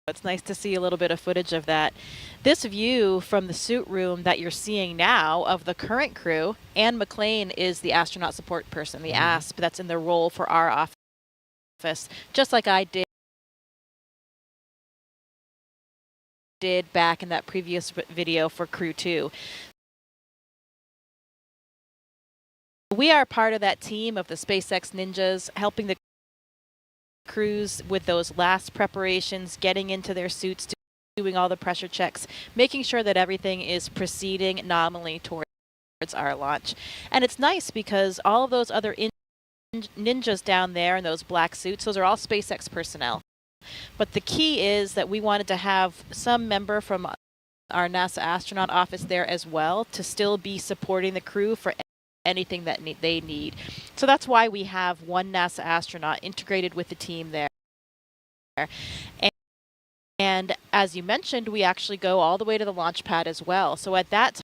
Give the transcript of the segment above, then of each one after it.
It's nice to see a little bit of footage of that. This view from the suit room that you're seeing now of the current crew, Anne McLean is the astronaut support person, the ASP, that's in the role for our office, just like I did back in that previous video for Crew-2. We are part of that team of the SpaceX ninjas, helping the crews with those last preparations, getting into their suits, doing all the pressure checks, making sure that everything is proceeding nominally towards our launch. And it's nice because all of those other ninjas down there in those black suits, those are all SpaceX personnel. But the key is that we wanted to have some member from our NASA astronaut office there as well to still be supporting the crew for anything that they need. So that's why we have one NASA astronaut integrated with the team there. And as you mentioned, we actually go all the way to the launch pad as well. So at that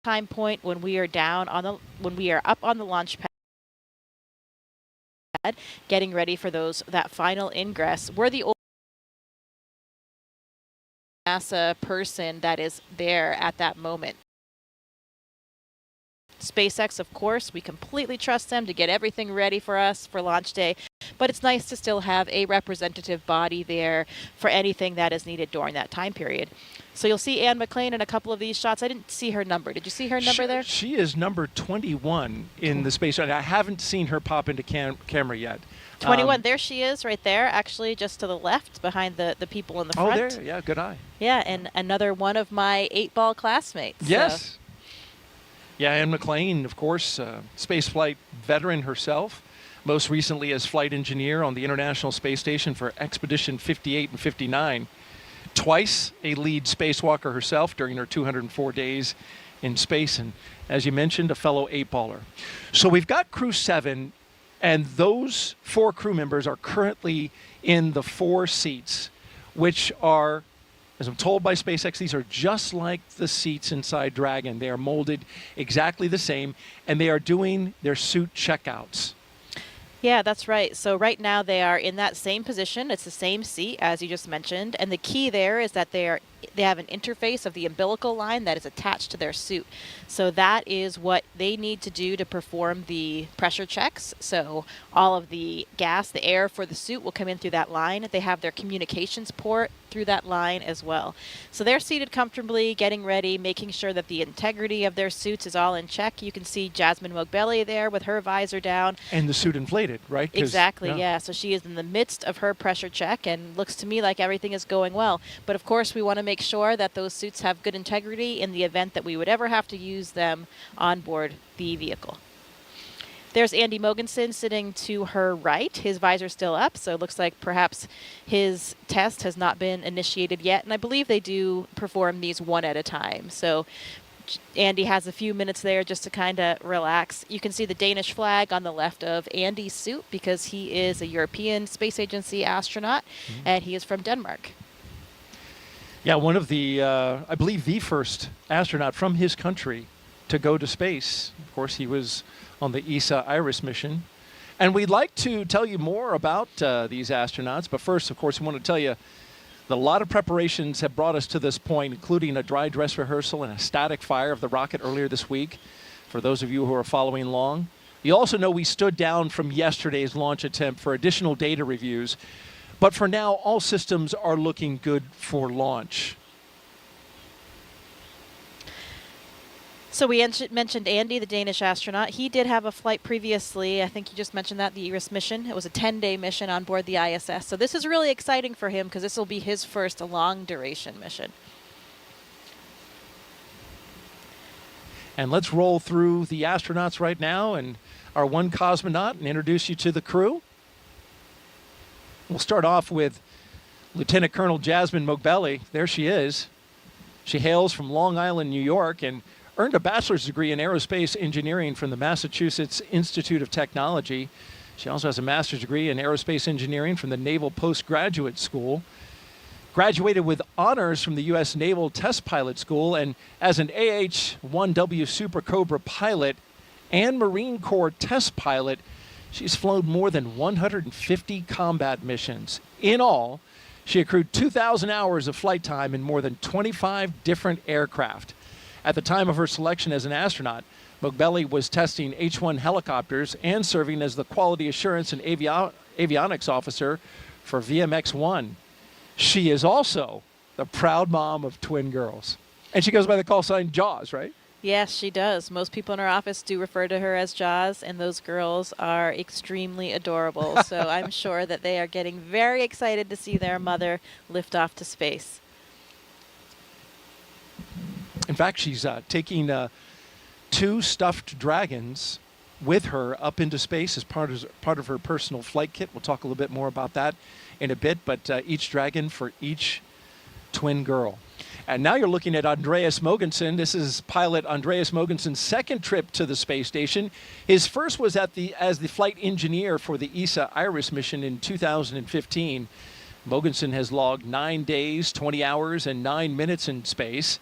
time point when we are up on the launch pad, getting ready for that final ingress, we're the only NASA person that is there at that moment. SpaceX, of course, we completely trust them to get everything ready for us for launch day, but it's nice to still have a representative body there for anything that is needed during that time period. So you'll see Anne McLean in a couple of these shots. I didn't see her number. Did you see her number there? She is number 21 in the space. I haven't seen her pop into camera yet. 21, there she is right there, actually just to the left behind the people in the front. Oh, there, yeah, good eye. Yeah, and another one of my 8-ball classmates. Yes. So. Yeah, Anne McLean, of course, spaceflight veteran herself, most recently as flight engineer on the International Space Station for Expedition 58 and 59. Twice a lead spacewalker herself during her 204 days in space, and as you mentioned, a fellow 8-baller. So we've got Crew-7, and those 4 crew members are currently in the 4 seats, which are, as I'm told by SpaceX, these are just like the seats inside Dragon. They are molded exactly the same, and they are doing their suit checkouts. Yeah, that's right. So right now they are in that same position. It's the same seat as you just mentioned. And the key there is that they have an interface of the umbilical line that is attached to their suit. So that is what they need to do to perform the pressure checks. So all of the gas, the air for the suit will come in through that line. They have their communications port through that line as well. So they're seated comfortably, getting ready, making sure that the integrity of their suits is all in check. You can see Jasmin Moghbeli there with her visor down. And the suit inflated, right? Exactly, yeah. So she is in the midst of her pressure check and looks to me like everything is going well. But of course, we want to make sure that those suits have good integrity in the event that we would ever have to use them on board the vehicle. There's Andy Mogensen sitting to her right. His visor's still up, so it looks like perhaps his test has not been initiated yet. And I believe they do perform these one at a time. So Andy has a few minutes there just to kind of relax. You can see the Danish flag on the left of Andy's suit because he is a European Space Agency astronaut, and he is from Denmark. Yeah, one of the, I believe the first astronaut from his country to go to space. Of course, he was on the ESA Iris mission. And we'd like to tell you more about these astronauts. But first, of course, we want to tell you that a lot of preparations have brought us to this point, including a dry dress rehearsal and a static fire of the rocket earlier this week, for those of you who are following along. You also know we stood down from yesterday's launch attempt for additional data reviews. But for now, all systems are looking good for launch. So we mentioned Andy, the Danish astronaut. He did have a flight previously. I think you just mentioned that, the Ingress mission. It was a 10-day mission on board the ISS. So this is really exciting for him because this will be his first long-duration mission. And let's roll through the astronauts right now and our one cosmonaut and introduce you to the crew. We'll start off with Lieutenant Colonel Jasmin Moghbeli. There she is. She hails from Long Island, New York, and earned a bachelor's degree in aerospace engineering from the Massachusetts Institute of Technology. She also has a master's degree in aerospace engineering from the Naval Postgraduate School. Graduated with honors from the U.S. Naval Test Pilot School, and as an AH-1W Super Cobra pilot and Marine Corps test pilot, she's flown more than 150 combat missions. In all, She accrued 2,000 hours of flight time in more than 25 different aircraft. At the time of her selection as an astronaut, Moghbeli was testing H-1 helicopters and serving as the quality assurance and avionics officer for VMX-1. She is also the proud mom of twin girls. And she goes by the call sign Jaws, right? Yes, she does. Most people in her office do refer to her as Jaws, and those girls are extremely adorable. So I'm sure that they are getting very excited to see their mother lift off to space. In fact, she's taking 2 stuffed dragons with her up into space as part of her personal flight kit. We'll talk a little bit more about that in a bit, but each dragon for each twin girl. And now you're looking at Andreas Mogensen. This is pilot Andreas Mogensen's second trip to the space station. His first was as the flight engineer for the ESA Iris mission in 2015. Mogensen has logged 9 days, 20 hours, and 9 minutes in space.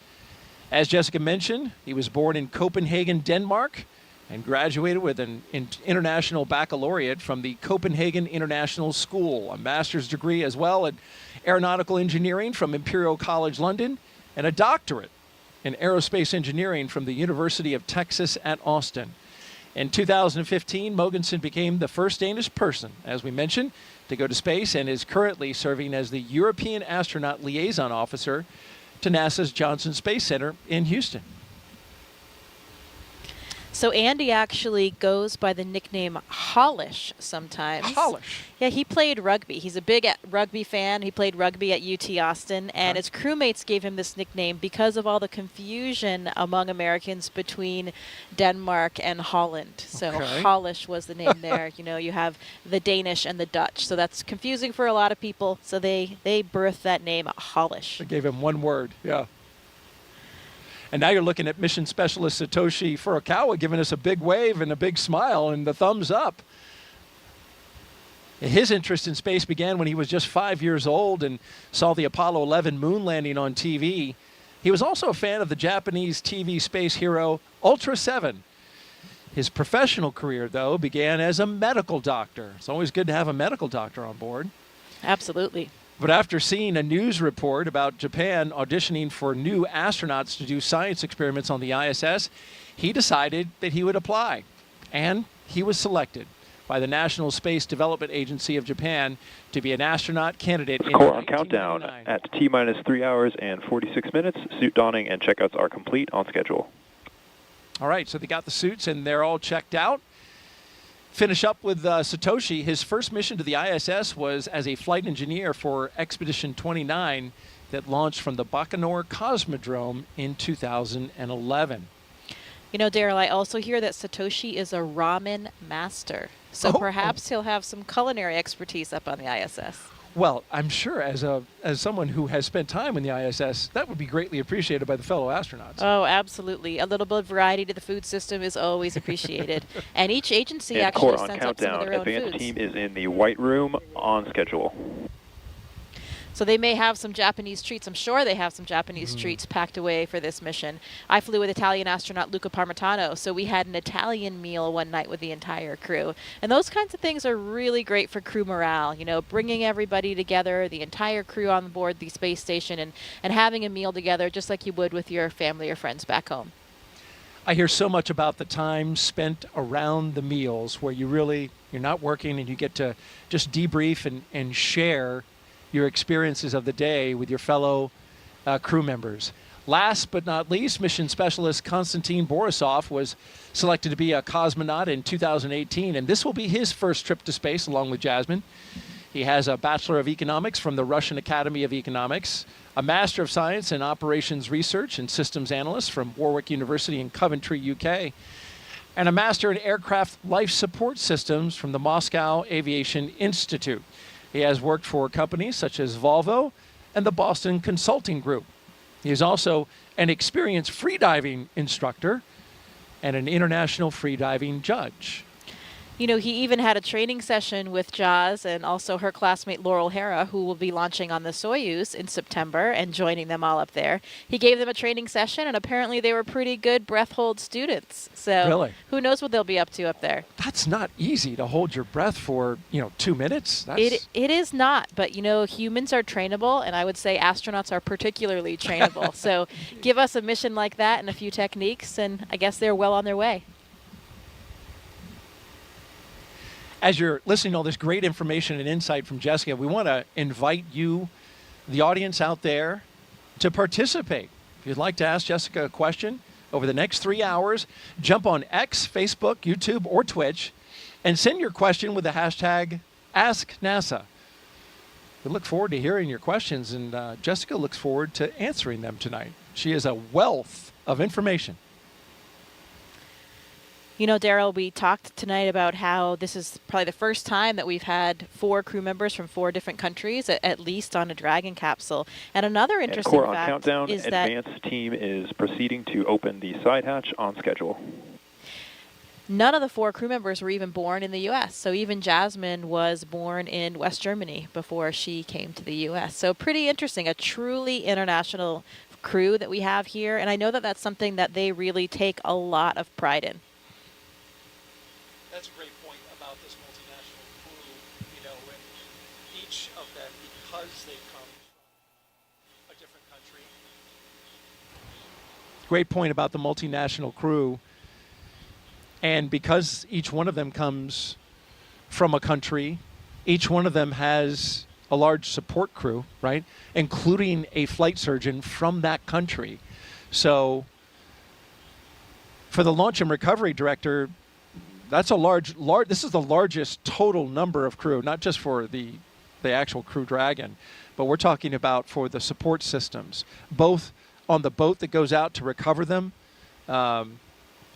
As Jessica mentioned, he was born in Copenhagen, Denmark, and graduated with an international baccalaureate from the Copenhagen International School, a master's degree as well in aeronautical engineering from Imperial College London, and a doctorate in aerospace engineering from the University of Texas at Austin. In 2015, Mogensen became the first Danish person, as we mentioned, to go to space and is currently serving as the European Astronaut Liaison Officer to NASA's Johnson Space Center in Houston. So Andy actually goes by the nickname Hollish sometimes. Hollish. Yeah, he played rugby. He's a big rugby fan. He played rugby at UT Austin, and his crewmates gave him this nickname because of all the confusion among Americans between Denmark and Holland. So Hollish was the name there. You know, you have the Danish and the Dutch, so that's confusing for a lot of people. So they birthed that name Hollish. They gave him one word, yeah. And now you're looking at mission specialist Satoshi Furukawa giving us a big wave and a big smile and the thumbs up. His interest in space began when he was just 5 years old and saw the Apollo 11 moon landing on TV. He was also a fan of the Japanese TV space hero Ultra 7. His professional career, though, began as a medical doctor. It's always good to have a medical doctor on board. Absolutely. But after seeing a news report about Japan auditioning for new astronauts to do science experiments on the ISS, he decided that he would apply. And he was selected by the National Space Development Agency of Japan to be an astronaut candidate in Core on countdown at T-minus 3 hours and 46 minutes. Suit donning and checkouts are complete on schedule. All right, so they got the suits and they're all checked out. Finish up with Satoshi. His first mission to the ISS was as a flight engineer for Expedition 29 that launched from the Baikonur Cosmodrome in 2011. You know, Daryl, I also hear that Satoshi is a ramen master. So perhaps he'll have some culinary expertise up on the ISS. Well, I'm sure as someone who has spent time in the ISS, that would be greatly appreciated by the fellow astronauts. Oh, absolutely. A little bit of variety to the food system is always appreciated. And each agency and actually Core on sends up some of countdown. their own Advanced foods. team is in the White Room on schedule. So they may have some Japanese treats. I'm sure they have some Japanese treats packed away for this mission. I flew with Italian astronaut Luca Parmitano, so we had an Italian meal one night with the entire crew. And those kinds of things are really great for crew morale, you know, bringing everybody together, the entire crew on board the space station, and having a meal together just like you would with your family or friends back home. I hear so much about the time spent around the meals where you're not working and you get to just debrief and share your experiences of the day with your fellow crew members. Last but not least, mission specialist Constantine Borisov was selected to be a cosmonaut in 2018, and this will be his first trip to space along with Jasmin. He has a Bachelor of Economics from the Russian Academy of Economics, a Master of Science in Operations Research and Systems Analyst from Warwick University in Coventry, UK, and a Master in Aircraft Life Support Systems from the Moscow Aviation Institute. He has worked for companies such as Volvo and the Boston Consulting Group. He is also an experienced freediving instructor and an international freediving judge. You know, he even had a training session with Jaz and also her classmate Laurel Hera, who will be launching on the Soyuz in September and joining them all up there. He gave them a training session, and apparently they were pretty good breath hold students. So Really? who knows what they'll be up to up there. That's not easy to hold your breath for, 2 minutes. It is not, but you know, humans are trainable, and I would say astronauts are particularly trainable. So give us a mission like that and a few techniques, and I guess they're well on their way. As you're listening to all this great information and insight from Jessica, we want to invite you, the audience out there, to participate. If you'd like to ask Jessica a question over the next 3 hours, jump on X, Facebook, YouTube, or Twitch, and send your question with the hashtag AskNASA. We look forward to hearing your questions, and Jessica looks forward to answering them tonight. She is a wealth of information. You know, Daryl, we talked tonight about how this is probably the first time that we've had 4 crew members from 4 different countries, at least on a Dragon capsule. And another interesting core on fact countdown, is that advanced team is proceeding to open the side hatch on schedule. none of the 4 crew members were even born in the U.S. So even Jasmin was born in West Germany before she came to the U.S. So pretty interesting, a truly international crew that we have here. And I know that that's something that they really take a lot of pride in. That's a great point about this multinational crew, and each of them, because they come from a different country. Great point about the multinational crew, and because each one of them comes from a country, each one of them has a large support crew, right? Including a flight surgeon from that country. So for the launch and recovery director, that's a this is the largest total number of crew, not just for the actual Crew Dragon, but we're talking about for the support systems, both on the boat that goes out to recover them,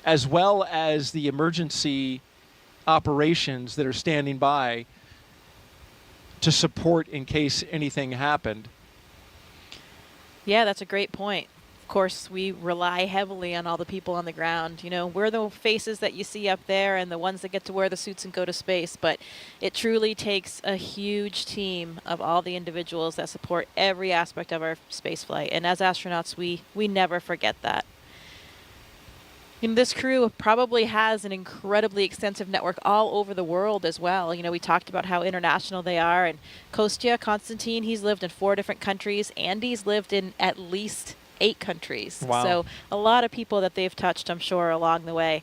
as well as the emergency operations that are standing by to support in case anything happened. Yeah, that's a great point. Of course, we rely heavily on all the people on the ground. You know, we're the faces that you see up there and the ones that get to wear the suits and go to space, but it truly takes a huge team of all the individuals that support every aspect of our space flight. And as astronauts, we never forget that. And this crew probably has an incredibly extensive network all over the world as well. You know, we talked about how international they are. And Kostya, Constantine, he's lived in 4 different countries. Andy's lived in at least 8 countries. Wow. So a lot of people that they've touched, I'm sure, along the way.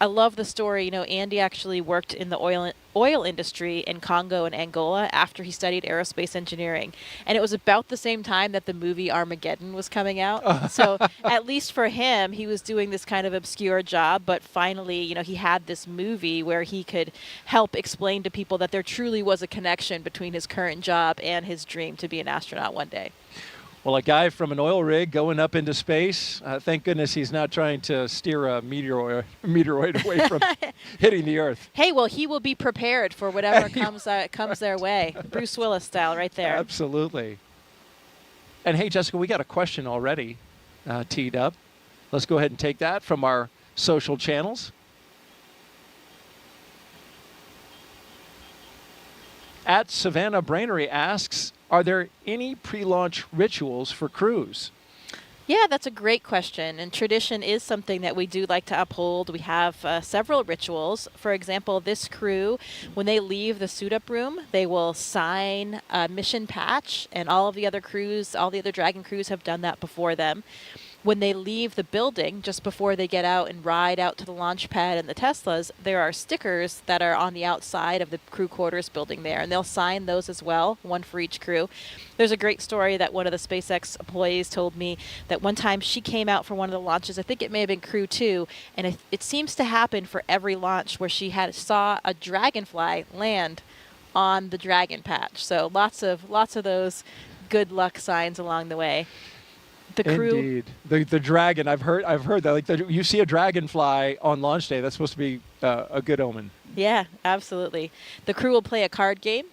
I love the story. You know, Andy actually worked in the oil industry in Congo and Angola after he studied aerospace engineering. And it was about the same time that the movie Armageddon was coming out. So at least for him, he was doing this kind of obscure job. But finally, you know, he had this movie where he could help explain to people that there truly was a connection between his current job and his dream to be an astronaut one day. Well, a guy from an oil rig going up into space, thank goodness he's not trying to steer a meteoroid away from hitting the Earth. Hey, well, he will be prepared for whatever comes their way. Bruce Willis style right there. Absolutely. And hey, Jessica, we got a question already teed up. Let's go ahead and take that from our social channels. At Savannah Brainery asks, are there any pre-launch rituals for crews? Yeah, that's a great question. And tradition is something that we do like to uphold. We have several rituals. For example, this crew, when they leave the suit-up room, they will sign a mission patch, and all of the other crews, all the other Dragon crews have done that before them. When they leave the building, just before they get out and ride out to the launch pad and the Teslas, there are stickers that are on the outside of the crew quarters building there, and they'll sign those as well, one for each crew. There's a great story that one of the SpaceX employees told me that one time she came out for one of the launches, I think it may have been Crew-2, and it seems to happen for every launch where she saw a dragonfly land on the Dragon patch. So lots of those good luck signs along the way. The crew, indeed, the dragon. I've heard that. Like you see a dragonfly on launch day, that's supposed to be a good omen. Yeah, absolutely. The crew will play a card game.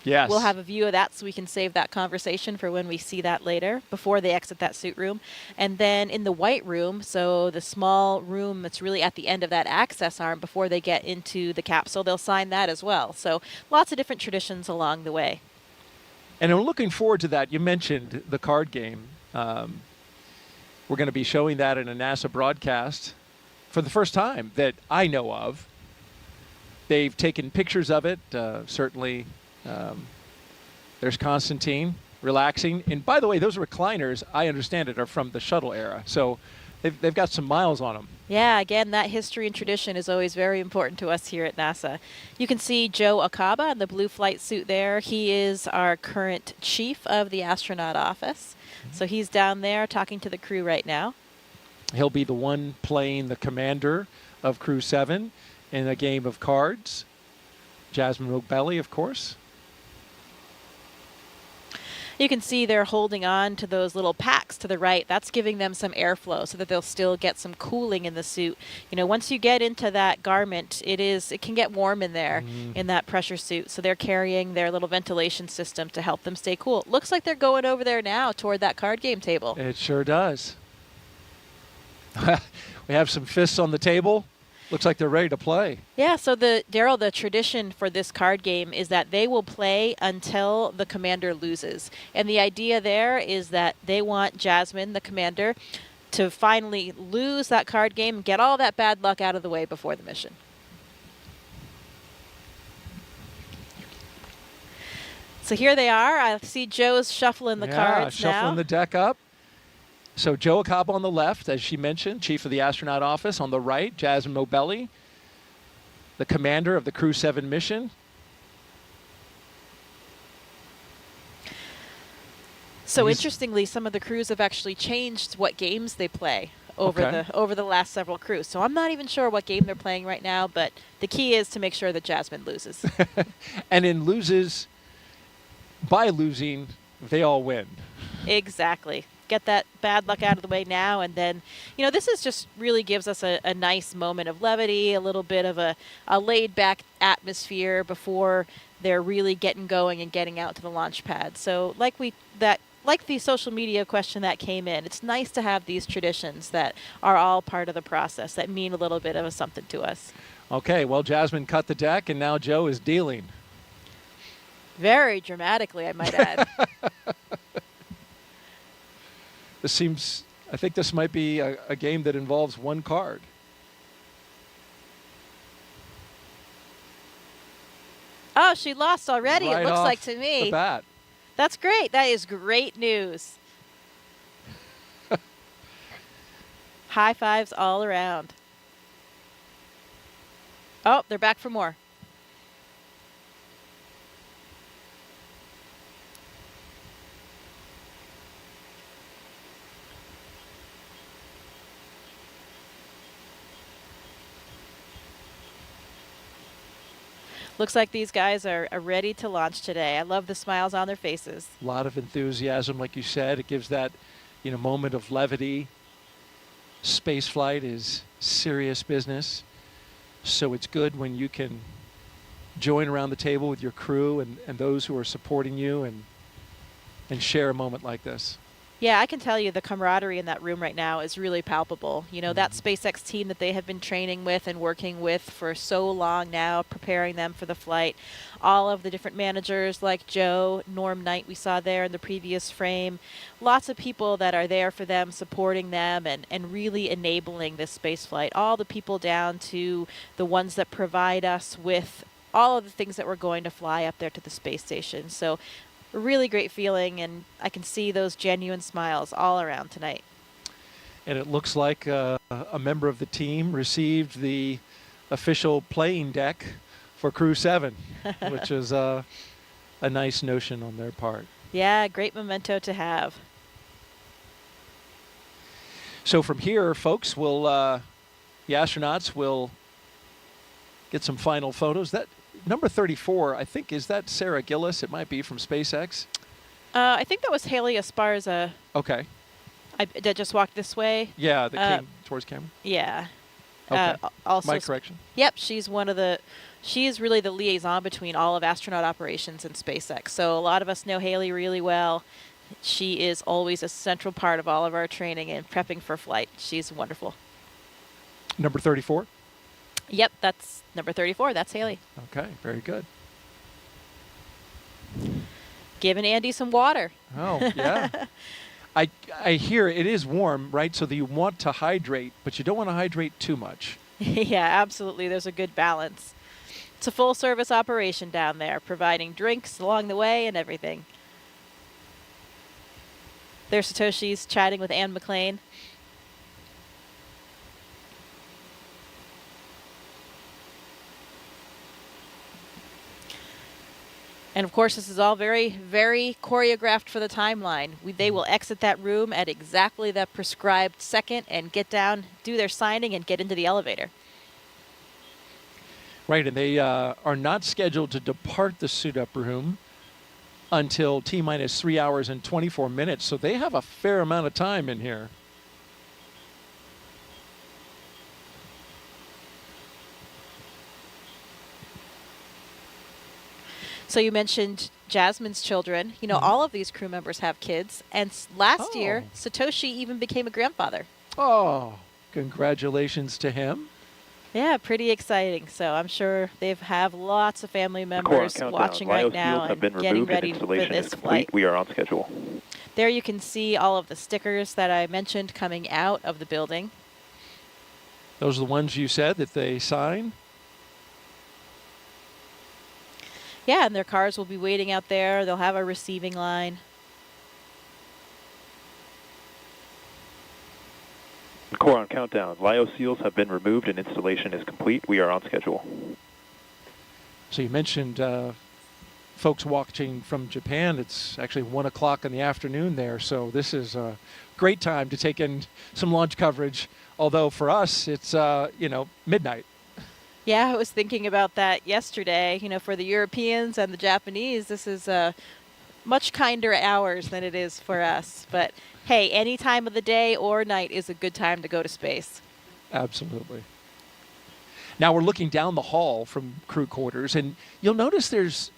Yes. We'll have a view of that so we can save that conversation for when we see that later, before they exit that suit room. And then in the white room, so the small room that's really at the end of that access arm before they get into the capsule, they'll sign that as well. So lots of different traditions along the way. And I'm looking forward to that. You mentioned the card game. We're going to be showing that in a NASA broadcast for the first time that I know of. They've taken pictures of it, certainly. There's Constantine relaxing. And by the way, those recliners, I understand it, are from the shuttle era. So they've got some miles on them. Yeah, again, that history and tradition is always very important to us here at NASA. You can see Joe Akaba in the blue flight suit there. He is our current chief of the astronaut office. So he's down there talking to the crew right now. He'll be the one playing the commander of Crew-7 in a game of cards. Jasmin Moghbeli, of course. You can see they're holding on to those little packs to the right. That's giving them some airflow so that they'll still get some cooling in the suit. You know, once you get into that garment, it can get warm in there in that pressure suit. So they're carrying their little ventilation system to help them stay cool. Looks like they're going over there now toward that card game table. It sure does. We have some fists on the table. Looks like they're ready to play. Yeah, so Daryl, the tradition for this card game is that they will play until the commander loses. And the idea there is that they want Jasmin, the commander, to finally lose that card game and get all that bad luck out of the way before the mission. So here they are. I see Joe's shuffling the cards now. Shuffling the deck up. So Joe Akaba on the left, as she mentioned, chief of the astronaut office. On the right, Jasmin Moghbeli, the commander of the Crew-7 mission. So interestingly, some of the crews have actually changed what games they play over the last several crews. So I'm not even sure what game they're playing right now, but the key is to make sure that Jasmin loses. And by losing, they all win. Exactly. Get that bad luck out of the way now, and then, you know, this is just really gives us a nice moment of levity, a little bit of a laid-back atmosphere before they're really getting going and getting out to the launch pad. So like the social media question that came in, it's nice to have these traditions that are all part of the process that mean a little bit of something to us. Okay, well, Jasmin cut the deck, and now Joe is dealing. Very dramatically, I might add. I think this might be a game that involves one card. Oh, she lost already, Right, it looks off like to me. the bat. That's great. That is great news. High fives all around. Oh, they're back for more. Looks like these guys are ready to launch today. I love the smiles on their faces. A lot of enthusiasm, like you said. It gives that, moment of levity. Space flight is serious business, so it's good when you can join around the table with your crew and those who are supporting you and share a moment like this. Yeah, I can tell you the camaraderie in that room right now is really palpable. You know, that SpaceX team that they have been training with and working with for so long now, preparing them for the flight. All of the different managers like Joe, Norm Knight we saw there in the previous frame. Lots of people that are there for them, supporting them and really enabling this space flight. All the people down to the ones that provide us with all of the things that we're going to fly up there to the space station. So a really great feeling, and I can see those genuine smiles all around tonight. And it looks like a member of the team received the official playing deck for Crew-7, which is a nice notion on their part. Yeah, great memento to have. So from here, folks, the astronauts will get some final photos. That number 34, I think, is that Sarah Gillis? It might be from SpaceX. I think that was Haley Esparza. Okay. That just walked this way. Yeah, that came towards camera. Yeah. Okay. Also, My correction. Yep, she's really the liaison between all of astronaut operations and SpaceX. So a lot of us know Haley really well. She is always a central part of all of our training and prepping for flight. She's wonderful. Number 34? Yep, that's number 34. That's Haley. Okay, very good. Giving Andy some water. Oh, yeah. I hear it is warm, right? So that you want to hydrate, but you don't want to hydrate too much. Yeah, absolutely. There's a good balance. It's a full-service operation down there, providing drinks along the way and everything. There's Satoshi's chatting with Anne McLean. And of course, this is all very, very choreographed for the timeline. They will exit that room at exactly that prescribed second and get down, do their signing, and get into the elevator. Right, and they are not scheduled to depart the suit-up room until T-minus 3 hours and 24 minutes, so they have a fair amount of time in here. So you mentioned Jasmin's children. You know, all of these crew members have kids. And last year, Satoshi even became a grandfather. Oh, congratulations to him. Yeah, pretty exciting. So I'm sure they have lots of family members watching right now and getting ready for this flight. We are on schedule. There you can see all of the stickers that I mentioned coming out of the building. Those are the ones you said that they sign? Yeah, and their cars will be waiting out there. They'll have a receiving line. Core on countdown. Lyo seals have been removed and installation is complete. We are on schedule. So you mentioned folks watching from Japan. It's actually 1 o'clock in the afternoon there, so this is a great time to take in some launch coverage. Although for us, it's midnight. Yeah, I was thinking about that yesterday. You know, for the Europeans and the Japanese, this is much kinder hours than it is for us. But hey, any time of the day or night is a good time to go to space. Absolutely. Now we're looking down the hall from crew quarters, and you'll notice there's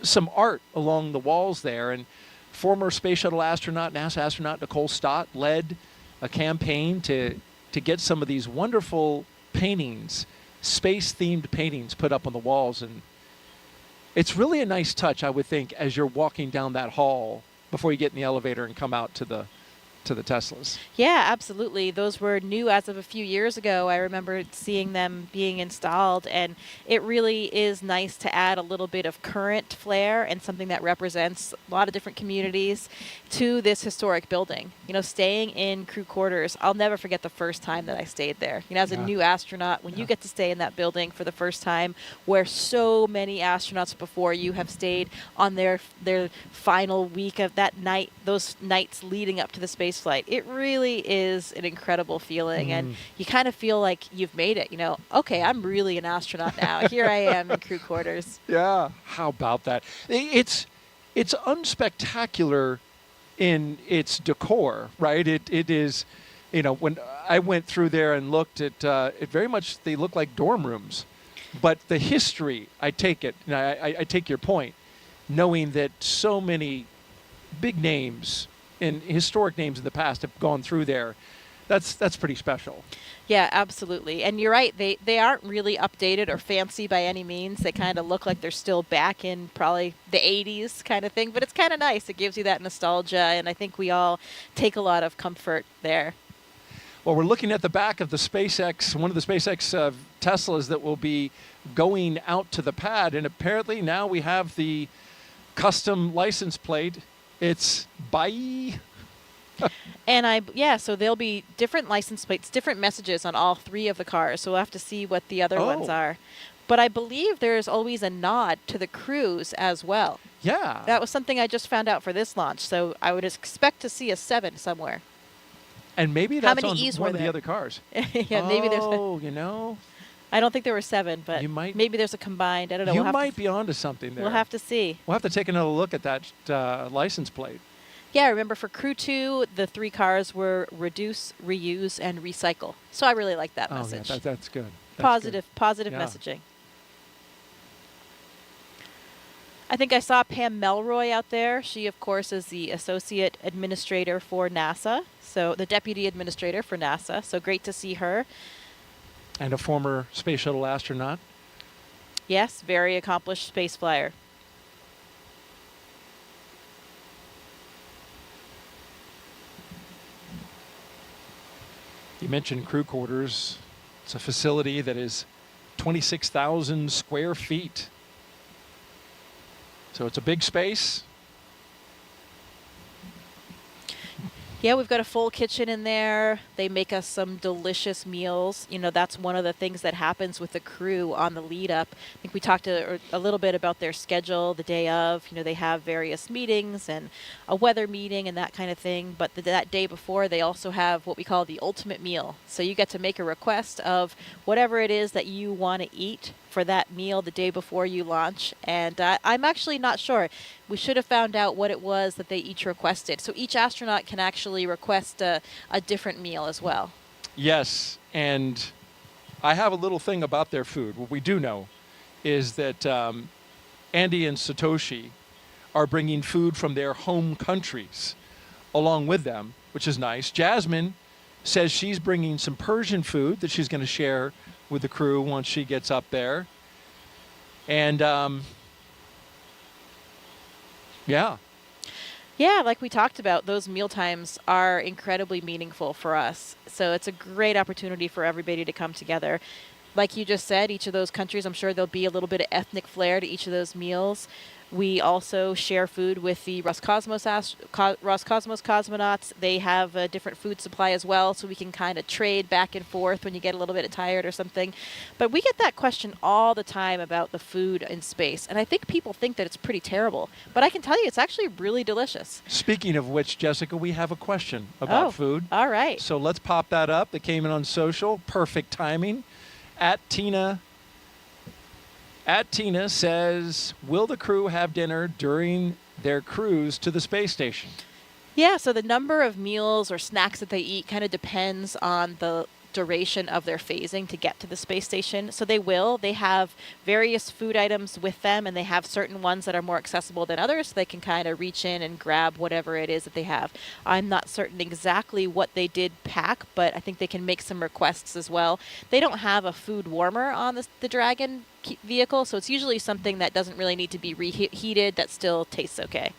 some art along the walls there. And former Space Shuttle astronaut, NASA astronaut Nicole Stott led a campaign to get some of these wonderful paintings, space-themed paintings put up on the walls. And it's really a nice touch, I would think, as you're walking down that hall before you get in the elevator and come out to the Teslas. Yeah, absolutely. Those were new as of a few years ago. I remember seeing them being installed, and it really is nice to add a little bit of current flair and something that represents a lot of different communities to this historic building. You know, staying in crew quarters, I'll never forget the first time that I stayed there. You know, as a new astronaut, when you get to stay in that building for the first time, where so many astronauts before you have stayed on their final week of that night, those nights leading up to the space flight, it really is an incredible feeling, and you kind of feel like you've made it. You know, okay, I'm really an astronaut now. Here I am in crew quarters. Yeah, how about that? It's unspectacular in its decor, right? It is, you know, when I went through there and looked at it, very much they look like dorm rooms. But the history, I take it, and I take your point, knowing that so many big names and historic names in the past have gone through there. That's pretty special. Yeah, absolutely. And you're right, they aren't really updated or fancy by any means. They kind of look like they're still back in probably the 80s kind of thing, but it's kind of nice. It gives you that nostalgia, and I think we all take a lot of comfort there. Well, we're looking at the back of the SpaceX, one of the SpaceX Teslas that will be going out to the pad, and apparently now we have the custom license plate. It's bye. And so there'll be different license plates, different messages on all three of the cars. So we'll have to see what the other ones are. But I believe there's always a nod to the crews as well. Yeah. That was something I just found out for this launch. So I would expect to see a 7 somewhere. And maybe that's on E's one were of the other cars. Yeah, maybe there's. You know. I don't think there were 7, but maybe there's a combined. I don't know. You might be onto something there. We'll have to see. We'll have to take another look at that license plate. Yeah, I remember for Crew 2, the 3 cars were reduce, reuse, and recycle. So I really like that message. Yeah, that's good. That's Positive good. Yeah. messaging. I think I saw Pam Melroy out there. She, of course, is the Associate Administrator for NASA, so the Deputy Administrator for NASA. So great to see her. And a former space shuttle astronaut. Yes, very accomplished space flyer. You mentioned crew quarters. It's a facility that is 26,000 square feet. So it's a big space. Yeah, we've got a full kitchen in there. They make us some delicious meals. You know, that's one of the things that happens with the crew on the lead up. I think we talked a little bit about their schedule the day of. You know, they have various meetings and a weather meeting and that kind of thing. But that day before, they also have what we call the ultimate meal. So you get to make a request of whatever it is that you want to eat for that meal the day before you launch. And I'm actually not sure. We should have found out what it was that they each requested. So each astronaut can actually request a different meal as well. Yes, and I have a little thing about their food. What we do know is that Andy and Satoshi are bringing food from their home countries along with them, which is nice. Jasmin says she's bringing some Persian food that she's going to share with the crew once she gets up there. And yeah. Yeah, like we talked about, those meal times are incredibly meaningful for us. So it's a great opportunity for everybody to come together. Like you just said, each of those countries, I'm sure there'll be a little bit of ethnic flair to each of those meals. We also share food with the Roscosmos cosmonauts. They have a different food supply as well, so we can kind of trade back and forth when you get a little bit tired or something. But we get that question all the time about the food in space, and I think people think that it's pretty terrible. But I can tell you it's actually really delicious. Speaking of which, Jessica, we have a question about food. All right. So let's pop that up. That came in on social. Perfect timing. Tina says, will the crew have dinner during their cruise to the space station? Yeah, so the number of meals or snacks that they eat kind of depends on the duration of their phasing to get to the space station. So they have various food items with them, and they have certain ones that are more accessible than others, so they can kind of reach in and grab whatever it is that they have. I'm not certain exactly what they did pack, but I think they can make some requests as well. They don't have a food warmer on the Dragon vehicle, so it's usually something that doesn't really need to be reheated that still tastes okay.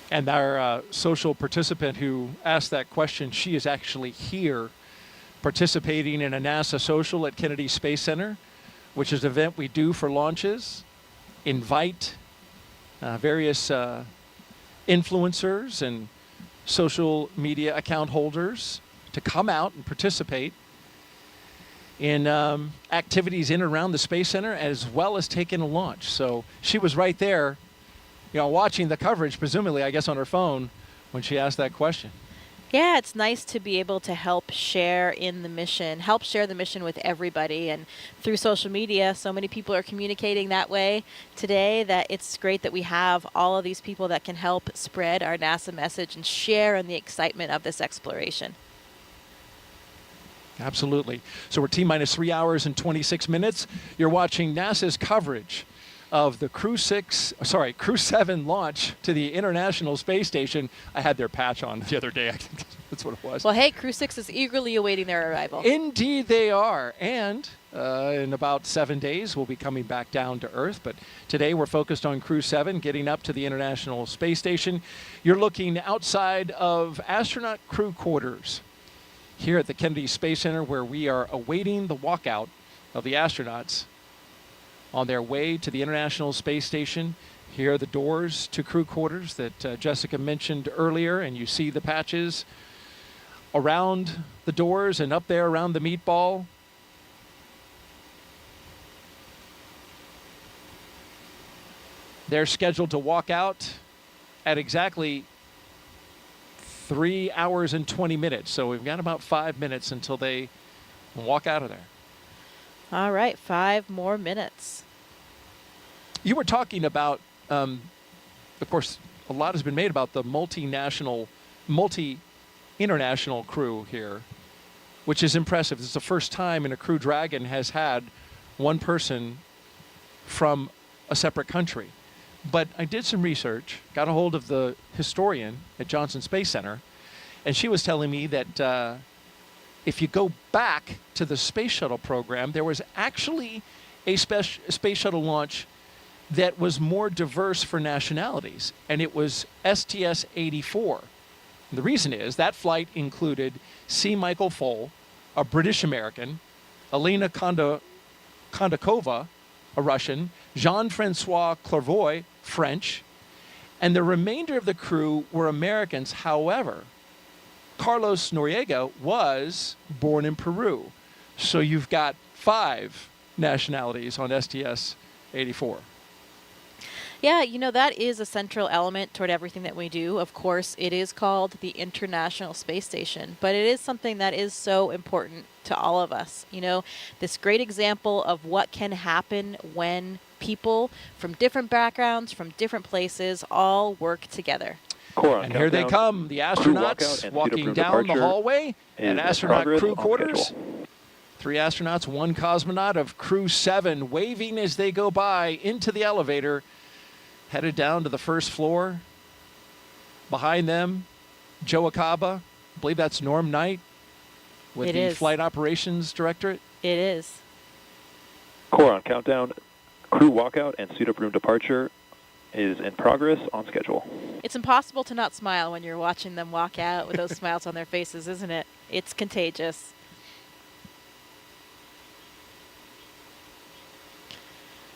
And our social participant who asked that question, she is actually here participating in a NASA social at Kennedy Space Center, which is an event we do for launches, invite various influencers and social media account holders to come out and participate in activities in and around the Space Center, as well as taking a launch. So she was right there, you know, watching the coverage, presumably, I guess, on her phone when she asked that question. Yeah, it's nice to be able to help share the mission with everybody. And through social media, so many people are communicating that way today that it's great that we have all of these people that can help spread our NASA message and share in the excitement of this exploration. Absolutely. So we're T-minus 3 hours and 26 minutes. You're watching NASA's coverage of the Crew-7 launch to the International Space Station. I had their patch on the other day. I think that's what it was. Well, hey, Crew-6 is eagerly awaiting their arrival. Indeed they are. And in about 7 days, we'll be coming back down to Earth. But today we're focused on Crew-7 getting up to the International Space Station. You're looking outside of astronaut crew quarters here at the Kennedy Space Center, where we are awaiting the walkout of the astronauts on their way to the International Space Station. Here are the doors to crew quarters that Jessica mentioned earlier, and you see the patches around the doors and up there around the meatball. They're scheduled to walk out at exactly 3 hours and 20 minutes. So we've got about 5 minutes until they walk out of there. All right, 5 more minutes. You were talking about, of course, a lot has been made about the multi-international crew here, which is impressive. It's the first time in a Crew Dragon has had one person from a separate country. But I did some research, got a hold of the historian at Johnson Space Center, and she was telling me that if you go back to the space shuttle program, there was actually a space shuttle launch that was more diverse for nationalities, and it was STS-84. The reason is that flight included C. Michael Foale, a British American, Elena Kondakova, a Russian, Jean-Francois Clairvoy, French, and the remainder of the crew were Americans. However, Carlos Noriega was born in Peru. So you've got 5 nationalities on STS-84. Yeah, you know, that is a central element toward everything that we do. Of course, it is called the International Space Station, but it is something that is so important to all of us. You know, this great example of what can happen when people from different backgrounds, from different places, all work together. And here they come, the astronauts walking down the hallway at astronaut crew quarters. 3 astronauts, 1 cosmonaut of Crew-7 waving as they go by into the elevator, headed down to the first floor. Behind them, Joe Akaba, I believe that's Norm Knight with the Flight Operations Directorate. It is. Core on countdown. Crew walkout and suit-up room departure is in progress on schedule. It's impossible to not smile when you're watching them walk out with those smiles on their faces, isn't it? It's contagious.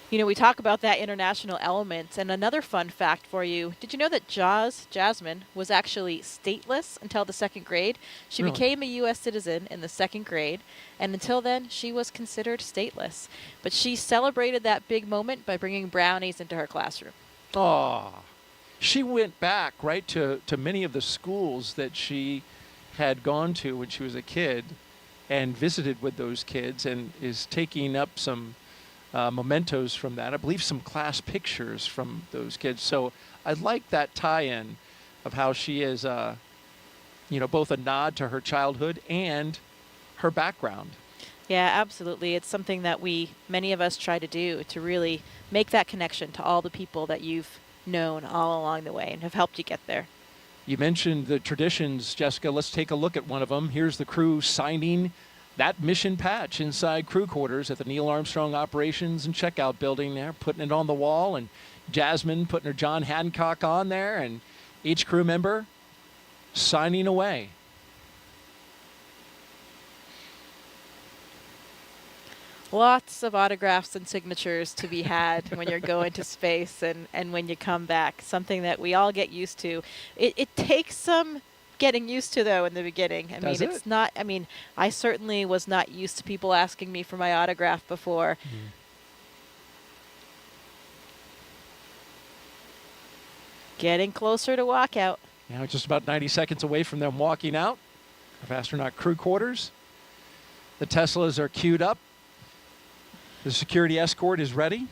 You know, we talk about that international element, and another fun fact for you. Did you know that Jasmin, was actually stateless until the 2nd grade? She became a U.S. citizen in the 2nd grade, and until then, she was considered stateless. But she celebrated that big moment by bringing brownies into her classroom. Oh, she went back, right, to many of the schools that she had gone to when she was a kid and visited with those kids and is taking up some mementos from that. I believe some class pictures from those kids. So I like that tie-in of how she is, both a nod to her childhood and her background. Yeah, absolutely. It's something that many of us try to do, to really make that connection to all the people that you've known all along the way and have helped you get there. You mentioned the traditions, Jessica. Let's take a look at one of them. Here's the crew signing that mission patch inside crew quarters at the Neil Armstrong Operations and Checkout Building there, putting it on the wall, and Jasmin putting her John Hancock on there, and each crew member signing away. Lots of autographs and signatures to be had when you're going to space and when you come back, something that we all get used to. It takes some getting used to, though, in the beginning. I certainly was not used to people asking me for my autograph before. Getting closer to walkout. Now just about 90 seconds away from them walking out of astronaut crew quarters. The Teslas are queued up. The security escort is ready.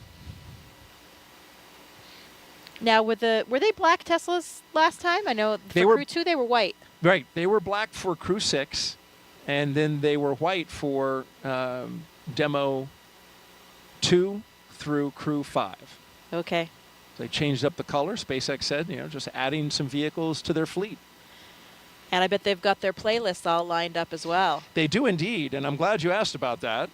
Now, were they black Teslas last time? I know for Crew 2 they were white. Right, they were black for Crew 6, and then they were white for Demo 2 through Crew 5. Okay. They changed up the color. SpaceX said, just adding some vehicles to their fleet. And I bet they've got their playlists all lined up as well. They do indeed, and I'm glad you asked about that.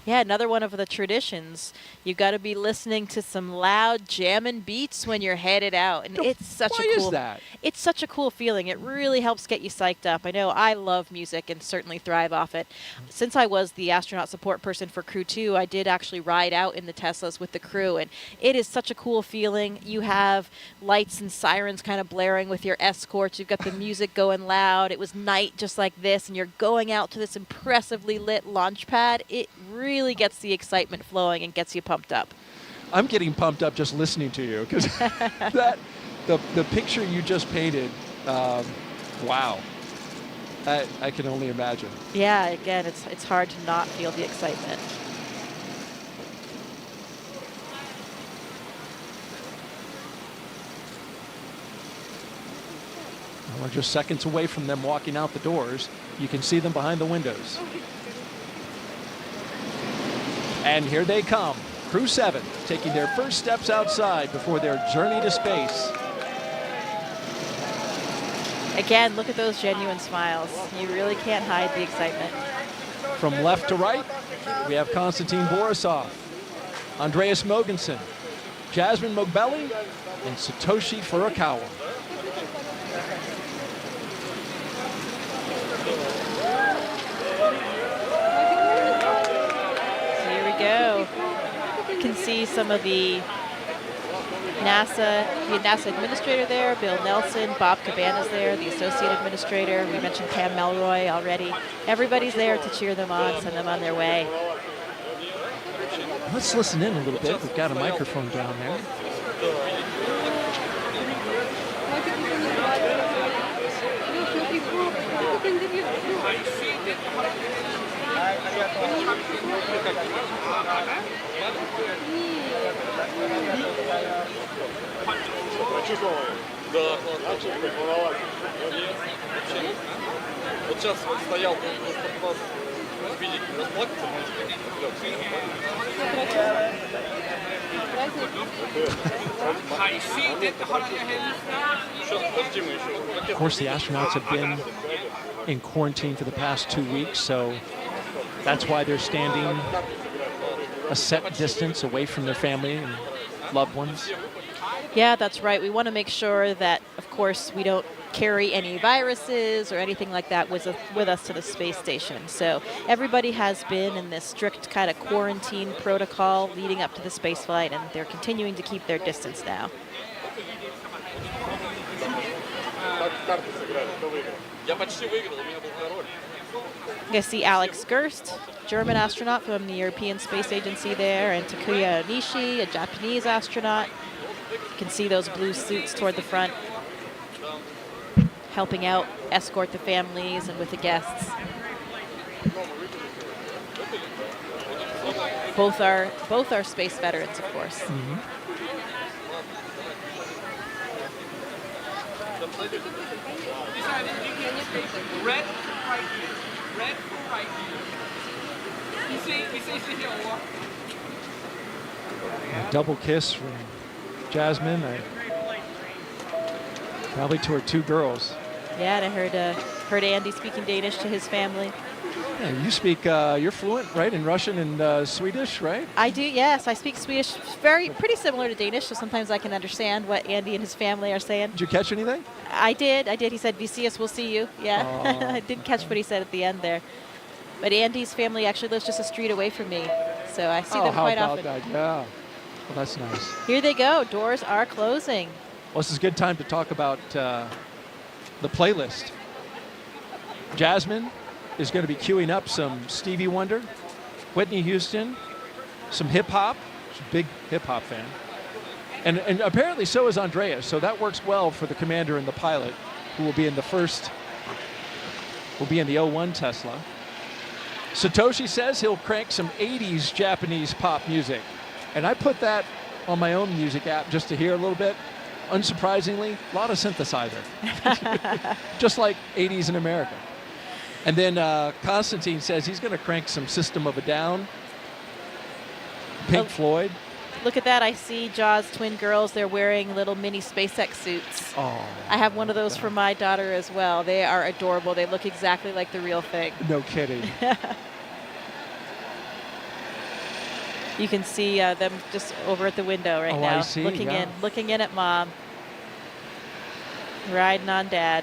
Yeah, another one of the traditions. You got to be listening to some loud jamming beats when you're headed out, and it's such Why is that? It's such a cool feeling. It really helps get you psyched up. I know I love music and certainly thrive off it. Since I was the astronaut support person for Crew 2, I did actually ride out in the Teslas with the crew, and it is such a cool feeling. You have lights and sirens kind of blaring with your escorts. You've got the music going loud. It was night just like this, and you're going out to this impressively lit launch pad. It really gets the excitement flowing and gets you pumped up. I'm getting pumped up just listening to you because the picture you just painted, wow. I can only imagine. Yeah, again, it's hard to not feel the excitement. We're just seconds away from them walking out the doors. You can see them behind the windows. And here they come. Crew-7 taking their first steps outside before their journey to space. Again, look at those genuine smiles. You really can't hide the excitement. From left to right, we have Constantine Borisov, Andreas Mogensen, Jasmin Moghbeli, and Satoshi Furukawa. Here we go. You can see some of the NASA administrator there, Bill Nelson, Bob Cabana's there, the associate administrator. We mentioned Pam Melroy already. Everybody's there to cheer them on, send them on their way. Let's listen in a little bit. We've got a microphone down there. Вот сейчас стоял, просто видите, расплакаться, Of course, the astronauts have been in quarantine for the past 2 weeks, so that's why they're standing a set distance away from their family and loved ones. Yeah, that's right. We want to make sure that, of course, we don't carry any viruses or anything like that with us to the space station. So everybody has been in this strict kind of quarantine protocol leading up to the space flight, and they're continuing to keep their distance now. You see Alex Gerst, German astronaut from the European Space Agency there, and Takuya Onishi, a Japanese astronaut. You can see those blue suits toward the front, helping out, escort the families and with the guests. Both are space veterans, of course. Mm-hmm. Red right here. Red right here. A double kiss from Jasmin, probably to her 2 girls. Yeah, and I heard Andy speaking Danish to his family. Yeah, you speak, you're fluent, right, in Russian and Swedish, right? I do, yes. I speak Swedish, pretty similar to Danish, so sometimes I can understand what Andy and his family are saying. Did you catch anything? I did. He said, "We see us, we'll see you." Yeah, I didn't catch what he said at the end there. But Andy's family actually lives just a street away from me, so I see them quite often. That? Yeah. Well, that's nice. Here they go. Doors are closing. Well, this is a good time to talk about the playlist. Jasmin is going to be queuing up some Stevie Wonder, Whitney Houston, some hip-hop. She's a big hip-hop fan. And apparently so is Andreas, so that works well for the commander and the pilot, who will be in the 01 Tesla. Satoshi says he'll crank some 80s Japanese pop music. And I put that on my own music app just to hear a little bit. Unsurprisingly, a lot of synthesizer. Just like 80s in America. And then Constantine says he's going to crank some System of a Down, Pink Floyd. Look at that. I see Jaws twin girls. They're wearing little mini SpaceX suits. Oh, I have one of those for my daughter as well. They are adorable. They look exactly like the real thing. No kidding. You can see them just over at the window right now, I see, looking in at Mom, riding on Dad.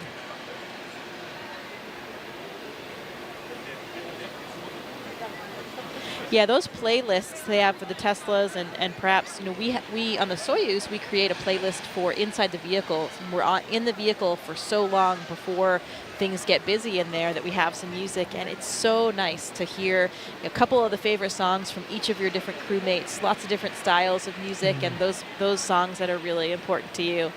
Yeah, those playlists they have for the Teslas and perhaps, we on the Soyuz, we create a playlist for inside the vehicle. And we're in the vehicle for so long before things get busy in there that we have some music, and it's so nice to hear a couple of the favorite songs from each of your different crewmates, lots of different styles of music, and those songs that are really important to you.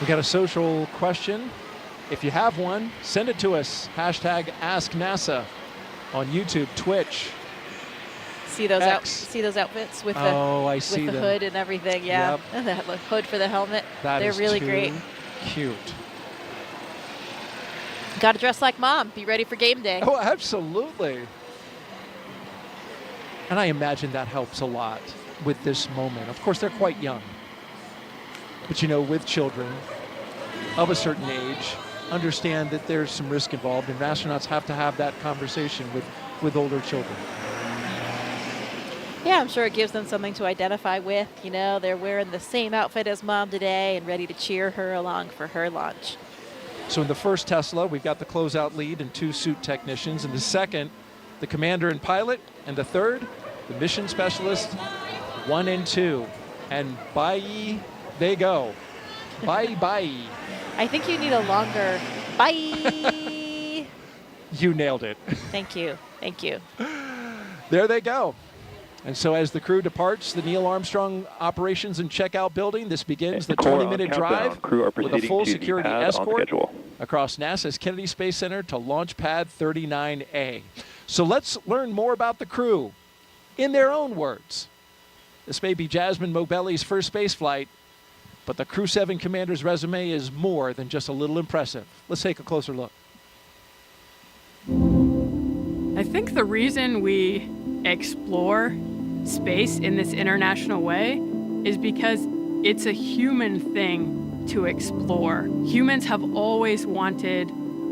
We got a social question. If you have one, send it to us. Hashtag AskNASA on YouTube, Twitch. See those X. see those outfits with I the see them. hood and everything. Yeah, Yep. the hood for the helmet. That They're is really too great. cute. Got to dress like mom. Be ready for game day. Oh, absolutely. And I imagine that helps a lot with this moment. Of course, they're quite young. But with children of a certain age, understand that there's some risk involved, and astronauts have to have that conversation with older children. Yeah, I'm sure it gives them something to identify with. They're wearing the same outfit as mom today and ready to cheer her along for her launch. So in the first Tesla, we've got the closeout lead and 2 suit technicians. In the second, the commander and pilot. And the third, the mission specialist, 1 and 2. And bye they go. Bye. I think you need a longer bye. You nailed it. Thank you. There they go. And so as the crew departs the Neil Armstrong Operations and Checkout Building, this begins the Core on 20-minute countdown. drive Crew are with a proceeding full to the security pad on escort schedule. across NASA's Kennedy Space Center to Launch Pad 39A. So let's learn more about the crew in their own words. This may be Jasmin Moghbeli's first space flight, but the Crew-7 commander's resume is more than just a little impressive. Let's take a closer look. I think the reason we explore space in this international way is because it's a human thing to explore. Humans have always wanted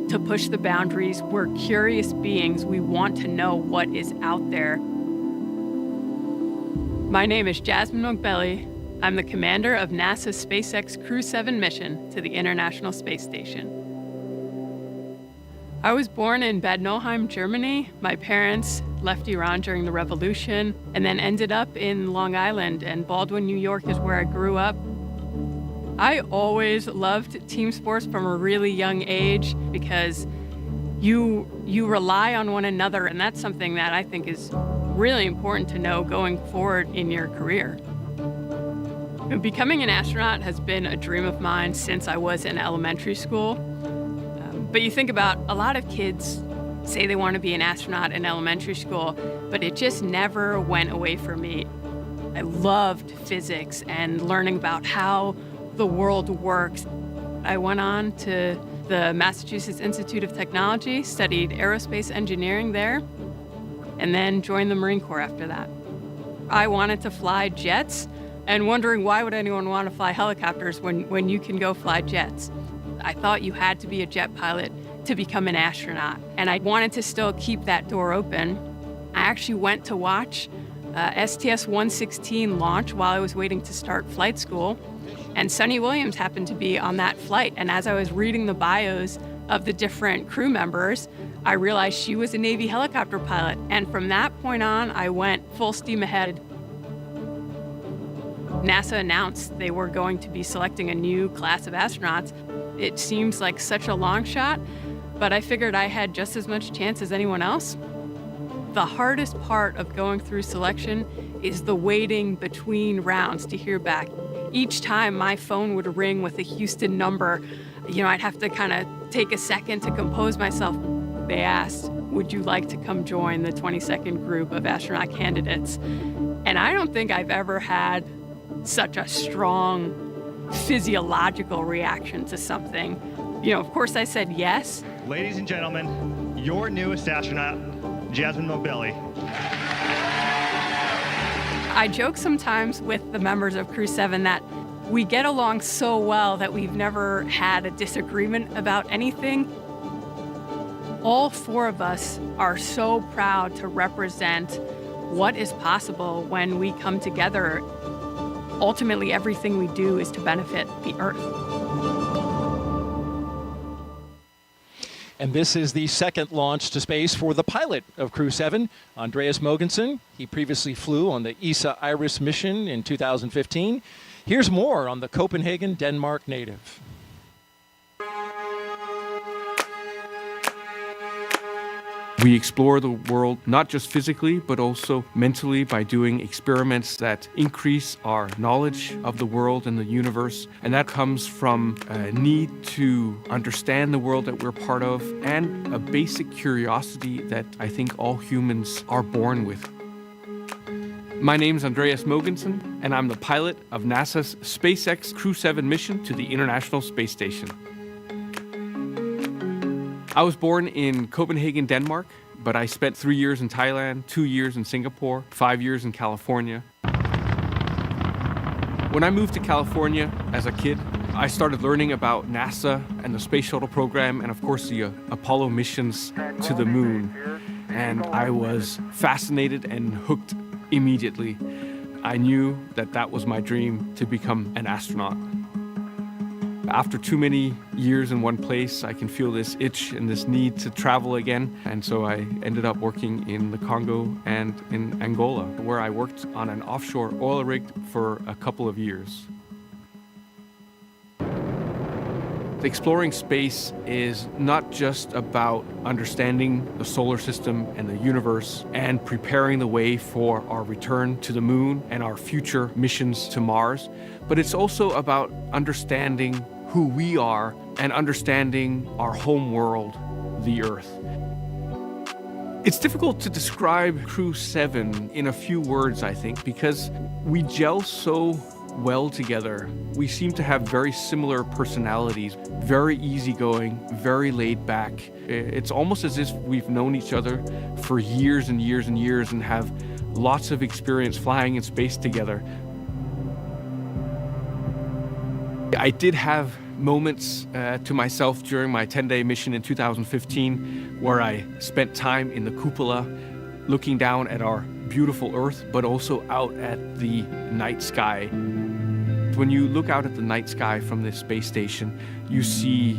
to push the boundaries. We're curious beings. We want to know what is out there. My name is Jasmin Moghbeli. I'm the commander of NASA's SpaceX Crew-7 mission to the International Space Station. I was born in Bad Nauheim, Germany. My parents left Iran during the revolution and then ended up in Long Island, and Baldwin, New York is where I grew up. I always loved team sports from a really young age because you rely on one another, and that's something that I think is really important to know going forward in your career. Becoming an astronaut has been a dream of mine since I was in elementary school. But you think about a lot of kids say they want to be an astronaut in elementary school, but it just never went away for me. I loved physics and learning about how the world works. I went on to the Massachusetts Institute of Technology, studied aerospace engineering there, and then joined the Marine Corps after that. I wanted to fly jets, and wondering why would anyone want to fly helicopters when you can go fly jets. I thought you had to be a jet pilot to become an astronaut, and I wanted to still keep that door open. I actually went to watch STS-116 launch while I was waiting to start flight school, and Sunny Williams happened to be on that flight, and as I was reading the bios of the different crew members, I realized she was a Navy helicopter pilot, and from that point on, I went full steam ahead. NASA announced they were going to be selecting a new class of astronauts. It seems like such a long shot, but I figured I had just as much chance as anyone else. The hardest part of going through selection is the waiting between rounds to hear back. Each time my phone would ring with a Houston number, I'd have to kind of take a second to compose myself. They asked, would you like to come join the 22nd group of astronaut candidates? And I don't think I've ever had such a strong physiological reaction to something. Of course I said yes. Ladies and gentlemen, your newest astronaut, Jasmin Moghbeli. I joke sometimes with the members of Crew-7 that we get along so well that we've never had a disagreement about anything. All 4 of us are so proud to represent what is possible when we come together. ultimately everything we do is to benefit the Earth. And this is the second launch to space for the pilot of Crew-7, Andreas Mogensen. He previously flew on the ESA Iris mission in 2015. Here's more on the Copenhagen, Denmark native. We explore the world not just physically, but also mentally by doing experiments that increase our knowledge of the world and the universe. And that comes from a need to understand the world that we're part of and a basic curiosity that I think all humans are born with. My name's Andreas Mogensen, and I'm the pilot of NASA's SpaceX Crew-7 mission to the International Space Station. I was born in Copenhagen, Denmark, but I spent 3 years in Thailand, 2 years in Singapore, 5 years in California. When I moved to California as a kid, I started learning about NASA and the space shuttle program and of course the Apollo missions to the moon. And I was fascinated and hooked immediately. I knew that that was my dream, to become an astronaut. After too many years in one place, I can feel this itch and this need to travel again. And so I ended up working in the Congo and in Angola, where I worked on an offshore oil rig for a couple of years. Exploring space is not just about understanding the solar system and the universe and preparing the way for our return to the moon and our future missions to Mars, but it's also about understanding who we are and understanding our home world, the Earth. It's difficult to describe Crew-7 in a few words, I think, because we gel so well together. We seem to have very similar personalities, very easygoing, very laid back. It's almost as if we've known each other for years and years and years and have lots of experience flying in space together. I did have moments to myself during my 10-day mission in 2015 where I spent time in the cupola looking down at our beautiful Earth, but also out at the night sky. When you look out at the night sky from this space station, you see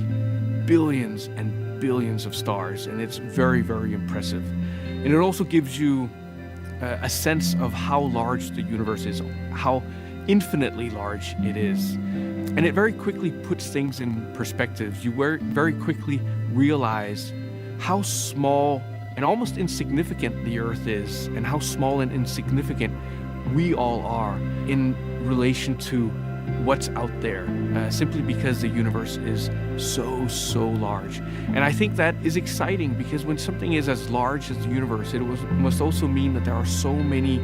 billions and billions of stars, and it's very, very impressive. And it also gives you a sense of how large the universe is, how infinitely large it is. And it very quickly puts things in perspective. You very quickly realize how small and almost insignificant the Earth is, and how small and insignificant we all are in relation to what's out there, simply because the universe is so large. And I think that is exciting, because when something is as large as the universe, it must also mean that there are so many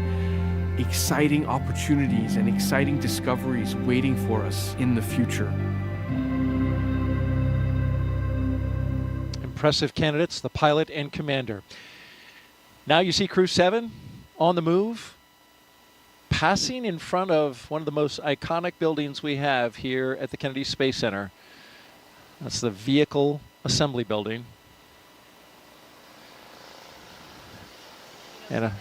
exciting opportunities and exciting discoveries waiting for us in the future. Impressive candidates, the pilot and commander. Now you see Crew-7 on the move, passing in front of one of the most iconic buildings we have here at the Kennedy Space Center. That's the Vehicle Assembly Building. And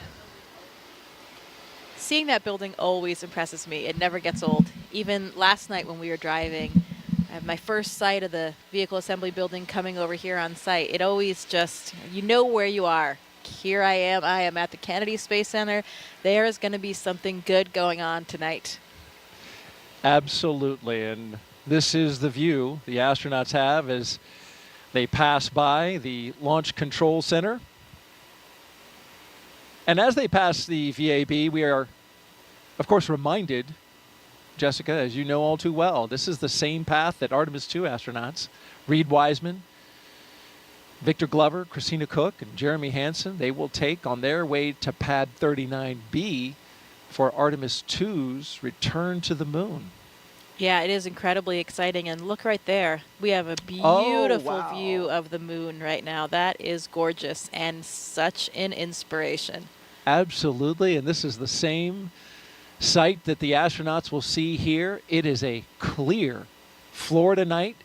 Seeing that building always impresses me. It never gets old. Even last night when we were driving, I have my first sight of the Vehicle Assembly Building coming over here on site. It always just, you know where you are. Here I am at the Kennedy Space Center. There is going to be something good going on tonight. absolutely, and this is the view the astronauts have as they pass by the Launch Control Center. And as they pass the VAB, we are, of course, reminded, Jessica, as you know all too well, this is the same path that Artemis II astronauts, Reed Wiseman, Victor Glover, Christina Cook, and Jeremy Hansen, they will take on their way to Pad 39B for Artemis II's return to the moon. Yeah, it is incredibly exciting. And look right there. We have a beautiful view of the moon right now. That is gorgeous and such an inspiration. Absolutely, and this is the same sight that the astronauts will see here. It is a clear Florida night.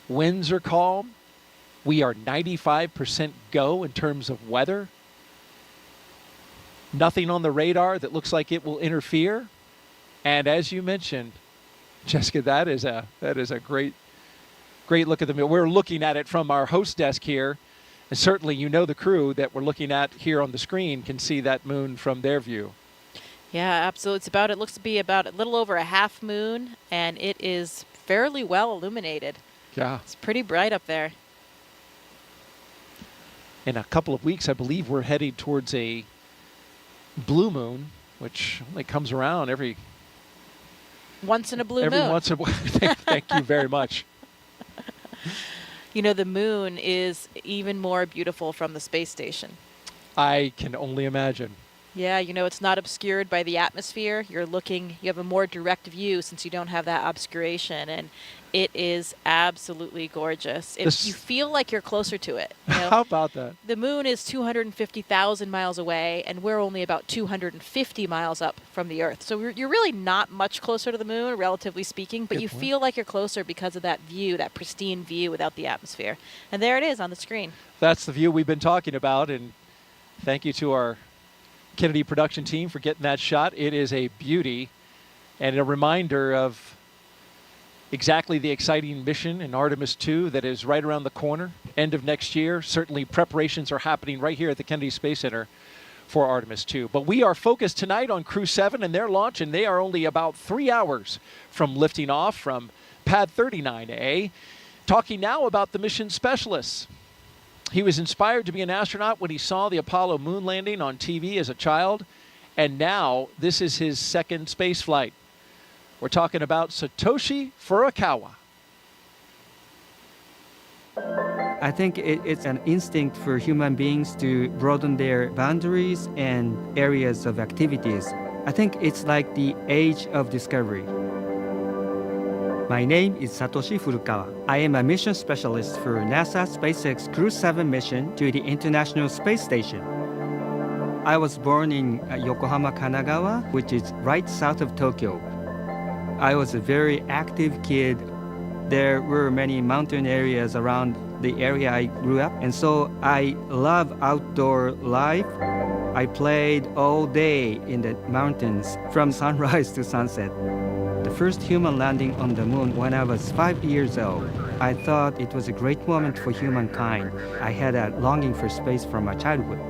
Winds are calm. We are 95% go in terms of weather. Nothing on the radar that looks like it will interfere. And as you mentioned, Jessica, that is a great look at the moon. We're looking at it from our host desk here, and certainly the crew that we're looking at here on the screen can see that moon from their view. Yeah, absolutely. It looks to be about a little over a half moon, and it is fairly well illuminated. Yeah. It's pretty bright up there. In a couple of weeks, I believe we're heading towards a blue moon, which only comes around every once in a blue moon. Every once in a while. Thank you very much. The moon is even more beautiful from the space station. I can only imagine. Yeah, it's not obscured by the atmosphere. You have a more direct view since you don't have that obscuration, and it is absolutely gorgeous. You feel like you're closer to it. How about that? The moon is 250,000 miles away, and we're only about 250 miles up from the Earth. So you're really not much closer to the moon, relatively speaking, but you feel like you're closer because of that view, that pristine view without the atmosphere. And there it is on the screen. That's the view we've been talking about, and thank you to our Kennedy production team for getting that shot. It is a beauty and a reminder of exactly the exciting mission in Artemis 2 that is right around the corner, end of next year. Certainly preparations are happening right here at the Kennedy Space Center for Artemis 2. But we are focused tonight on Crew-7 and their launch, and they are only about 3 hours from lifting off from Pad 39A. Talking now about the mission specialists. He was inspired to be an astronaut when he saw the Apollo moon landing on TV as a child, and now this is his second space flight. We're talking about Satoshi Furukawa. I think it's an instinct for human beings to broaden their boundaries and areas of activities. I think it's like the age of discovery. My name is Satoshi Furukawa. I am a mission specialist for NASA SpaceX Crew-7 mission to the International Space Station. I was born in Yokohama, Kanagawa, which is right south of Tokyo. I was a very active kid. There were many mountain areas around the area I grew up, and so I love outdoor life. I played all day in the mountains from sunrise to sunset. The first human landing on the moon when I was 5 years old. I thought it was a great moment for humankind. I had a longing for space from my childhood.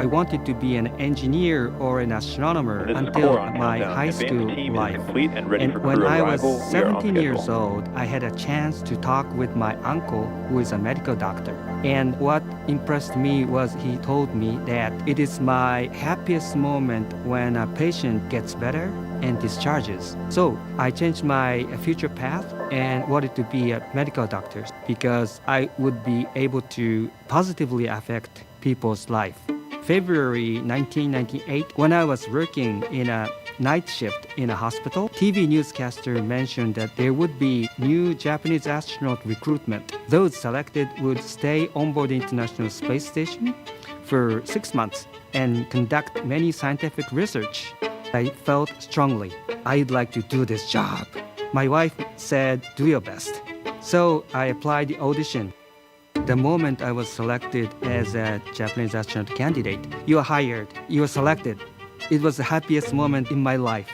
I wanted to be an engineer or an astronomer until my high school life. And when I was 17 years old, I had a chance to talk with my uncle, who is a medical doctor. And what impressed me was he told me that it is my happiest moment when a patient gets better and discharges. So I changed my future path and wanted to be a medical doctor because I would be able to positively affect people's life. February 1998, when I was working in a night shift in a hospital, TV newscaster mentioned that there would be new Japanese astronaut recruitment. Those selected would stay on board the International Space Station for 6 months and conduct many scientific research. I felt strongly, I'd like to do this job. My wife said, do your best. So I applied the audition. The moment I was selected as a Japanese astronaut candidate, you are hired, you are selected. It was the happiest moment in my life.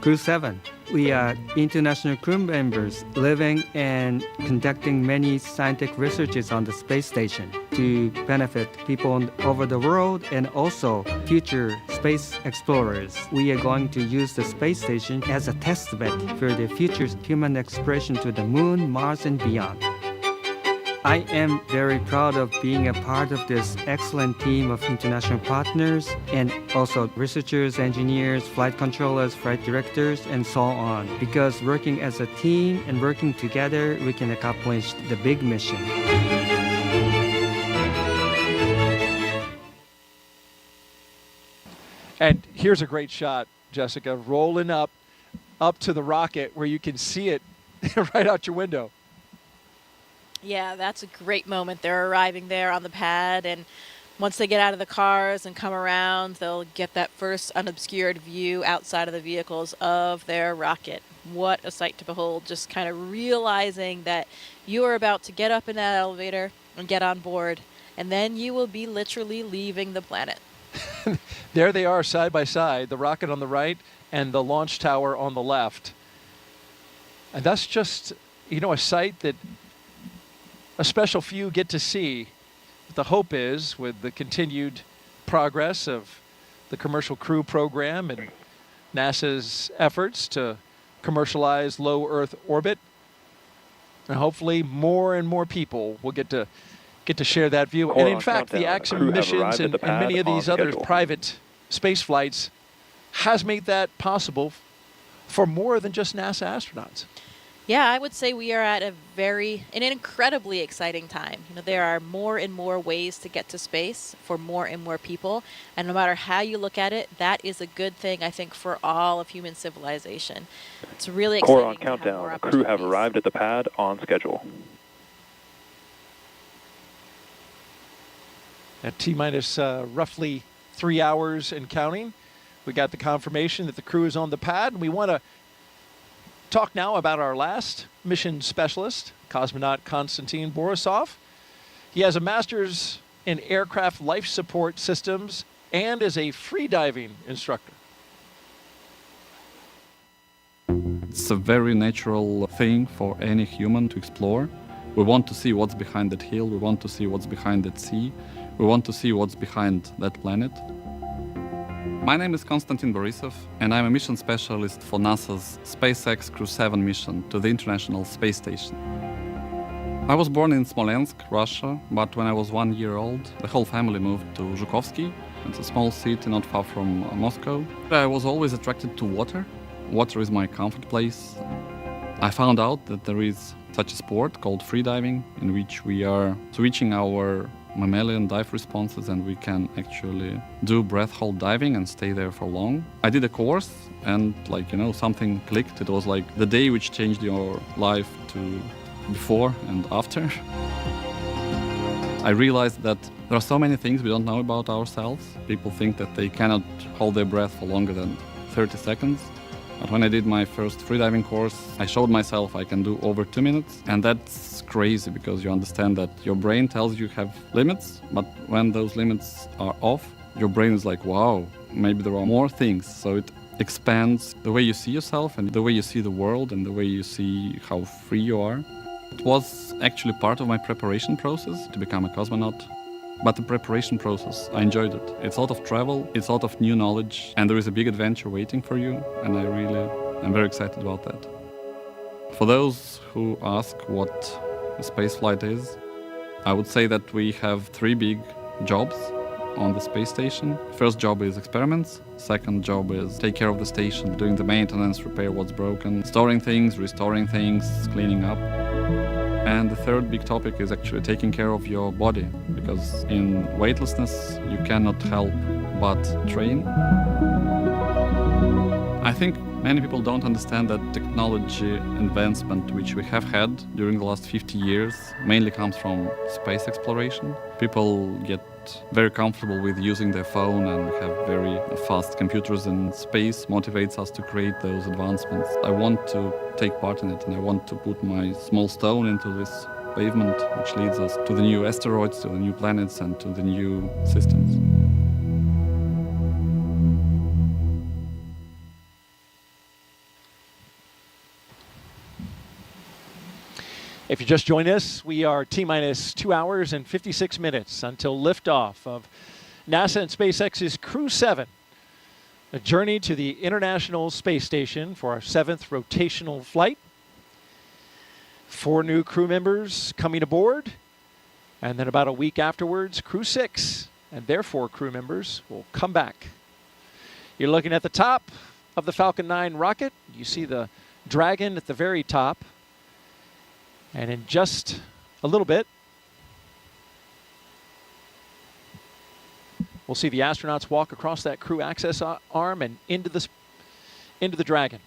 Crew-7, we are international crew members living and conducting many scientific researches on the space station to benefit people over the world and also future space explorers. We are going to use the space station as a test bed for the future human exploration to the moon, Mars, and beyond. I am very proud of being a part of this excellent team of international partners and also researchers, engineers, flight controllers, flight directors, and so on. Because working as a team and working together, we can accomplish the big mission. And here's a great shot, Jessica, rolling up to the rocket where you can see it right out your window. Yeah, that's a great moment. They're arriving there on the pad, and once they get out of the cars and come around, they'll get that first unobscured view outside of the vehicles of their rocket. What a sight to behold, just kind of realizing that you are about to get up in that elevator and get on board, and then you will be literally leaving the planet. There they are side by side, the rocket on the right and the launch tower on the left. And that's just, you know, a sight that a special few get to see. But the hope is, with the continued progress of the Commercial Crew program and NASA's efforts to commercialize low Earth orbit, and hopefully more and more people will get to share that view. Core And in on fact, the countdown. Axiom Crew have missions arrived at and the pad many of these on other schedule. private space flights has made that possible for more than just NASA astronauts. Yeah, I would say we are at an incredibly exciting time. You know, there are more and more ways to get to space for more and more people, and no matter how you look at it, that is a good thing, I think, for all of human civilization. It's really exciting. Core on to have more countdown. Crew have opportunities. arrived at the pad on schedule. At T-minus roughly 3 hours and counting, we got the confirmation that the crew is on the pad. And we want to talk now about our last mission specialist, cosmonaut Constantine Borisov. He has a master's in aircraft life support systems and is a freediving instructor. It's a very natural thing for any human to explore. We want to see what's behind that hill, we want to see what's behind that sea, we want to see what's behind that planet. My name is Konstantin Borisov, and I'm a mission specialist for NASA's SpaceX Crew-7 mission to the International Space Station. I was born in Smolensk, Russia, but when I was 1 year old, the whole family moved to Zhukovsky. It's a small city not far from Moscow. I was always attracted to water. Water is my comfort place. I found out that there is such a sport called freediving, in which we are switching our mammalian dive responses and we can actually do breath hold diving and stay there for long. I did a course and something clicked. It was like the day which changed your life to before and after. I realized that there are so many things we don't know about ourselves. People think that they cannot hold their breath for longer than 30 seconds. But when I did my first freediving course, I showed myself I can do over 2 minutes. And that's crazy because you understand that your brain tells you have limits, but when those limits are off, your brain is like, wow, maybe there are more things. So it expands the way you see yourself and the way you see the world and the way you see how free you are. It was actually part of my preparation process to become a cosmonaut. But the preparation process, I enjoyed it. It's a lot of travel, it's a lot of new knowledge, and there is a big adventure waiting for you, and I'm very excited about that. For those who ask what a spaceflight is, I would say that we have 3 big jobs on the space station. First job is experiments, second job is take care of the station, doing the maintenance, repair what's broken, storing things, restoring things, cleaning up. And the third big topic is actually taking care of your body, because in weightlessness you cannot help but train. I think many people don't understand that technology advancement which we have had during the last 50 years mainly comes from space exploration. People get very comfortable with using their phone and have very fast computers, and space motivates us to create those advancements. I want to take part in it, and I want to put my small stone into this pavement which leads us to the new asteroids, to the new planets, and to the new systems. If you just joined us, we are T-minus 2 hours and 56 minutes until liftoff of NASA and SpaceX's Crew-7, a journey to the International Space Station for our 7th rotational flight. 4 new crew members coming aboard, and then about a week afterwards, Crew-6 and their 4 crew members will come back. You're looking at the top of the Falcon 9 rocket. You see the Dragon at the very top. And in just a little bit, we'll see the astronauts walk across that crew access arm and into the Dragon.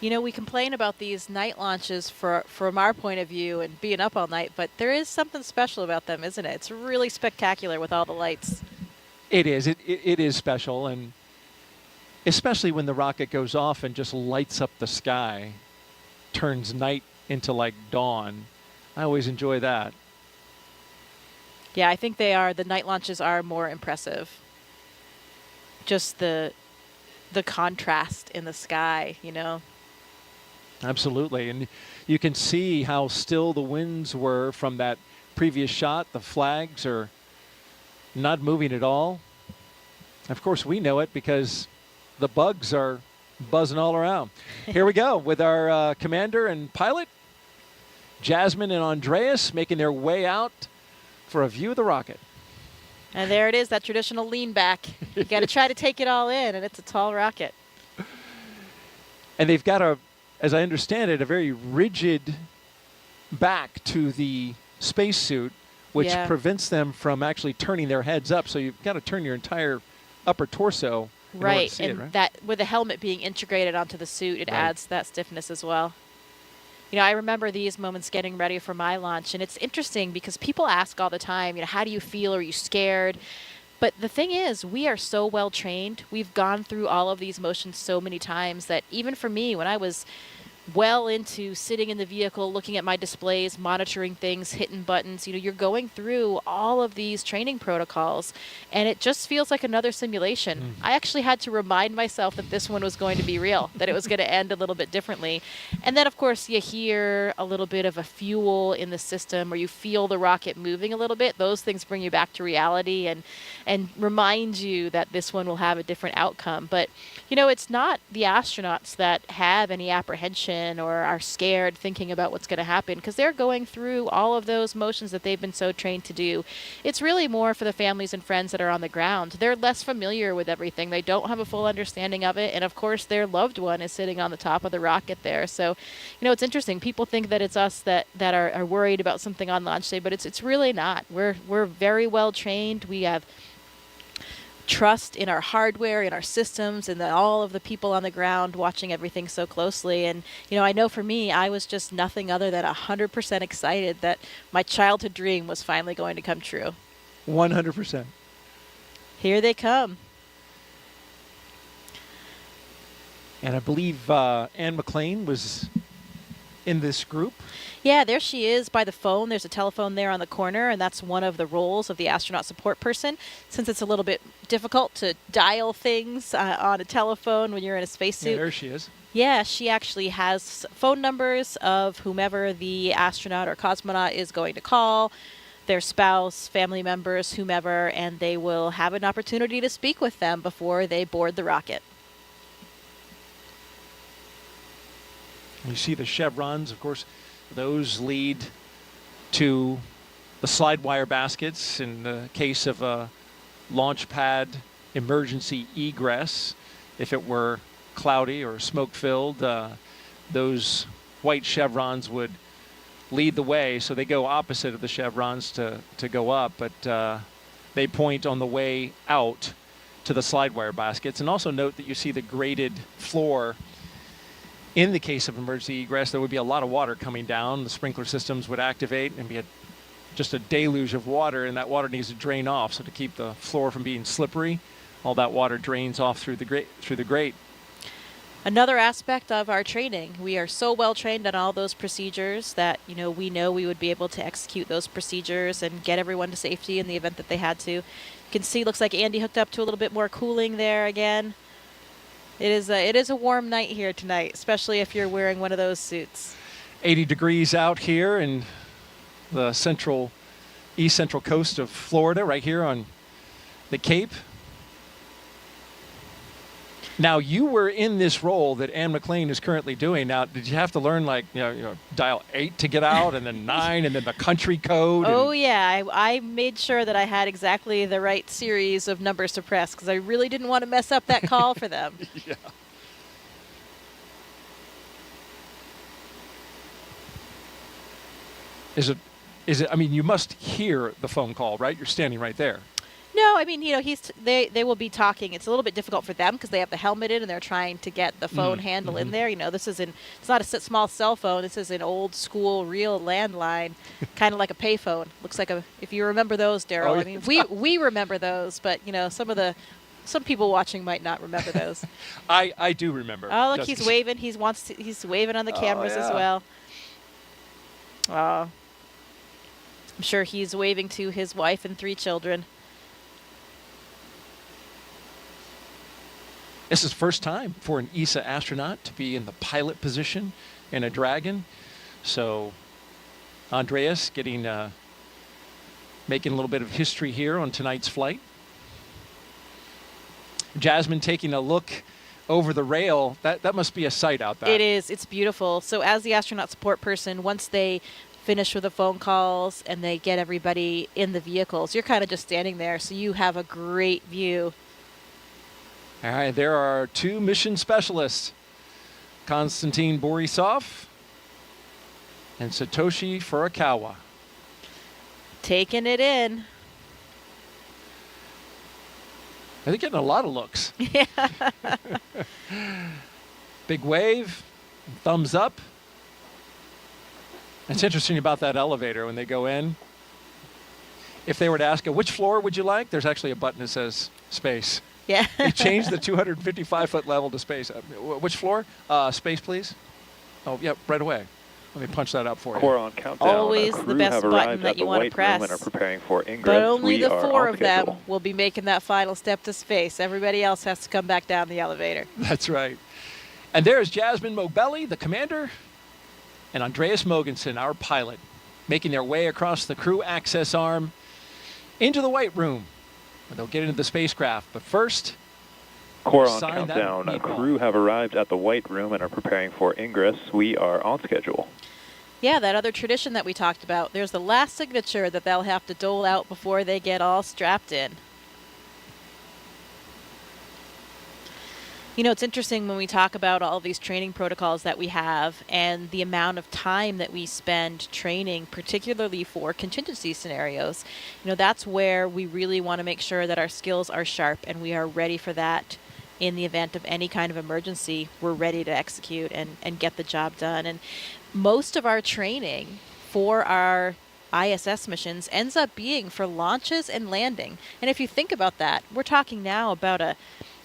You know, we complain about these night launches from our point of view and being up all night, but there is something special about them, isn't it? It's really spectacular with all the lights. It is. It is special, and especially when the rocket goes off and just lights up the sky, turns night into like dawn. I always enjoy that. Yeah, I think the night launches are more impressive. Just the contrast in the sky, you know. Absolutely. And you can see how still the winds were from that previous shot. The flags are not moving at all. Of course, we know it because the bugs are buzzing all around. Here we go with our commander and pilot, Jasmin and Andreas, making their way out for a view of the rocket. And there it is, that traditional lean back. You got to try to take it all in, and it's a tall rocket. And they've got as I understand it, a very rigid back to the spacesuit, which prevents them from actually turning their heads up. So you've got to turn your entire upper torso. Right, and that with the helmet being integrated onto the suit, it adds that stiffness as well. You know, I remember these moments getting ready for my launch, and it's interesting because people ask all the time, you know, how do you feel? Are you scared? But the thing is, we are so well trained. We've gone through all of these motions so many times that even for me, when I was well into sitting in the vehicle, looking at my displays, monitoring things, hitting buttons, you know, you're going through all of these training protocols, and it just feels like another simulation. I actually had to remind myself that this one was going to be real, that it was going to end a little bit differently. And then, of course, you hear a little bit of a fuel in the system, or you feel the rocket moving a little bit. Those things bring you back to reality and remind you that this one will have a different outcome. But, you know, it's not the astronauts that have any apprehension or are scared thinking about what's going to happen, because they're going through all of those motions that they've been so trained to do. It's really more for the families and friends that are on the ground. They're less familiar with everything. They don't have a full understanding of it. And of course, their loved one is sitting on the top of the rocket there. So, you know, it's interesting. People think that it's us that are worried about something on launch day, but it's really not. We're very well trained. We have trust in our hardware, in our systems, and all of the people on the ground watching everything so closely. And, you know, I know for me, I was just nothing other than 100% excited that my childhood dream was finally going to come true. 100%. Here they come. And I believe Anne McLean was in this group. Yeah, there she is by the phone. There's a telephone there on the corner, and that's one of the roles of the astronaut support person. Since it's a little bit difficult to dial things on a telephone when you're in a spacesuit. Yeah, there she is. Yeah, she actually has phone numbers of whomever the astronaut or cosmonaut is going to call, their spouse, family members, whomever, and they will have an opportunity to speak with them before they board the rocket. You see the chevrons, of course. Those lead to the slide wire baskets in the case of a launch pad emergency egress. If it were cloudy or smoke-filled, those white chevrons would lead the way. So they go opposite of the chevrons to go up, but they point on the way out to the slide wire baskets. And also note that you see the graded floor. In the case of emergency egress, there would be a lot of water coming down. The sprinkler systems would activate and be just a deluge of water, and that water needs to drain off. So to keep the floor from being slippery, all that water drains off through the grate. Another aspect of our training, we are so well trained on all those procedures that, you know we would be able to execute those procedures and get everyone to safety in the event that they had to. You can see, looks like Andy hooked up to a little bit more cooling there again. It is a warm night here tonight, especially if you're wearing one of those suits. 80 degrees out here in the east central coast of Florida, right here on the Cape. Now, you were in this role that Anne McLean is currently doing. Now, did you have to learn, like, you know, dial 8 to get out, and then 9, and then the country code? Oh, yeah. I made sure that I had exactly the right series of numbers to press, because I really didn't want to mess up that call for them. Yeah. Is it, I mean, you must hear the phone call, right? You're standing right there. No, I mean, you know, they will be talking. It's a little bit difficult for them because they have the helmet in and they're trying to get the phone handle in there. You know, it's not a small cell phone. This is an old school real landline, kind of like a payphone. Looks like if you remember those, Daryl. Oh, I mean, we remember those, but, you know, some of the Some people watching might not remember those. I do remember. Oh, look, Just- he's waving. He's waving on the cameras as yeah. well. I'm sure he's waving to his wife and 3 children. This is first time for an ESA astronaut to be in the pilot position in a Dragon. So Andreas making a little bit of history here on tonight's flight. Jasmin taking a look over the rail. That must be a sight out there. It is. It's beautiful. So as the astronaut support person, once they finish with the phone calls and they get everybody in the vehicles, you're kind of just standing there, so you have a great view. All right, there are 2 mission specialists, Constantine Borisov and Satoshi Furukawa. Taking it in. They're getting a lot of looks. Yeah. Big wave, thumbs up. It's interesting about that elevator when they go in. If they were to ask you, which floor would you like? There's actually a button that says space. Yeah. They changed the 255-foot level to space. Which floor? Space, please. Oh, yeah, right away. Let me punch that up for you. Core on countdown. Always the Crew best have button arrived that at you the want to White Room press. and are preparing for Ingress. But only We the are 4 on of them schedule. will be making that final step to space. Everybody else has to come back down the elevator. That's right. And there's Jasmin Moghbeli, the commander, and Andreas Mogensen, our pilot, making their way across the crew access arm into the White Room, where they'll get into the spacecraft. But first, Core on sign that countdown. meatball. Crew have arrived at the White Room and are preparing for Ingress. We are on schedule. Yeah, that other tradition that we talked about. There's the last signature that they'll have to dole out before they get all strapped in. You know, it's interesting when we talk about all these training protocols that we have and the amount of time that we spend training, particularly for contingency scenarios. You know, that's where we really want to make sure that our skills are sharp and we are ready for that in the event of any kind of emergency. We're ready to execute and get the job done. And most of our training for our ISS missions ends up being for launches and landing. And if you think about that, we're talking now about a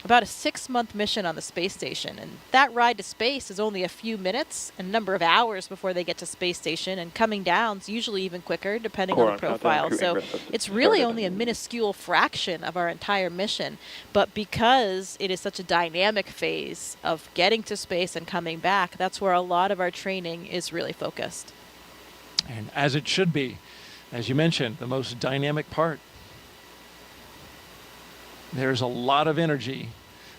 6-month mission on the space station, and that ride to space is only a few minutes and a number of hours before they get to space station, and coming down's usually even quicker depending Core on on the countdown. profile. Crew So Ingress has it's really started. only a minuscule fraction of our entire mission, but because it is such a dynamic phase of getting to space and coming back, that's where a lot of our training is really focused. and as it should be, as you mentioned, the most dynamic part. There's a lot of energy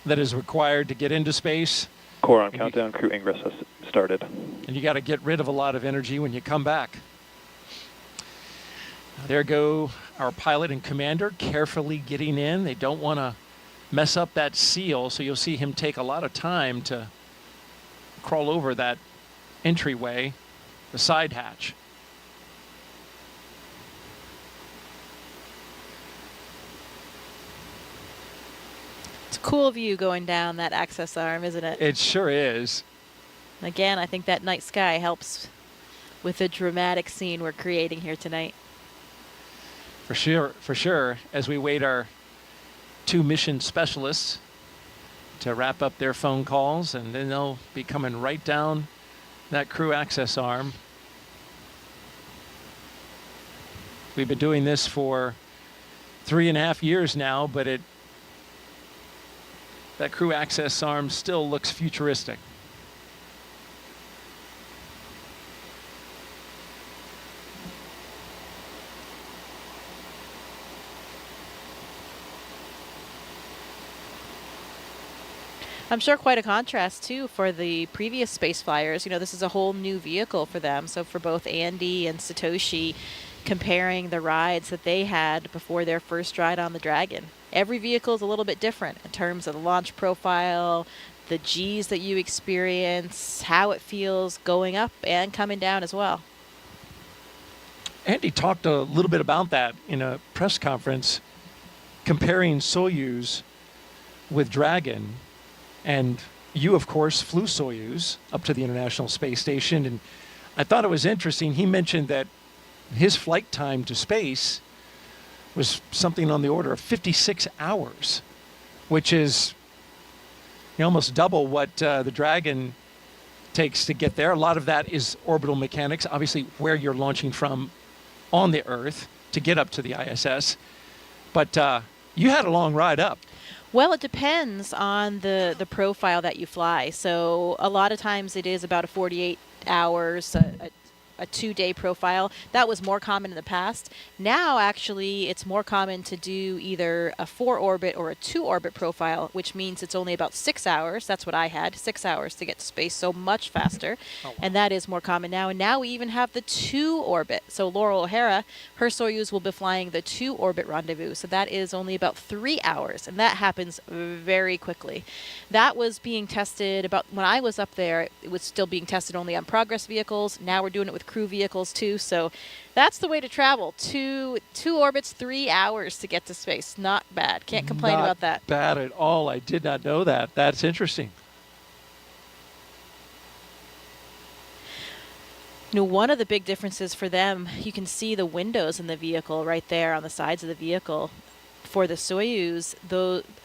that is required to get into space, Core on And you- countdown. Crew Ingress has started. and you got to get rid of a lot of energy when you come back. There go our pilot and commander carefully getting in. They don't want to mess up that seal, so you'll see him take a lot of time to crawl over that entryway, the side hatch. It's a cool view going down that access arm, isn't it? It sure is. Again, I think that night sky helps with the dramatic scene we're creating here tonight. For sure, as we wait our 2 mission specialists to wrap up their phone calls, and then they'll be coming right down that crew access arm. We've been doing this for 3.5 years now, but that crew access arm still looks futuristic. I'm sure quite a contrast, too, for the previous space flyers. You know, this is a whole new vehicle for them. So for both Andy and Satoshi, comparing the rides that they had before their first ride on the Dragon. Every vehicle is a little bit different in terms of the launch profile, the G's that you experience, how it feels going up and coming down as well. Andy talked a little bit about that in a press conference, comparing Soyuz with Dragon. And you, of course, flew Soyuz up to the International Space Station. And I thought it was interesting. He mentioned that his flight time to space was something on the order of 56 hours. which is almost double what the Dragon takes to get there. A lot of that is orbital mechanics, obviously where you're launching from on the Earth to get up to the ISS. But you had a long ride up. Well, it depends on the profile that you fly. So a lot of times it is about a 48 hours, a 2-day profile. That was more common in the past. Now, actually, it's more common to do either a 4-orbit or a 2-orbit profile, which means it's only about 6 hours. That's what I had, 6 hours to get to space, so much faster. Oh, wow. And that is more common now. And now we even have the 2-orbit. So Laurel O'Hara, her Soyuz will be flying the 2-orbit rendezvous. So that is only about 3 hours, and that happens very quickly. That was being tested about, when I was up there, it was still being tested only on Progress vehicles. Now we're doing it with crew vehicles too, so that's the way to travel. Two orbits, 3 hours to get to space. Not bad. Can't complain about that. Not bad at all. I did not know that. That's interesting. One of the big differences for them, you can see the windows in the vehicle right there on the sides of the vehicle. For the Soyuz,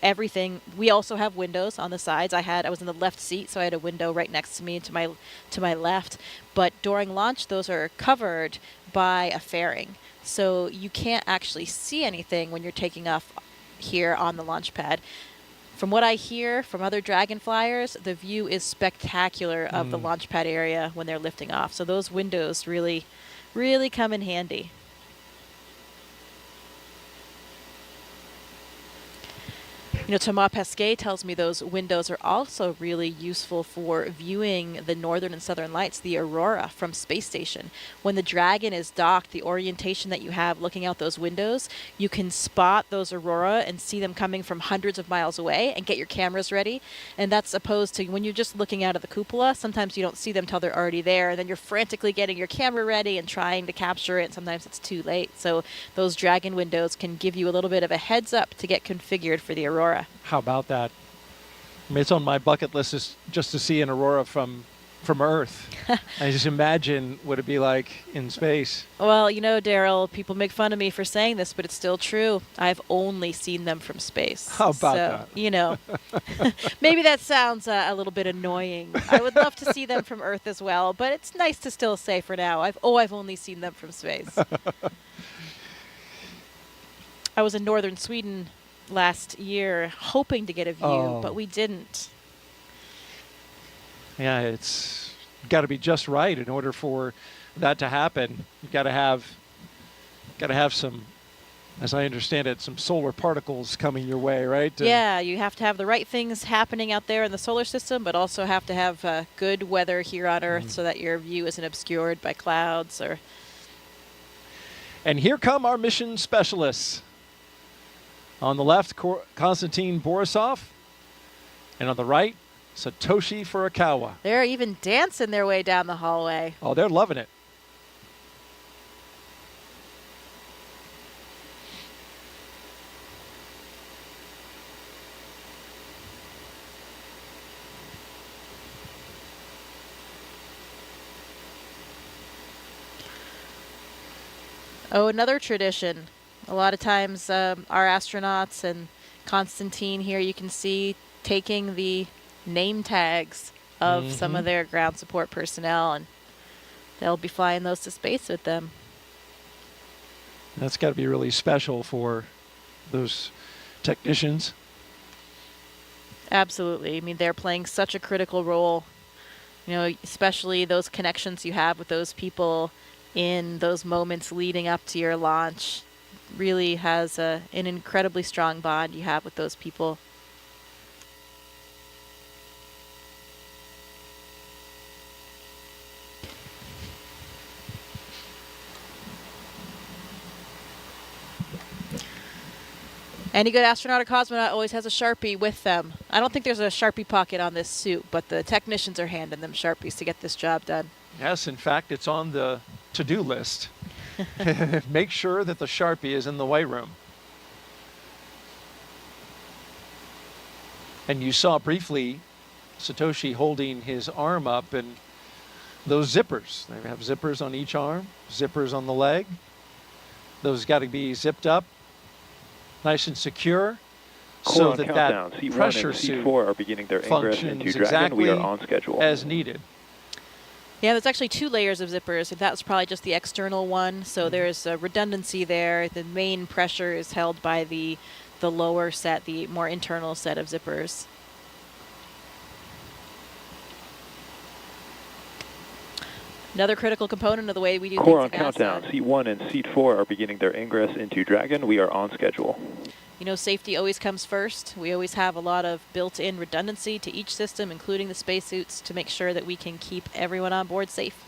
everything, we also have windows on the sides. I was in the left seat, so I had a window right next to me to my left. But during launch, those are covered by a fairing. So you can't actually see anything when you're taking off here on the launch pad. From what I hear from other Dragon flyers, the view is spectacular of the launch pad area when they're lifting off. So those windows really, really come in handy. Thomas Pesquet tells me those windows are also really useful for viewing the northern and southern lights, the aurora from space station. When the Dragon is docked, the orientation that you have looking out those windows, you can spot those aurora and see them coming from hundreds of miles away and get your cameras ready. And that's opposed to when you're just looking out of the cupola, sometimes you don't see them till they're already there, and then you're frantically getting your camera ready and trying to capture it, and sometimes it's too late. So those Dragon windows can give you a little bit of a heads up to get configured for the aurora. How about that? I mean, it's on my bucket list just to see an aurora from Earth. I just imagine what it'd be like in space. Well, Daryl, people make fun of me for saying this, but it's still true. I've only seen them from space. How about that? Maybe that sounds a little bit annoying. I would love to see them from Earth as well, but it's nice to still say for now, I've only seen them from space. I was in northern Sweden last year hoping to get a view, but we didn't. Yeah, it's got to be just right in order for that to happen. You've got to have some, as I understand it, some solar particles coming your way, right? Yeah, you have to have the right things happening out there in the solar system, but also have to have good weather here on Earth so that your view isn't obscured by clouds or. And here come our mission specialists. On the left, Constantine Borisov, and on the right, Satoshi Furukawa. They're even dancing their way down the hallway. Oh, they're loving it. Oh, another tradition. A lot of times our astronauts and Constantine here, you can see taking the name tags of some of their ground support personnel, and they'll be flying those to space with them. That's got to be really special for those technicians. Absolutely. I mean, they're playing such a critical role, especially those connections you have with those people in those moments leading up to your launch. Really has an incredibly strong bond you have with those people. Any good astronaut or cosmonaut always has a Sharpie with them. I don't think there's a Sharpie pocket on this suit, but the technicians are handing them Sharpies to get this job done. Yes, in fact, it's on the to-do list. Make sure that the Sharpie is in the white room. And you saw briefly Satoshi holding his arm up, and those zippers. They have zippers on each arm, zippers on the leg. Those got to be zipped up, nice and secure, so on that countdown. that Seat 1 pressure and Seat suit 4 are beginning their ingress into functions Dragon. We exactly are on schedule. as needed. Yeah, there's actually 2 layers of zippers. That's probably just the external one, so there's a redundancy there. The main pressure is held by the lower set, the more internal set of zippers. Another critical component of the way we do Core on things at NASA. countdown. Seat 1 and Seat 4 are beginning their ingress into Dragon. We are on schedule. You know, safety always comes first. We always have a lot of built-in redundancy to each system, including the spacesuits, to make sure that we can keep everyone on board safe.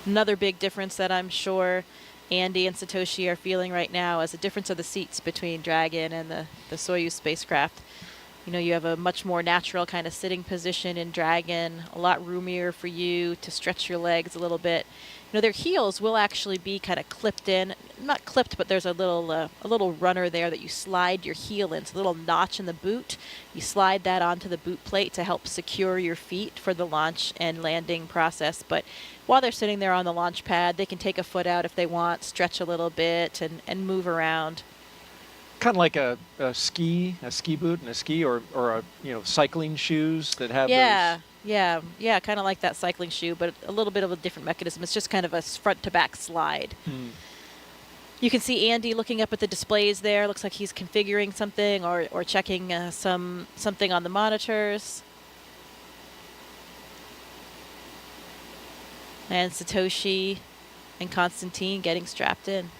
Another big difference that I'm sure Andy and Satoshi are feeling right now is the difference of the seats between Dragon and the Soyuz spacecraft. You know, you have a much more natural kind of sitting position in Dragon, a lot roomier for you to stretch your legs a little bit. You know, their heels will actually be kind of clipped in, not clipped, but there's a little runner there that you slide your heel in. It's a little notch in the boot. You slide that onto the boot plate to help secure your feet for the launch and landing process. But while they're sitting there on the launch pad, they can take a foot out if they want, stretch a little bit, and move around. Kind of like a ski boot and a ski, or a, you know, cycling shoes that have those. Yeah, kind of like that cycling shoe, but a little bit of a different mechanism. It's just kind of a front to back slide. You can see Andy looking up at the displays there. Looks like he's configuring something or checking something on the monitors. And Satoshi and Constantine getting strapped in.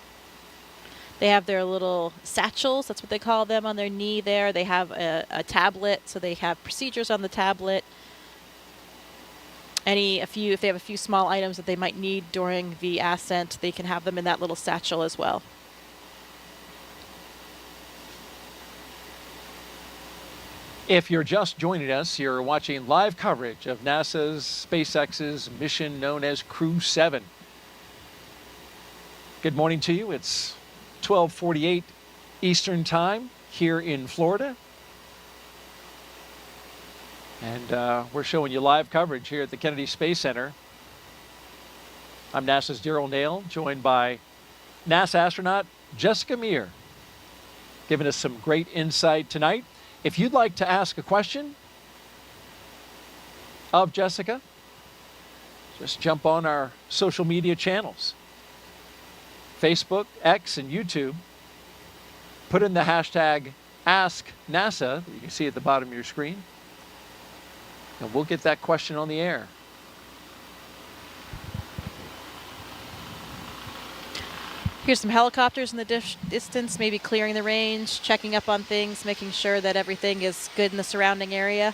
They have their little satchels, that's what they call them, on their knee there. They have a tablet, so they have procedures on the tablet. If they have a few small items that they might need during the ascent, they can have them in that little satchel as well. If you're just joining us, you're watching live coverage of NASA's SpaceX's mission known as Crew-7. Good morning to you. It's 12:48 Eastern Time here in Florida. And we're showing you live coverage here at the Kennedy Space Center. I'm NASA's Daryl Nail, joined by NASA astronaut Jessica Meir, giving us some great insight tonight. If you'd like to ask a question of Jessica, just jump on our social media channels, Facebook, X, and YouTube. Put in the hashtag AskNASA, that you can see at the bottom of your screen, and we'll get that question on the air. Here's some helicopters in the distance, maybe clearing the range, checking up on things, making sure that everything is good in the surrounding area.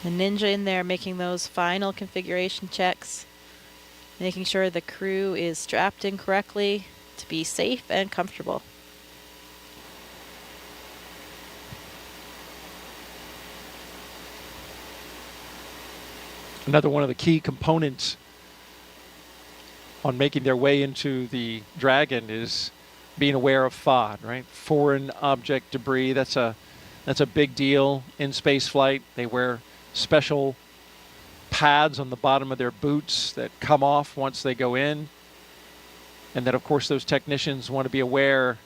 The Ninja in there making those final configuration checks, making sure the crew is strapped in correctly to be safe and comfortable. Another one of the key components on making their way into the Dragon is being aware of FOD, right? Foreign object debris. That's a big deal in space flight. They wear special pads on the bottom of their boots that come off once they go in. And that, of course, those technicians want to be aware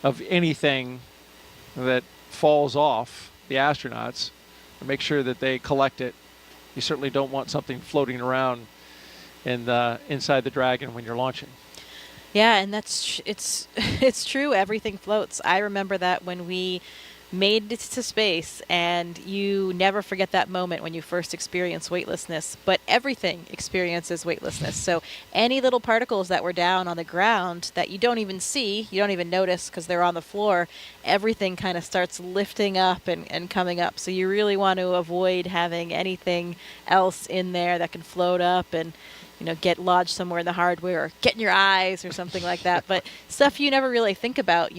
of anything that falls off the astronauts and make sure that they collect it. You certainly don't want something floating around inside the Dragon when you're launching. Yeah, and it's true. Everything floats. I remember that when we made it to space, and you never forget that moment when you first experience weightlessness, but everything experiences weightlessness. So any little particles that were down on the ground that you don't even see, you don't even notice because they're on the floor, everything kind of starts lifting up and coming up. So you really want to avoid having anything else in there that can float up. And get lodged somewhere in the hardware or get in your eyes or something like that. But stuff you never really think about,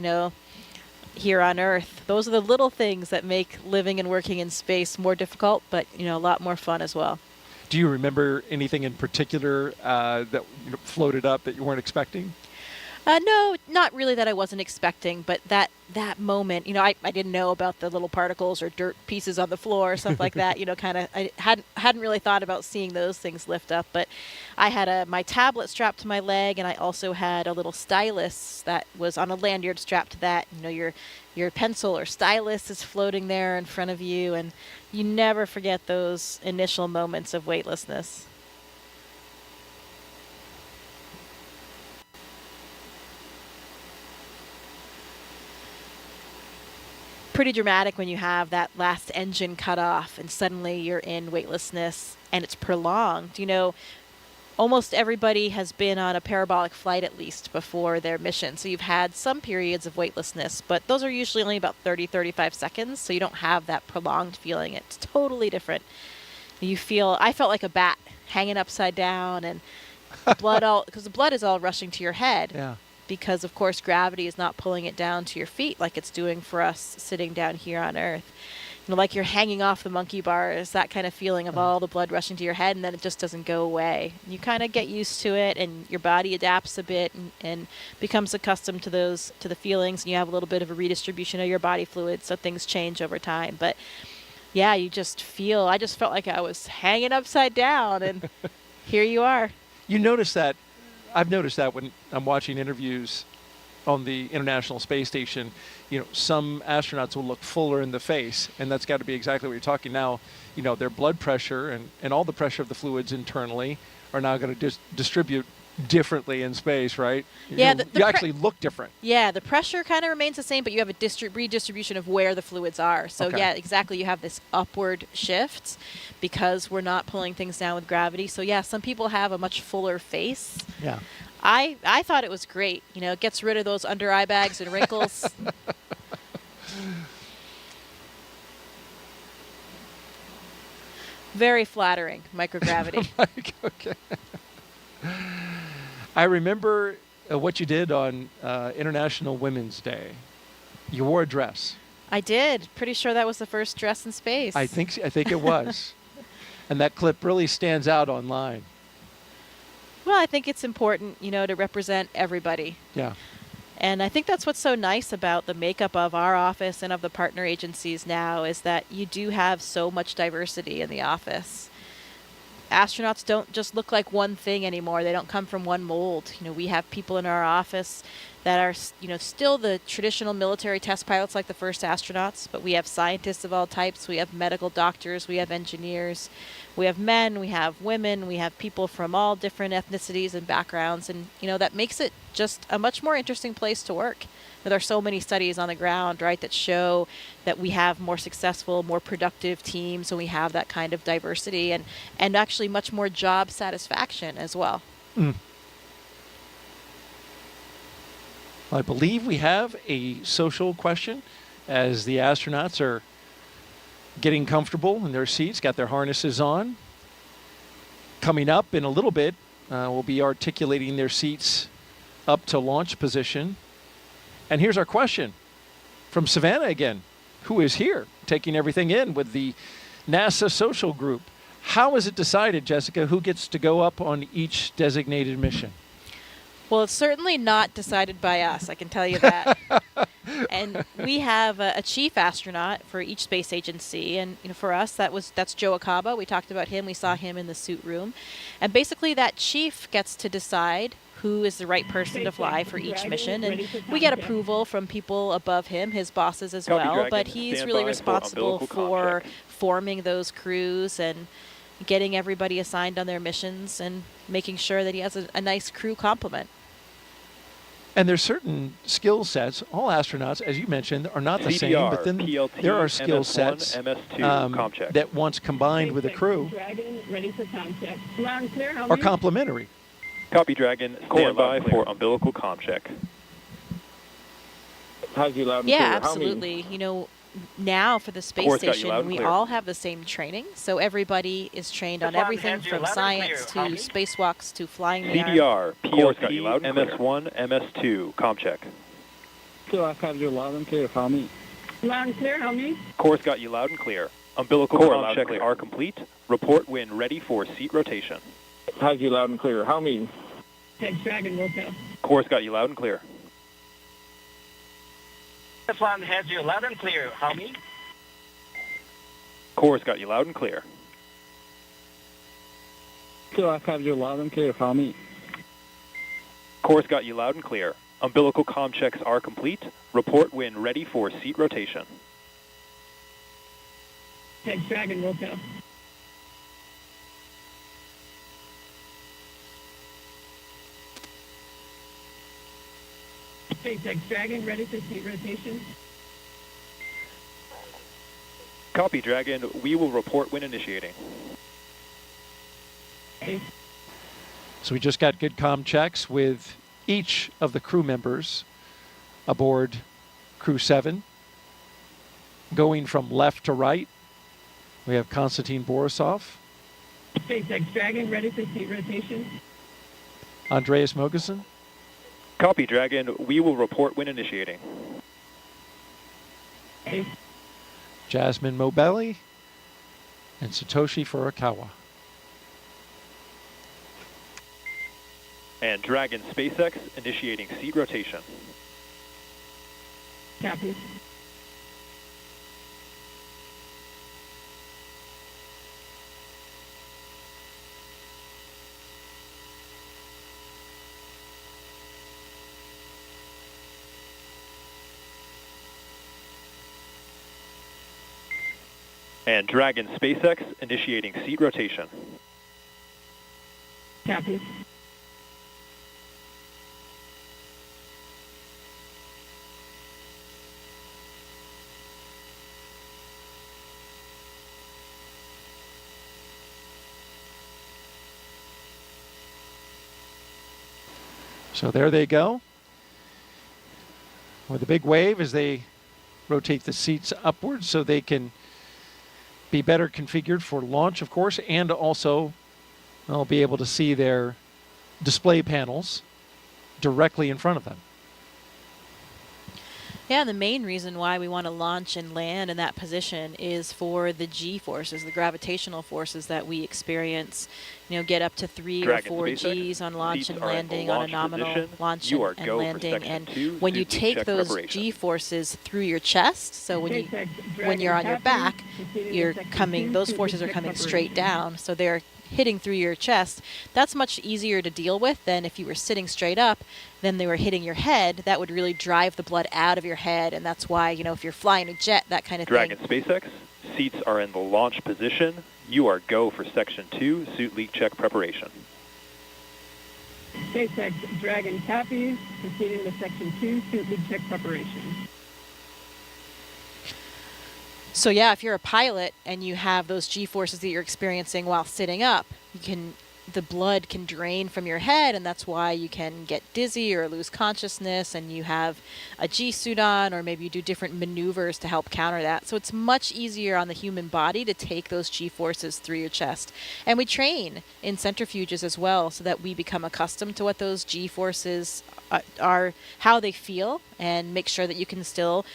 here on Earth. Those are the little things that make living and working in space more difficult, but, a lot more fun as well. Do you remember anything in particular that floated up that you weren't expecting? No, not really that I wasn't expecting, but that moment, I didn't know about the little particles or dirt pieces on the floor or stuff like that. I hadn't really thought about seeing those things lift up. But I had my tablet strapped to my leg, and I also had a little stylus that was on a lanyard strapped to that. Your pencil or stylus is floating there in front of you, and you never forget those initial moments of weightlessness. Pretty dramatic when you have that last engine cut off and suddenly you're in weightlessness and it's prolonged. Almost everybody has been on a parabolic flight at least before their mission. So you've had some periods of weightlessness, but those are usually only about 30-35 seconds. So you don't have that prolonged feeling. It's totally different. I felt like a bat hanging upside down and because the blood is all rushing to your head. Yeah. Because, of course, gravity is not pulling it down to your feet like it's doing for us sitting down here on Earth. Like you're hanging off the monkey bars, that kind of feeling of all the blood rushing to your head, and then it just doesn't go away. You kind of get used to it, and your body adapts a bit and becomes accustomed to the feelings, and you have a little bit of a redistribution of your body fluids, so things change over time. But, yeah, I just felt like I was hanging upside down, and here you are. You notice that. I've noticed that when I'm watching interviews on the International Space Station, some astronauts will look fuller in the face, and that's got to be exactly what you're talking now. Their blood pressure and all the pressure of the fluids internally are now going to distribute differently in space, right? Yeah, you actually look different. Yeah, the pressure kind of remains the same, but you have a redistribution of where the fluids are. So Okay. Yeah, exactly. You have this upward shift because we're not pulling things down with gravity. So yeah, some people have a much fuller face. Yeah. I thought it was great. It gets rid of those under eye bags and wrinkles. Very flattering, microgravity. Okay. I remember what you did on International Women's Day. You wore a dress. I did. Pretty sure that was the first dress in space. I think it was. And that clip really stands out online. Well, I think it's important, to represent everybody. Yeah. And I think that's what's so nice about the makeup of our office and of the partner agencies now is that you do have so much diversity in the office. Astronauts don't just look like one thing anymore. They don't come from one mold. We have people in our office that are, still the traditional military test pilots like the first astronauts, but we have scientists of all types. We have medical doctors. We have engineers. We have men. We have women. We have people from all different ethnicities and backgrounds. And, that makes it just a much more interesting place to work. There are so many studies on the ground, right, that show that we have more successful, more productive teams when we have that kind of diversity and actually much more job satisfaction as well. Mm. I believe we have a social question as the astronauts are getting comfortable in their seats, got their harnesses on. Coming up in a little bit, we'll be articulating their seats up to launch position. And here's our question from Savannah again, who is here taking everything in with the NASA social group. How is it decided, Jessica, who gets to go up on each designated mission? Well, it's certainly not decided by us, I can tell you that. And we have a chief astronaut for each space agency. And for us, that's Joe Akaba. We talked about him. We saw him in the suit room. And basically that chief gets to decide who is the right person to fly for each mission. And we get approval from people above him, his bosses as well. But he's really responsible for forming those crews and getting everybody assigned on their missions and making sure that he has a nice crew complement. And there's certain skill sets. All astronauts, as you mentioned, are not the same, but then PLT, there are skill MS1, sets MS2, that once combined with a crew are complementary. Copy, Dragon. Stand by for umbilical comm check. How's you loud and Yeah, clear? absolutely. now for the space Course got you station, loud and we clear. all have the same training. So everybody is trained on everything from science to spacewalks to flying the arm. CDR, POP, MS1, MS2, comm check. So I have you loud and clear for me. Loud and clear, help me. Course got you loud and clear. Umbilical comm checks are complete. Report when ready for seat rotation. Have you loud and clear. How me? SpaceX Dragon, walkout. Course got you loud and clear. This one has you loud and clear. How me? Course got you loud and clear. So I have you loud and clear for me. Course got you loud and clear. Umbilical comm checks are complete. Report when ready for seat rotation. SpaceX Dragon, walkout. SpaceX Dragon, ready for seat rotation. Copy, Dragon. We will report when initiating. Okay. So we just got good comm checks with each of the crew members aboard Crew-7. Going from left to right, we have Constantine Borisov, SpaceX Dragon, ready for seat rotation. Andreas Mogensen, Copy, Dragon. We will report when initiating. Okay. Jasmin Moghbeli, and Satoshi Furukawa. And Dragon SpaceX initiating seat rotation. Copy. And Dragon SpaceX initiating seat rotation. Copy. So there they go. With a big wave as they rotate the seats upwards so they can be better configured for launch, of course, and also they'll be able to see their display panels directly in front of them. Yeah, the main reason why we want to launch and land in that position is for the G forces, the gravitational forces that we experience. You know, get up to 3 Dragon or 4 SpaceX, G's on launch seats and are in landing the on a launch nominal position. launch You are and go for landing. section And 2, when you suit take check those preparation. G forces through your chest, so when SpaceX Dragon, when you're on your copy. back, Proceeding to you're section coming, 2, those suit forces are check coming straight preparation. down, so they're hitting through your chest. That's much easier to deal with than if you were sitting straight up, then they were hitting your head. That would really drive the blood out of your head, and that's why, you know, if you're flying a jet, that kind of Dragon thing. SpaceX, seats are in the launch position. You are go for section 2, suit leak check preparation. SpaceX Dragon copies. Proceeding to section 2, suit leak check preparation. So yeah, if you're a pilot and you have those G-forces that you're experiencing while sitting up, the blood can drain from your head, and that's why you can get dizzy or lose consciousness, and you have a G-suit on, or maybe you do different maneuvers to help counter that. So it's much easier on the human body to take those G-forces through your chest. And we train in centrifuges as well so that we become accustomed to what those G-forces are, how they feel, and make sure that you can still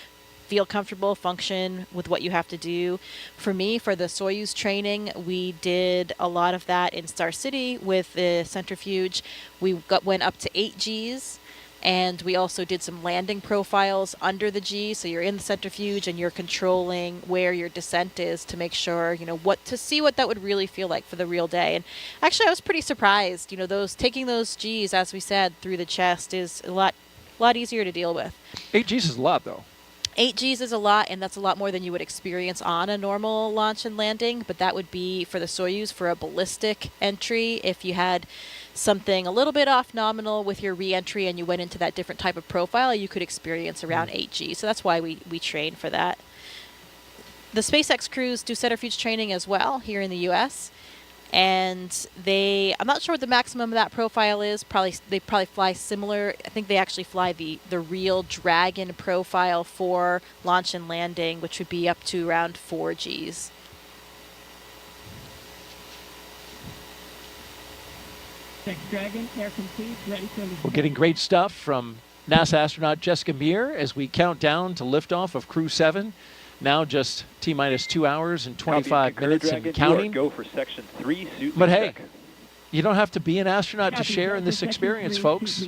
feel comfortable, function with what you have to do. For me, for the Soyuz training, we did a lot of that in Star City with the centrifuge. We went up to 8 Gs, and we also did some landing profiles under the G. So you're in the centrifuge and you're controlling where your descent is to make sure, you know, to see what that would really feel like for the real day. And actually, I was pretty surprised. You know, taking those Gs, as we said, through the chest is a lot easier to deal with. 8 Gs is a lot, though. 8 Gs is a lot, and that's a lot more than you would experience on a normal launch and landing, but that would be for the Soyuz for a ballistic entry. If you had something a little bit off nominal with your re-entry and you went into that different type of profile, you could experience around 8 Gs. So that's why we train for that. The SpaceX crews do centrifuge training as well here in the U.S., And I'm not sure what the maximum of that profile is. They probably fly similar. I think they actually fly the real Dragon profile for launch and landing, which would be up to around 4 Gs. Dragon, air complete, ready for We're getting great stuff from NASA astronaut Jessica Meir as we count down to liftoff of Crew-7. Now just T-minus 2 hours and 25 minutes and counting. Go for section 3 suit But leak hey, check. you don't have to be an astronaut to share in this experience, folks.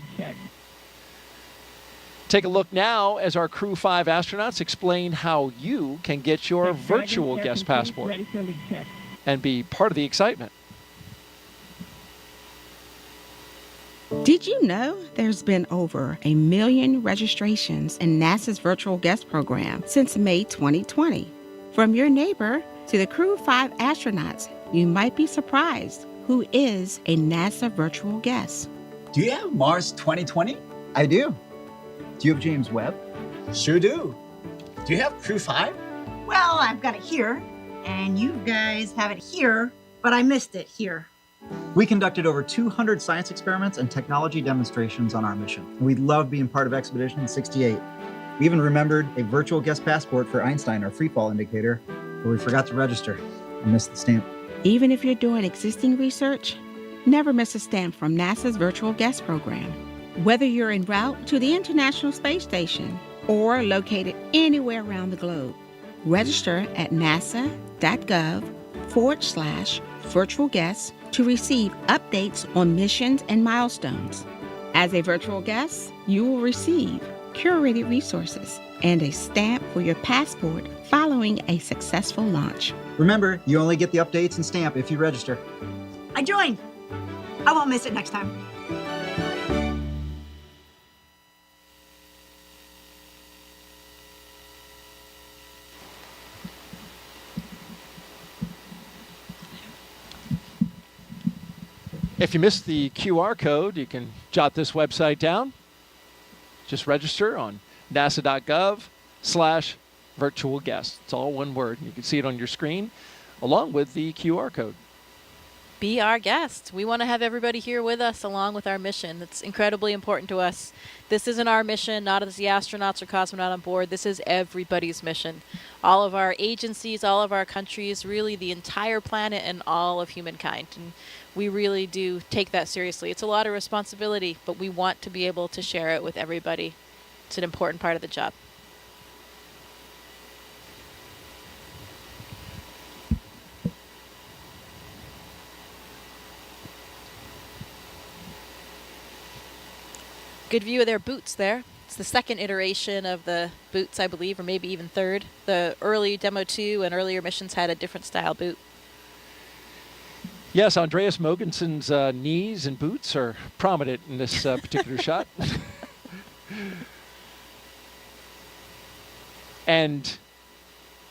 Take a look now as our Crew-5 astronauts explain how you can get your virtual guest passport and be part of the excitement. Did you know there's been over 1 million registrations in NASA's virtual guest program since May 2020? From your neighbor to the Crew-5 astronauts, you might be surprised who is a NASA virtual guest. Do you have Mars 2020? I do. Do you have James Webb? Sure do. Do you have Crew-5? Well, I've got it here, and you guys have it here, but I missed it here. We conducted over 200 science experiments and technology demonstrations on our mission. We love being part of Expedition 68. We even remembered a virtual guest passport for Einstein, our freefall indicator, but we forgot to register. I missed the stamp. Even if you're doing existing research, never miss a stamp from NASA's virtual guest program. Whether you're en route to the International Space Station or located anywhere around the globe, register at nasa.gov/virtual guests to receive updates on missions and milestones. As a virtual guest, you will receive curated resources and a stamp for your passport following a successful launch. Remember, you only get the updates and stamp if you register. I joined. I won't miss it next time. If you missed the QR code, you can jot this website down. Just register on nasa.gov/virtual guest. It's all one word. You can see it on your screen along with the QR code. Be our guest. We want to have everybody here with us along with our mission. It's incredibly important to us. This isn't our mission, not as the astronauts or cosmonaut on board. This is everybody's mission. All of our agencies, all of our countries, really the entire planet and all of humankind. And we really do take that seriously. It's a lot of responsibility, but we want to be able to share it with everybody. It's an important part of the job. Good view of their boots there. It's the second iteration of the boots, I believe, or maybe even third. The early Demo 2 and earlier missions had a different style boot. Yes, Andreas Mogensen's knees and boots are prominent in this particular shot. And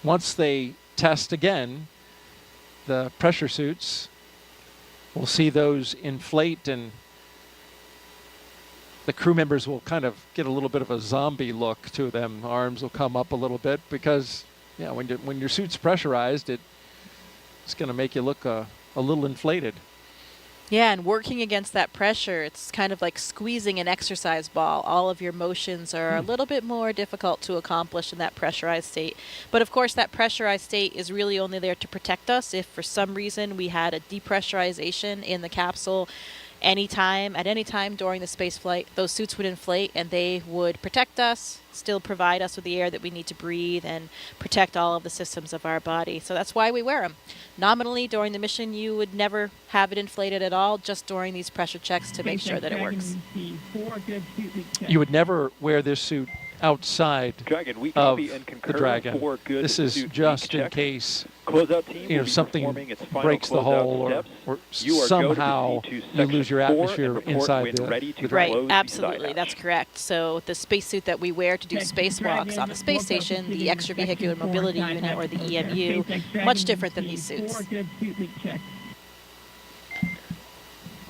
once they test again, the pressure suits, we'll see those inflate and the crew members will kind of get a little bit of a zombie look to them. Arms will come up a little bit because, yeah, when your suit's pressurized, it's going to make you look a little inflated. Yeah, and working against that pressure, it's kind of like squeezing an exercise ball. All of your motions are a little bit more difficult to accomplish in that pressurized state. But of course, that pressurized state is really only there to protect us if for some reason we had a depressurization in the capsule. At any time during the space flight, those suits would inflate and they would protect us, still provide us with the air that we need to breathe and protect all of the systems of our body. So that's why we wear them. Nominally, during the mission, you would never have it inflated at all, just during these pressure checks to make sure that it works. You would never wear this suit outside Dragon, we of copy and concur the Dragon. for good This is suit just leak in check. case Closeout team will be something performing its final breaks the closeout hull or steps. You are go to somehow proceed to you lose your section 4 atmosphere and report inside when ready to the Right, close the absolutely, side that's hatch. correct. So the spacesuit that we wear to do spacewalks on the space station, the extravehicular mobility unit, or the EMU, much different than these suits.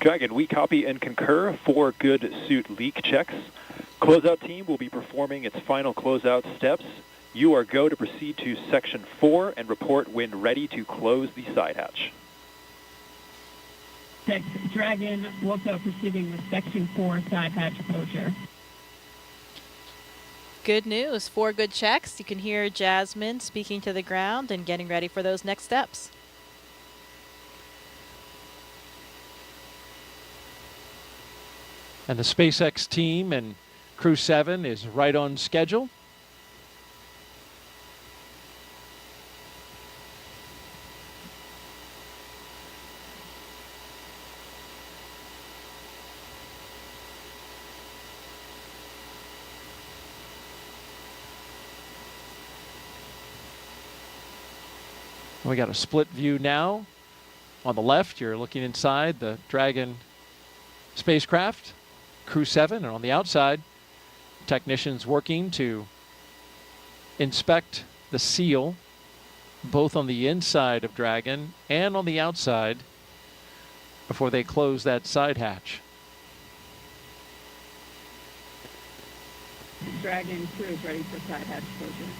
Dragon, we copy and concur for good suit leak checks. Closeout team will be performing its final closeout steps. You are go to proceed to section 4 and report when ready to close the side hatch. SpaceX Dragon, walkout proceeding with Section 4 side hatch closure. Good news. 4 good checks. You can hear Jasmin speaking to the ground and getting ready for those next steps. And the SpaceX team and Crew-7 is right on schedule. We got a split view now. On the left, you're looking inside the Dragon spacecraft, Crew-7, and on the outside, technicians working to inspect the seal, both on the inside of Dragon and on the outside, before they close that side hatch. Dragon crew is ready for side hatch closure.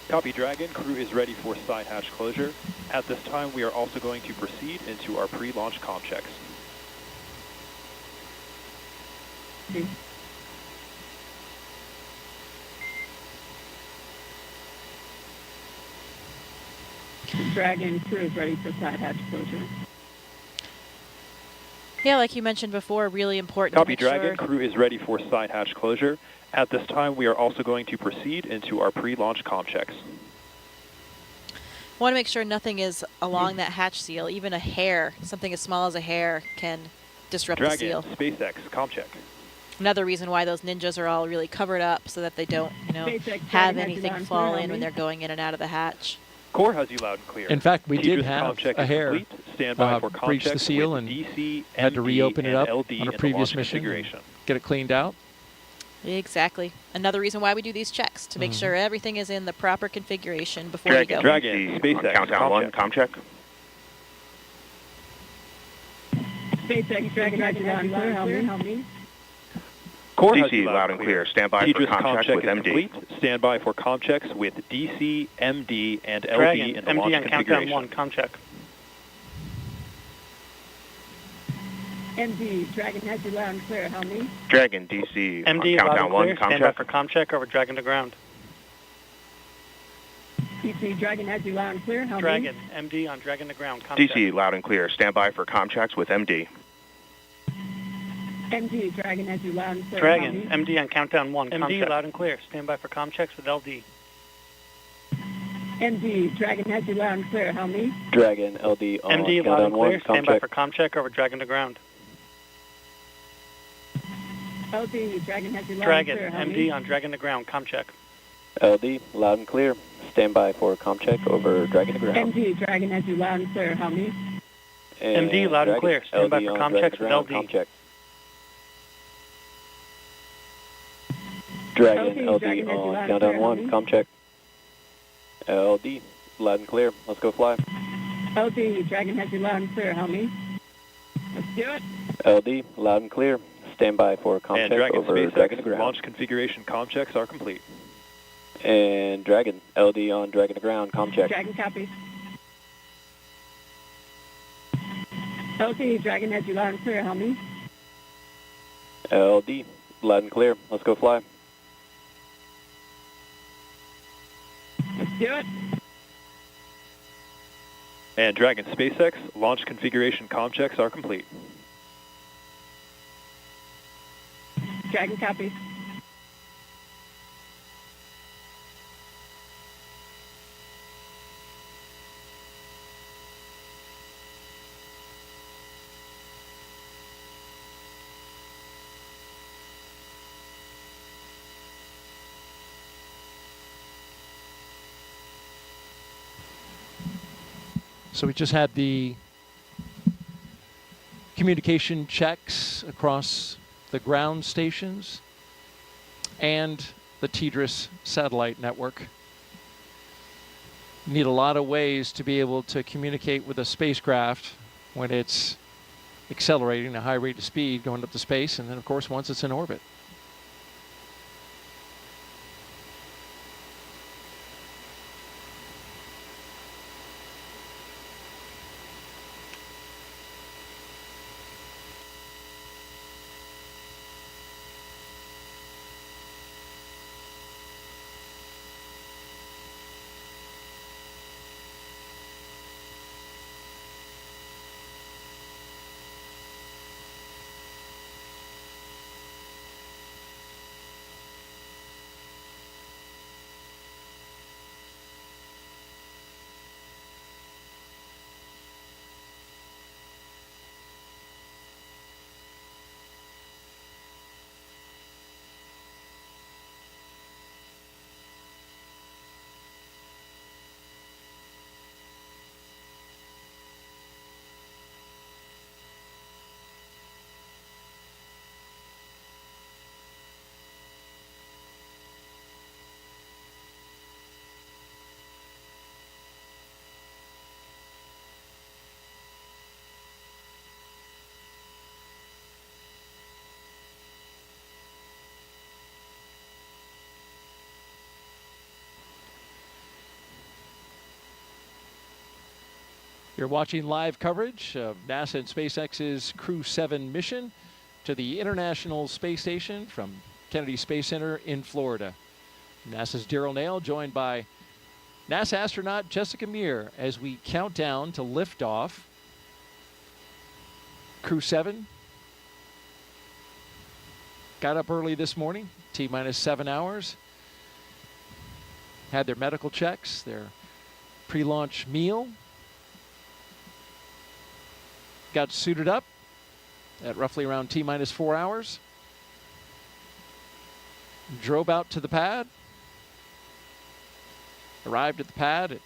Copy, Dragon. Crew is ready for side hatch closure. At this time, we are also going to proceed into our pre-launch comm checks. Dragon crew is ready for side hatch closure. Yeah, like you mentioned before, really important. Copy, Dragon. Crew is ready for side hatch closure. At this time, we are also going to proceed into our pre-launch comm checks. Want to make sure nothing is along that hatch seal. Even a hair, something as small as a hair, can disrupt the seal. Dragon, SpaceX, comm check. Another reason why those ninjas are all really covered up, so that they don't, SpaceX have Dragon anything has fall gone in when clear. they're going in and out of the hatch. Core has you loud and clear. In fact, we did Teacher's have comm check a is hair complete. Stand by for comm breach the checks seal with and DC, had to MD, reopen it and up LD on in a the previous launch mission, configuration. get it cleaned out. Exactly. Another reason why we do these checks, to make sure everything is in the proper configuration before Dragon, we go. Dragon, SpaceX, comm check. SpaceX Dragon has gone clear. How many? Core has you loud and clear. Stand by for comm check with MD. Stand by for comm checks with DC, MD, and LD Dragon, in the MD launch on configuration. countdown 1, comm check. MD, Dragon has you loud and clear. How many? Dragon, DC, MD loud and clear. Stand by for comm check over Dragon to ground. DC, Dragon has you loud and clear. How many? Dragon, MD on Dragon to ground, comm check. DC, loud and clear. Stand by for comm checks with MD. MD, Dragon has you loud and clear. Dragon, How many? MD on countdown 1, comm MD check. loud and clear. Stand by for comm checks with LD. MD, Dragon has you loud and clear. How many? Dragon, LD on MD loud countdown and 1, clear. Stand comm by check. for comm check over Dragon to ground. LD, Dragon has you loud Dragon, and clear. How MD many? on Dragon to ground, comm check. LD, loud and clear. Stand by for comm check over Dragon to ground. MD, Dragon has you loud and clear. How many? MD loud and clear. Stand by for comm checks with LD. Comm check. Dragon, LD Dragon has you on loud and countdown clear. 1, comm check. LD, loud and clear. Let's go fly. LD, Dragon has you loud and clear. How many? Let's do it. LD, loud and clear. Stand by for comm check Dragon, over SpaceX, Dragon to ground. Launch configuration comm checks are complete. And Dragon, LD on Dragon to ground, comm check. Dragon copies. LD, Dragon has you loud and clear. How many? LD, loud and clear. Let's go fly. Let's do it. And Dragon SpaceX, launch configuration comm checks are complete. Dragon copies. So we just had the communication checks across the ground stations and the TDRS satellite network. Need a lot of ways to be able to communicate with a spacecraft when it's accelerating at a high rate of speed going up to space, and then of course once it's in orbit. You're watching live coverage of NASA and SpaceX's Crew-7 mission to the International Space Station from Kennedy Space Center in Florida. NASA's Daryl Nail, joined by NASA astronaut Jessica Meir, as we count down to liftoff. Crew-7 got up early this morning, T-minus 7 hours. Had their medical checks, their pre-launch meal. Got suited up at roughly around T-minus 4 hours. Drove out to the pad. Arrived at the pad at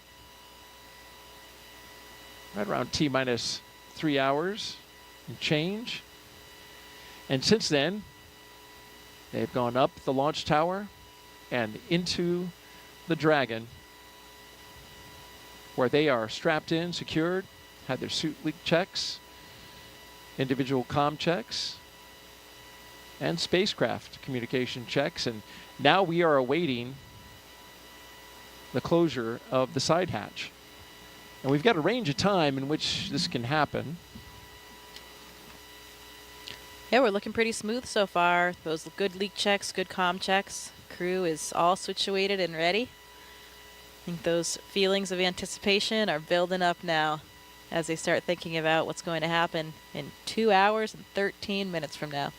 right around T-minus 3 hours and change. And since then, they've gone up the launch tower and into the Dragon, where they are strapped in, secured, had their suit leak checks, individual comm checks, and spacecraft communication checks. And now we are awaiting the closure of the side hatch. And we've got a range of time in which this can happen. Yeah, we're looking pretty smooth so far. Those good leak checks, good comm checks. Crew is all situated and ready. I think those feelings of anticipation are building up now as they start thinking about what's going to happen in 2 hours and 13 minutes from now.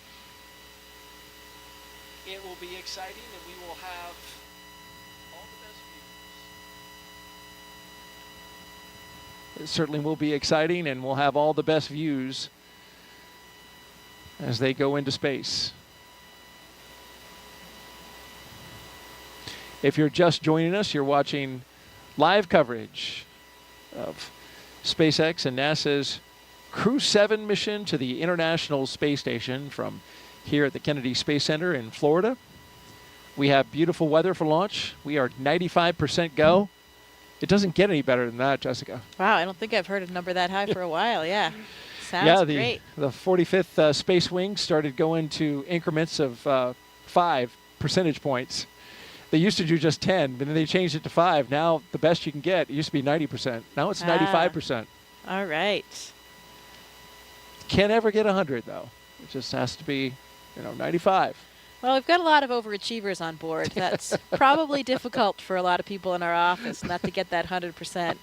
It will be exciting, and we will have all the best views. It certainly will be exciting, and we'll have all the best views as they go into space. If you're just joining us, you're watching live coverage of SpaceX and NASA's Crew-7 mission to the International Space Station from here at the Kennedy Space Center in Florida. We have beautiful weather for launch. We are 95% go. It doesn't get any better than that, Jessica. Wow, I don't think I've heard a number that high for a while. Yeah, sounds great. The 45th Space Wing started going to increments of 5 percentage points. They used to do just 10, but then they changed it to 5. Now the best you can get, it used to be 90%. Now it's 95%. All right. Can't ever get 100, though. It just has to be, 95. Well, we've got a lot of overachievers on board. That's probably difficult for a lot of people in our office not to get that 100%.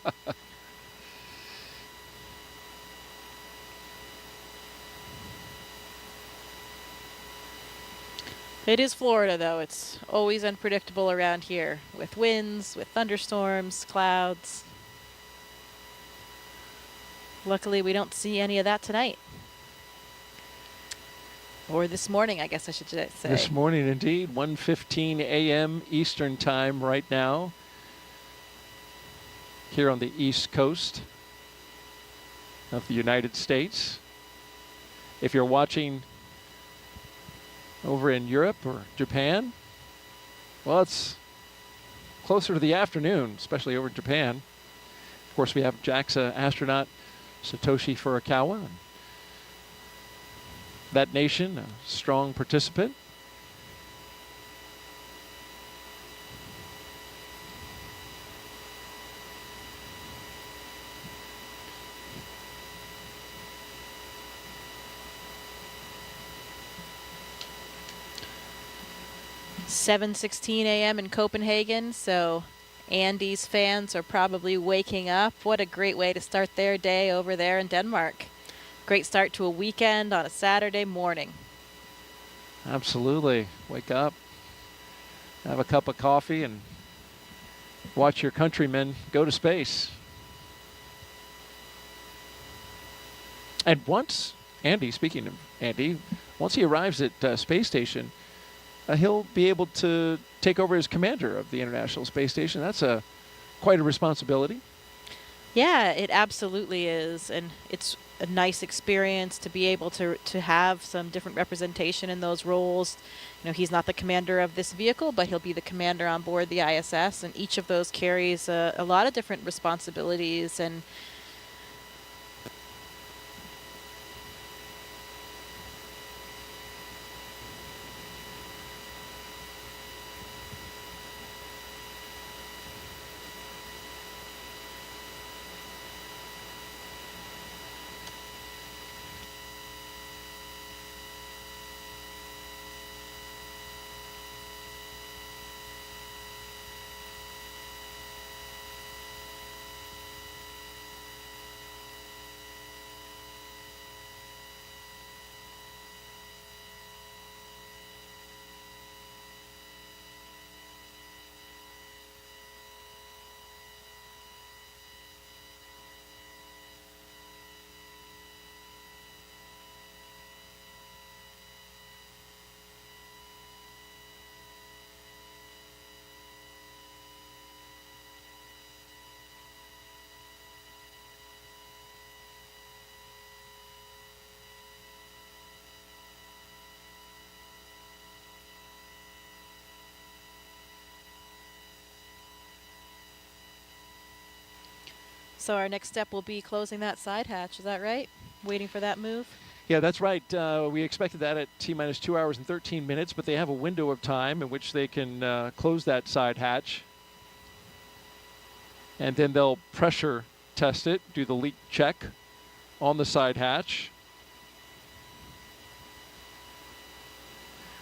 It is Florida, though. It's always unpredictable around here with winds, with thunderstorms, clouds. Luckily, we don't see any of that tonight. Or this morning, I guess I should say. This morning, indeed. 1:15 a.m. Eastern Time right now here on the East Coast of the United States. If you're watching over in Europe or Japan, well, it's closer to the afternoon, especially over in Japan. Of course, we have JAXA astronaut Satoshi Furukawa. That nation, a strong participant. (7:16 a.m. in Copenhagen), so Andy's fans are probably waking up. What a great way to start their day over there in Denmark. Great start to a weekend on a Saturday morning. Absolutely. Wake up, have a cup of coffee, and watch your countrymen go to space. And once Andy, speaking of Andy, once he arrives at Space Station, he'll be able to take over as commander of the International Space Station. That's quite a responsibility. Yeah, it absolutely is. And it's a nice experience to be able to have some different representation in those roles. He's not the commander of this vehicle, but he'll be the commander on board the ISS. And each of those carries a lot of different responsibilities. And So our next step will be closing that side hatch. Is that right? Waiting for that move? Yeah, that's right. We expected that at T-minus 2 hours and 13 minutes, but they have a window of time in which they can close that side hatch. And then they'll pressure test it, do the leak check on the side hatch.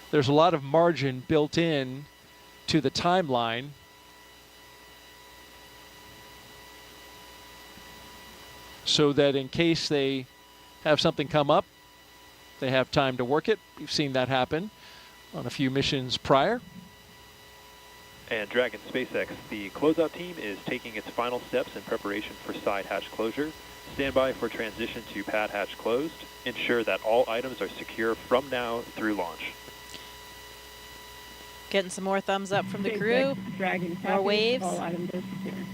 There's a lot of margin built in to the timeline. So that in case they have something come up, they have time to work it. We've seen that happen on a few missions prior. And Dragon SpaceX, the closeout team is taking its final steps in preparation for side hatch closure. Stand by for transition to pad hatch closed. Ensure that all items are secure from now through launch. Getting some more thumbs up from the crew. SpaceX Dragon More copies. waves. All items are secure.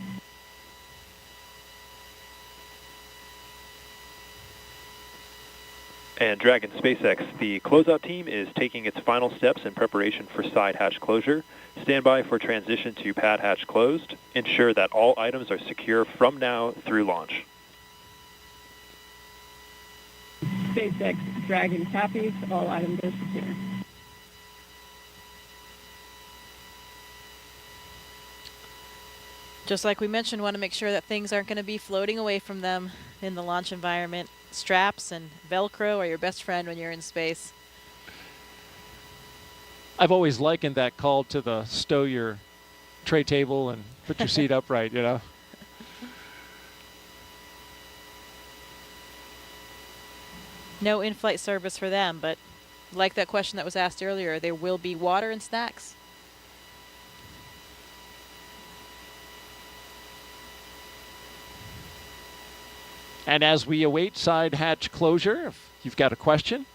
And Dragon SpaceX, the closeout team is taking its final steps in preparation for side hatch closure. Stand by for transition to pad hatch closed. Ensure that all items are secure from now through launch. SpaceX Dragon copies. All items are secure. Just like we mentioned, want to make sure that things aren't going to be floating away from them in the launch environment. Straps and Velcro are your best friend when you're in space. I've always likened that call to the stow your tray table and put your seat upright, you know. No in-flight service for them, but like that question that was asked earlier, there will be water and snacks. And as we await side hatch closure, if you've got a question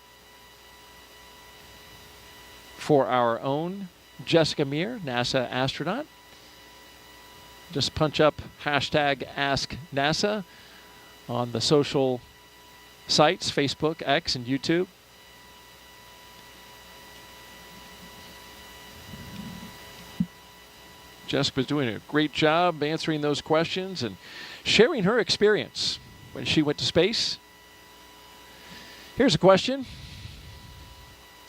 for our own Jessica Meir, NASA astronaut, just punch up hashtag #AskNASA on the social sites, Facebook, X, and YouTube. Jessica's doing a great job answering those questions and sharing her experience when she went to space. Here's a question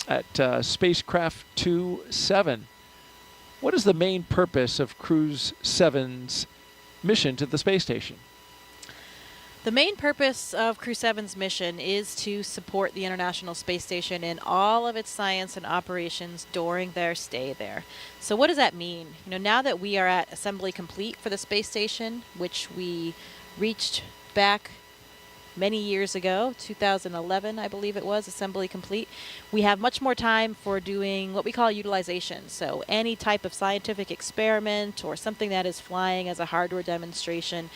at spacecraft 2-7. What is the main purpose of Crew-7's mission to the space station? The main purpose of Crew-7's mission is to support the International Space Station in all of its science and operations during their stay there. So what does that mean? You know, now that we are at assembly complete for the space station, which we reached back many years ago, 2011, I believe it was, assembly complete, we have much more time for doing what we call utilization. So any type of scientific experiment or something that is flying as a hardware demonstration,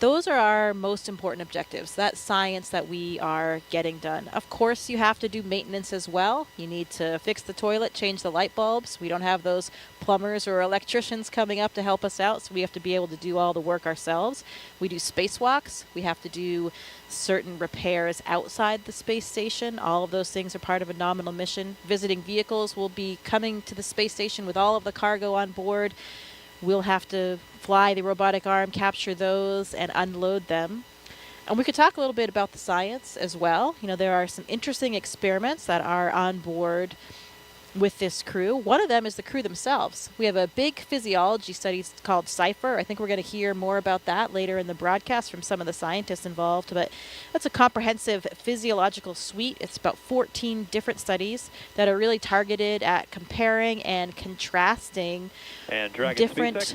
those are our most important objectives, that science that we are getting done. Of course, you have to do maintenance as well. You need to fix the toilet, change the light bulbs. We don't have those plumbers or electricians coming up to help us out, so we have to be able to do all the work ourselves. We do spacewalks. We have to do certain repairs outside the space station. All of those things are part of a nominal mission. Visiting vehicles will be coming to the space station with all of the cargo on board. We'll have to fly the robotic arm, capture those, and unload them. And we could talk a little bit about the science as well. You know, there are some interesting experiments that are on board with this crew. One of them is the crew themselves. We have a big physiology study called CIPHER. I think we're going to hear more about that later in the broadcast from some of the scientists involved, but that's a comprehensive physiological suite. It's about 14 different studies that are really targeted at comparing and contrasting and Dragon different SpaceX,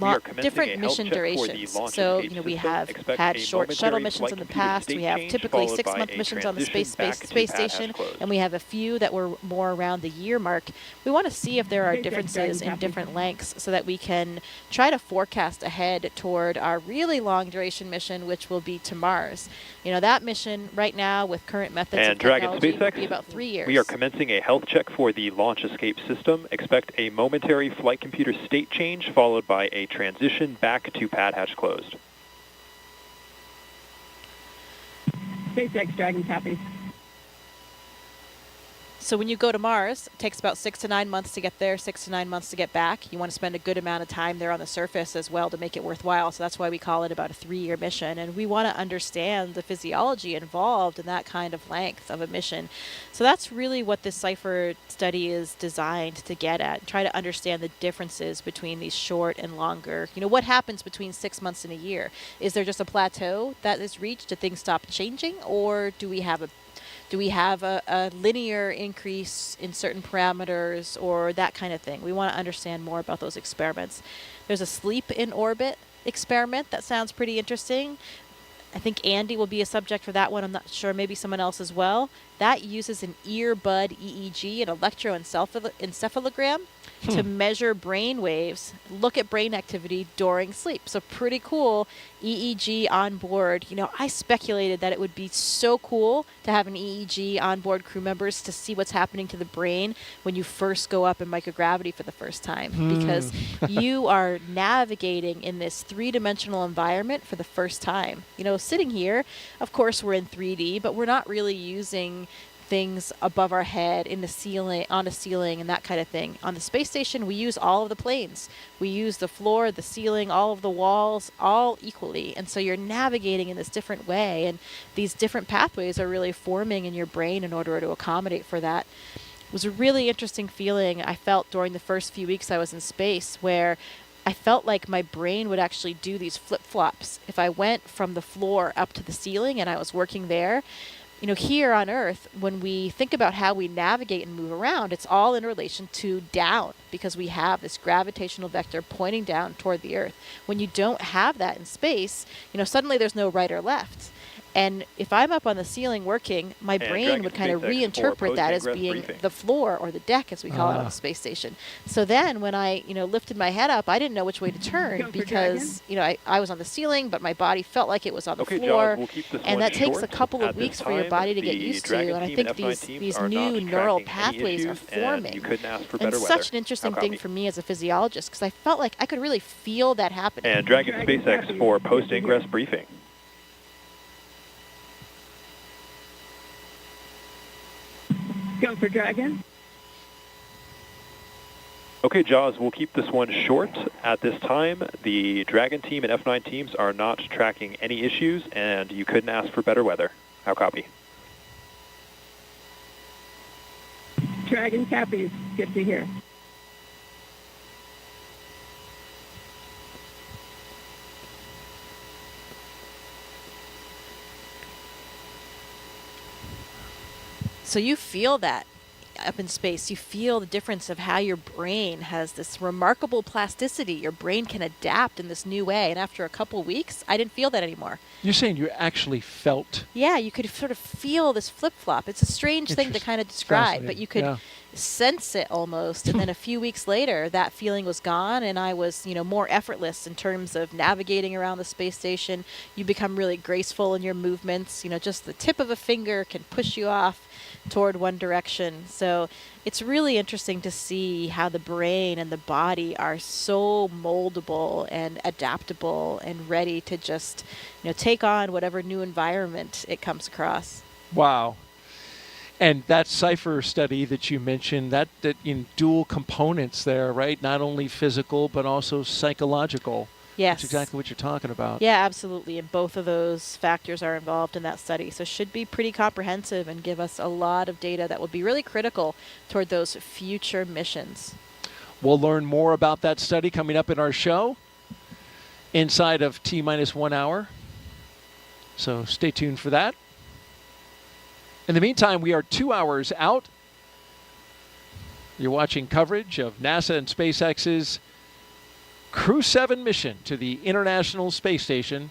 we are commencing a different health mission check for the durations. launch So, escape you know, we system. have Expect had a short shuttle momentary missions flight in the computer past. state We have change, typically followed by 6-month a missions on the transition back to space pad hatch station, closed. and we have a few that were more around the year mark. We want to see if there are SpaceX differences in Dragon different lengths so that we can try to forecast ahead toward our really long duration mission, which will be to Mars. You know, that mission right now with current methods And of Dragon technology will be SpaceX, about 3 years. we are commencing a health check for the launch escape system. Expect a momentary flight computer state change, followed by a transition back to pad hatch closed. SpaceX Dragon copies. So when you go to Mars, it takes about 6 to 9 months to get there, 6 to 9 months to get back. You want to spend a good amount of time there on the surface as well to make it worthwhile. So that's why we call it about a 3-year mission. And we want to understand the physiology involved in that kind of length of a mission. So that's really what this CIPHER study is designed to get at. Try to understand the differences between these short and longer. You know, what happens between 6 months and a year? Is there just a plateau that is reached? Do things stop changing? Or do we have a linear increase in certain parameters or that kind of thing? We want to understand more about those experiments. There's a sleep in orbit experiment that sounds pretty interesting. I think Andy will be a subject for that one. I'm not sure, maybe someone else as well. That uses an earbud EEG, an electroencephalogram, to measure brain waves, look at brain activity during sleep. So pretty cool EEG on board. You know, I speculated that it would be so cool to have an EEG on board crew members to see what's happening to the brain when you first go up in microgravity for the first time, because you are navigating in this 3-dimensional environment for the first time. You know, sitting here, of course we're in 3D, but we're not really using things above our head, in the ceiling, on a ceiling, and that kind of thing. On the space station, we use all of the planes. We use the floor, the ceiling, all of the walls, all equally. And so you're navigating in this different way, and these different pathways are really forming in your brain in order to accommodate for that. It was a really interesting feeling I felt during the first few weeks I was in space, where I felt like my brain would actually do these flip-flops. If I went from the floor up to the ceiling and I was working there, you know, here on Earth, when we think about how we navigate and move around, it's all in relation to down, because we have this gravitational vector pointing down toward the Earth. When you don't have that in space, you know, suddenly there's no right or left. And if I'm up on the ceiling working, my brain would kind of reinterpret that as being the floor or the deck, as we call it on the space station. So then when I, you know, lifted my head up, I didn't know which way to turn because, you know, I was on the ceiling, but my body felt like it was on the floor. And that takes a couple of weeks for your body to get used to. And I think these new neural pathways are forming. And it's such an interesting thing for me as a physiologist, because I felt like I could really feel that happening. And Dragon SpaceX for post-ingress briefing. Go for Dragon. Okay, Jaws, we'll keep this one short. At this time, the Dragon team and F9 teams are not tracking any issues, and you couldn't ask for better weather. How copy? Dragon copies. Good to hear. So you feel that up in space. You feel the difference of how your brain has this remarkable plasticity. Your brain can adapt in this new way. And after a couple weeks, I didn't feel that anymore. You're saying you actually felt? Yeah, you could sort of feel this flip-flop. It's a strange thing to kind of describe, but you could sense it almost. And then a few weeks later, that feeling was gone, and I was, you know, more effortless in terms of navigating around the space station. You become really graceful in your movements. You know, just the tip of a finger can push you off toward one direction. So it's really interesting to see how the brain and the body are so moldable and adaptable and ready to just, you know, take on whatever new environment it comes across. Wow. And that CIPHER study that you mentioned, that in dual components there, right? Not only physical, but also psychological. Yes. That's exactly what you're talking about. Yeah, absolutely. And both of those factors are involved in that study. So should be pretty comprehensive and give us a lot of data that will be really critical toward those future missions. We'll learn more about that study coming up in our show inside of T-1 hour. So stay tuned for that. In the meantime, we are 2 hours out. You're watching coverage of NASA and SpaceX's Crew-7 mission to the International Space Station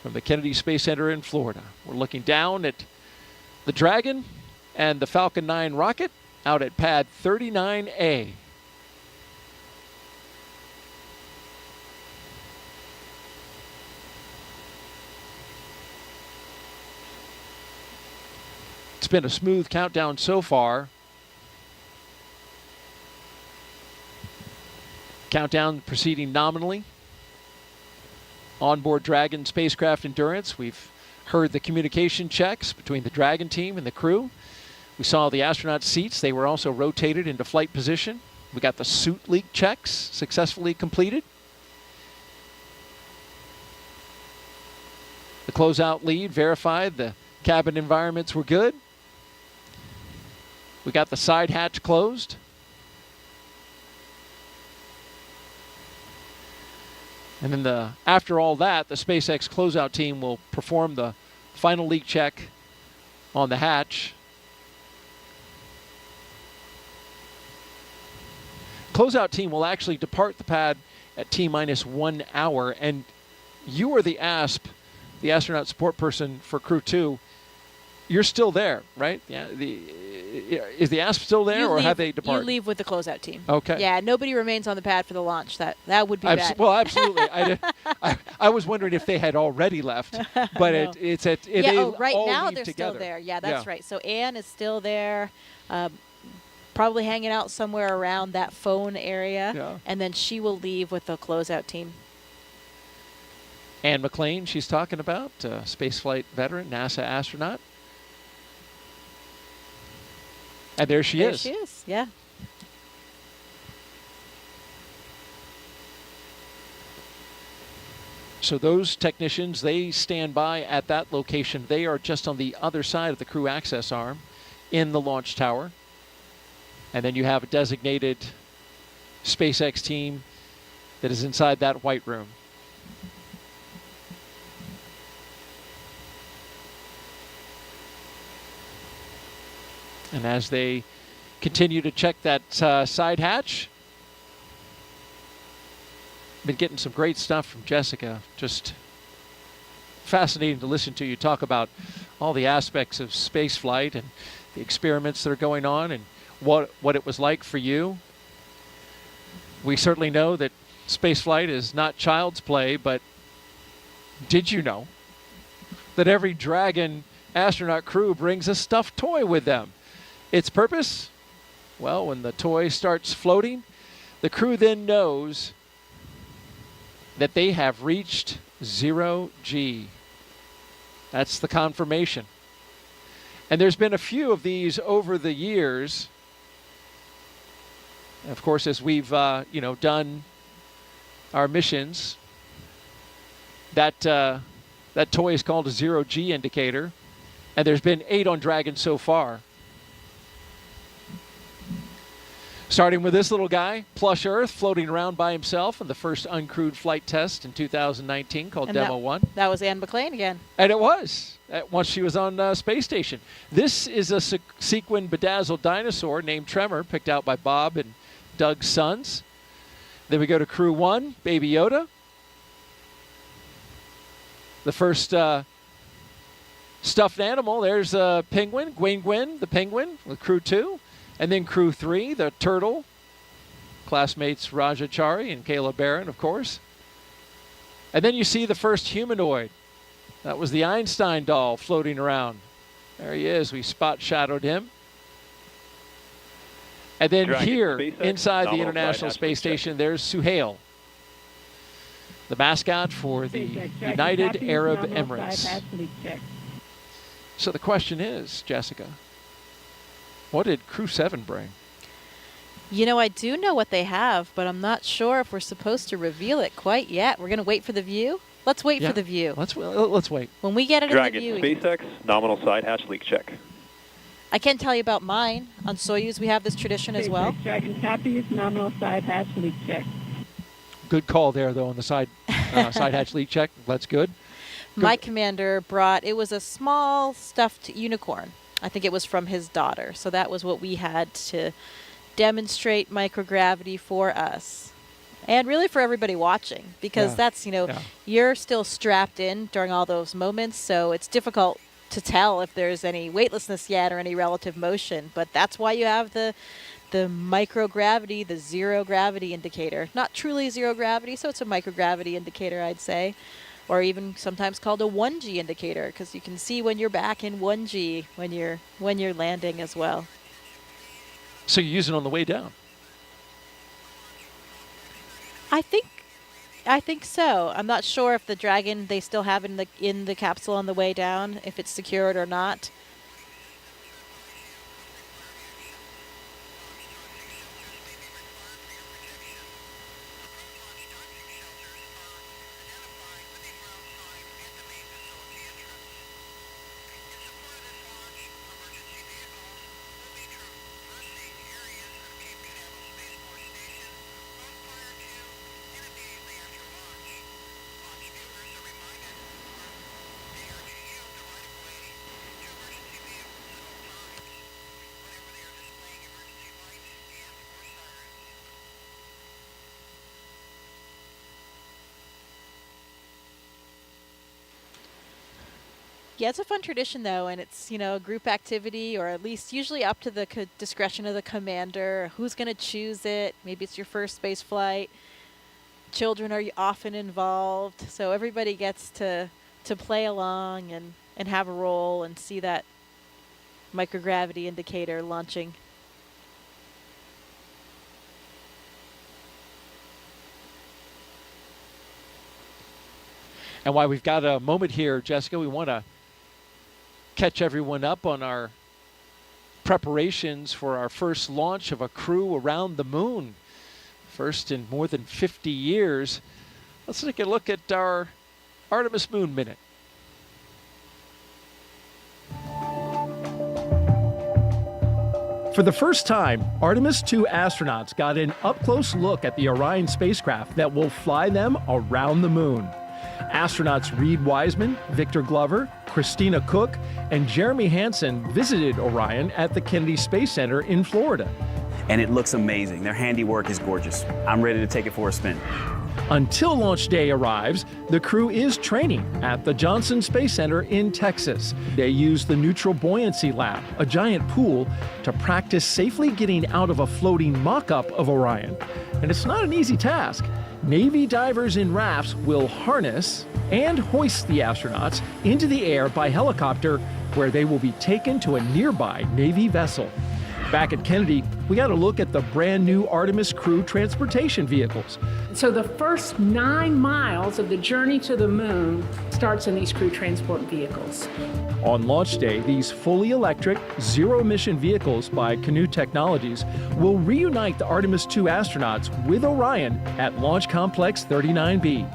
from the Kennedy Space Center in Florida. We're looking down at the Dragon and the Falcon 9 rocket out at pad 39A. It's been a smooth countdown so far. Countdown proceeding nominally. Onboard Dragon spacecraft endurance. We've heard the communication checks between the Dragon team and the crew. We saw the astronaut seats. They were also rotated into flight position. We got the suit leak checks successfully completed. The closeout lead verified the cabin environments were good. We got the side hatch closed. And then after all that, the SpaceX closeout team will perform the final leak check on the hatch. Closeout team will actually depart the pad at T-minus 1 hour. And you are the ASP, the astronaut support person for Crew 2. You're still there, right? Yeah. Is the ASP still there, or have they departed? You leave with the closeout team. Okay. Yeah, nobody remains on the pad for the launch. That would be bad. Well, absolutely. I was wondering if they had already left, but No. it's at right all now leave they're together. still there. Yeah, that's right. So Anne is still there, probably hanging out somewhere around that phone area, Yeah. and then she will leave with the closeout team. Anne McLean, she's talking about, spaceflight veteran, NASA astronaut. And there she is. There she is, yeah. So those technicians, they stand by at that location. They are just on the other side of the crew access arm in the launch tower. And then you have a designated SpaceX team that is inside that white room. And as they continue to check that side hatch, been getting some great stuff from Jessica. Just fascinating to listen to you talk about all the aspects of space flight and the experiments that are going on and what it was like for you. We certainly know that space flight is not child's play, but did you know that every Dragon astronaut crew brings a stuffed toy with them? Its purpose? Well, when the toy starts floating, the crew then knows that they have reached 0G. That's the confirmation. And there's been a few of these over the years. Of course, as we've done our missions, that toy is called a 0G indicator, and there's been 8 on Dragon so far. Starting with this little guy, Plush Earth, floating around by himself in the first uncrewed flight test in 2019 called And Demo 1. That was Anne McLean again. And it was, once she was on space station. This is a sequin bedazzled dinosaur named Tremor, picked out by Bob and Doug's sons. Then we go to Crew 1, Baby Yoda. The first stuffed animal, there's a penguin, Gwyn, the penguin, with Crew 2. And then Crew 3, the turtle, classmates Raja Chari and Kayla Barron, of course. And then you see the first humanoid. That was the Einstein doll floating around. There he is. We spot shadowed him. And then Dragon here, SpaceX, inside the nominal International side Space Station, there's Suhail, the mascot for the United Arab Emirates. So the question is, Jessica, what did Crew-7 bring? You know, I do know what they have, but I'm not sure if we're supposed to reveal it quite yet. We're going to wait for the view. Let's wait for the view. Let's wait. When we get it Dragon in the view. SpaceX, nominal side hatch leak check. I can't tell you about mine. On Soyuz, we have this tradition as well. Dragon copies, nominal side hatch leak check. Good call there, though, on the side hatch leak check. That's good. My commander brought, it was a small stuffed unicorn. I think it was from his daughter. So that was what we had to demonstrate microgravity for us. And really for everybody watching, because that's, you're still strapped in during all those moments. So it's difficult to tell if there's any weightlessness yet or any relative motion. But that's why you have the microgravity, the zero gravity indicator. Not truly zero gravity, so it's a microgravity indicator, I'd say. Or even sometimes called a 1G indicator, because you can see when you're back in 1G when you're landing as well. So you use it on the way down? I think so. I'm not sure if the Dragon they still have in the capsule on the way down, if it's secured or not. Yeah, it's a fun tradition, though, and it's, a group activity, or at least usually up to the discretion of the commander. Who's going to choose it? Maybe it's your first space flight. Children are often involved, so everybody gets to play along and have a role and see that microgravity indicator launching. And while we've got a moment here, Jessica, we want to catch everyone up on our preparations for our first launch of a crew around the moon. First in more than 50 years. Let's take a look at our Artemis Moon Minute. For the first time, Artemis 2 astronauts got an up-close look at the Orion spacecraft that will fly them around the moon. Astronauts Reed Wiseman, Victor Glover, Christina Cook, and Jeremy Hansen visited Orion at the Kennedy Space Center in Florida. And it looks amazing. Their handiwork is gorgeous. I'm ready to take it for a spin. Until launch day arrives, the crew is training at the Johnson Space Center in Texas. They use the Neutral Buoyancy Lab, a giant pool, to practice safely getting out of a floating mock-up of Orion. And it's not an easy task. Navy divers in rafts will harness and hoist the astronauts into the air by helicopter, where they will be taken to a nearby Navy vessel. Back at Kennedy, we got a look at the brand new Artemis crew transportation vehicles. So the first 9 miles of the journey to the moon starts in these crew transport vehicles. On launch day, these fully electric, zero-emission vehicles by Canoe Technologies will reunite the Artemis 2 astronauts with Orion at Launch Complex 39B.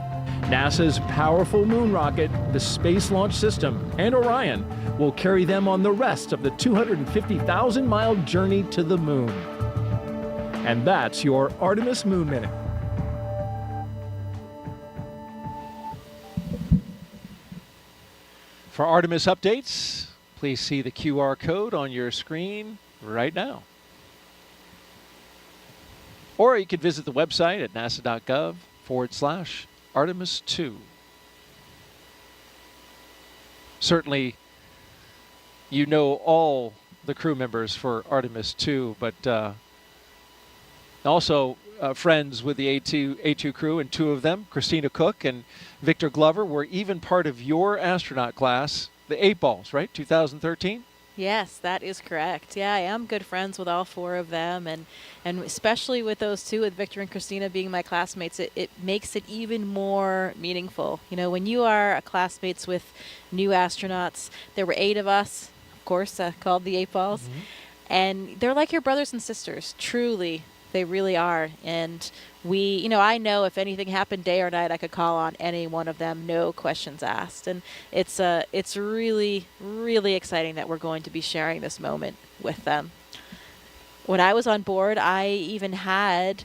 NASA's powerful moon rocket, the Space Launch System, and Orion will carry them on the rest of the 250,000-mile journey to the moon. And that's your Artemis Moon Minute. For Artemis updates, please see the QR code on your screen right now. Or you can visit the website at nasa.gov/Artemis 2. Certainly, you know all the crew members for Artemis 2, but also friends with the A2 crew, and 2 of them, Christina Cook and Victor Glover, were even part of your astronaut class, the 8 Balls, right? 2013? Yes, that is correct. Yeah, I am good friends with all 4 of them, and especially with those 2, with Victor and Christina being my classmates, it makes it even more meaningful. When you are classmates with new astronauts, there were 8 of us, of course, called the 8 Balls, and they're like your brothers and sisters, truly. They really are. And we, I know if anything happened day or night, I could call on any one of them, no questions asked. And it's really, really exciting that we're going to be sharing this moment with them. When I was on board, I even had,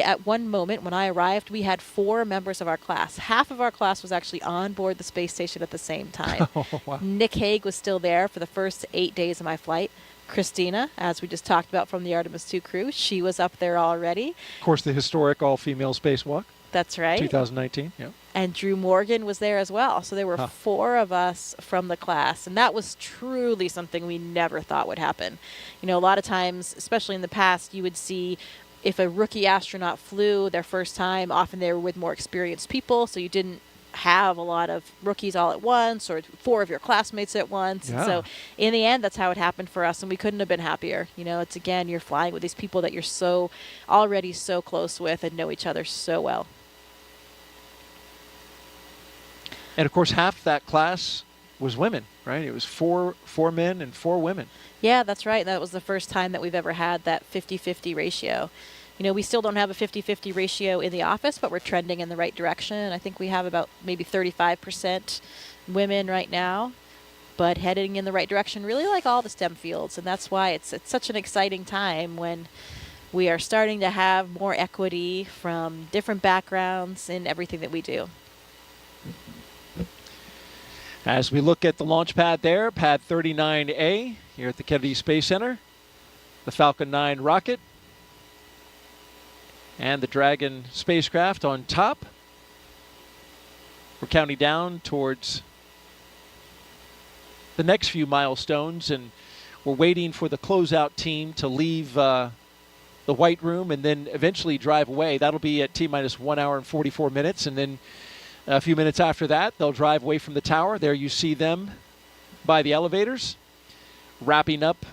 at one moment when I arrived, we had 4 members of our class. Half of our class was actually on board the space station at the same time. Oh, wow. Nick Hague was still there for the first 8 days of my flight. Christina, as we just talked about from the Artemis 2 crew, she was up there already. Of course, the historic all-female spacewalk. That's right. 2019, yeah. And Drew Morgan was there as well. So there were 4 of us from the class, and that was truly something we never thought would happen. A lot of times, especially in the past, you would see if a rookie astronaut flew their first time, often they were with more experienced people, so you didn't have a lot of rookies all at once, or 4 of your classmates at once. Yeah. And so in the end, that's how it happened for us, and we couldn't have been happier. It's, again, you're flying with these people that you're already so close with and know each other so well. And of course, half that class was women, right? It was four men and 4 women. Yeah, that's right. That was the first time that we've ever had that 50-50 ratio. We still don't have a 50-50 ratio in the office, but we're trending in the right direction. I think we have about maybe 35% women right now, but heading in the right direction, really like all the STEM fields. And that's why it's such an exciting time when we are starting to have more equity from different backgrounds in everything that we do. As we look at the launch pad there, pad 39A here at the Kennedy Space Center, the Falcon 9 rocket, and the Dragon spacecraft on top. We're counting down towards the next few milestones, and we're waiting for the closeout team to leave the white room and then eventually drive away. That'll be at T-minus 1 hour and 44 minutes, and then a few minutes after that, they'll drive away from the tower. There you see them by the elevators, wrapping up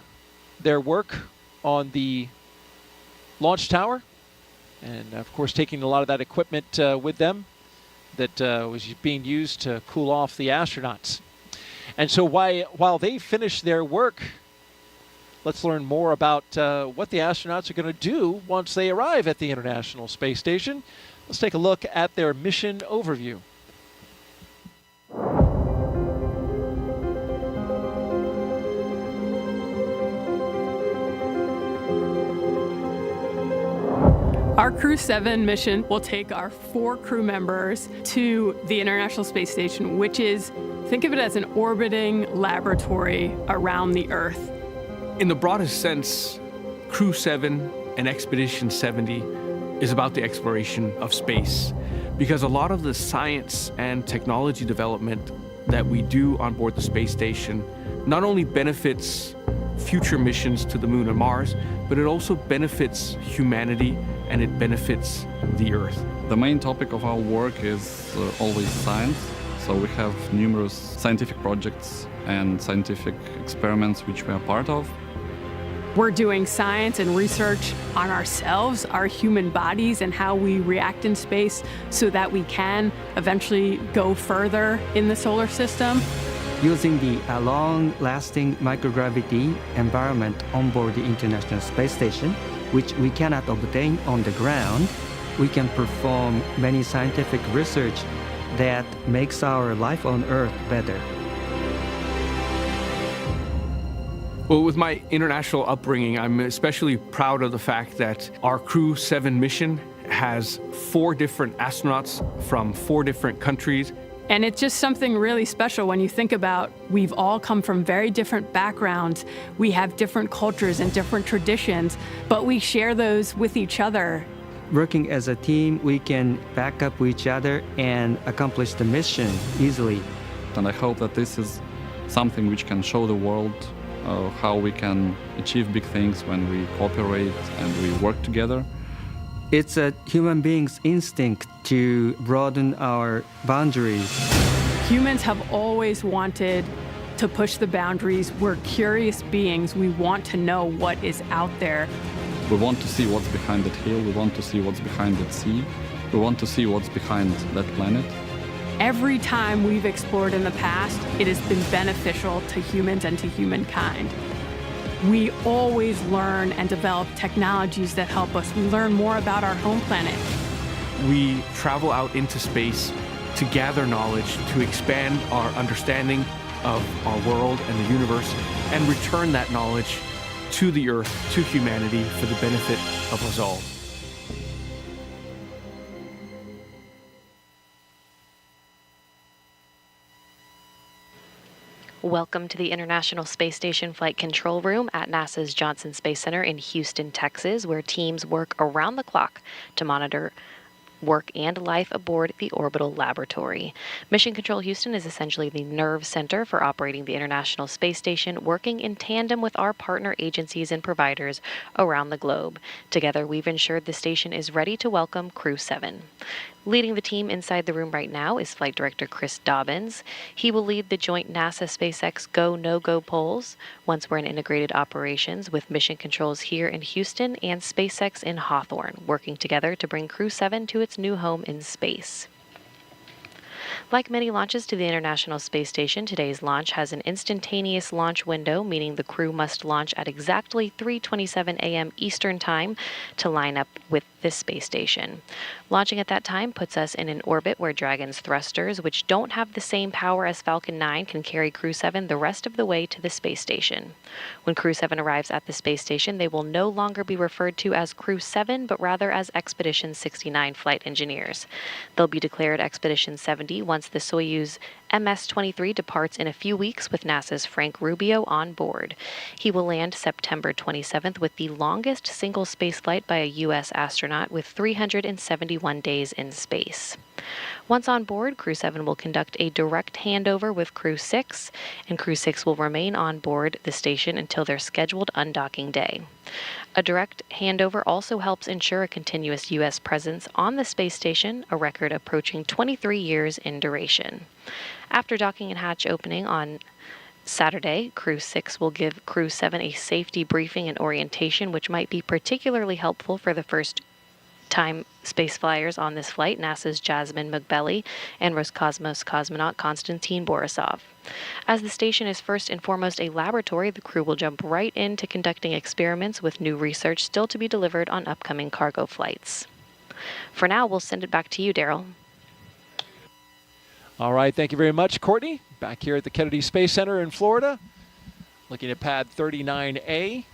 their work on the launch tower, and of course taking a lot of that equipment with them that was being used to cool off the astronauts. And so while they finish their work, let's learn more about what the astronauts are going to do once they arrive at the International Space Station. Let's take a look at their mission overview. Our Crew-7 mission will take our 4 crew members to the International Space Station, which is, think of it as an orbiting laboratory around the Earth. In the broadest sense, Crew-7 and Expedition 70 is about the exploration of space, because a lot of the science and technology development that we do on board the space station not only benefits future missions to the Moon and Mars, but it also benefits humanity and it benefits the Earth. The main topic of our work is always science, so we have numerous scientific projects and scientific experiments which we are part of. We're doing science and research on ourselves, our human bodies, and how we react in space so that we can eventually go further in the solar system. Using the long-lasting microgravity environment on board the International Space Station, which we cannot obtain on the ground, we can perform many scientific research that makes our life on Earth better. Well, with my international upbringing, I'm especially proud of the fact that our Crew-7 mission has 4 different astronauts from 4 different countries. And it's just something really special when you think about we've all come from very different backgrounds. We have different cultures and different traditions, but we share those with each other. Working as a team, we can back up each other and accomplish the mission easily. And I hope that this is something which can show the world how we can achieve big things when we cooperate and we work together. It's a human being's instinct to broaden our boundaries. Humans have always wanted to push the boundaries. We're curious beings. We want to know what is out there. We want to see what's behind that hill. We want to see what's behind that sea. We want to see what's behind that planet. Every time we've explored in the past, it has been beneficial to humans and to humankind. We always learn and develop technologies that help us. We learn more about our home planet. We travel out into space to gather knowledge, to expand our understanding of our world and the universe, and return that knowledge to the Earth, to humanity, for the benefit of us all. Welcome to the International Space Station Flight Control Room at NASA's Johnson Space Center in Houston, Texas, where teams work around the clock to monitor work and life aboard the orbital laboratory. Mission Control Houston is essentially the nerve center for operating the International Space Station, working in tandem with our partner agencies and providers around the globe. Together, we've ensured the station is ready to welcome Crew-7. Leading the team inside the room right now is Flight Director Chris Dobbins. He will lead the joint NASA-SpaceX Go, No-Go polls once we're in integrated operations with mission controls here in Houston and SpaceX in Hawthorne, working together to bring Crew-7 to its new home in space. Like many launches to the International Space Station, today's launch has an instantaneous launch window, meaning the crew must launch at exactly 3:27 a.m. Eastern Time to line up with this space station. Launching at that time puts us in an orbit where Dragon's thrusters, which don't have the same power as Falcon 9, can carry Crew-7 the rest of the way to the space station. When Crew-7 arrives at the space station, they will no longer be referred to as Crew-7, but rather as Expedition 69 flight engineers. They'll be declared Expedition 70 once the Soyuz MS-23 departs in a few weeks with NASA's Frank Rubio on board. He will land September 27th with the longest single spaceflight by a U.S. astronaut astronaut with 371 days in space. Once on board, Crew-7 will conduct a direct handover with Crew-6, and Crew-6 will remain on board the station until their scheduled undocking day. A direct handover also helps ensure a continuous U.S. presence on the space station, a record approaching 23 years in duration. After docking and hatch opening on Saturday, Crew-6 will give Crew-7 a safety briefing and orientation, which might be particularly helpful for the first-time space flyers on this flight, NASA's Jasmin Moghbeli and Roscosmos cosmonaut Constantine Borisov. As the station is first and foremost a laboratory, the crew will jump right into conducting experiments with new research still to be delivered on upcoming cargo flights. For now, we'll send it back to you, Daryl. All right, thank you very much, Courtney. Back here at the Kennedy Space Center in Florida, looking at pad 39A,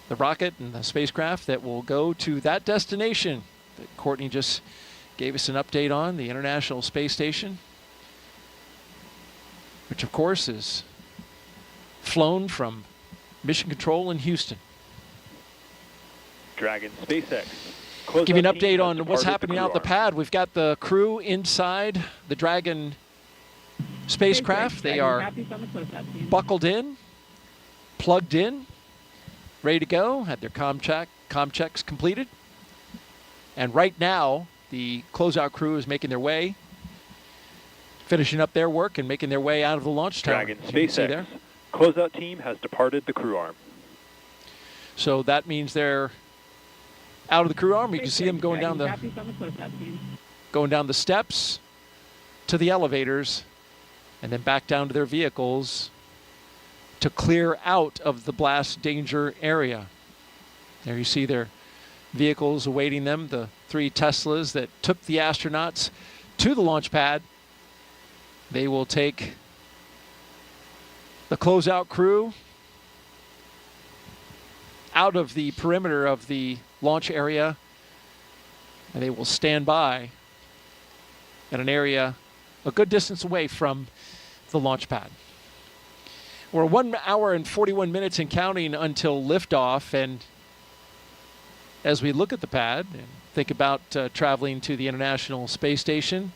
the rocket and the spacecraft that will go to that destination that Courtney just gave us an update on, the International Space Station, which of course is flown from Mission Control in Houston. Dragon SpaceX. Give you an update on what's happening out the pad. We've got the crew inside the Dragon spacecraft. They are buckled in, plugged in, ready to go, had their comm checks completed. And right now, the closeout crew is making their way, finishing up their work and making their way out of the launch tower. Dragon SpaceX. Closeout team has departed the crew arm. So that means they're out of the crew arm. You can see them going down the steps to the elevators and then back down to their vehicles to clear out of the blast danger area. There you see their vehicles awaiting them, the 3 Teslas that took the astronauts to the launch pad. They will take the closeout crew out of the perimeter of the launch area, and they will stand by at an area a good distance away from the launch pad. We're 1 hour and 41 minutes and counting until liftoff, and as we look at the pad and think about traveling to the International Space Station,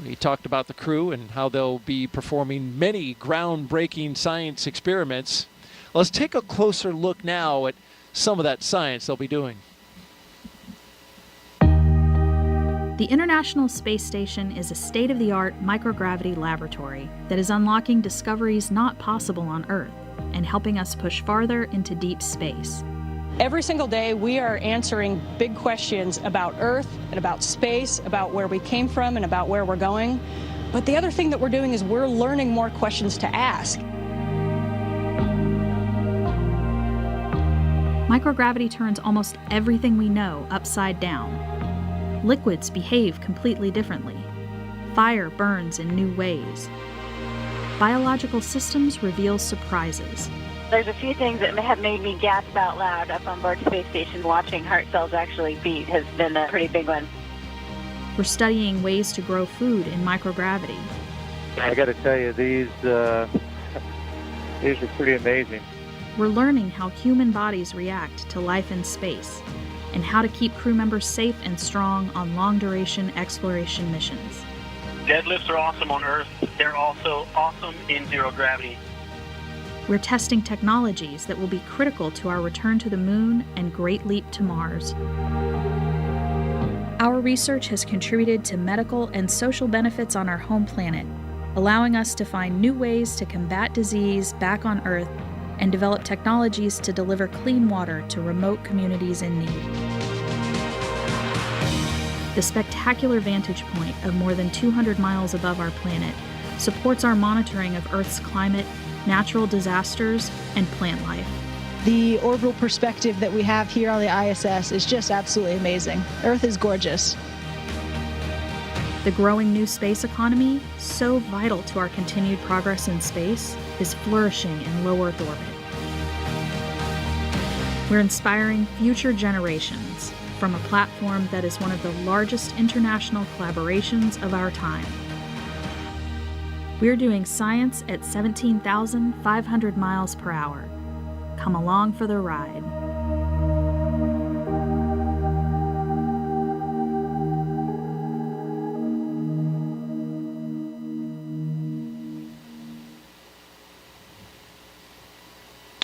we talked about the crew and how they'll be performing many groundbreaking science experiments. Let's take a closer look now at some of that science they'll be doing. The International Space Station is a state-of-the-art microgravity laboratory that is unlocking discoveries not possible on Earth and helping us push farther into deep space. Every single day, we are answering big questions about Earth and about space, about where we came from and about where we're going. But the other thing that we're doing is we're learning more questions to ask. Microgravity turns almost everything we know upside down. Liquids behave completely differently. Fire burns in new ways. Biological systems reveal surprises. There's a few things that have made me gasp out loud up on board Space Station. Watching heart cells actually beat has been a pretty big one. We're studying ways to grow food in microgravity. I got to tell you, these are pretty amazing. We're learning how human bodies react to life in space and how to keep crew members safe and strong on long-duration exploration missions. Deadlifts are awesome on Earth. They're also awesome in zero gravity. We're testing technologies that will be critical to our return to the moon and great leap to Mars. Our research has contributed to medical and social benefits on our home planet, allowing us to find new ways to combat disease back on Earth and develop technologies to deliver clean water to remote communities in need. The spectacular vantage point of more than 200 miles above our planet supports our monitoring of Earth's climate, natural disasters, and plant life. The orbital perspective that we have here on the ISS is just absolutely amazing. Earth is gorgeous. The growing new space economy, so vital to our continued progress in space, is flourishing in low Earth orbit. We're inspiring future generations from a platform that is one of the largest international collaborations of our time. We're doing science at 17,500 miles per hour. Come along for the ride.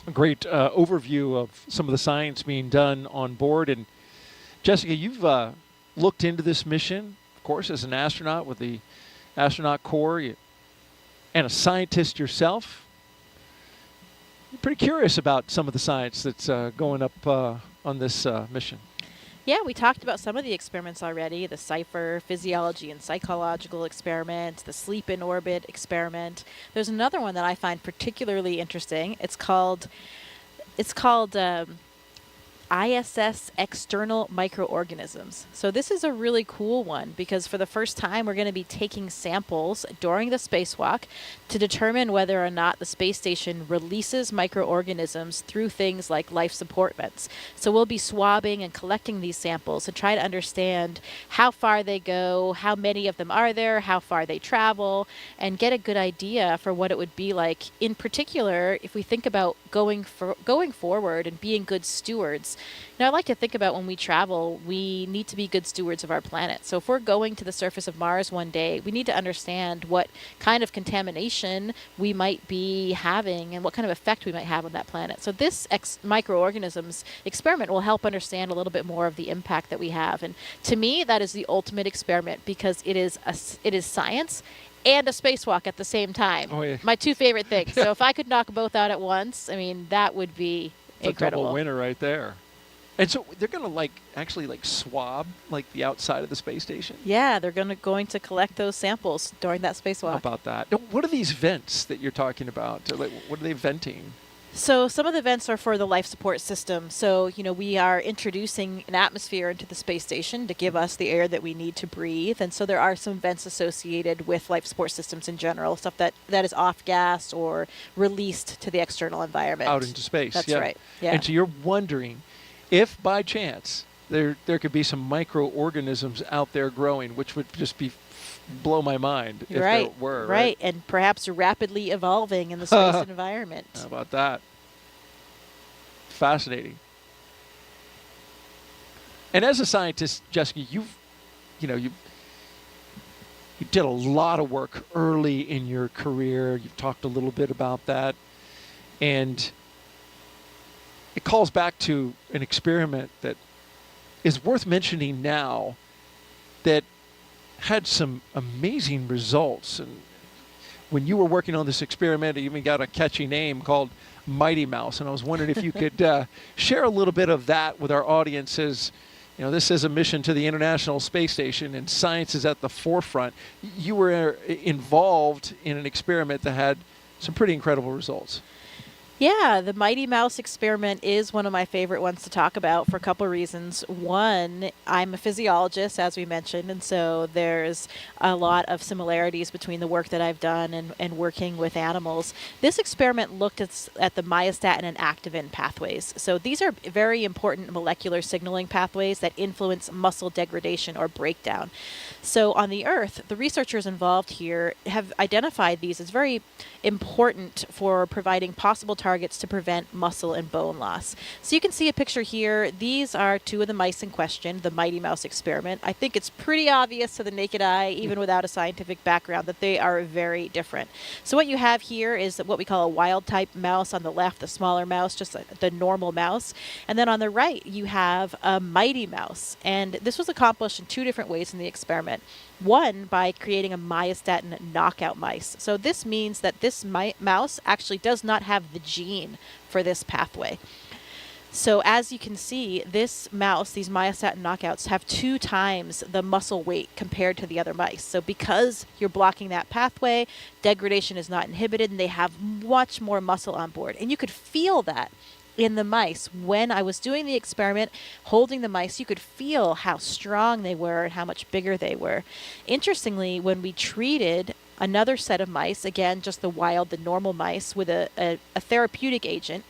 A great overview of some of the science being done on board. And Jessica, you've looked into this mission, of course, as an astronaut with the Astronaut Corps and a scientist yourself. You're pretty curious about some of the science that's going up on this mission. Yeah, we talked about some of the experiments already, the CIPHER, physiology and psychological experiment, the sleep in orbit experiment. There's another one that I find particularly interesting. It's called ISS external microorganisms. So this is a really cool one because for the first time we're going to be taking samples during the spacewalk to determine whether or not the space station releases microorganisms through things like life support vents. So we'll be swabbing and collecting these samples to try to understand how far they go, how many of them are there, how far they travel, and get a good idea for what it would be like. In particular, if we think about going forward and being good stewards. Now, I like to think about when we travel, we need to be good stewards of our planet. So if we're going to the surface of Mars one day, we need to understand what kind of contamination we might be having and what kind of effect we might have on that planet. So this microorganisms experiment will help understand a little bit more of the impact that we have. And to me, that is the ultimate experiment because it is science and a spacewalk at the same time. Oh, yeah. My two favorite things. So if I could knock both out at once, I mean, that would be incredible. A double winner right there. And so they're going to actually swab the outside of the space station? Yeah, they're going to collect those samples during that spacewalk. How about that? Now, what are these vents that you're talking about? What are they venting? So some of the vents are for the life support system. So, we are introducing an atmosphere into the space station to give us the air that we need to breathe. And so there are some vents associated with life support systems in general, stuff that is off-gassed or released to the external environment. Out into space. That's right. Yeah. And so you're wondering if by chance there could be some microorganisms out there growing, which would just blow my mind if there were. Right, and perhaps rapidly evolving in the space environment. How about that? Fascinating. And as a scientist, Jessica, you did a lot of work early in your career. You've talked a little bit about that. And it calls back to an experiment that is worth mentioning now that had some amazing results. And when you were working on this experiment, it even got a catchy name called Mighty Mouse. And I was wondering if you could share a little bit of that with our audiences. This is a mission to the International Space Station, and science is at the forefront. You were involved in an experiment that had some pretty incredible results. Yeah, the Mighty Mouse experiment is one of my favorite ones to talk about for a couple of reasons. One, I'm a physiologist, as we mentioned, and so there's a lot of similarities between the work that I've done and working with animals. This experiment looked at the myostatin and activin pathways. So these are very important molecular signaling pathways that influence muscle degradation or breakdown. So on the Earth, the researchers involved here have identified these as very important for providing possible targets to prevent muscle and bone loss. So you can see a picture here. These are two of the mice in question, the Mighty Mouse experiment. I think it's pretty obvious to the naked eye, even without a scientific background, that they are very different. So what you have here is what we call a wild type mouse on the left, the smaller mouse, just the normal mouse. And then on the right, you have a Mighty Mouse. And this was accomplished in two different ways in the experiment. One, by creating a myostatin knockout mice. So this means that this mouse actually does not have the gene for this pathway. So as you can see, this mouse, these myostatin knockouts, have 2 times the muscle weight compared to the other mice. So because you're blocking that pathway, degradation is not inhibited, and they have much more muscle on board. And you could feel that in the mice. When I was doing the experiment, holding the mice, you could feel how strong they were and how much bigger they were. Interestingly, when we treated another set of mice, again, just the normal mice, with a therapeutic agent,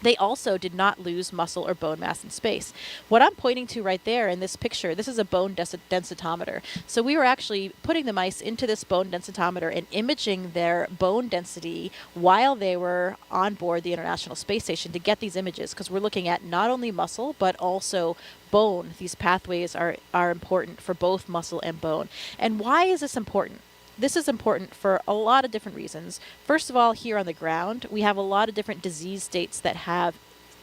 they also did not lose muscle or bone mass in space. What I'm pointing to right there in this picture, this is a bone densitometer. So we were actually putting the mice into this bone densitometer and imaging their bone density while they were on board the International Space Station to get these images, because we're looking at not only muscle, but also bone. These pathways are important for both muscle and bone. And why is this important? this is important for a lot of different reasons. First of all, here on the ground, we have a lot of different disease states that have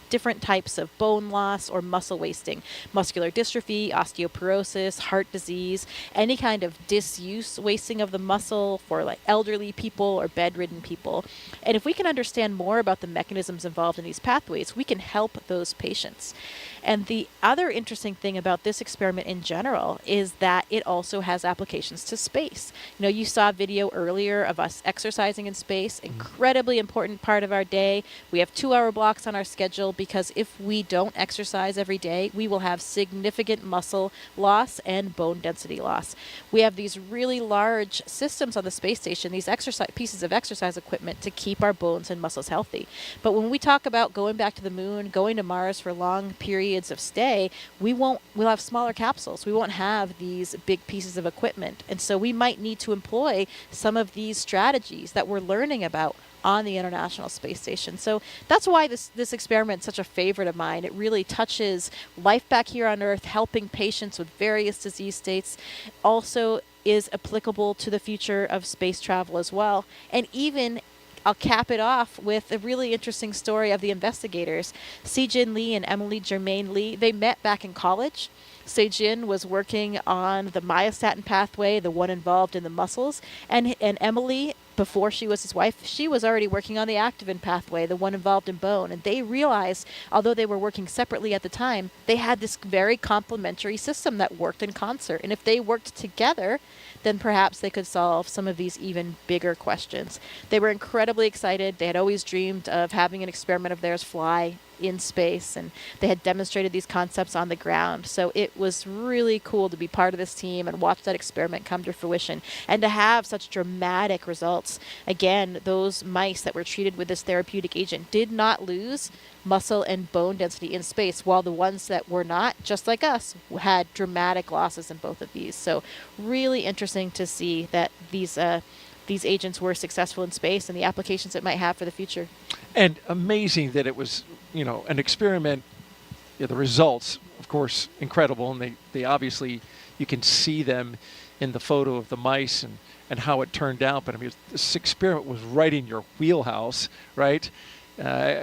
different types of bone loss or muscle wasting, muscular dystrophy, osteoporosis, heart disease, any kind of disuse wasting of the muscle for like elderly people or bedridden people. And if we can understand more about the mechanisms involved in these pathways, we can help those patients. And the other interesting thing about this experiment in general is that it also has applications to space. You know, you saw a video earlier of us exercising in space, incredibly important part of our day. We have 2-hour blocks on our schedule because if we don't exercise every day, we will have significant muscle loss and bone density loss. We have these really large systems on the space station, these pieces of exercise equipment to keep our bones and muscles healthy. But when we talk about going back to the moon, going to Mars for long periods of stay, we'll have smaller capsules. We won't have these big pieces of equipment. And so we might need to employ some of these strategies that we're learning about on the International Space Station. So that's why this experiment is such a favorite of mine. It really touches life back here on Earth, helping patients with various disease states. Also is applicable to the future of space travel as well. And even I'll cap it off with a really interesting story of the investigators. Se-Jin Lee and Emily Germain Lee, they met back in college. Se-Jin was working on the myostatin pathway, the one involved in the muscles, and Emily, before she was his wife, she was already working on the activin pathway, the one involved in bone. And they realized, although they were working separately at the time, they had this very complementary system that worked in concert. And if they worked together, then perhaps they could solve some of these even bigger questions. They were incredibly excited. They had always dreamed of having an experiment of theirs fly in space, and they had demonstrated these concepts on the ground. So it was really cool to be part of this team and watch that experiment come to fruition and to have such dramatic results. Again, those mice that were treated with this therapeutic agent did not lose muscle and bone density in space, while the ones that were not, just like us, had dramatic losses in both of these. So really interesting to see that these agents were successful in space and the applications it might have for the future. And amazing that it was, you know, an experiment. You know, the results, of course, incredible, and they obviously, you can see them in the photo of the mice and how it turned out. But I mean, this experiment was right in your wheelhouse, right? All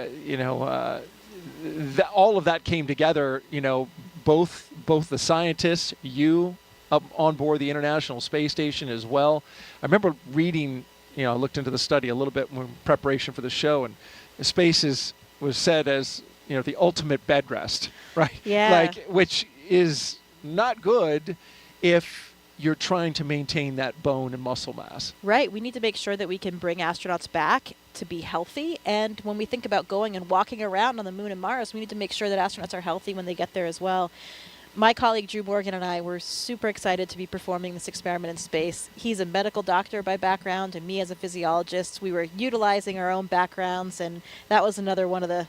of that came together. You know, both the scientists, you up on board the International Space Station as well. I remember reading, you know, I looked into the study a little bit in preparation for the show, and space was said as, you know, the ultimate bed rest, right? Yeah. Like, which is not good if you're trying to maintain that bone and muscle mass. Right. We need to make sure that we can bring astronauts back to be healthy. And when we think about going and walking around on the moon and Mars, we need to make sure that astronauts are healthy when they get there as well. My colleague Drew Morgan and I were super excited to be performing this experiment in space. He's a medical doctor by background, and me as a physiologist. We were utilizing our own backgrounds, and that was another one of the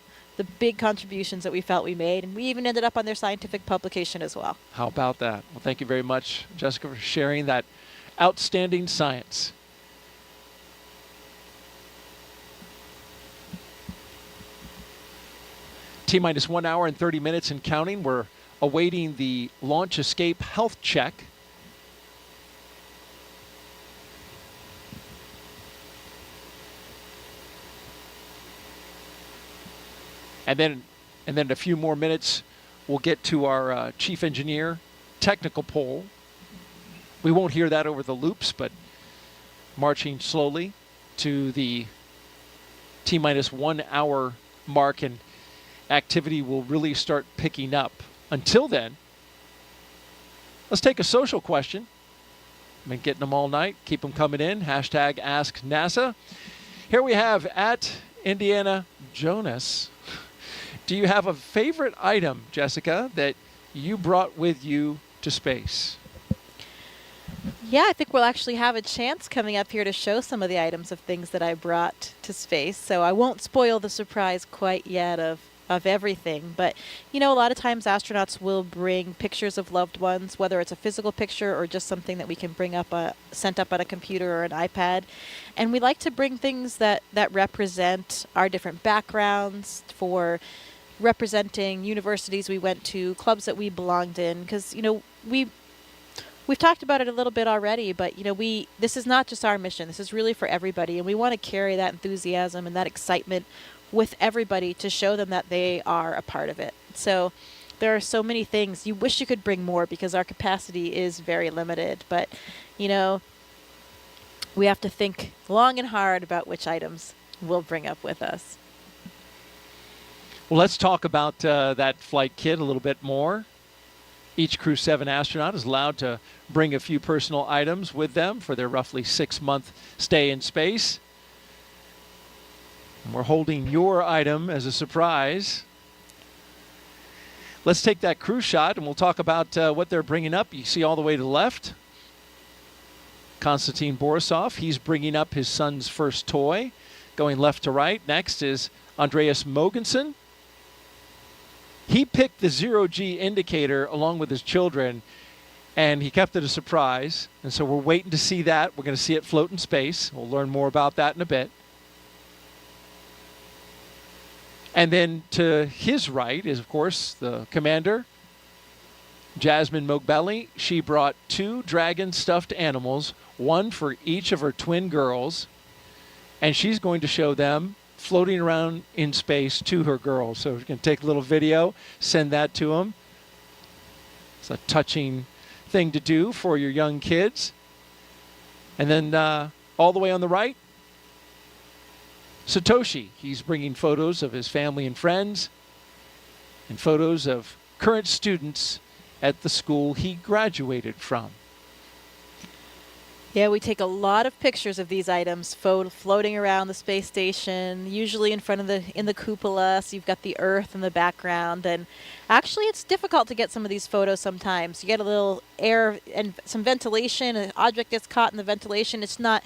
big contributions that we felt we made. And we even ended up on their scientific publication as well. How about that? Well, thank you very much, Jessica, for sharing that outstanding science. T-minus 1 hour and 30 minutes and counting. We're awaiting the launch escape health check. And then in a few more minutes, we'll get to our chief engineer technical poll. We won't hear that over the loops, but marching slowly to the T-minus 1 hour mark, and activity will really start picking up. Until then, let's take a social question. I've been getting them all night. Keep them coming in. Hashtag Ask NASA. Here we have at Indiana Jonas. Do you have a favorite item, Jessica, that you brought with you to space? Yeah, I think we'll actually have a chance coming up here to show some of the items of things that I brought to space. So I won't spoil the surprise quite yet of everything. But, you know, a lot of times astronauts will bring pictures of loved ones, whether it's a physical picture or just something that we can bring up, sent up on a computer or an iPad. And we like to bring things that represent our different backgrounds, for representing universities we went to, clubs that we belonged in, because, you know, We've talked about it a little bit already, but this is not just our mission. This is really for everybody, and we want to carry that enthusiasm and that excitement with everybody to show them that they are a part of it. So there are so many things. You wish you could bring more because our capacity is very limited, but we have to think long and hard about which items we'll bring up with us. Well, let's talk about that flight kit a little bit more. Each Crew-7 astronaut is allowed to bring a few personal items with them for their roughly 6-month stay in space. And we're holding your item as a surprise. Let's take that crew shot and we'll talk about what they're bringing up. You see all the way to the left, Constantine Borisov. He's bringing up his son's first toy. Going left to right, next is Andreas Mogensen. He picked the 0G indicator along with his children, and he kept it a surprise. And so we're waiting to see that. We're going to see it float in space. We'll learn more about that in a bit. And then to his right is, of course, the commander, Jasmin Moghbeli. She brought 2 Dragon stuffed animals, one for each of her twin girls, and she's going to show them floating around in space to her girls. So we can take a little video, send that to them. It's a touching thing to do for your young kids. And then all the way on the right, Satoshi. He's bringing photos of his family and friends and photos of current students at the school he graduated from. Yeah, we take a lot of pictures of these items floating around the space station, usually in front of in the cupola, so you've got the Earth in the background. And actually, it's difficult to get some of these photos sometimes. You get a little air and some ventilation, an object gets caught in the ventilation. It's not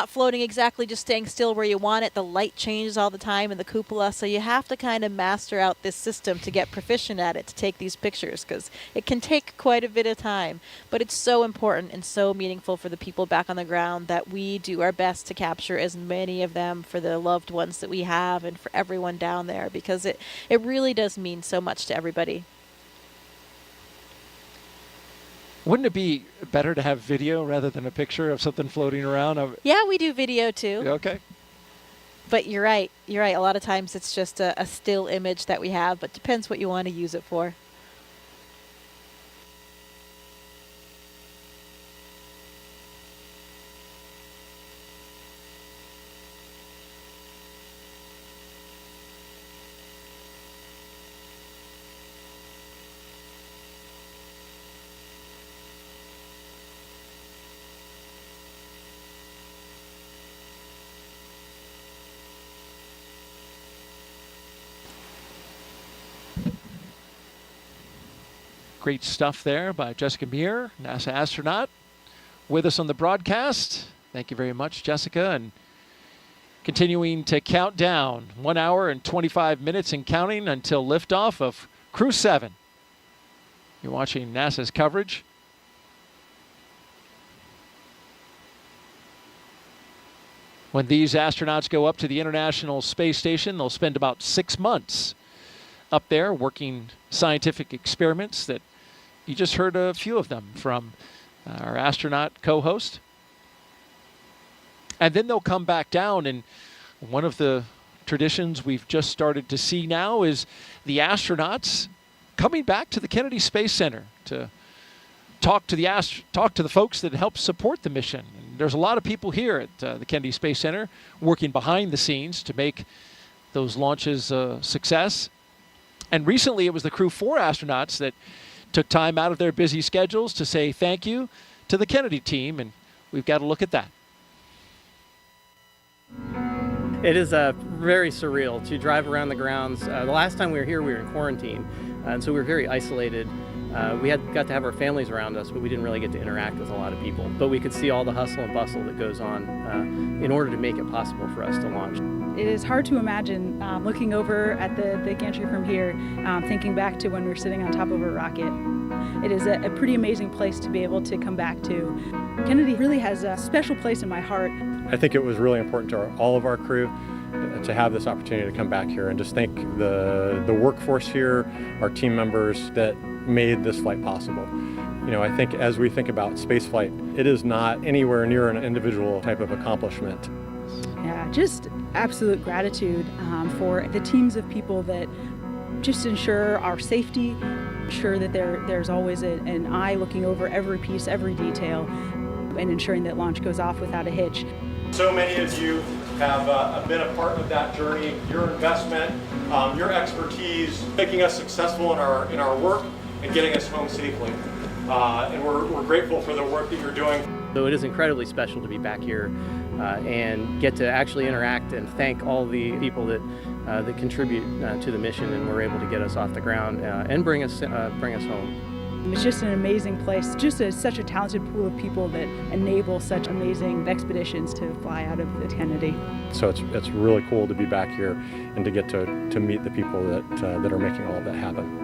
floating exactly, just staying still where you want it. The light changes all the time in the cupola, so you have to kind of master out this system to get proficient at it, to take these pictures, because it can take quite a bit of time. But it's so important and so meaningful for the people back on the ground that we do our best to capture as many of them for the loved ones that we have and for everyone down there, because it really does mean so much to everybody. Wouldn't it be better to have video rather than a picture of something floating around? Yeah, we do video too. Okay. But you're right. A lot of times it's just a still image that we have, but depends what you want to use it for. Great stuff there by Jessica Meir, NASA astronaut, with us on the broadcast. Thank you very much, Jessica. And continuing to count down, 1 hour and 25 minutes and counting until liftoff of Crew-7. You're watching NASA's coverage. When these astronauts go up to the International Space Station, they'll spend about 6 months up there working scientific experiments that you just heard a few of them from our astronaut co-host. And then they'll come back down, and one of the traditions we've just started to see now is the astronauts coming back to the Kennedy Space Center to talk to the folks that help support the mission. And there's a lot of people here at the Kennedy Space Center working behind the scenes to make those launches a success. And recently it was the Crew-4 astronauts that took time out of their busy schedules to say thank you to the Kennedy team, and we've got to look at that. It is very surreal to drive around the grounds. The last time we were here, we were in quarantine, and so we were very isolated. We got to have our families around us, but we didn't really get to interact with a lot of people. But we could see all the hustle and bustle that goes on in order to make it possible for us to launch. It is hard to imagine looking over at the gantry from here, thinking back to when we were sitting on top of a rocket. It is a pretty amazing place to be able to come back to. Kennedy really has a special place in my heart. I think it was really important to all of our crew to have this opportunity to come back here and just thank the workforce here, our team members that made this flight possible. You know, I think as we think about spaceflight, it is not anywhere near an individual type of accomplishment. Yeah, just absolute gratitude for the teams of people that just ensure our safety, ensure that there's always an eye looking over every piece, every detail, and ensuring that launch goes off without a hitch. So many of you have been a part of that journey. Your investment, your expertise, making us successful in our work and getting us home safely. And we're grateful for the work that you're doing. So it is incredibly special to be back here and get to actually interact and thank all the people that contribute to the mission and were able to get us off the ground and bring us home. It's just an amazing place, just such a talented pool of people that enable such amazing expeditions to fly out of the Kennedy. So it's really cool to be back here and to get to meet the people that are making all of that happen.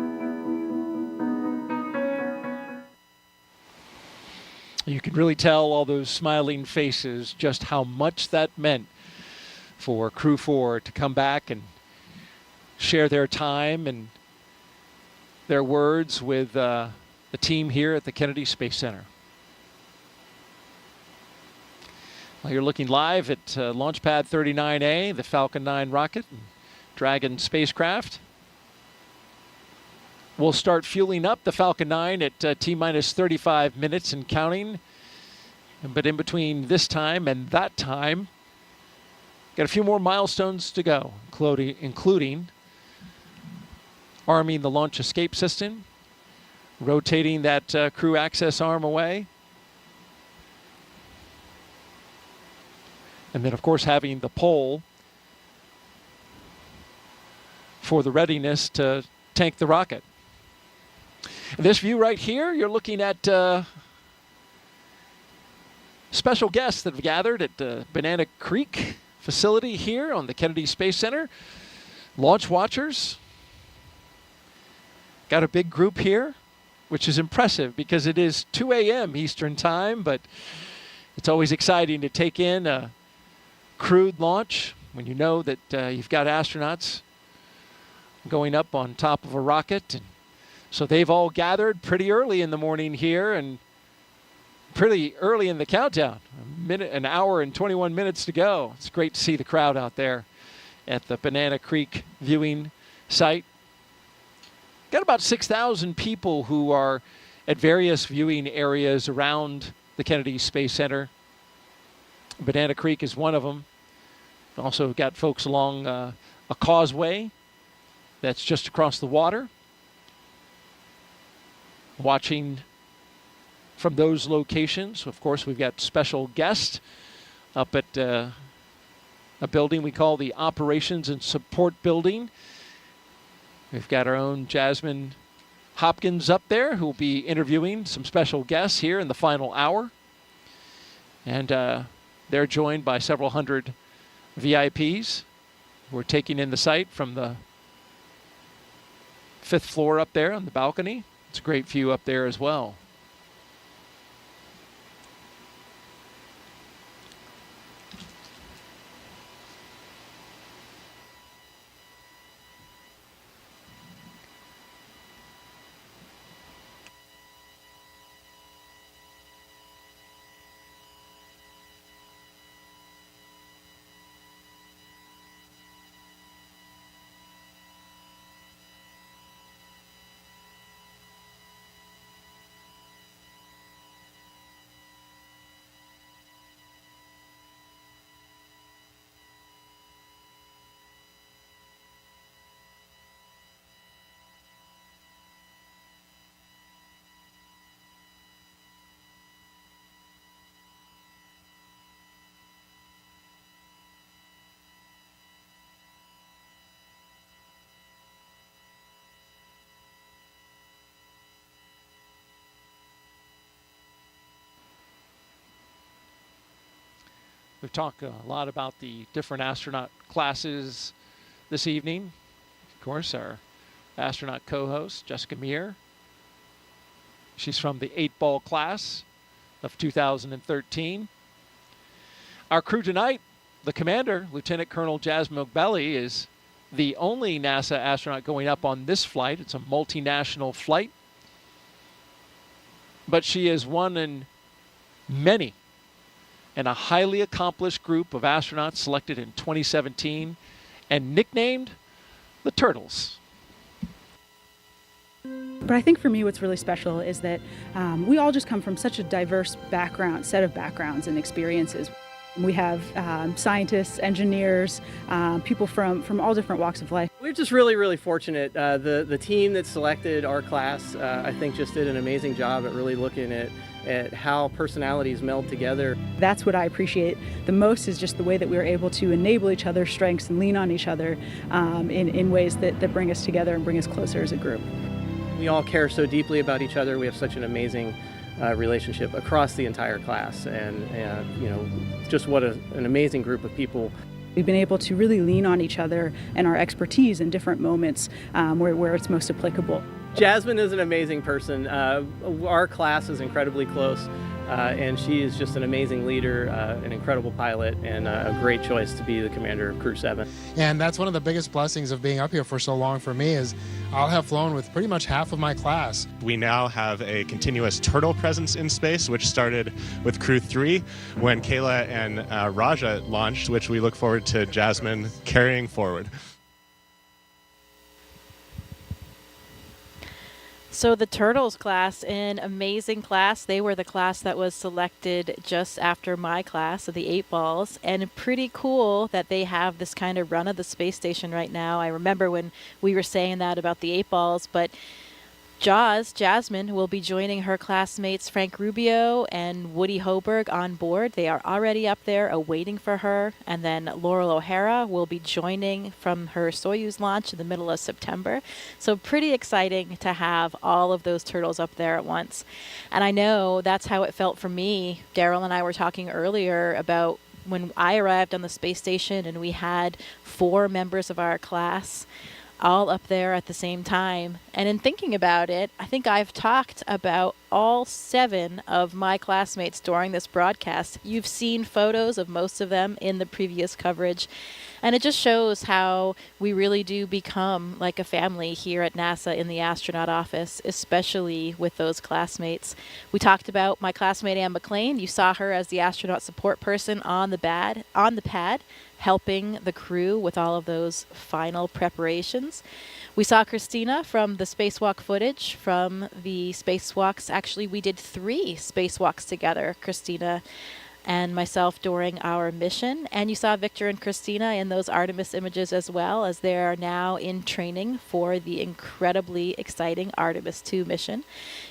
You could really tell all those smiling faces just how much that meant for Crew 4 to come back and share their time and their words with the team here at the Kennedy Space Center. Well, you're looking live at launchpad 39A, the Falcon 9 rocket, and Dragon spacecraft. We'll start fueling up the Falcon 9 at T-minus 35 minutes and counting. But in between this time and that time, got a few more milestones to go, including arming the launch escape system, rotating that crew access arm away, and then, of course, having the pole for the readiness to tank the rocket. This view right here, you're looking at special guests that have gathered at the Banana Creek facility here on the Kennedy Space Center. Launch watchers. Got a big group here, which is impressive because it is 2 a.m. Eastern time, but it's always exciting to take in a crewed launch when you know that you've got astronauts going up on top of a rocket. And so they've all gathered pretty early in the morning here and pretty early in the countdown. An hour and 21 minutes to go. It's great to see the crowd out there at the Banana Creek viewing site. Got about 6,000 people who are at various viewing areas around the Kennedy Space Center. Banana Creek is one of them. Also got folks along a causeway that's just across the water, watching from those locations. Of course, we've got special guests up at a building we call the Operations and Support Building. We've got our own Jasmin Hopkins up there who will be interviewing some special guests here in the final hour. And they're joined by several hundred VIPs who are taking in the site from the 5th floor up there on the balcony. It's a great view up there as well. We've talked a lot about the different astronaut classes this evening. Of course, our astronaut co-host, Jessica Meir. She's from the 8-ball class of 2013. Our crew tonight, the commander, Lieutenant Colonel Jasmin Moghbeli, is the only NASA astronaut going up on this flight. It's a multinational flight. but she is one in many and a highly accomplished group of astronauts selected in 2017 and nicknamed the Turtles. But I think for me what's really special is that we all just come from such a diverse set of backgrounds and experiences. We have scientists, engineers, people from all different walks of life. We're just really, really fortunate. The team that selected our class, I think, just did an amazing job at really looking at how personalities meld together. That's what I appreciate the most, is just the way that we're able to enable each other's strengths and lean on each other in ways that bring us together and bring us closer as a group. We all care so deeply about each other. We have such an amazing relationship across the entire class, and you know, just what an amazing group of people. We've been able to really lean on each other and our expertise in different moments where it's most applicable. Jasmin is an amazing person. Our class is incredibly close, and she is just an amazing leader, an incredible pilot, and a great choice to be the commander of Crew-7. And that's one of the biggest blessings of being up here for so long for me, is I'll have flown with pretty much half of my class. We now have a continuous turtle presence in space, which started with Crew-3 when Kayla and Raja launched, which we look forward to Jasmin carrying forward. So the Turtles class, an amazing class. They were the class that was selected just after my class, so the 8 balls, and pretty cool that they have this kind of run of the space station right now. I remember when we were saying that about the 8 balls, but Jasmin will be joining her classmates Frank Rubio and Woody Hoberg on board. They are already up there awaiting for her. And then Laurel O'Hara will be joining from her Soyuz launch in the middle of September. So pretty exciting to have all of those turtles up there at once. And I know that's how it felt for me. Daryl and I were talking earlier about when I arrived on the space station and we had 4 members of our class all up there at the same time. And in thinking about it, I think I've talked about all 7 of my classmates during this broadcast. You've seen photos of most of them in the previous coverage. And it just shows how we really do become like a family here at NASA in the astronaut office, especially with those classmates. We talked about my classmate Anne McLean. You saw her as the astronaut support person on the pad, helping the crew with all of those final preparations. We saw Christina from the spacewalk footage from the spacewalks. Actually, we did 3 spacewalks together, Christina and myself, during our mission. And you saw Victor and Christina in those Artemis images as well, as they are now in training for the incredibly exciting Artemis 2 mission.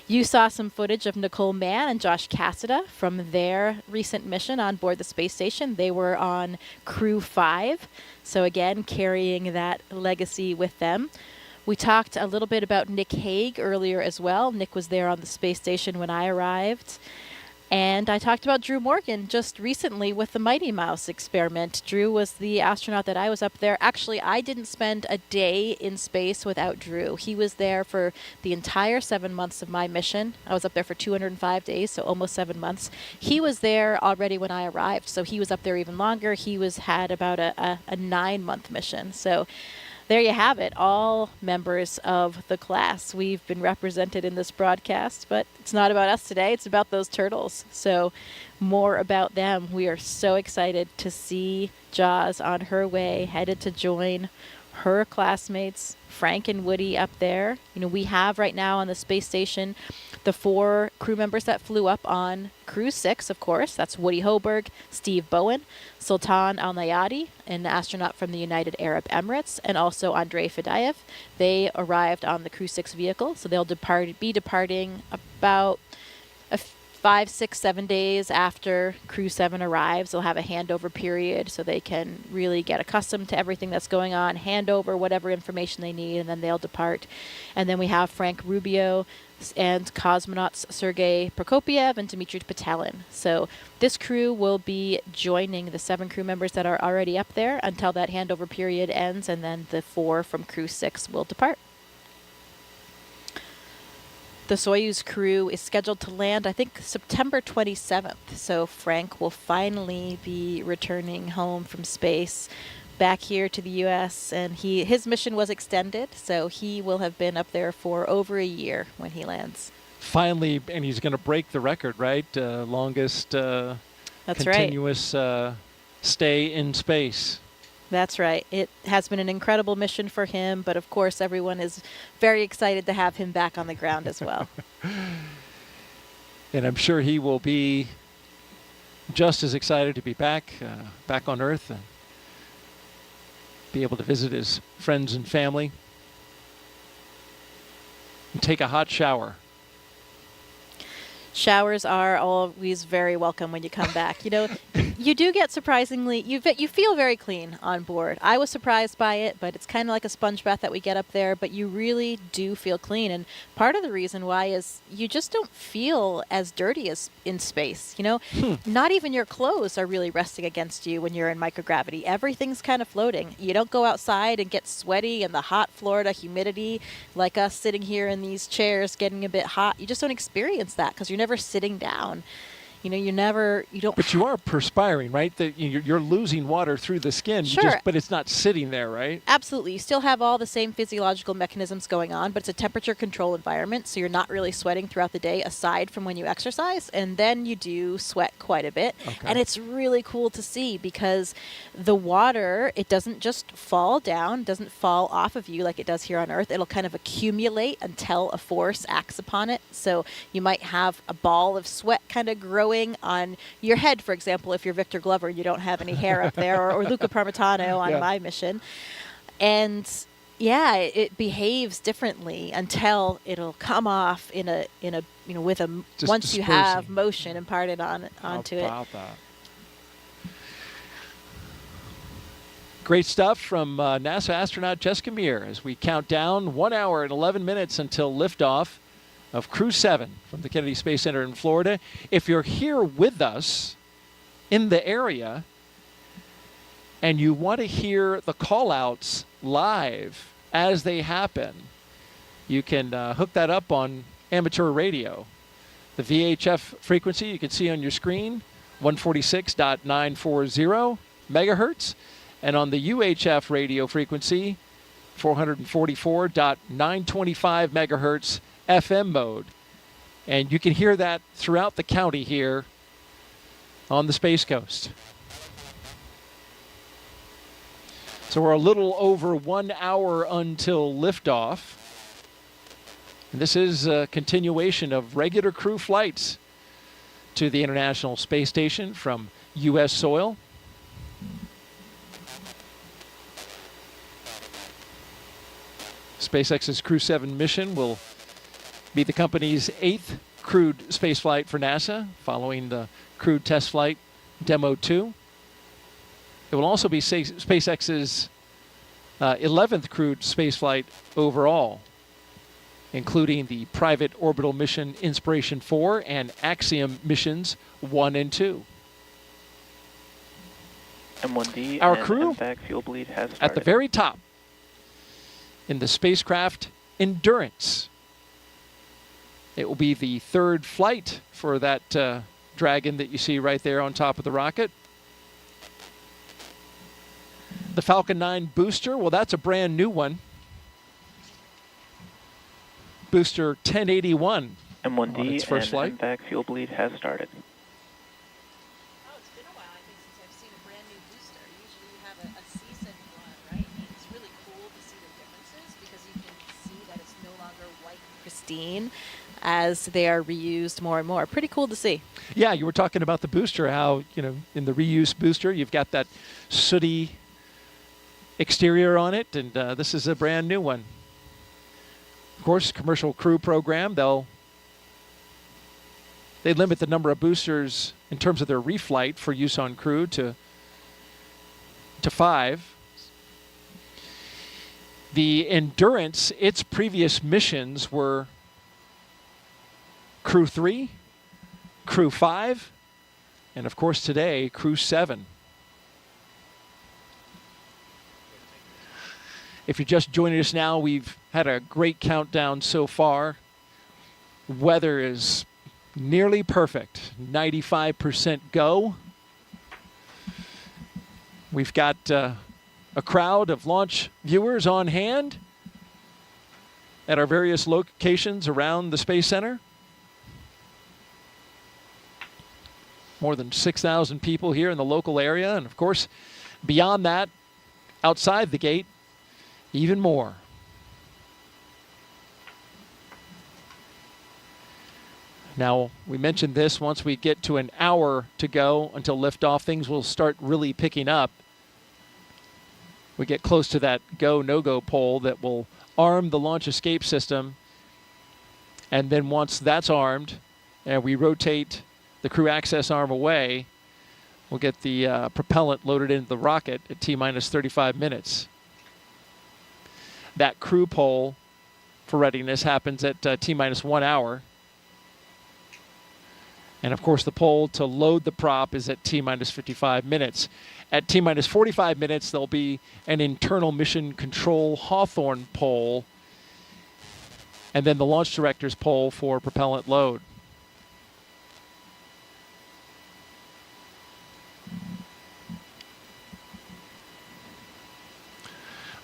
You saw some footage of Nicole Mann and Josh Cassida from their recent mission on board the space station. They were on Crew-5, so again, carrying that legacy with them. We talked a little bit about Nick Hague earlier as well. Nick was there on the space station when I arrived. And I talked about Drew Morgan just recently with the Mighty Mouse experiment. Drew was the astronaut that I was up there. Actually, I didn't spend a day in space without Drew. He was there for the entire 7 months of my mission. I was up there for 205 days, so almost 7 months. He was there already when I arrived, so he was up there even longer. He had about a 9-month mission. So there you have it, all members of the class. We've been represented in this broadcast, but it's not about us today. It's about those turtles. So more about them. We are so excited to see Jaws on her way, headed to join her classmates, Frank and Woody, up there. You know, we have right now on the space station the 4 crew members that flew up on Crew-6, of course. That's Woody Hoberg, Steve Bowen, Sultan Al-Nayati, an astronaut from the United Arab Emirates, and also Andrei Fedyaev. They arrived on the Crew-6 vehicle, so they'll be departing about 5, 6, 7 days after Crew-7 arrives. They'll have a handover period so they can really get accustomed to everything that's going on, hand over whatever information they need, and then they'll depart. And then we have Frank Rubio and cosmonauts Sergei Prokopiev and Dmitry Petelin. So this crew will be joining the 7 crew members that are already up there until that handover period ends, and then the 4 from Crew-6 will depart. The Soyuz crew is scheduled to land, I think, September 27th. So Frank will finally be returning home from space back here to the U.S. And his mission was extended, so he will have been up there for over a year when he lands. finally, and he's going to break the record, right? Longest That's continuous stay in space. That's right. It has been an incredible mission for him, but of course everyone is very excited to have him back on the ground as well. And I'm sure he will be just as excited to be back on Earth and be able to visit his friends and family and take a hot shower. Showers are always very welcome when you come back. You know, you do get surprisingly, you feel very clean on board. I was surprised by it, but it's kind of like a sponge bath that we get up there, but you really do feel clean. And part of the reason why is you just don't feel as dirty as in space. You know, not even your clothes are really resting against you when you're in microgravity. Everything's kind of floating. You don't go outside and get sweaty in the hot Florida humidity like us sitting here in these chairs getting a bit hot. You just don't experience that because you're never sitting down. You know, you don't. But you are perspiring, right? That you're losing water through the skin. Sure. But it's not sitting there, right? Absolutely. You still have all the same physiological mechanisms going on, but it's a temperature control environment, so you're not really sweating throughout the day aside from when you exercise, and then you do sweat quite a bit. Okay. And it's really cool to see because the water, it doesn't just fall down, doesn't fall off of you like it does here on Earth. It'll kind of accumulate until a force acts upon it. So you might have a ball of sweat kind of growing on your head, for example, if you're Victor Glover, you don't have any hair up there, or Luca Parmitano on my mission. And yeah, it behaves differently until it'll come off in a with a Just once dispersing. you have motion imparted onto it. How about that? Great stuff from NASA astronaut Jessica Meir as we count down 1 hour and 11 minutes until liftoff of Crew-7 from the Kennedy Space Center in Florida. If you're here with us in the area and you want to hear the call-outs live as they happen, you can hook that up on amateur radio. The VHF frequency you can see on your screen, 146.940 megahertz, and on the UHF radio frequency, 444.925 megahertz FM mode. And you can hear that throughout the county here on the Space Coast. So we're a little over 1 hour until liftoff. And this is a continuation of regular crew flights to the International Space Station from U.S. soil. SpaceX's Crew-7 mission will be the company's 8th crewed spaceflight for NASA, following the crewed test flight Demo 2. It will also be SpaceX's 11th crewed spaceflight overall, including the private orbital mission Inspiration 4 and Axiom missions 1 and 2. M1D Our and crew MVAC fuel bleed has started. at the very top in the spacecraft Endurance. It will be the third flight for that Dragon that you see right there on top of the rocket. The Falcon 9 booster, well, that's a brand new one. Booster 1081 on M1D its first and flight. MVAC fuel bleed has started. As they are reused more and more. Pretty cool to see. Yeah, you were talking about the booster, how, in the reuse booster, you've got that sooty exterior on it, and this is a brand new one. Of course, commercial crew program, they limit the number of boosters in terms of their reflight for use on crew to 5. The Endurance, its previous missions were Crew-3, Crew-5, and of course today, Crew-7. If you're just joining us now, we've had a great countdown so far. Weather is nearly perfect, 95% go. We've got a crowd of launch viewers on hand at our various locations around the Space Center. More than 6,000 people here in the local area. And of course, beyond that, outside the gate, even more. Now, we mentioned this, once we get to an hour to go until liftoff, things will start really picking up. We get close to that go, no-go pole that will arm the launch escape system. And then once that's armed and we rotate the crew access arm away, we'll get the propellant loaded into the rocket at T-minus 35 minutes. That crew pole for readiness happens at T-minus 1 hour. And of course, the pole to load the prop is at T-minus 55 minutes. At T-minus 45 minutes, there'll be an internal mission control Hawthorne pole, and then the launch director's pole for propellant load.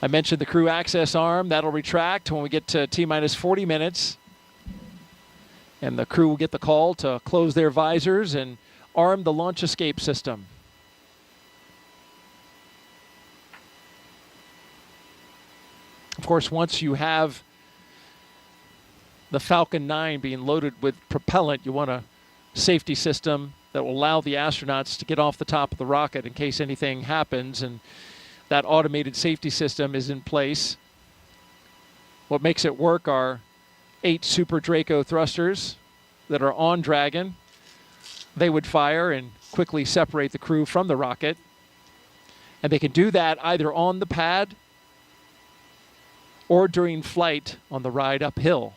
I mentioned the crew access arm. That'll retract when we get to T-minus 40 minutes. And the crew will get the call to close their visors and arm the launch escape system. Of course, once you have the Falcon 9 being loaded with propellant, you want a safety system that will allow the astronauts to get off the top of the rocket in case anything happens, and that automated safety system is in place. What makes it work are 8 Super Draco thrusters that are on Dragon. They would fire and quickly separate the crew from the rocket. And they can do that either on the pad or during flight on the ride uphill.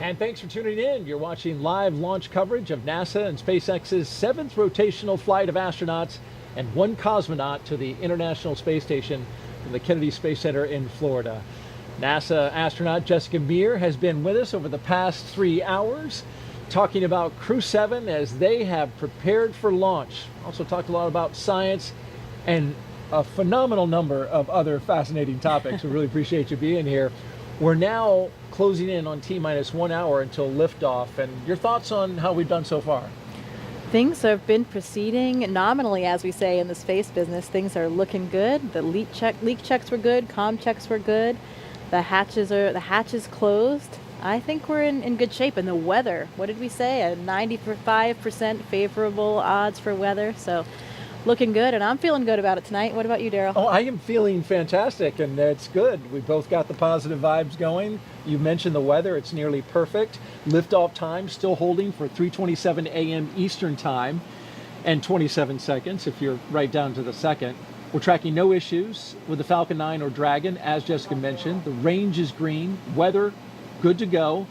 And thanks for tuning in. You're watching live launch coverage of NASA and SpaceX's 7th rotational flight of astronauts and one cosmonaut to the International Space Station from the Kennedy Space Center in Florida. NASA astronaut Jessica Meir has been with us over the past 3 hours, talking about Crew-7 as they have prepared for launch. Also talked a lot about science and a phenomenal number of other fascinating topics. We really appreciate you being here. We're now closing in on T-minus 1 hour until liftoff, and your thoughts on how we've done so far? Things have been proceeding nominally, as we say in the space business. Things are looking good. The leak checks were good. Comm checks were good. The hatches closed. I think we're in good shape. And the weather, what did we say? A 95% favorable odds for weather. So looking good, and I'm feeling good about it tonight. What about you, Daryl? Oh, I am feeling fantastic, and it's good. We both got the positive vibes going. You mentioned the weather. It's nearly perfect. Liftoff time still holding for 3:27 a.m. Eastern time and 27 seconds if you're right down to the second. We're tracking no issues with the Falcon 9 or Dragon, as Jessica mentioned. The range is green. Weather, good to go.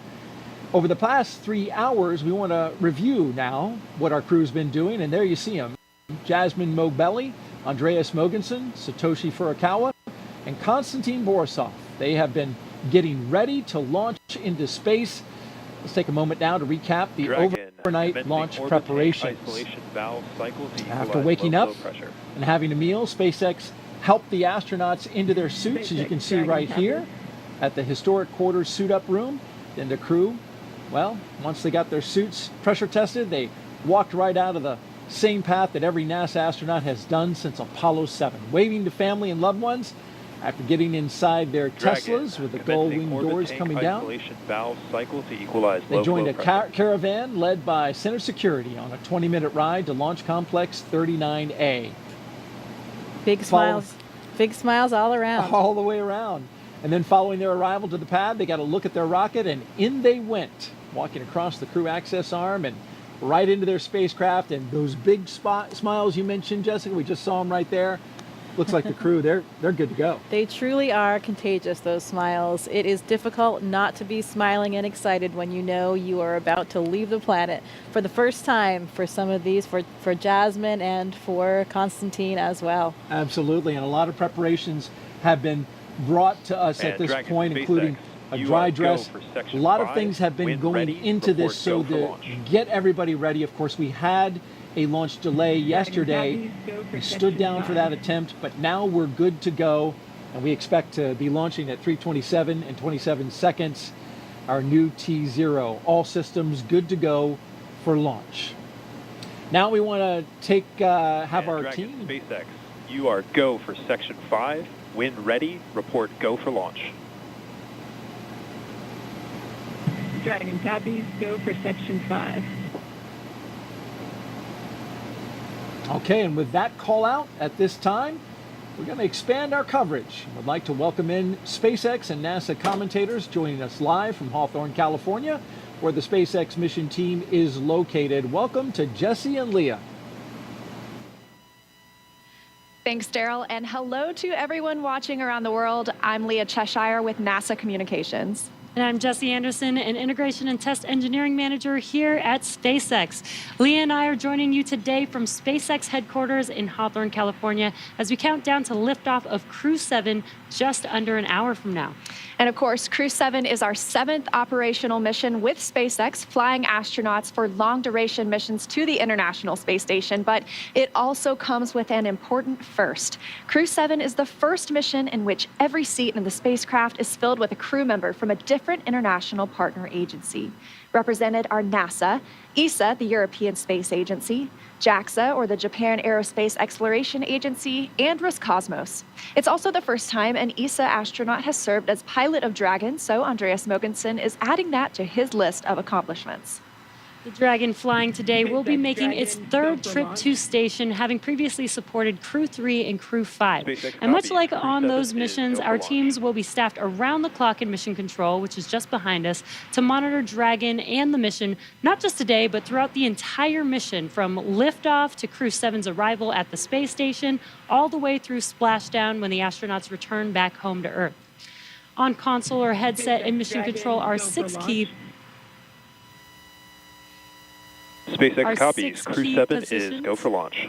Over the past 3 hours, we want to review now what our crew's been doing, and there you see them. Jasmin Moghbeli, Andreas Mogensen, Satoshi Furukawa, and Constantine Borisov. They have been getting ready to launch into space. Let's take a moment now to recap the overnight launch preparations. After waking up and having a meal, SpaceX helped the astronauts into their suits, as you can see right here at the historic quarters suit-up room. Then the crew, well, once they got their suits pressure tested, they walked right out of the same path that every NASA astronaut has done since Apollo 7, waving to family and loved ones after getting inside their Teslas with the gull-wing doors coming down. They joined a caravan led by Center Security on a 20-minute ride to Launch Complex 39A. Big smiles all around. All the way around. And then following their arrival to the pad, they got a look at their rocket, and in they went, walking across the crew access arm and right into their spacecraft. And those big smiles you mentioned, Jessica, we just saw them right there. Looks like the crew, they're good to go. They truly are contagious, those smiles. It is difficult not to be smiling and excited when you know you are about to leave the planet for the first time for some of these, for Jasmin and for Constantine as well. Absolutely, and a lot of preparations have been brought to us at this point, including a dry dress. A lot of things have been going into this so to get everybody ready. Of course, we had a launch delay yesterday. We stood down for that attempt, but now we're good to go, and we expect to be launching at 3:27 and 27 seconds, our new T0. All systems good to go for launch. Now we want to have our team. SpaceX, you are go for Section 5. When ready, report go for launch. Dragon copies, go for Section 5. Okay, and with that call out at this time, we're going to expand our coverage. We'd like to welcome in SpaceX and NASA commentators joining us live from Hawthorne, California, where the SpaceX mission team is located. Welcome to Jesse and Leah. Thanks, Daryl, and hello to everyone watching around the world. I'm Leah Cheshire with NASA Communications. And I'm Jesse Anderson, an Integration and Test Engineering Manager here at SpaceX. Leah and I are joining you today from SpaceX headquarters in Hawthorne, California, as we count down to liftoff of Crew-7 just under an hour from now. And of course, Crew-7 is our 7th operational mission with SpaceX, flying astronauts for long-duration missions to the International Space Station, but it also comes with an important first. Crew-7 is the first mission in which every seat in the spacecraft is filled with a crew member from a different international partner agency. Represented are NASA, ESA, the European Space Agency, JAXA, or the Japan Aerospace Exploration Agency, and Roscosmos. It's also the first time an ESA astronaut has served as pilot of Dragon, so Andreas Mogensen is adding that to his list of accomplishments. The Dragon flying today will be making its 3rd trip to station, having previously supported Crew-3 and Crew-5. And much like on those missions, our teams will be staffed around the clock in mission control, which is just behind us, to monitor Dragon and the mission, not just today, but throughout the entire mission, from liftoff to Crew-7's arrival at the space station, all the way through splashdown when the astronauts return back home to Earth. On console or headset and mission control are 6 key SpaceX Our copies. 6 key Crew-7 is positions. go for launch.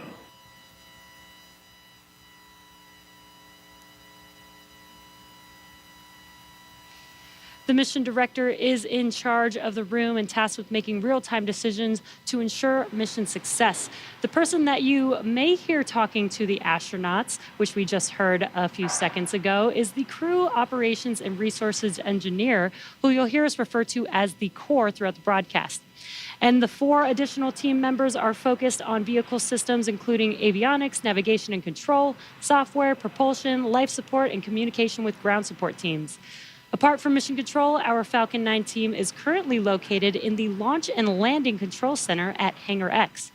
The mission director is in charge of the room and tasked with making real-time decisions to ensure mission success. The person that you may hear talking to the astronauts, which we just heard a few seconds ago, is the Crew Operations and Resources Engineer, who you'll hear us refer to as the core throughout the broadcast. And the 4 additional team members are focused on vehicle systems, including avionics, navigation and control, software, propulsion, life support, and communication with ground support teams. Apart from Mission Control, our Falcon 9 team is currently located in the Launch and Landing Control Center at Hangar X.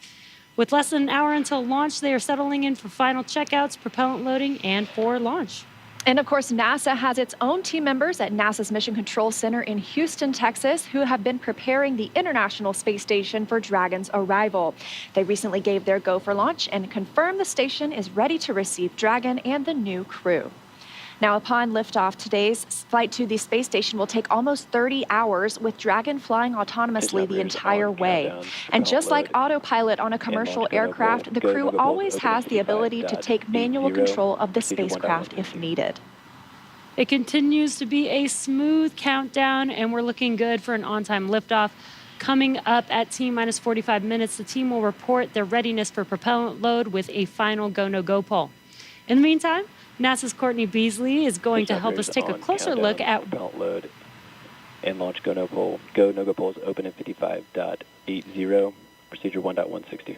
With less than an hour until launch, they are settling in for final checkouts, propellant loading, and for launch. And of course, NASA has its own team members at NASA's Mission Control Center in Houston, Texas, who have been preparing the International Space Station for Dragon's arrival. They recently gave their go for launch and confirmed the station is ready to receive Dragon and the new crew. Now, upon liftoff, today's flight to the space station will take almost 30 hours, with Dragon flying autonomously the entire way. And just like autopilot on a commercial aircraft, the crew always has the ability to take manual control of the spacecraft if needed. It continues to be a smooth countdown, and we're looking good for an on-time liftoff. Coming up at T-minus 45 minutes, the team will report their readiness for propellant load with a final go-no-go poll. In the meantime, NASA's Courtney Beasley is going to help us take a closer look at propellant load and launch go no poll. Go no go poll is open at 55.80, procedure 1.160.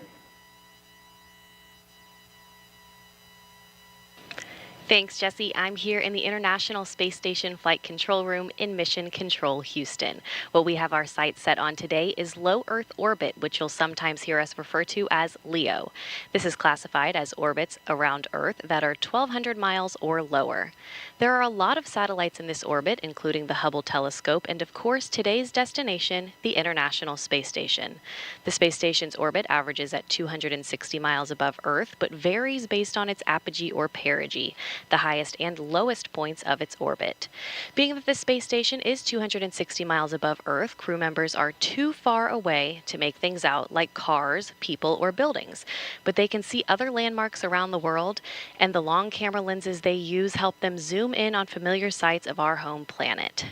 Thanks, Jesse. I'm here in the International Space Station Flight Control Room in Mission Control, Houston. What we have our sights set on today is low Earth orbit, which you'll sometimes hear us refer to as LEO. This is classified as orbits around Earth that are 1,200 miles or lower. There are a lot of satellites in this orbit, including the Hubble telescope and, of course, today's destination, the International Space Station. The space station's orbit averages at 260 miles above Earth, but varies based on its apogee or perigee, the highest and lowest points of its orbit. Being that the space station is 260 miles above Earth, crew members are too far away to make things out like cars, people, or buildings. But they can see other landmarks around the world, and the long camera lenses they use help them zoom in on familiar sights of our home planet.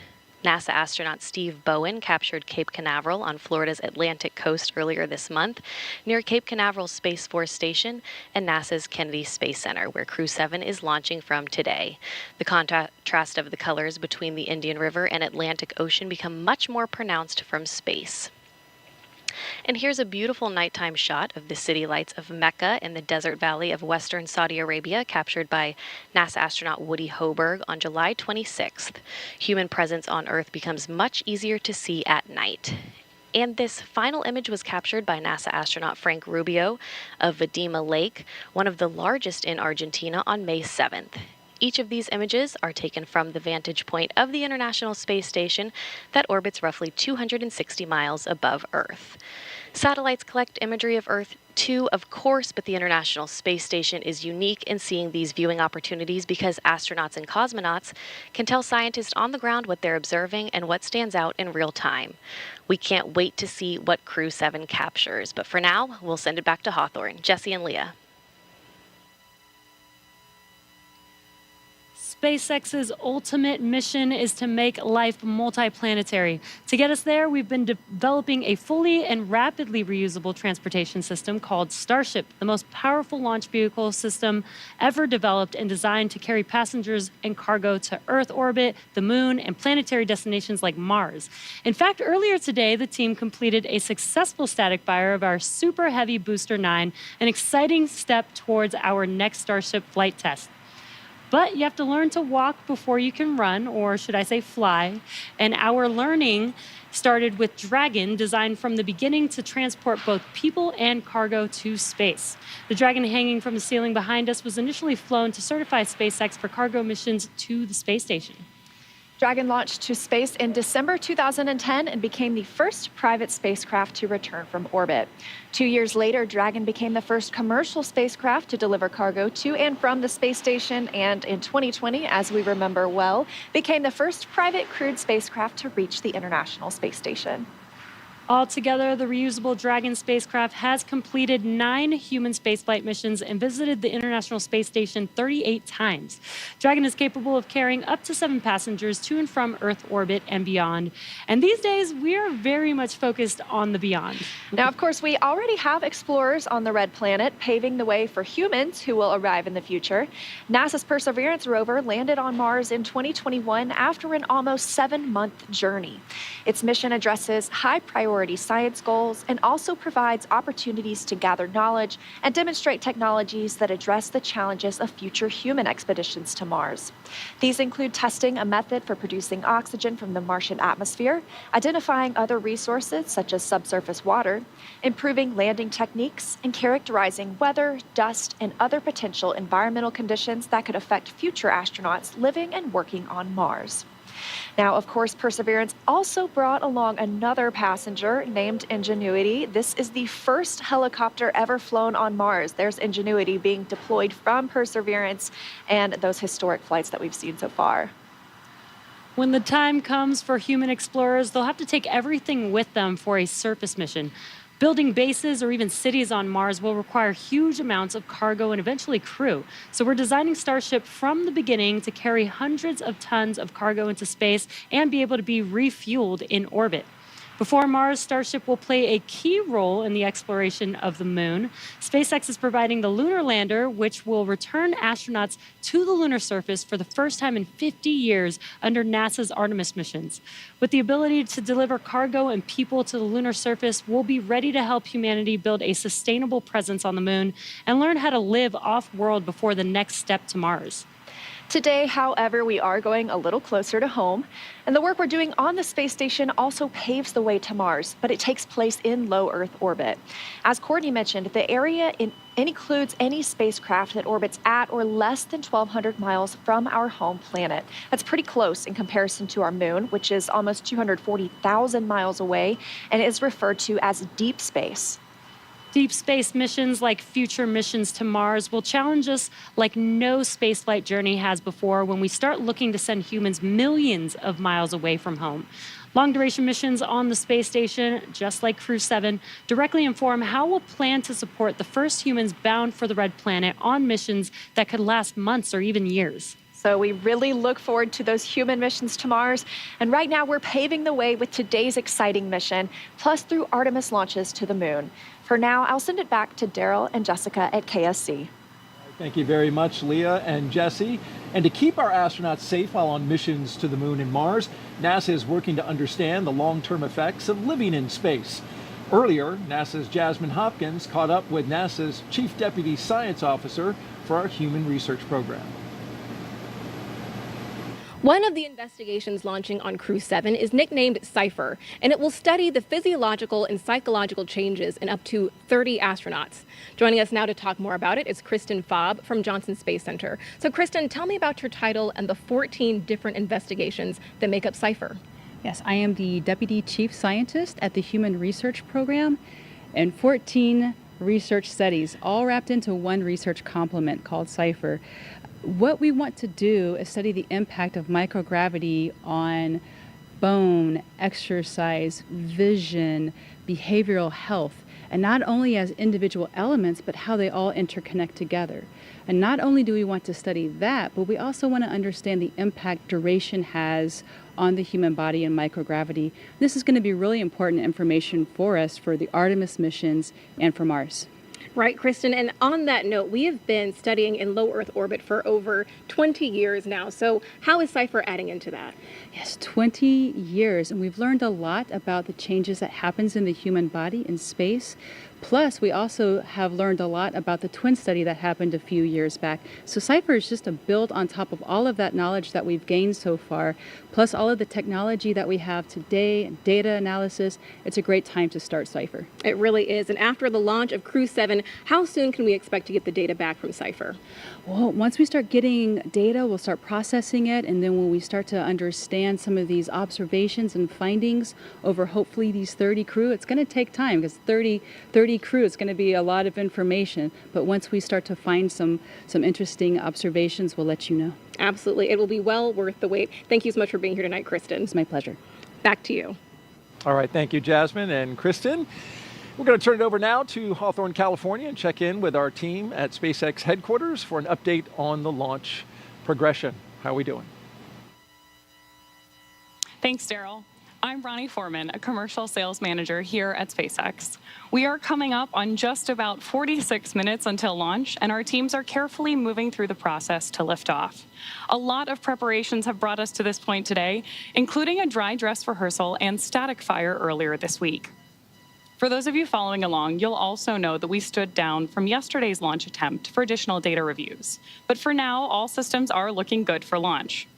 NASA astronaut Steve Bowen captured Cape Canaveral on Florida's Atlantic coast earlier this month, near Cape Canaveral's Space Force Station and NASA's Kennedy Space Center, where Crew-7 is launching from today. The contrast of the colors between the Indian River and Atlantic Ocean become much more pronounced from space. And here's a beautiful nighttime shot of the city lights of Mecca in the desert valley of western Saudi Arabia, captured by NASA astronaut Woody Hoberg on July 26th. Human presence on Earth becomes much easier to see at night. And this final image was captured by NASA astronaut Frank Rubio of Vadima Lake, one of the largest in Argentina, on May 7th. Each of these images are taken from the vantage point of the International Space Station that orbits roughly 260 miles above Earth. Satellites collect imagery of Earth too, of course, but the International Space Station is unique in seeing these viewing opportunities because astronauts and cosmonauts can tell scientists on the ground what they're observing and what stands out in real time. We can't wait to see what Crew-7 captures, but for now, we'll send it back to Hawthorne. Jesse and Leah. SpaceX's ultimate mission is to make life multiplanetary. To get us there, we've been developing a fully and rapidly reusable transportation system called Starship, the most powerful launch vehicle system ever developed and designed to carry passengers and cargo to Earth orbit, the moon, and planetary destinations like Mars. In fact, earlier today, the team completed a successful static fire of our Super Heavy Booster 9, an exciting step towards our next Starship flight test. But you have to learn to walk before you can run, or should I say fly. And our learning started with Dragon, designed from the beginning to transport both people and cargo to space. The Dragon hanging from the ceiling behind us was initially flown to certify SpaceX for cargo missions to the space station. Dragon launched to space in December 2010 and became the first private spacecraft to return from orbit. 2 years later, Dragon became the first commercial spacecraft to deliver cargo to and from the space station, and in 2020, as we remember well, became the first private crewed spacecraft to reach the International Space Station. Altogether, the reusable Dragon spacecraft has completed 9 human spaceflight missions and visited the International Space Station 38 times. Dragon is capable of carrying up to 7 passengers to and from Earth orbit and beyond. And these days, we are very much focused on the beyond. Now, of course, we already have explorers on the Red Planet, paving the way for humans who will arrive in the future. NASA's Perseverance rover landed on Mars in 2021 after an almost 7-month journey. Its mission addresses high-priority science goals and also provides opportunities to gather knowledge and demonstrate technologies that address the challenges of future human expeditions to Mars. These include testing a method for producing oxygen from the Martian atmosphere, identifying other resources such as subsurface water, improving landing techniques, and characterizing weather, dust, and other potential environmental conditions that could affect future astronauts living and working on Mars. Now, of course, Perseverance also brought along another passenger named Ingenuity. This is the first helicopter ever flown on Mars. There's Ingenuity being deployed from Perseverance and those historic flights that we've seen so far. When the time comes for human explorers, they'll have to take everything with them for a surface mission. Building bases or even cities on Mars will require huge amounts of cargo and eventually crew. So we're designing Starship from the beginning to carry hundreds of tons of cargo into space and be able to be refueled in orbit. Before Mars, Starship will play a key role in the exploration of the moon. SpaceX is providing the lunar lander, which will return astronauts to the lunar surface for the first time in 50 years under NASA's Artemis missions. With the ability to deliver cargo and people to the lunar surface, we'll be ready to help humanity build a sustainable presence on the moon and learn how to live off-world before the next step to Mars. Today, however, we are going a little closer to home, and the work we're doing on the space station also paves the way to Mars, but it takes place in low Earth orbit. As Courtney mentioned, the area includes any spacecraft that orbits at or less than 1,200 miles from our home planet. That's pretty close in comparison to our moon, which is almost 240,000 miles away and is referred to as deep space. Deep space missions like future missions to Mars will challenge us like no spaceflight journey has before when we start looking to send humans millions of miles away from home. Long-duration missions on the space station, just like Crew-7, directly inform how we'll plan to support the first humans bound for the Red Planet on missions that could last months or even years. So we really look forward to those human missions to Mars. And right now we're paving the way with today's exciting mission, plus through Artemis launches to the moon. For now, I'll send it back to Daryl and Jessica at KSC. Thank you very much, Leah and Jesse. And to keep our astronauts safe while on missions to the moon and Mars, NASA is working to understand the long-term effects of living in space. Earlier, NASA's Jasmin Moghbeli caught up with NASA's Chief Deputy Science Officer for our Human Research Program. One of the investigations launching on Crew-7 is nicknamed CIPHER, and it will study the physiological and psychological changes in up to 30 astronauts. Joining us now to talk more about it is Kristen Faub from Johnson Space Center. So Kristen, tell me about your title and the 14 different investigations that make up CIPHER. Yes, I am the Deputy Chief Scientist at the Human Research Program, and 14 research studies, all wrapped into one research complement called CIPHER. What we want to do is study the impact of microgravity on bone, exercise, vision, behavioral health, and not only as individual elements, but how they all interconnect together. And not only do we want to study that, but we also want to understand the impact duration has on the human body and microgravity. This is going to be really important information for us for the Artemis missions and for Mars. Right, Kristen. And on that note, we have been studying in low Earth orbit for over 20 years now. So how is CIPHER adding into that? Yes, 20 years. And we've learned a lot about the changes that happens in the human body in space. Plus, we also have learned a lot about the twin study that happened a few years back. So CIPHER is just a build on top of all of that knowledge that we've gained so far, plus all of the technology that we have today, and data analysis. It's a great time to start CIPHER. It really is. And after the launch of Crew-7, how soon can we expect to get the data back from CIPHER? Well, once we start getting data, we'll start processing it, and then when we start to understand some of these observations and findings over hopefully these 30 crew, it's going to take time because 30 crew is going to be a lot of information. But once we start to find some interesting observations, we'll let you know. Absolutely. It will be well worth the wait. Thank you so much for being here tonight, Kristen. It's my pleasure. Back to you. All right, thank you, Jasmine and Kristen. We're going to turn it over now to Hawthorne, California, and check in with our team at SpaceX headquarters for an update on the launch progression. How are we doing? Thanks, Daryl. I'm Ronnie Foreman, a commercial sales manager here at SpaceX. We are coming up on just about 46 minutes until launch, and our teams are carefully moving through the process to lift off. A lot of preparations have brought us to this point today, including a dry dress rehearsal and static fire earlier this week. For those of you following along, you'll also know that we stood down from yesterday's launch attempt for additional data reviews. But for now, all systems are looking good for launch.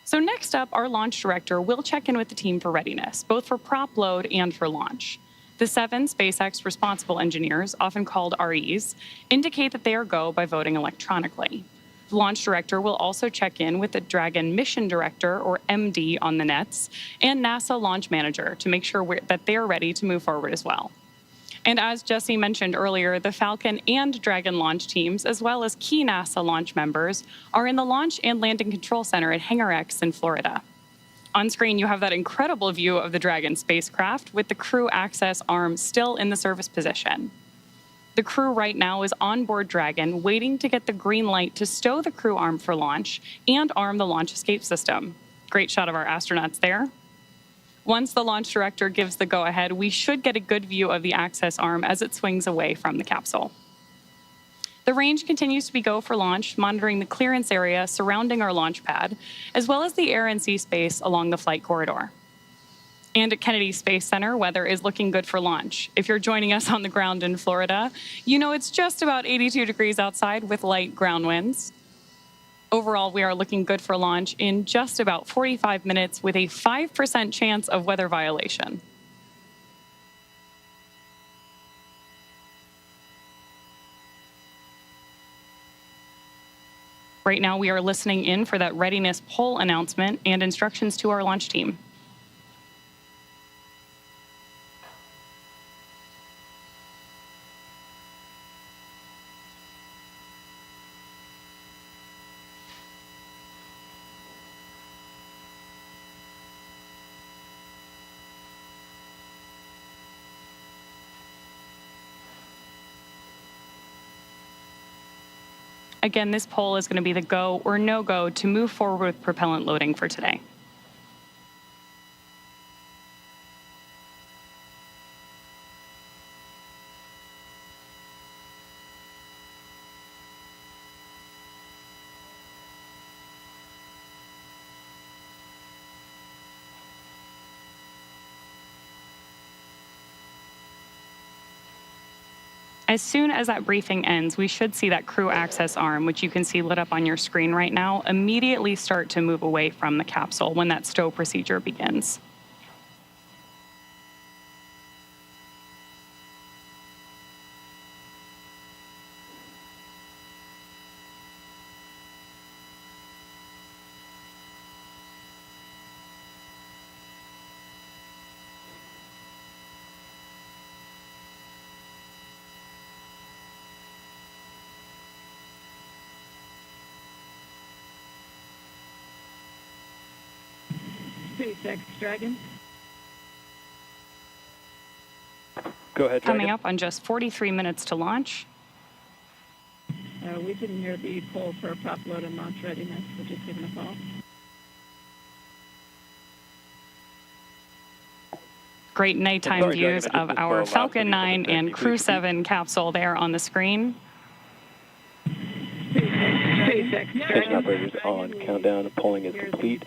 So next up, our launch director will check in with the team for readiness, both for prop load and for launch. The 7 SpaceX responsible engineers, often called REs, indicate that they are go by voting electronically. The launch director will also check in with the Dragon mission director, or MD, on the nets, and NASA launch manager to make sure that they are ready to move forward as well. And as Jesse mentioned earlier, the Falcon and Dragon launch teams, as well as key NASA launch members, are in the Launch and Landing Control Center at Hangar X in Florida. On screen, you have that incredible view of the Dragon spacecraft with the crew access arm still in the service position. The crew right now is on board Dragon, waiting to get the green light to stow the crew arm for launch and arm the launch escape system. Great shot of our astronauts there. Once the launch director gives the go-ahead, we should get a good view of the access arm as it swings away from the capsule. The range continues to be go for launch, monitoring the clearance area surrounding our launch pad, as well as the air and sea space along the flight corridor. And at Kennedy Space Center, weather is looking good for launch. If you're joining us on the ground in Florida, you know it's just about 82 degrees outside with light ground winds. Overall, we are looking good for launch in just about 45 minutes with a 5% chance of weather violation. Right now, we are listening in for that readiness poll announcement and instructions to our launch team. Again, this poll is going to be the go or no-go to move forward with propellant loading for today. As soon as that briefing ends, we should see that crew access arm, which you can see lit up on your screen right now, immediately start to move away from the capsule when that stow procedure begins. SpaceX Dragon. Go ahead, Dragon. Coming up on just 43 minutes to launch. We didn't hear the poll for prop load and launch readiness, so just giving a call. Great nighttime views of our Falcon 9 and Crew-7 capsule there on the screen. Station operators on countdown. Polling is complete.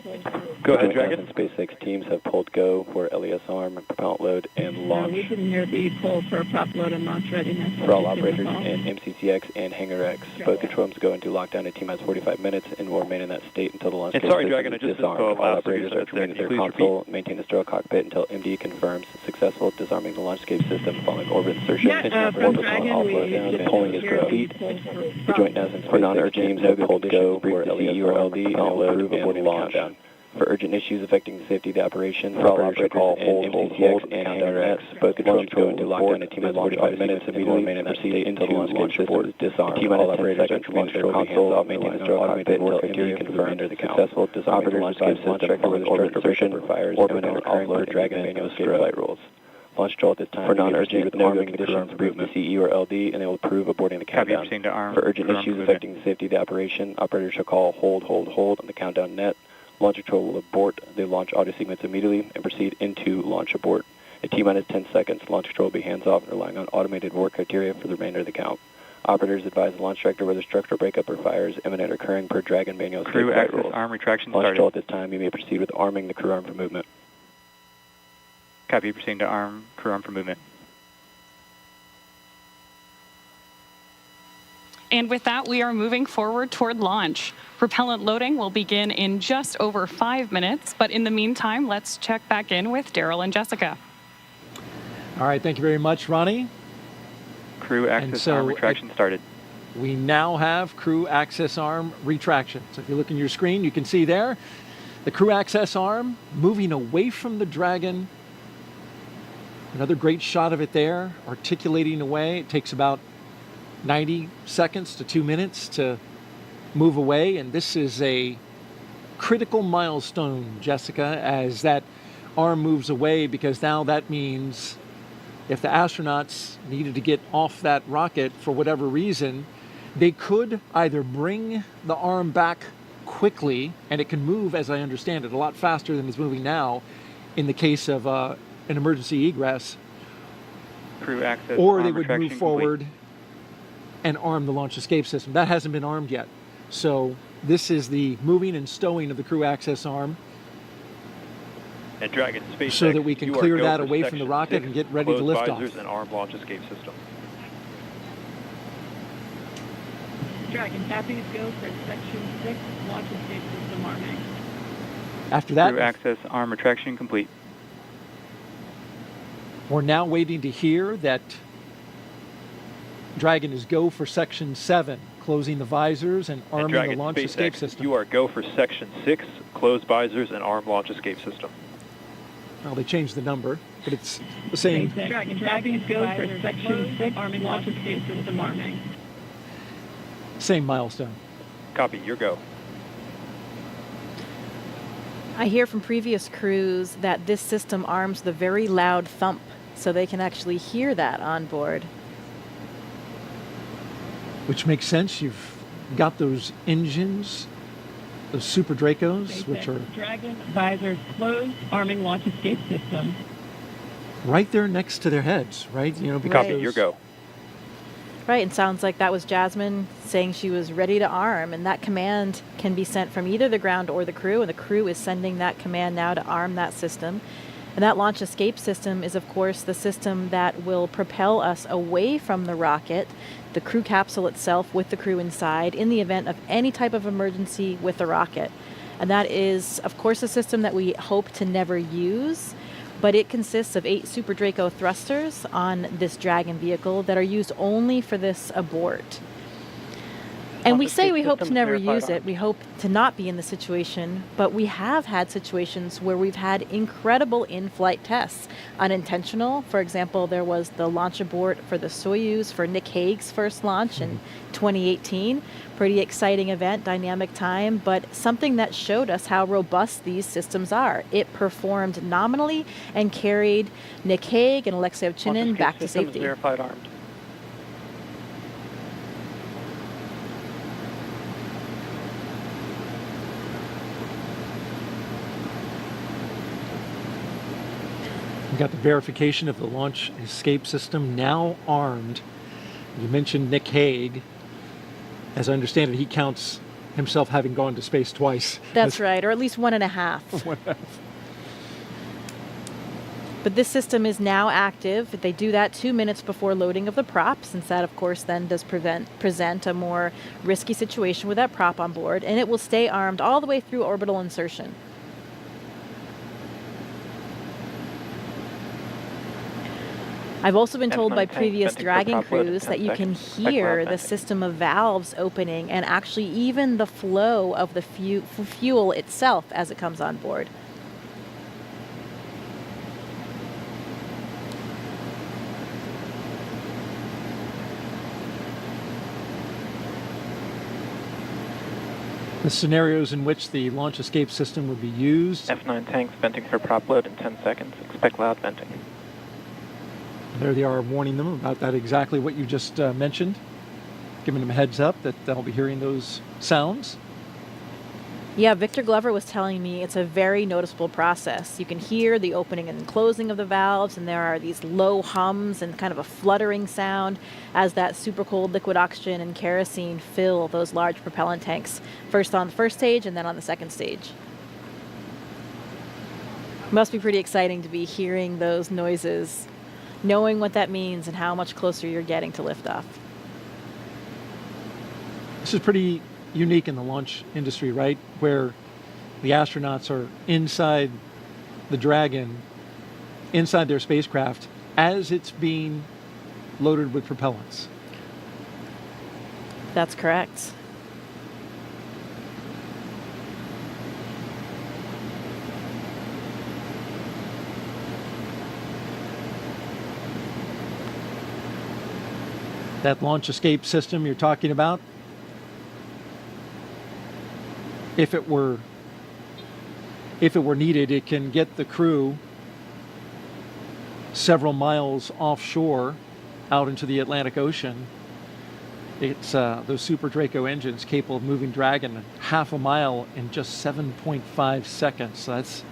Go ahead, Dragon. And SpaceX teams have pulled go for LES arm and propellant load and launch. We didn't hear the poll for prop load and launch readiness. For all operators in MCCX and Hangar X, both control rooms go into lockdown at T-minus 45 minutes and will remain in that state until the launch and system sorry, Dragon, I just disarmed. All operators are to remain at their console, maintain the sterile cockpit until MD confirms successful disarming the launch escape system following orbit insertion. From Dragon, the polling is complete. The joint NASA and non-Earth teams have pulled go for LES or LD and load and launch. For urgent issues affecting the safety of the operation, for all operators call hold, and Ingress, both controls go into lockdown at T-minus 45 minutes immediately remain and proceed until the launch system is disarmed. T-minus 10 seconds, launch control console, maintain the control cockpit until criteria confirmed. Successful disarm the launch system for orbit insertion, fires, imminent offload, Dragon manual escape flight rules. Launch control at this time for non-urgent with arming conditions, boot the CE or LD, and they will approve aborting the countdown. For urgent issues affecting the safety of the operation, operators shall call hold on the countdown net. Launch control will abort the launch audio sequence immediately and proceed into launch abort. At T-minus 10 seconds, launch control will be hands-off and relying on automated abort criteria for the remainder of the count. Operators advise the launch director whether structural breakup or fires imminent or occurring per Dragon manual escape Crew flight access rules. arm retraction Launch started. control at this time, you may proceed with arming the crew arm for movement. Copy, proceeding to arm crew arm for movement. And with that, we are moving forward toward launch. Propellant loading will begin in just over 5 minutes, but in the meantime, let's check back in with Daryl and Jessica. All right, thank you very much, Ronnie. Crew access arm retraction started. We now have crew access arm retraction. So if you look in your screen, you can see there the crew access arm moving away from the Dragon. Another great shot of it there, articulating away. It takes about 90 seconds to 2 minutes to move away, and this is a critical milestone, Jessica, as that arm moves away, because now that means if the astronauts needed to get off that rocket for whatever reason, they could either bring the arm back quickly, and it can move, as I understand it, a lot faster than it's moving now in the case of an emergency egress, Crew access or arm they would retraction move complete. forward and arm the launch escape system. That hasn't been armed yet. So this is the moving and stowing of the crew access arm, And Dragon SpaceX, so that we can you are clear go that for away from the Section rocket 6, and get ready to closed lift visors off. and armed launch escape system. Dragon, copies go for Section 6, launch escape system arming. After that, Crew access arm retraction complete. we're now waiting to hear that Dragon is go for Section 7, closing the visors and And arming Dragon the launch SpaceX, escape system. you are go for Section 6, closed visors and armed launch escape system. Well, they changed the number, but it's the same. Dragon, copies go for Section 6, arming launch escape system arming. Same milestone. Copy, your go. I hear from previous crews that this system arms the very loud thump, so they can actually hear that on board. Which makes sense. You've got those engines, those Super Dracos, which are Dragon visors closed, arming launch escape system. right there next to their heads, right? You know, because Copy, your go. Right, and sounds like that was Jasmin saying she was ready to arm, and that command can be sent from either the ground or the crew, and the crew is sending that command now to arm that system. And that launch escape system is, of course, the system that will propel us away from the rocket, the crew capsule itself with the crew inside, in the event of any type of emergency with the rocket. And that is, of course, a system that we hope to never use, but it consists of 8 Super Draco thrusters on this Dragon vehicle that are used only for this abort. And we say we hope to never use it. We hope to not be in the situation, but we have had situations where we've had incredible in-flight tests. Unintentional, for example, there was the launch abort for the Soyuz for Nick Hague's first launch in 2018. Pretty exciting event, dynamic time, but something that showed us how robust these systems are. It performed nominally and carried Nick Hague and Alexei Ovchinin back to safety. Verified armed. we got the verification of the launch escape system now armed. You mentioned Nick Hague. As I understand it, he counts himself having gone to space twice. That's right, or at least 1.5. But this system is now active. They do that 2 minutes before loading of the prop, since that, of course, then does present a more risky situation with that prop on board, and it will stay armed all the way through orbital insertion. I've also been told by F9 tanks previous venting for Dragon top load in crews 10 that you can seconds. Expect hear loud the venting. system of valves opening and actually even the flow of the fuel itself as it comes on board. The scenarios in which the launch escape system would be used. F9 tanks venting for prop load in 10 seconds. Expect loud venting. There they are warning them about that, exactly what you just mentioned, giving them a heads up that they'll be hearing those sounds. Yeah, Victor Glover was telling me it's a very noticeable process. You can hear the opening and closing of the valves, and there are these low hums and kind of a fluttering sound as that super cold liquid oxygen and kerosene fill those large propellant tanks, first on the first stage and then on the second stage. Must be pretty exciting to be hearing those noises, knowing what that means and how much closer you're getting to liftoff. This is pretty unique in the launch industry, right? Where the astronauts are inside the Dragon, inside their spacecraft, as it's being loaded with propellants. That's correct. That launch escape system you're talking about, if it were needed, it can get the crew several miles offshore out into the Atlantic Ocean. It's those Super Draco engines capable of moving Dragon half a mile in just 7.5 seconds. So that's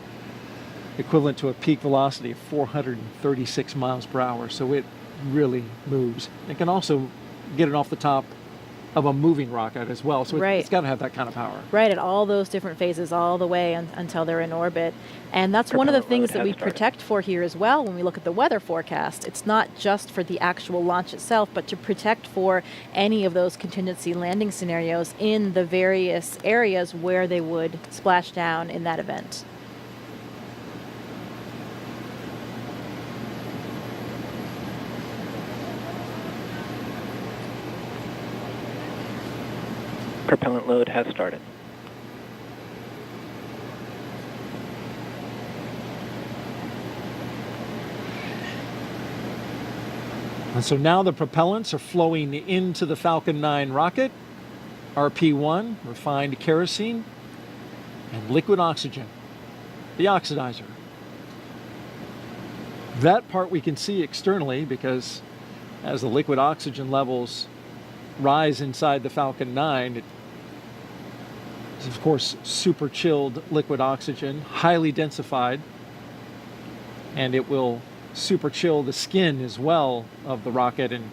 equivalent to a peak velocity of 436 miles per hour. So it really moves. It can also get it off the top of a moving rocket as well. So Right. it's got to have that kind of power. Right, at all those different phases, all the way until they're in orbit. And that's one of the things that we protect for here as well when we look at the weather forecast. It's not just for the actual launch itself, but to protect for any of those contingency landing scenarios in the various areas where they would splash down in that event. Propellant load has started. And so now the propellants are flowing into the Falcon 9 rocket, RP-1, refined kerosene, and liquid oxygen, the oxidizer. That part we can see externally because as the liquid oxygen levels rise inside the Falcon 9, it is of course super chilled liquid oxygen, highly densified, and it will super chill the skin as well of the rocket, and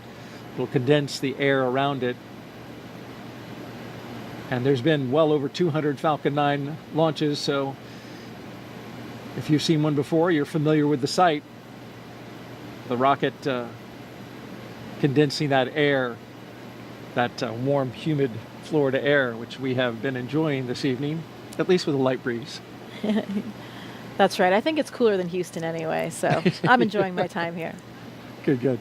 it'll condense the air around it. And there's been well over 200 Falcon 9 launches, so if you've seen one before, you're familiar with the sight. The rocket condensing that air, that warm, humid Florida air, which we have been enjoying this evening, at least with a light breeze. That's right. I think it's cooler than Houston anyway, so I'm enjoying my time here. Good, good.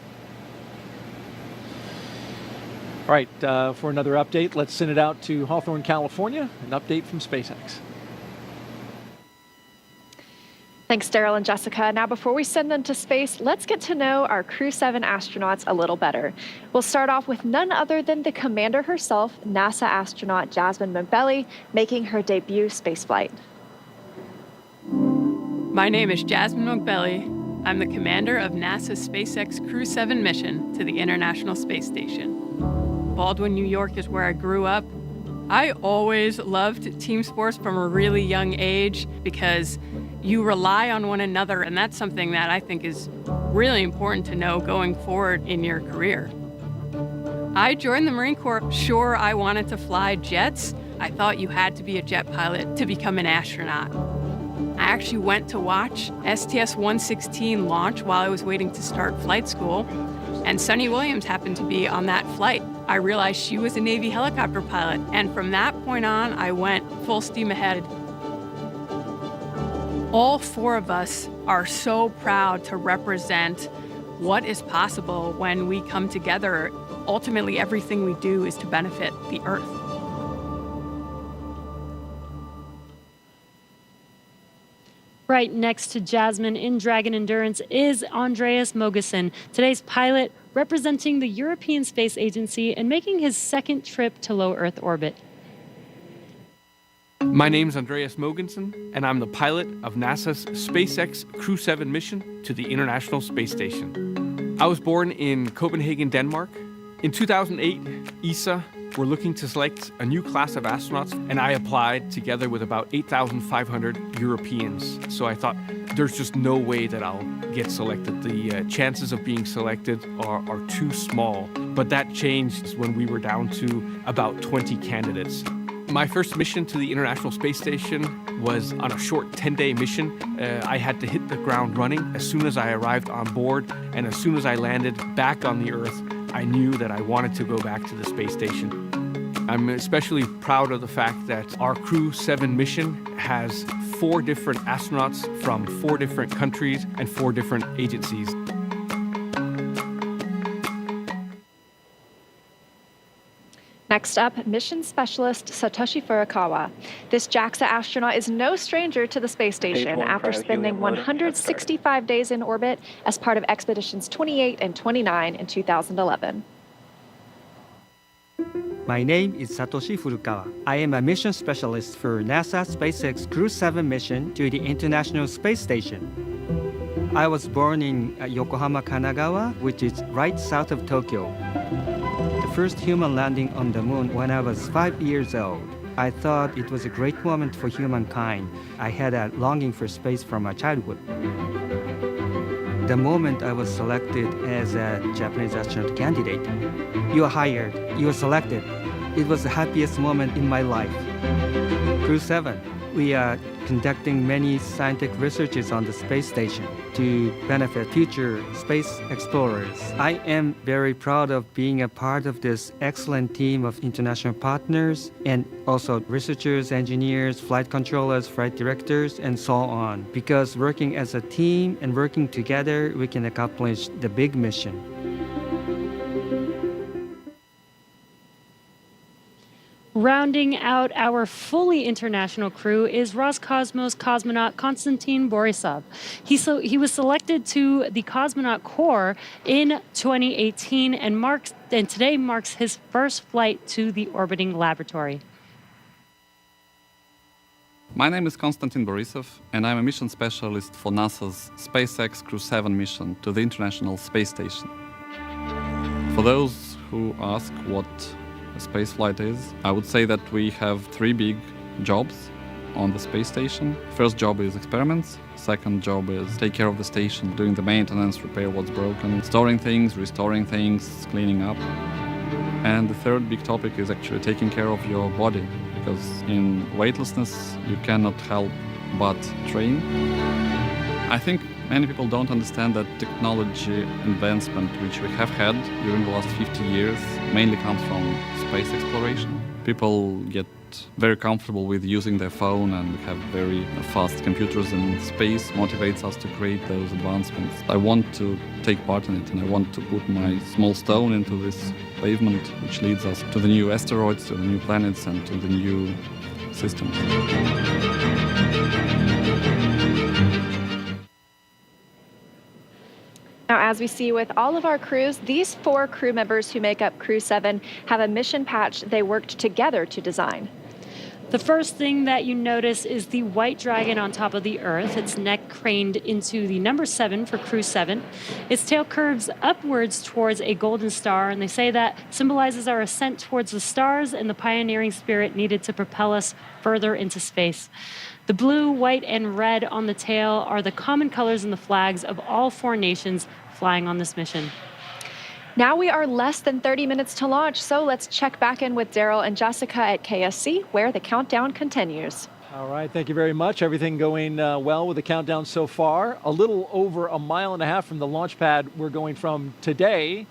All right, for another update, let's send it out to Hawthorne, California, an update from SpaceX. Thanks, Daryl and Jessica. Now, before we send them to space, let's get to know our Crew-7 astronauts a little better. We'll start off with none other than the commander herself, NASA astronaut Jasmin Moghbeli, making her debut spaceflight. My name is Jasmin Moghbeli. I'm the commander of NASA's SpaceX Crew-7 mission to the International Space Station. Baldwin, New York is where I grew up. I always loved team sports from a really young age because you rely on one another, and that's something that I think is really important to know going forward in your career. I joined the Marine Corps. Sure, I wanted to fly jets. I thought you had to be a jet pilot to become an astronaut. I actually went to watch STS-116 launch while I was waiting to start flight school, and Sunny Williams happened to be on that flight. I realized she was a Navy helicopter pilot, and from that point on, I went full steam ahead. All four of us are so proud to represent what is possible when we come together. Ultimately, everything we do is to benefit the Earth. Right next to Jasmin in Dragon Endurance is Andreas Mogensen, today's pilot representing the European Space Agency and making his second trip to low Earth orbit. My name's Andreas Mogensen, and I'm the pilot of NASA's SpaceX Crew-7 mission to the International Space Station. I was born in Copenhagen, Denmark. In 2008, ESA were looking to select a new class of astronauts, and I applied together with about 8,500 Europeans. So I thought, there's just no way that I'll get selected. The chances of being selected are too small. But that changed when we were down to about 20 candidates. My first mission to the International Space Station was on a short 10-day mission. I had to hit the ground running as soon as I arrived on board, and as soon as I landed back on the Earth, I knew that I wanted to go back to the space station. I'm especially proud of the fact that our Crew-7 mission has 4 different astronauts from 4 different countries and 4 different agencies. Next up, mission specialist Satoshi Furukawa. This JAXA astronaut is no stranger to the space station after spending 165 days in orbit as part of expeditions 28 and 29 in 2011. My name is Satoshi Furukawa. I am a mission specialist for NASA SpaceX Crew-7 mission to the International Space Station. I was born in Yokohama, Kanagawa, which is right south of Tokyo. The first human landing on the moon when I was 5 years old. I thought it was a great moment for humankind. I had a longing for space from my childhood. The moment I was selected as a Japanese astronaut candidate, you are hired, you are selected. It was the happiest moment in my life. Crew-7, we are conducting many scientific researches on the space station to benefit future space explorers. I am very proud of being a part of this excellent team of international partners and also researchers, engineers, flight controllers, flight directors, and so on. Because working as a team and working together, we can accomplish the big mission. Rounding out our fully international crew is Roscosmos cosmonaut Constantine Borisov. He was selected to the Cosmonaut Corps in 2018 and today marks his first flight to the orbiting laboratory. My name is Constantin Borisov, and I'm a mission specialist for NASA's SpaceX Crew-7 mission to the International Space Station. For those who ask what spaceflight is, I would say that we have 3 big jobs on the space station. First job is experiments. Second job is take care of the station, doing the maintenance, repair what's broken, storing things, restoring things, cleaning up. And the third big topic is actually taking care of your body, because in weightlessness you cannot help but train. I think many people don't understand that technology advancement which we have had during the last 50 years mainly comes from space exploration. People get very comfortable with using their phone, and we have very fast computers in space motivates us to create those advancements. I want to take part in it, and I want to put my small stone into this pavement which leads us to the new asteroids, to the new planets, and to the new systems. Now, as we see with all of our crews, these 4 crew members who make up Crew-7 have a mission patch they worked together to design. The first thing that you notice is the white dragon on top of the Earth, its neck craned into the number 7 for Crew-7. Its tail curves upwards towards a golden star, and they say that symbolizes our ascent towards the stars and the pioneering spirit needed to propel us further into space. The blue, white, and red on the tail are the common colors in the flags of all 4 nations flying on this mission. Now we are less than 30 minutes to launch, so let's check back in with Daryl and Jessica at KSC, where the countdown continues. All right, thank you very much. Everything going well with the countdown so far. A little over a mile and a half from the launch pad we're going from today,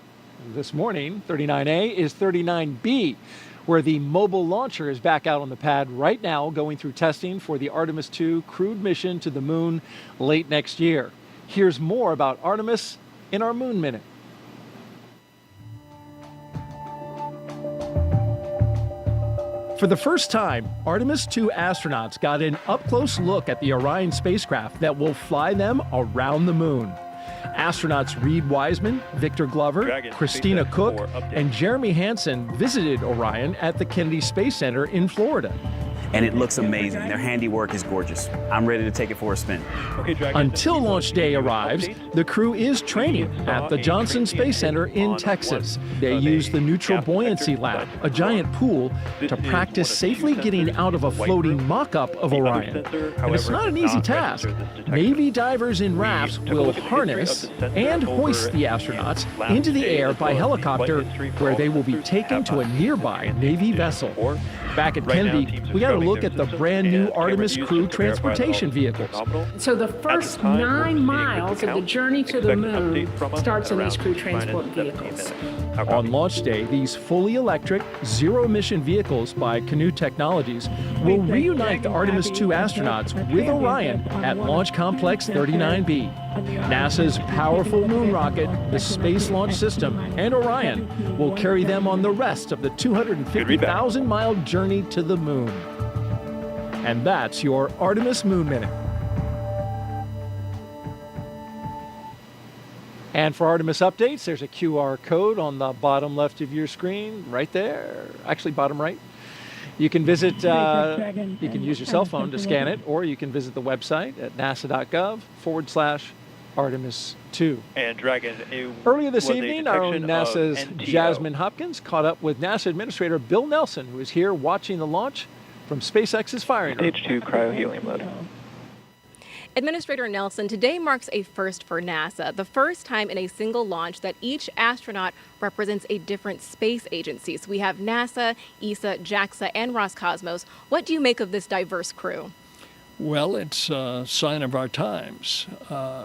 this morning, 39A, is 39B, where the mobile launcher is back out on the pad right now, going through testing for the Artemis 2 crewed mission to the moon late next year. Here's more about Artemis in our Moon Minute. For the first time, Artemis 2 astronauts got an up-close look at the Orion spacecraft that will fly them around the moon. Astronauts Reed Wiseman, Victor Glover, Dragon, Christina SpaceX Cook, 4 update. and Jeremy Hansen visited Orion at the Kennedy Space Center in Florida. And it looks amazing. Their handiwork is gorgeous. I'm ready to take it for a spin. Okay, Dragon, Until launch day arrives, the crew is training at the Johnson Space Center in Texas. They use the Neutral Buoyancy Lab, a giant pool, to practice safely getting out of a floating mock-up of Orion. And it's not an easy task. Navy divers in rafts will harness and hoist the astronauts into the air by helicopter, where they will be taken to a nearby Navy vessel. Back at Kennedy, we got a look at the brand new Artemis crew transportation vehicles. So the first 9 miles of the journey to the moon starts in these crew transport vehicles. On launch day, these fully electric, zero-emission vehicles by Canoe Technologies will reunite the Artemis 2 astronauts with Orion at Launch Complex 39B. NASA's powerful moon rocket, the Space Launch System, and Orion will carry them on the rest of the 250,000-mile journey to the moon. And that's your Artemis Moon Minute. And for Artemis updates, there's a QR code on the bottom left of your screen, right there. Actually, bottom right. You can visit, you can use your cell phone to scan it, or you can visit the website at nasa.gov/Artemis 2. And Dragon, Earlier this evening, our own NASA's Jasmin Hopkins caught up with NASA Administrator Bill Nelson, who is here watching the launch from SpaceX's firing room. Stage 2 cryo-helium load. Administrator Nelson, today marks a first for NASA, the first time in a single launch that each astronaut represents a different space agency. So we have NASA, ESA, JAXA, and Roscosmos. What do you make of this diverse crew? Well, it's a sign of our times.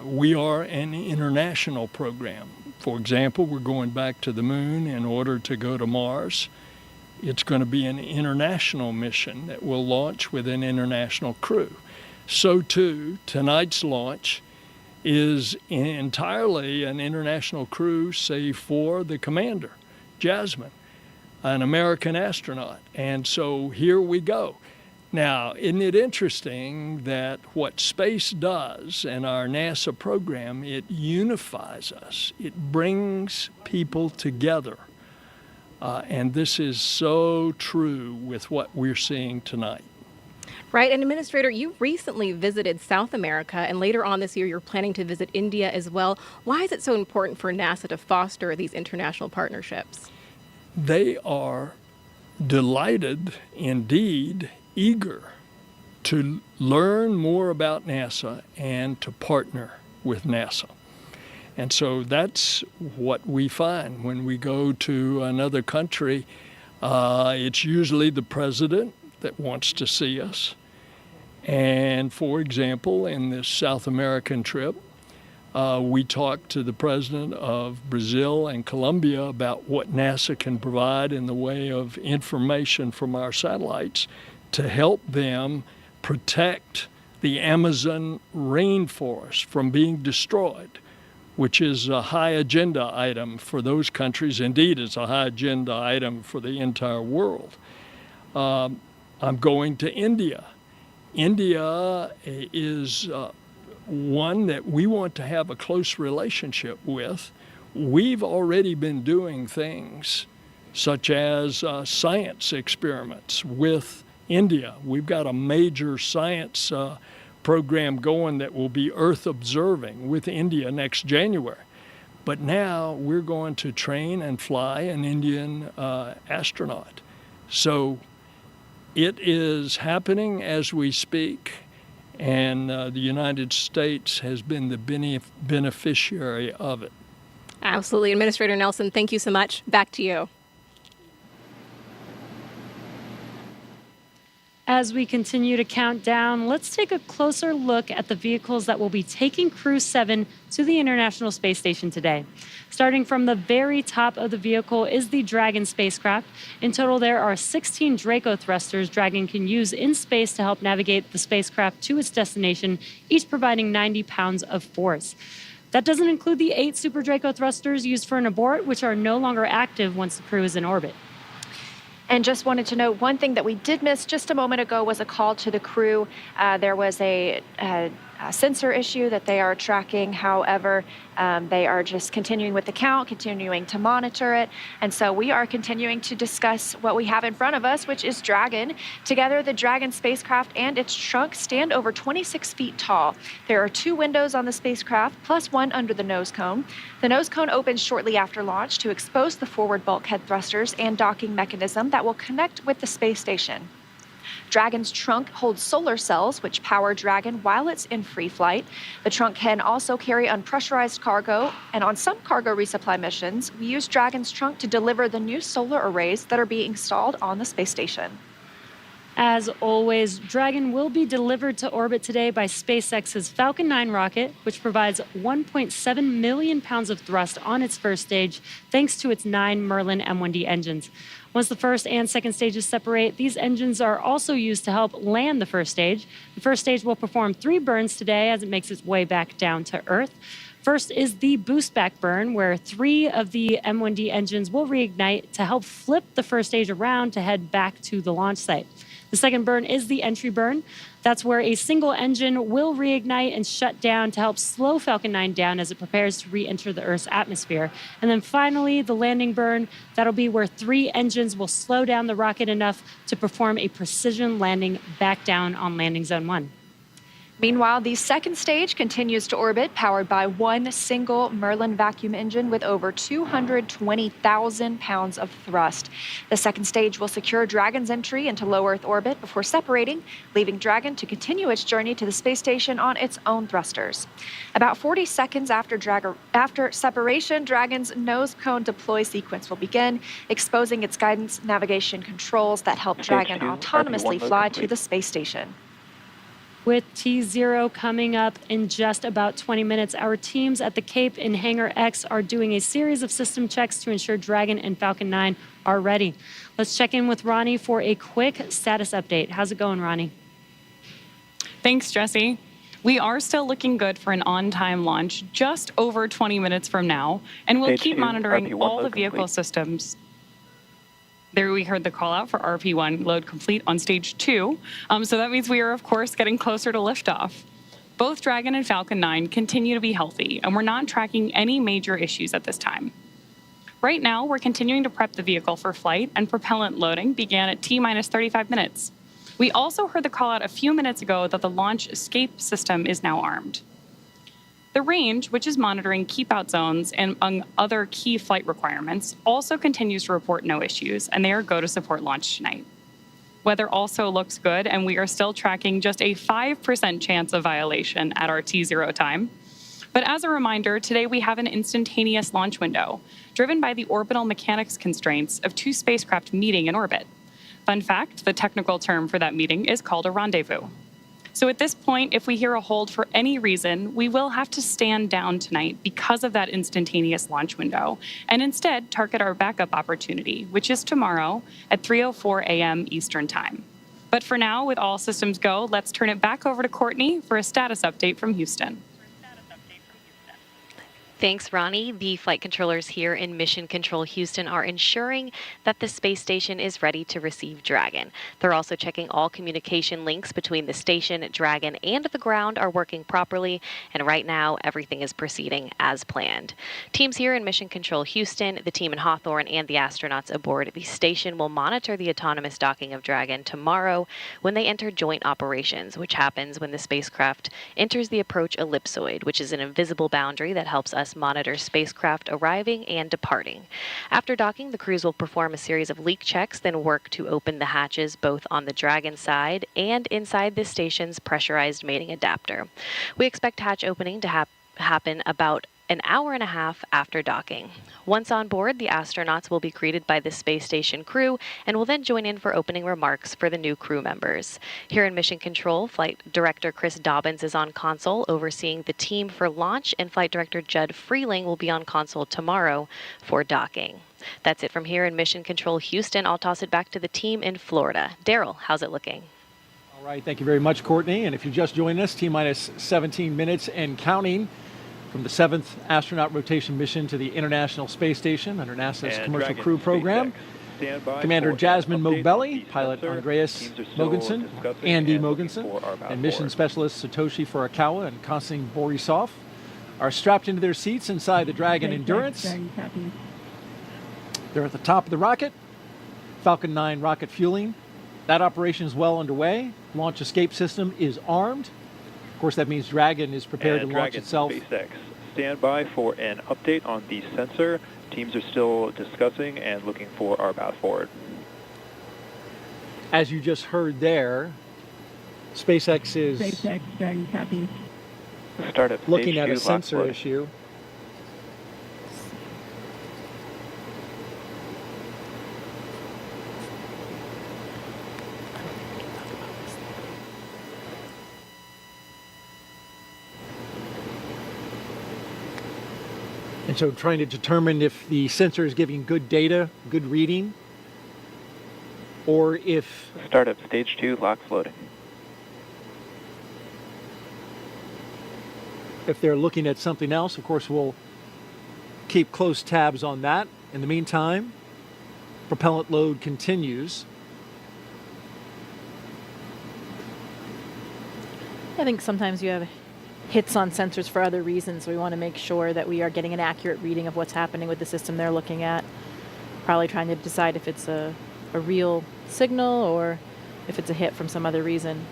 We are an international program. For example, we're going back to the moon in order to go to Mars. It's going to be an international mission that will launch with an international crew. So too, tonight's launch is entirely an international crew, save for the commander, Jasmin, an American astronaut. And so here we go. Now, isn't it interesting that what space does in our NASA program, it unifies us. It brings people together. And this is so true with what we're seeing tonight. Right, and Administrator, you recently visited South America, and later on this year you're planning to visit India as well. Why is it so important for NASA to foster these international partnerships? They are delighted, indeed, eager to learn more about NASA and to partner with NASA. And so that's what we find when we go to another country. It's usually the president that wants to see us. And for example, in this South American trip, we talked to the president of Brazil and Colombia about what NASA can provide in the way of information from our satellites to help them protect the Amazon rainforest from being destroyed, which is a high agenda item for those countries. Indeed, it's a high agenda item for the entire world. I'm going to India. India is one that we want to have a close relationship with. We've already been doing things such as science experiments with India. We've got a major science program going that will be Earth observing with India next January. But now we're going to train and fly an Indian astronaut. So it is happening as we speak, and the United States has been the beneficiary of it. Absolutely. Administrator Nelson, thank you so much. Back to you. As we continue to count down, let's take a closer look at the vehicles that will be taking Crew-7 to the International Space Station today. Starting from the very top of the vehicle is the Dragon spacecraft. In total, there are 16 Draco thrusters Dragon can use in space to help navigate the spacecraft to its destination, each providing 90 pounds of force. That doesn't include the 8 Super Draco thrusters used for an abort, which are no longer active once the crew is in orbit. And just wanted to note one thing that we did miss just a moment ago was a call to the crew. There was a sensor issue that they are tracking. However, they are just continuing with the count, continuing to monitor it. And so we are continuing to discuss what we have in front of us, which is Dragon. Together, the Dragon spacecraft and its trunk stand over 26 feet tall. There are 2 windows on the spacecraft, plus 1 under the nose cone. The nose cone opens shortly after launch to expose the forward bulkhead thrusters and docking mechanism that will connect with the space station. Dragon's trunk holds solar cells, which power Dragon while it's in free flight. The trunk can also carry unpressurized cargo, and on some cargo resupply missions, we use Dragon's trunk to deliver the new solar arrays that are being installed on the space station. As always, Dragon will be delivered to orbit today by SpaceX's Falcon 9 rocket, which provides 1.7 million pounds of thrust on its first stage, thanks to its 9 Merlin M1D engines. Once the first and second stages separate, these engines are also used to help land the first stage. The first stage will perform 3 burns today as it makes its way back down to Earth. First is the boost back burn, where 3 of the M1D engines will reignite to help flip the first stage around to head back to the launch site. The second burn is the entry burn. That's where a single engine will reignite and shut down to help slow Falcon 9 down as it prepares to re-enter the Earth's atmosphere. And then finally, the landing burn. That'll be where 3 engines will slow down the rocket enough to perform a precision landing back down on landing zone 1. Meanwhile, the second stage continues to orbit, powered by 1 single Merlin vacuum engine with over 220,000 pounds of thrust. The second stage will secure Dragon's entry into low Earth orbit before separating, leaving Dragon to continue its journey to the space station on its own thrusters. About 40 seconds after separation, Dragon's nose cone deploy sequence will begin, exposing its guidance navigation controls that help Dragon autonomously fly to the space station. With T0 coming up in just about 20 minutes, our teams at the Cape in Hangar X are doing a series of system checks to ensure Dragon and Falcon 9 are ready. Let's check in with Ronnie for a quick status update. How's it going, Ronnie? Thanks, Jesse. We are still looking good for an on-time launch just over 20 minutes from now, and we'll keep monitoring all the vehicle systems. There we heard the call out for RP1 load complete on stage 2. So that means we are, of course, getting closer to liftoff. Both Dragon and Falcon 9 continue to be healthy, and we're not tracking any major issues at this time. Right now, we're continuing to prep the vehicle for flight, and propellant loading began at T-minus 35 minutes. We also heard the call out a few minutes ago that the launch escape system is now armed. The range, which is monitoring keep-out zones and among other key flight requirements, also continues to report no issues, and they are go to support launch tonight. Weather also looks good, and we are still tracking just a 5% chance of violation at our T0 time. But as a reminder, today we have an instantaneous launch window, driven by the orbital mechanics constraints of 2 spacecraft meeting in orbit. Fun fact, the technical term for that meeting is called a rendezvous. So at this point, if we hear a hold for any reason, we will have to stand down tonight because of that instantaneous launch window, and instead target our backup opportunity, which is tomorrow at 3:04 a.m. Eastern Time. But for now, with all systems go, let's turn it back over to Courtney for a status update from Houston. Thanks, Ronnie. The flight controllers here in Mission Control Houston are ensuring that the space station is ready to receive Dragon. They're also checking all communication links between the station, Dragon, and the ground are working properly, and right now everything is proceeding as planned. Teams here in Mission Control Houston, the team in Hawthorne, and the astronauts aboard the station will monitor the autonomous docking of Dragon tomorrow when they enter joint operations, which happens when the spacecraft enters the approach ellipsoid, which is an invisible boundary that helps us monitor spacecraft arriving and departing. After docking, the crews will perform a series of leak checks, then work to open the hatches both on the Dragon side and inside the station's pressurized mating adapter. We expect hatch opening to happen about an hour and a half after docking. Once on board, the astronauts will be greeted by the space station crew and will then join in for opening remarks for the new crew members. Here in Mission Control, Flight Director Chris Dobbins is on console overseeing the team for launch, and Flight Director Judd Freeling will be on console tomorrow for docking. That's it from here in Mission Control Houston. I'll toss it back to the team in Florida. Daryl, how's it looking? All right, thank you very much, Courtney. And if you just joined us, T-minus 17 minutes and counting. from the 7th astronaut rotation mission to the International Space Station under NASA's And Commercial Dragon Crew Program. Stand by Commander for Jasmin an update on Moghbeli, the pilot sensor. Andreas Teams are still Mogensen, discussing Andy and looking Mogensen, for our path and mission forward. specialist Satoshi Furukawa and Constantine Borisov are strapped into their seats inside the Dragon Endurance. They're at the top of the rocket. Falcon 9 rocket fueling. That operation is well underway. Launch escape system is armed. Of course, that means Dragon is prepared And to launch Dragon itself. SpaceX, stand by for an update on the sensor. Teams are still discussing and looking for our path forward. As you just heard there, SpaceX is SpaceX Dragon copy. Start at looking stage at a 2, sensor lock issue. And so trying to determine if the sensor is giving good data, good reading, or if Start at stage 2, lock floating. if they're looking at something else. Of course, we'll keep close tabs on that. In the meantime, propellant load continues. I think sometimes you have hits on sensors for other reasons. We want to make sure that we are getting an accurate reading of what's happening with the system they're looking at. Probably trying to decide if it's a real signal or if it's a hit from some other reason.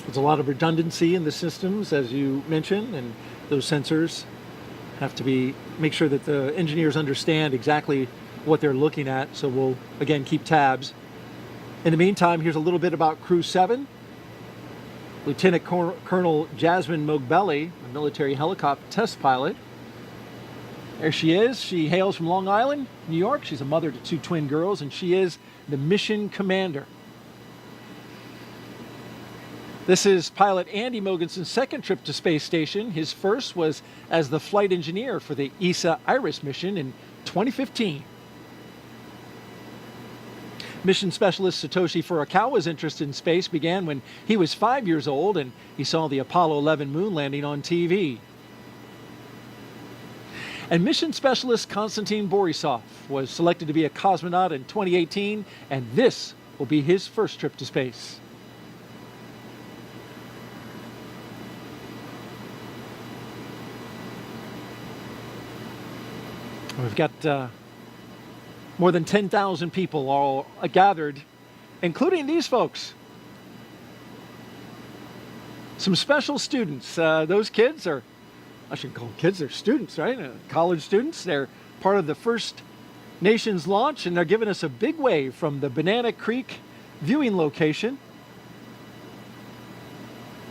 There's a lot of redundancy in the systems, as you mentioned, and those sensors have to make sure that the engineers understand exactly what they're looking at. So we'll, again, keep tabs. In the meantime, here's a little bit about Crew-7. Lieutenant Colonel Jasmin Moghbeli, a military helicopter test pilot. There she is. She hails from Long Island, New York. She's a mother to 2 twin girls, and she is the mission commander. This is pilot Andy Mogensen's second trip to space station. His first was as the flight engineer for the ESA Iris mission in 2015. Mission specialist Satoshi Furukawa's interest in space began when he was 5 years old and he saw the Apollo 11 moon landing on TV. And mission specialist Constantine Borisov was selected to be a cosmonaut in 2018, and this will be his first trip to space. We've got more than 10,000 people all gathered, including these folks. Some special students. Those kids are, I shouldn't call them kids, they're students, right? College students. They're part of the First Nations launch, and they're giving us a big wave from the Banana Creek viewing location.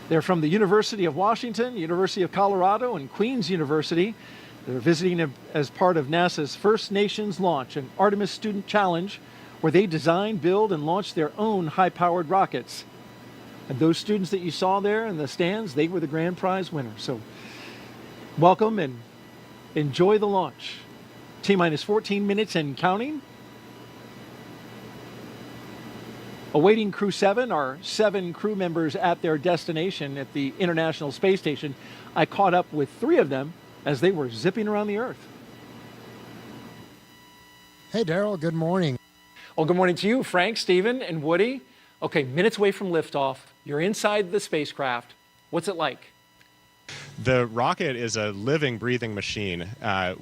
They're from the University of Washington, University of Colorado, and Queen's University. They're visiting as part of NASA's First Nations launch, an Artemis student challenge where they design, build, and launch their own high-powered rockets. And those students that you saw there in the stands, they were the grand prize winners. So welcome and enjoy the launch. T-minus 14 minutes and counting. Awaiting Crew-7 are 7 crew members at their destination at the International Space Station. I caught up with 3 of them as they were zipping around the Earth. Hey, Daryl, good morning. Well, good morning to you, Frank, Stephen, and Woody. Okay, minutes away from liftoff. You're inside the spacecraft. What's it like? The rocket is a living, breathing machine.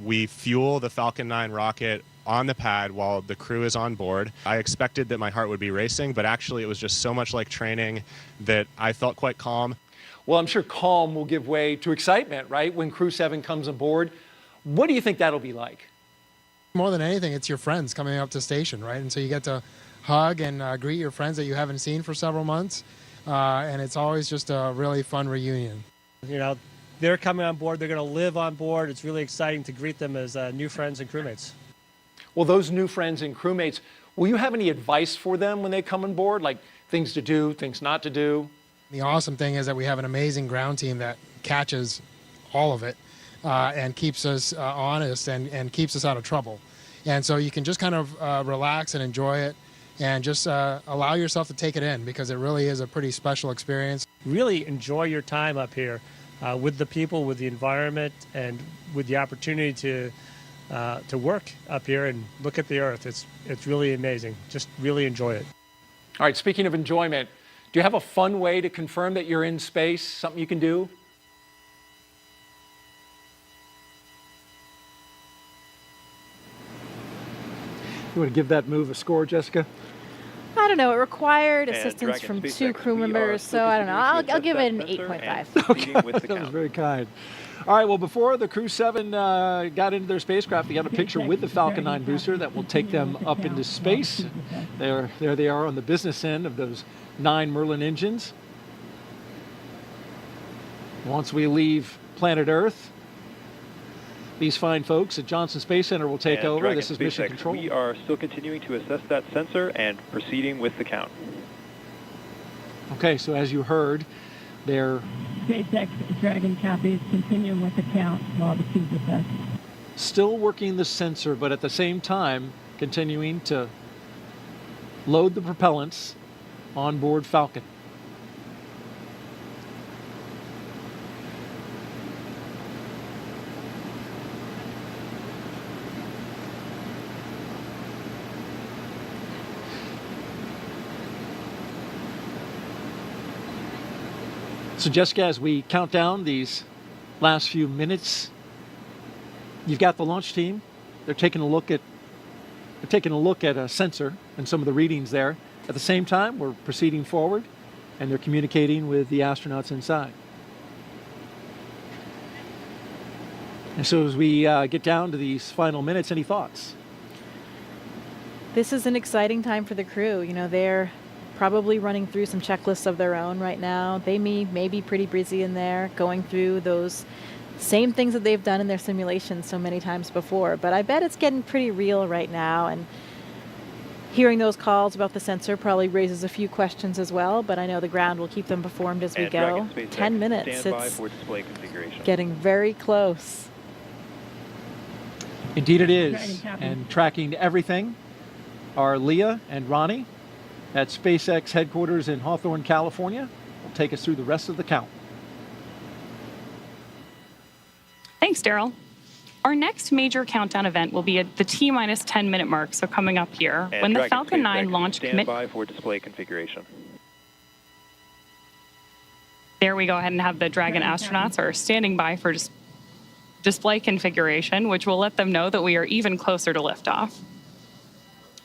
We fuel the Falcon 9 rocket on the pad while the crew is on board. I expected that my heart would be racing, but actually it was just so much like training that I felt quite calm. Well, I'm sure calm will give way to excitement, right, when Crew-7 comes aboard. What do you think that'll be like? More than anything, it's your friends coming up to station, right? And so you get to hug and greet your friends that you haven't seen for several months. And it's always just a really fun reunion. You know, they're coming on board. They're going to live on board. It's really exciting to greet them as new friends and crewmates. Well, those new friends and crewmates, will you have any advice for them when they come on board, like things to do, things not to do? The awesome thing is that we have an amazing ground team that catches all of it and keeps us honest and keeps us out of trouble. And so you can just kind of relax and enjoy it and just allow yourself to take it in, because it really is a pretty special experience. Really enjoy your time up here. with the people, with the environment, and with the opportunity to work up here and look at the Earth. It's really amazing. Just really enjoy it. All right, speaking of enjoyment, do you have a fun way to confirm that you're in space, something you can do? You want to give that move a score, Jessica? I don't know. It required And assistance Dragon from SpaceX, 2 crew we are members, still so I don't know. continuing to I'll give it an assess that 8.5. sensor and proceeding with the That was count. very kind. All right, well, before the Crew-7 got into their spacecraft, they got a picture with the Falcon 9 booster that will take them up into space. There they are on the business end of those 9 Merlin engines. Once we leave planet Earth, these fine folks at Johnson Space Center will take And over. Dragon This is mission SpaceX, control. We are still continuing to assess that sensor and proceeding with the count. Okay, so as you heard, they're SpaceX Dragon copies, continuing with the count while the tubes assess. still working the sensor, but at the same time continuing to load the propellants on board Falcon. So Jessica, as we count down these last few minutes, you've got the launch team. They're taking a look at a sensor and some of the readings there. At the same time, we're proceeding forward, and they're communicating with the astronauts inside. And so as we get down to these final minutes, any thoughts? This is an exciting time for the crew. You know, they're probably running through some checklists of their own right now. They may be pretty busy in there, going through those same things that they've done in their simulations so many times before. But I bet it's getting pretty real right now, and hearing those calls about the sensor probably raises a few questions as well, but I know the ground will keep them informed as we And go. Dragon SpaceX, 10 minutes. stand by It's for display configuration. getting very close. Indeed it is. Dragon copy. And tracking everything are Leah and Ronnie at SpaceX headquarters in Hawthorne, California. Will take us through the rest of the count. Thanks, Daryl. Our next major countdown event will be at the T-minus 10-minute mark, so coming up here, And when the Dragon Falcon 9 SpaceX, launch stand commit. by for display configuration. There we go ahead and have the Dragon astronauts are standing by for display configuration, which will let them know that we are even closer to liftoff.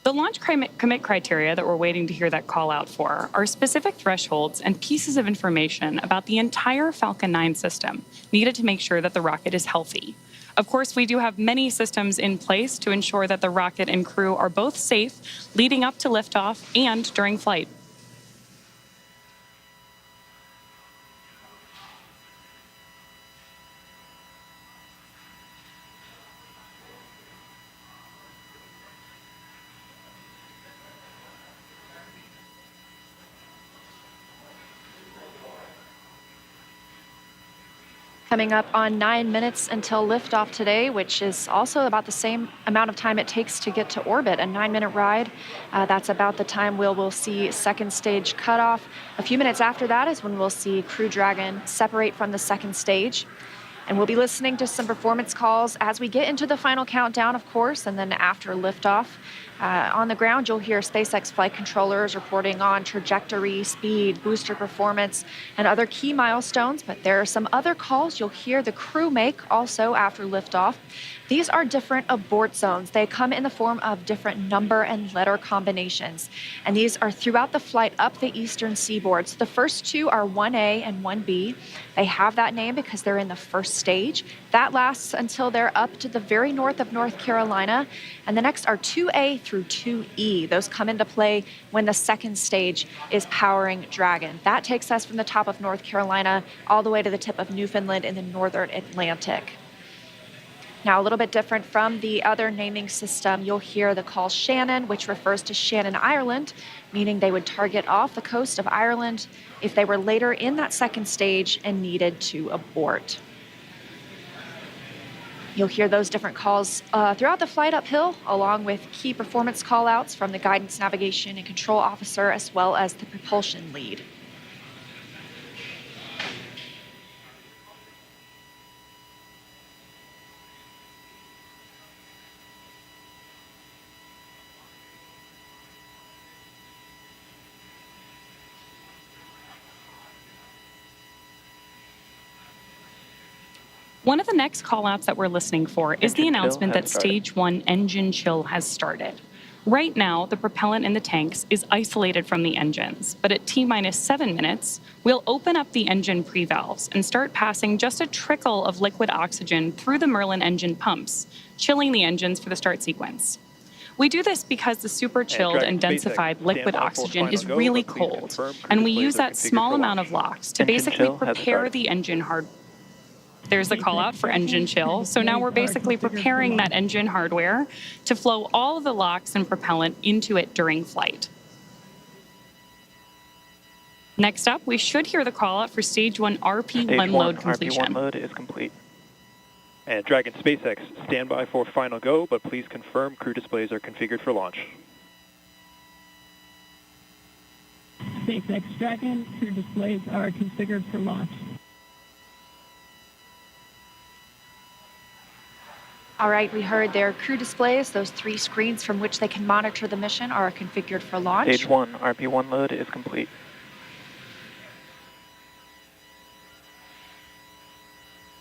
The launch commit criteria that we're waiting to hear that call out for are specific thresholds and pieces of information about the entire Falcon 9 system needed to make sure that the rocket is healthy. Of course, we do have many systems in place to ensure that the rocket and crew are both safe leading up to liftoff and during flight. Coming up on 9 minutes until liftoff today, which is also about the same amount of time it takes to get to orbit, a 9-minute ride. That's about the time we'll see second stage cutoff. A few minutes after that is when we'll see Crew Dragon separate from the second stage. And we'll be listening to some performance calls as we get into the final countdown, of course, and then after liftoff. On the ground, you'll hear SpaceX flight controllers reporting on trajectory, speed, booster performance, and other key milestones. But there are some other calls you'll hear the crew make also after liftoff. These are different abort zones. They come in the form of different number and letter combinations. And these are throughout the flight up the eastern seaboard. So the first two are 1A and 1B. They have that name because they're in the first stage. That lasts until they're up to the very north of North Carolina. And the next are 2A through 2E. Those come into play when the second stage is powering Dragon. That takes us from the top of North Carolina all the way to the tip of Newfoundland in the northern Atlantic. Now, a little bit different from the other naming system, you'll hear the call Shannon, which refers to Shannon, Ireland, meaning they would target off the coast of Ireland if they were later in that second stage and needed to abort. You'll hear those different calls throughout the flight uphill, along with key performance callouts from the guidance, navigation, and control officer, as well as the propulsion lead. One of the next callouts that we're listening for is the announcement that Stage 1 engine chill has started. Right now, the propellant in the tanks is isolated from the engines, but at T-minus 7 minutes, we'll open up the engine pre-valves and start passing just a trickle of liquid oxygen through the Merlin engine pumps, chilling the engines for the start sequence. We do this because the super chilled and densified liquid oxygen is really cold, and we use that small amount of LOX to basically prepare the engine hardware. There's the call out for engine chill. So now we're basically preparing that engine hardware to flow all of the LOX and propellant into it during flight. Next up, we should hear the call out for Stage 1 RP1 load completion. RP1 load is complete. And Dragon SpaceX, stand by for final go, but please confirm crew displays are configured for launch. SpaceX Dragon, crew displays are configured for launch. All right, we heard their crew displays. Those 3 screens from which they can monitor the mission are configured for launch. Stage 1 RP1 load is complete.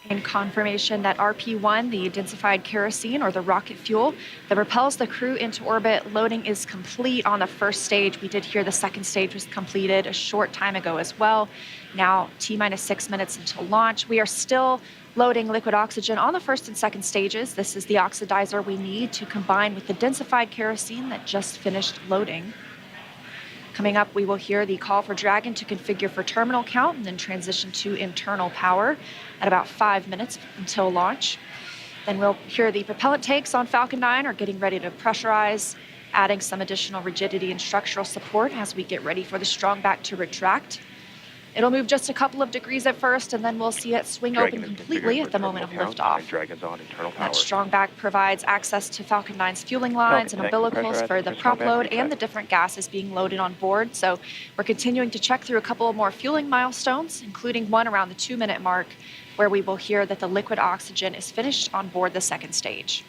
In confirmation that RP1, the densified kerosene or the rocket fuel that propels the crew into orbit, loading is complete on the first stage. We did hear the second stage was completed a short time ago as well. Now T-minus 6 minutes until launch. We are still loading liquid oxygen on the first and second stages. This is the oxidizer we need to combine with the densified kerosene that just finished loading. Coming up, we will hear the call for Dragon to configure for terminal count and then transition to internal power at about 5 minutes until launch. Then we'll hear the propellant tanks on Falcon 9 are getting ready to pressurize, adding some additional rigidity and structural support as we get ready for the strong back to retract. It'll move just a couple of degrees at first, and then we'll see it swing open completely at the moment of liftoff. Dragon's on internal power. That strong back provides access to Falcon 9's fueling lines and umbilicals for the prop load and the different gases being loaded on board. So we're continuing to check through a couple of more fueling milestones, including one around the 2-minute mark, where we will hear that the liquid oxygen is finished on board the second stage.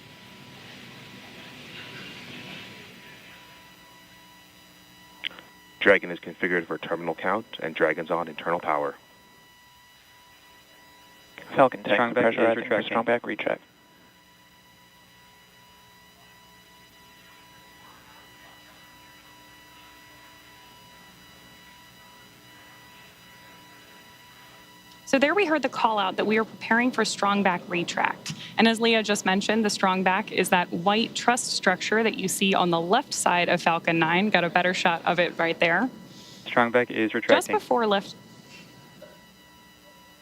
Dragon is configured for terminal count, and Dragon's on internal power. Falcon tank pressurizing for strong back recheck. So there we heard the call out that we are preparing for strong back retract. And as Leah just mentioned, the strong back is that white truss structure that you see on the left side of Falcon 9. Got a better shot of it right there. Strong back is retracting. Just before lift.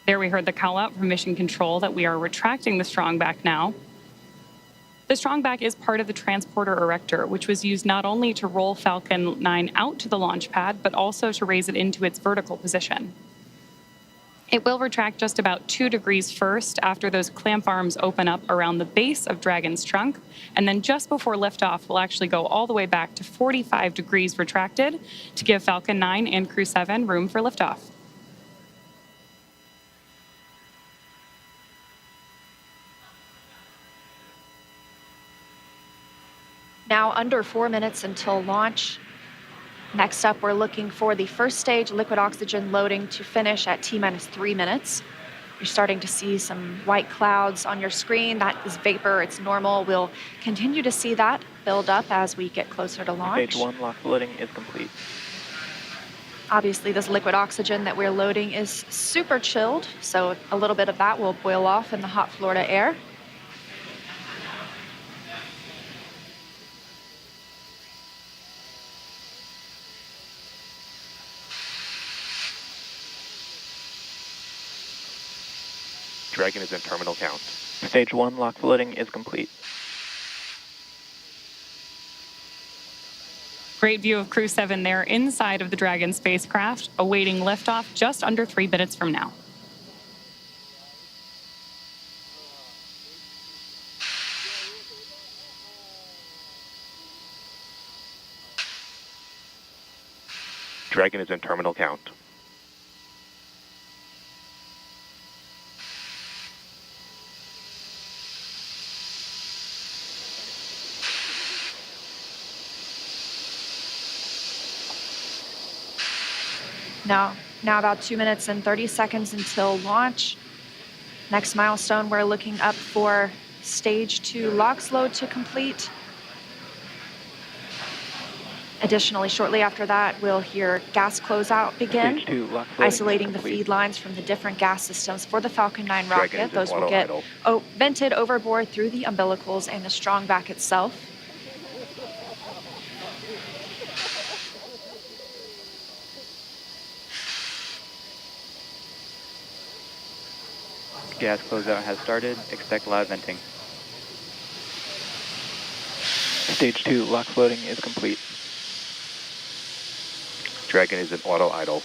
There we heard the call out from Mission Control that we are retracting the strong back now. The strong back is part of the transporter erector, which was used not only to roll Falcon 9 out to the launch pad, but also to raise it into its vertical position. It will retract just about 2 degrees first after those clamp arms open up around the base of Dragon's trunk, and then just before liftoff, we'll actually go all the way back to 45 degrees retracted to give Falcon 9 and Crew-7 room for liftoff. Now under 4 minutes until launch. Next up, we're looking for the first stage liquid oxygen loading to finish at T-minus 3 minutes. You're starting to see some white clouds on your screen. That is vapor, it's normal. We'll continue to see that build up as we get closer to launch. Stage 1 lock loading is complete. Obviously, this liquid oxygen that we're loading is super chilled, so a little bit of that will boil off in the hot Florida air. Dragon is in terminal count. Stage 1 lock loading is complete. Great view of Crew-7 there inside of the Dragon spacecraft, awaiting liftoff just under 3 minutes from now. Dragon is in terminal count. Now about 2 minutes and 30 seconds until launch. Next milestone, we're looking up for stage 2 LOX load to complete. Additionally, shortly after that, we'll hear gas closeout begin, isolating the feed lines from the different gas systems for the Falcon 9 rocket. Those will get vented overboard through the umbilicals and the strong back itself. Gas closeout has started. Expect loud venting. Stage 2 LOX loading is complete. Dragon is in auto idle.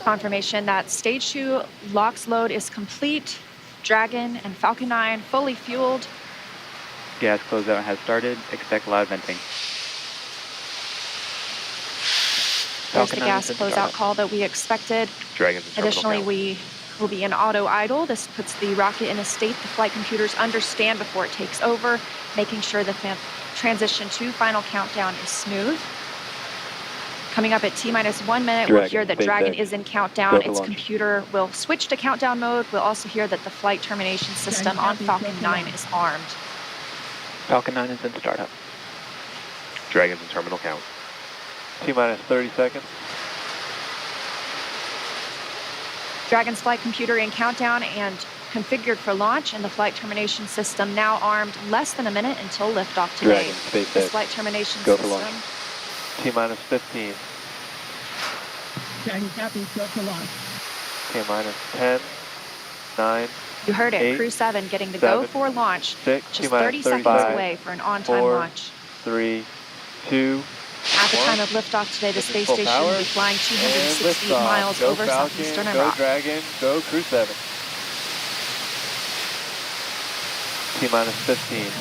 Confirmation that stage 2 LOX load is complete. Dragon and Falcon 9 fully fueled. Gas closeout has started. Expect loud venting. There's the gas closeout call that we expected. Additionally, we will be in auto idle. This puts the rocket in a state the flight computers understand before it takes over, making sure the transition to final countdown is smooth. Coming up at T-minus 1 minute, we'll hear that Dragon is in countdown. Its computer will switch to countdown mode. We'll also hear that the flight termination system on Falcon 9 is armed. Falcon 9 is in startup. Dragon's in terminal count. T-minus 30 seconds. Dragon's flight computer in countdown and configured for launch, and the flight termination system now armed. Less than a minute until liftoff today. Dragon, SpaceX. This flight termination Go system. for launch. T-minus 15. Dragon copies, go for launch. T-minus 10, 9, You heard it, 8, Crew-7 getting the 7, go for launch. 6, Just T-minus 30 seconds 35, away for an on-time 4, launch. 3, 2, At the time of liftoff today, the space station will be flying 260 miles go over Falcon, southeastern go Iraq. Dragon, go Crew-7. T-minus 15.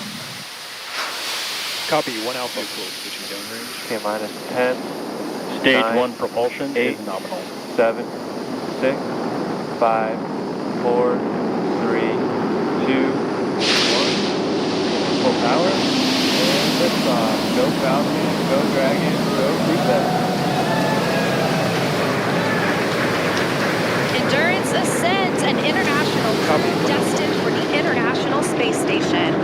Copy, 1 Alpha, switching downrange. T-minus 10. Stage 9, 1 propulsion 8, is nominal. 7, 6, 5, 4, 3, 2, 1. Full power. And liftoff. Go Falcon, go Dragon, go Crew-7. Endurance Ascent, an international crew destined for the International Space Station.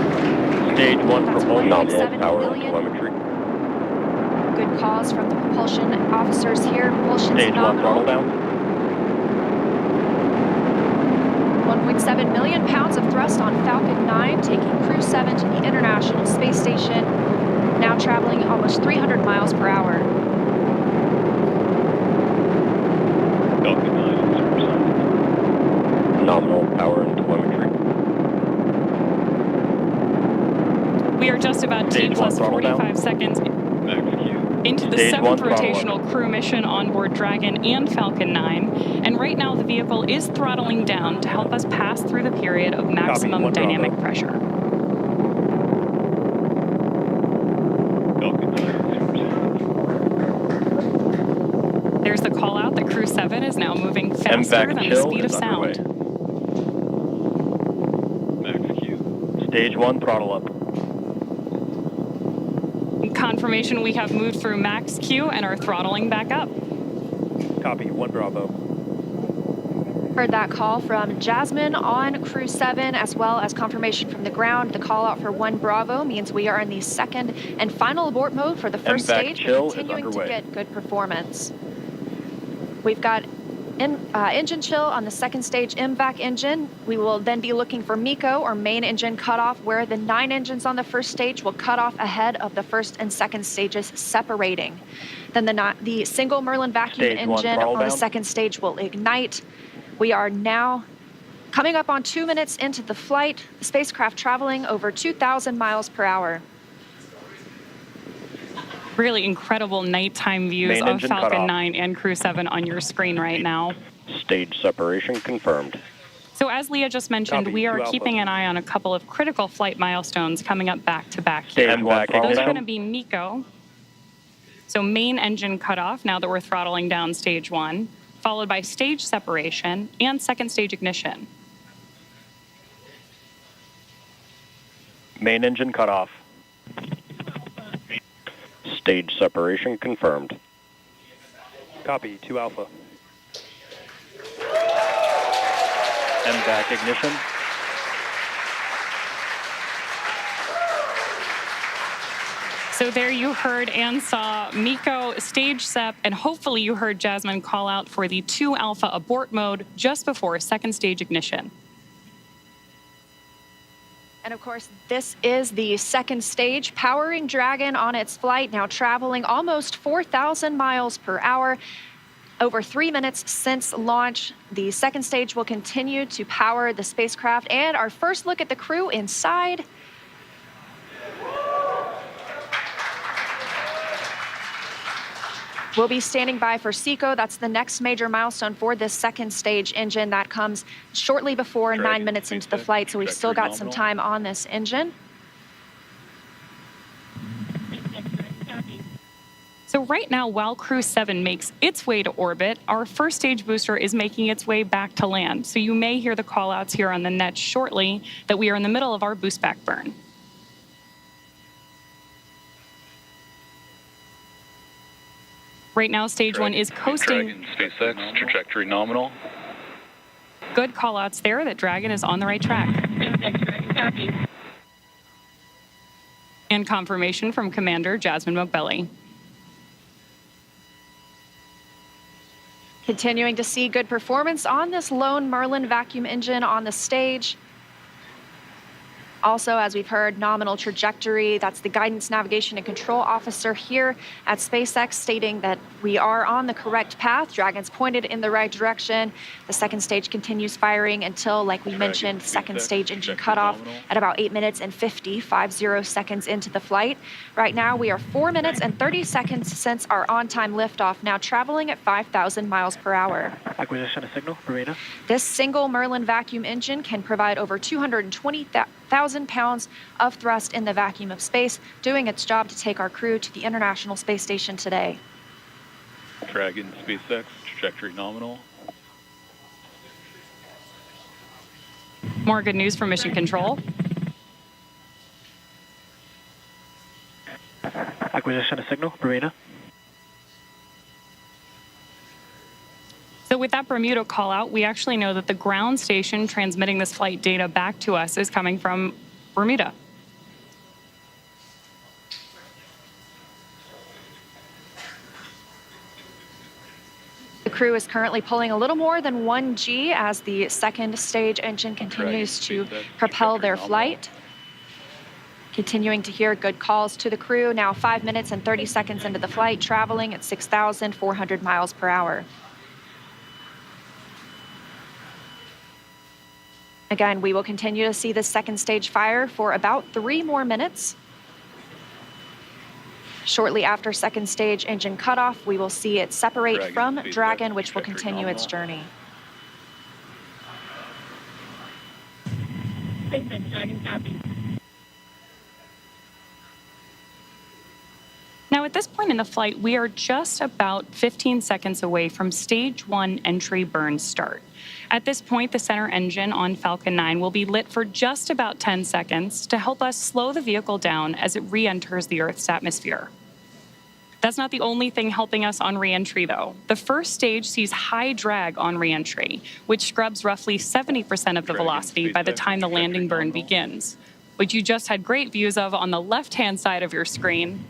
Stage 1 propulsion nominal power telemetry. Good calls from the propulsion officers here. Propulsion's Stage 1 nominal. throttle down. 1.7 million pounds of thrust on Falcon 9, taking Crew-7 to the International Space Station, now traveling almost 300 miles per hour. Falcon 9 in supersonic. Nominal power and telemetry. We are just about T plus 45 seconds into the 7th rotational crew mission on board Dragon and Falcon 9, and right now the vehicle is throttling down to help us pass through the period of maximum dynamic pressure. There's the call out that Crew-7 is now moving faster than the speed of sound. Max Q. Stage 1 throttle up. Confirmation we have moved through max Q and are throttling back up. Copy, 1 Bravo. Heard that call from Jasmin on Crew-7, as well as confirmation from the ground. The call out for 1 Bravo means we are in the second and final abort mode for the first stage, continuing to get good performance. We've got engine chill on the second stage MVAC engine. We will then be looking for MECO, or main engine cutoff, where the 9 engines on the first stage will cut off ahead of the first and second stages separating. Then the single Merlin vacuum engine on the second stage will ignite. We are now coming up on 2 minutes into the flight, the spacecraft traveling over 2,000 miles per hour. Really incredible nighttime views of Falcon 9 and Crew-7 on your screen right now. Stage separation confirmed. So as Leah just mentioned, we are keeping an eye on a couple of critical flight milestones coming up back to back here. Those are going to be MECO. So main engine cutoff, now that we're throttling down stage 1, followed by stage separation and second stage ignition. Main engine cutoff. Stage separation confirmed. Copy, 2 Alpha. MVAC ignition. So there you heard and saw Miko stage SEP, and hopefully you heard Jasmin call out for the 2 Alpha abort mode just before second stage ignition. And of course, this is the second stage, powering Dragon on its flight, now traveling almost 4,000 miles per hour. Over 3 minutes since launch, the second stage will continue to power the spacecraft, and our first look at the crew inside. We'll be standing by for SECO. That's the next major milestone for this second stage engine. That comes shortly before 9 minutes into the flight, so we've still got some time on this engine. So right now, while Crew-7 makes its way to orbit, our first stage booster is making its way back to land. So you may hear the call-outs here on the net shortly that we are in the middle of our boost back burn. Right now, stage 1 is coasting. Dragon, SpaceX, trajectory nominal. Good call-outs there that Dragon is on the right track. And confirmation from Commander Jasmin Moghbeli. Continuing to see good performance on this lone Merlin vacuum engine on the stage. Also, as we've heard, nominal trajectory. That's the guidance, navigation, and control officer here at SpaceX stating that we are on the correct path. Dragon's pointed in the right direction. The second stage continues firing until, like we mentioned, second stage engine cutoff at about 8 minutes and 50 seconds into the flight. Right now, we are 4 minutes and 30 seconds since our on-time liftoff, now traveling at 5,000 miles per hour. Acquisition of signal, Marina. This single Merlin vacuum engine can provide over 220,000 pounds of thrust in the vacuum of space, doing its job to take our crew to the International Space Station today. Dragon, SpaceX, trajectory nominal. More good news from Mission Control. Acquisition of signal, Marina. So with that Bermuda call out, we actually know that the ground station transmitting this flight data back to us is coming from Bermuda. The crew is currently pulling a little more than 1 G as the second stage engine continues to propel their flight. Continuing to hear good calls to the crew, now 5 minutes and 30 seconds into the flight, traveling at 6,400 miles per hour. Again, we will continue to see the second stage fire for about 3 more minutes. Shortly after second stage engine cutoff, we will see it separate from Dragon, which will continue its journey. Now, at this point in the flight, we are just about 15 seconds away from stage 1 entry burn start. At this point, the center engine on Falcon 9 will be lit for just about 10 seconds to help us slow the vehicle down as it re-enters the Earth's atmosphere. That's not the only thing helping us on re-entry, though. The first stage sees high drag on re-entry, which scrubs roughly 70% of the velocity by the time the landing burn begins, which you just had great views of on the left-hand side of your screen.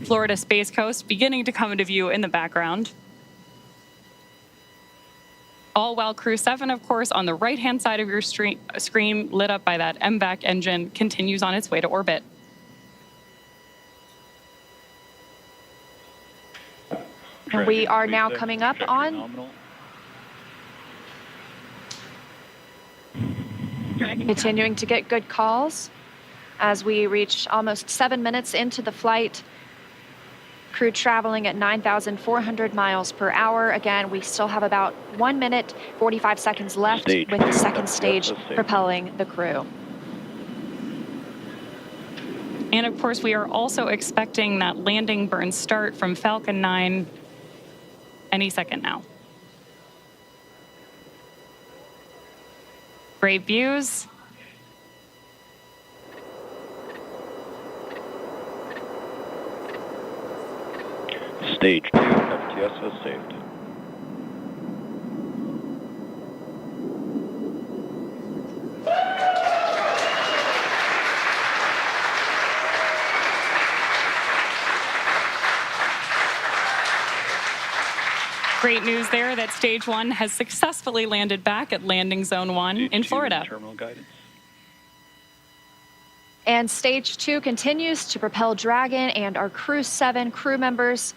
Florida Space Coast beginning to come into view in the background. All while Crew-7, of course, on the right-hand side of your screen, lit up by that MVAC engine, continues on its way to orbit. And we are now coming up on continuing to get good calls as we reach almost 7 minutes into the flight. Crew traveling at 9,400 miles per hour. Again, we still have about 1 minute, 45 seconds left with the second stage propelling the crew. And of course, we are also expecting that landing burn start from Falcon 9 any second now. Great views. Stage 2, F2. GPS has saved. Great news there that Stage 1 has successfully landed back at Landing Zone 1 in Florida. Terminal guidance. And Stage 2 continues to propel Dragon and our Crew-7 crew members.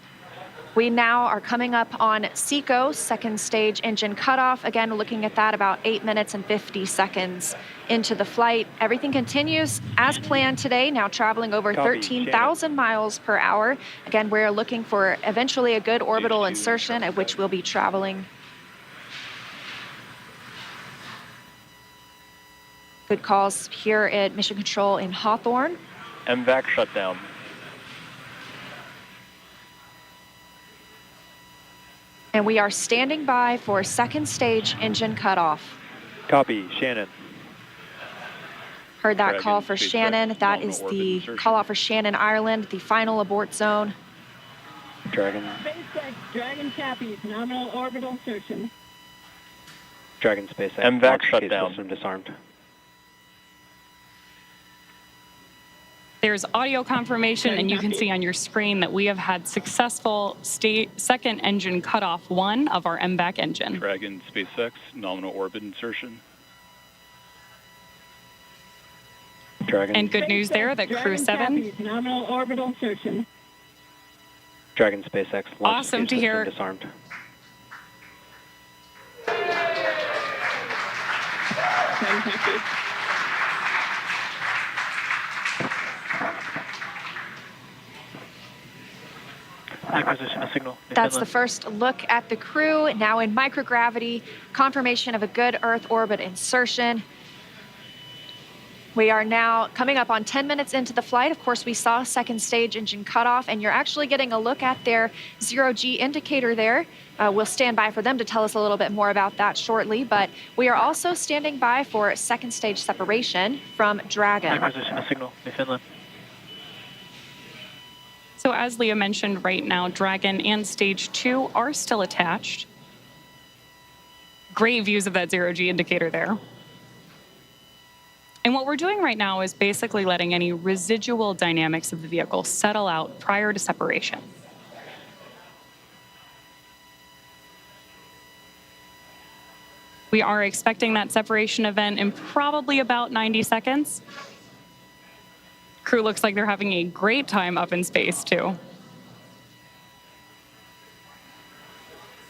We now are coming up on SECO, second stage engine cutoff. Again, looking at that about 8 minutes and 50 seconds into the flight. Everything continues as planned today, now traveling over 13,000 miles per hour. Again, we're looking for eventually a good orbital insertion at which we'll be traveling. Good calls here at Mission Control in Hawthorne. MVAC shutdown. And we are standing by for second stage engine cutoff. Copy, Shannon. Heard that Dragon, call for SpaceX, Shannon. That nominal is orbit the insertion. call out for Shannon, Ireland, the final abort zone. Dragon. SpaceX Dragon copies. Nominal orbital insertion. Dragon SpaceX. MVAC shutdown. System disarmed. There's audio confirmation, and you can see on your screen that we have had successful second engine cutoff 1 of our MVAC engine. Dragon SpaceX, nominal orbit insertion. Dragon. And good news there that Crew-7. Copies. Nominal orbital insertion. Dragon SpaceX. Launch Awesome to system hear. Disarmed. Dragon copies. Acquisition of signal. That's the first look at the crew, now in microgravity, confirmation of a good Earth orbit insertion. We are now coming up on 10 minutes into the flight. Of course, we saw second stage engine cutoff, and you're actually getting a look at their zero-G indicator there. We'll stand by for them to tell us a little bit more about that shortly, but we are also standing by for second stage separation from Dragon. Acquisition of signal in Finland. So as Leah mentioned, right now, Dragon and Stage 2 are still attached. Great views of that zero-G indicator there. And what we're doing right now is basically letting any residual dynamics of the vehicle settle out prior to separation. We are expecting that separation event in probably about 90 seconds. Crew looks like they're having a great time up in space, too.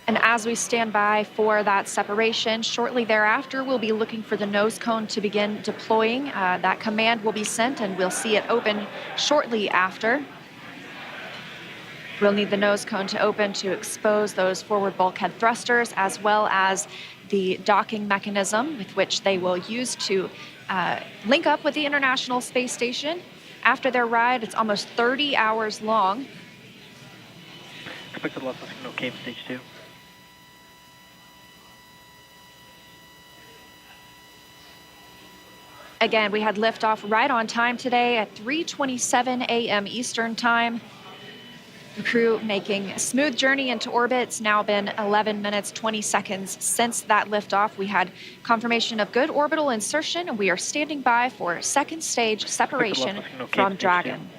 And as we stand by for that separation, shortly thereafter, we'll be looking for the nose cone to begin deploying. That command will be sent, and we'll see it open shortly after. We'll need the nose cone to open to expose those forward bulkhead thrusters, as well as the docking mechanism with which they will use to link up with the International Space Station. After their ride, it's almost 30 hours long. Expected loss of signal came stage 2. Again, we had liftoff right on time today at 3:27 a.m. Eastern Time. The crew making a smooth journey into orbit. It's now been 11 minutes, 20 seconds since that liftoff. We had confirmation of good orbital insertion, and we are standing by for second stage separation from Dragon.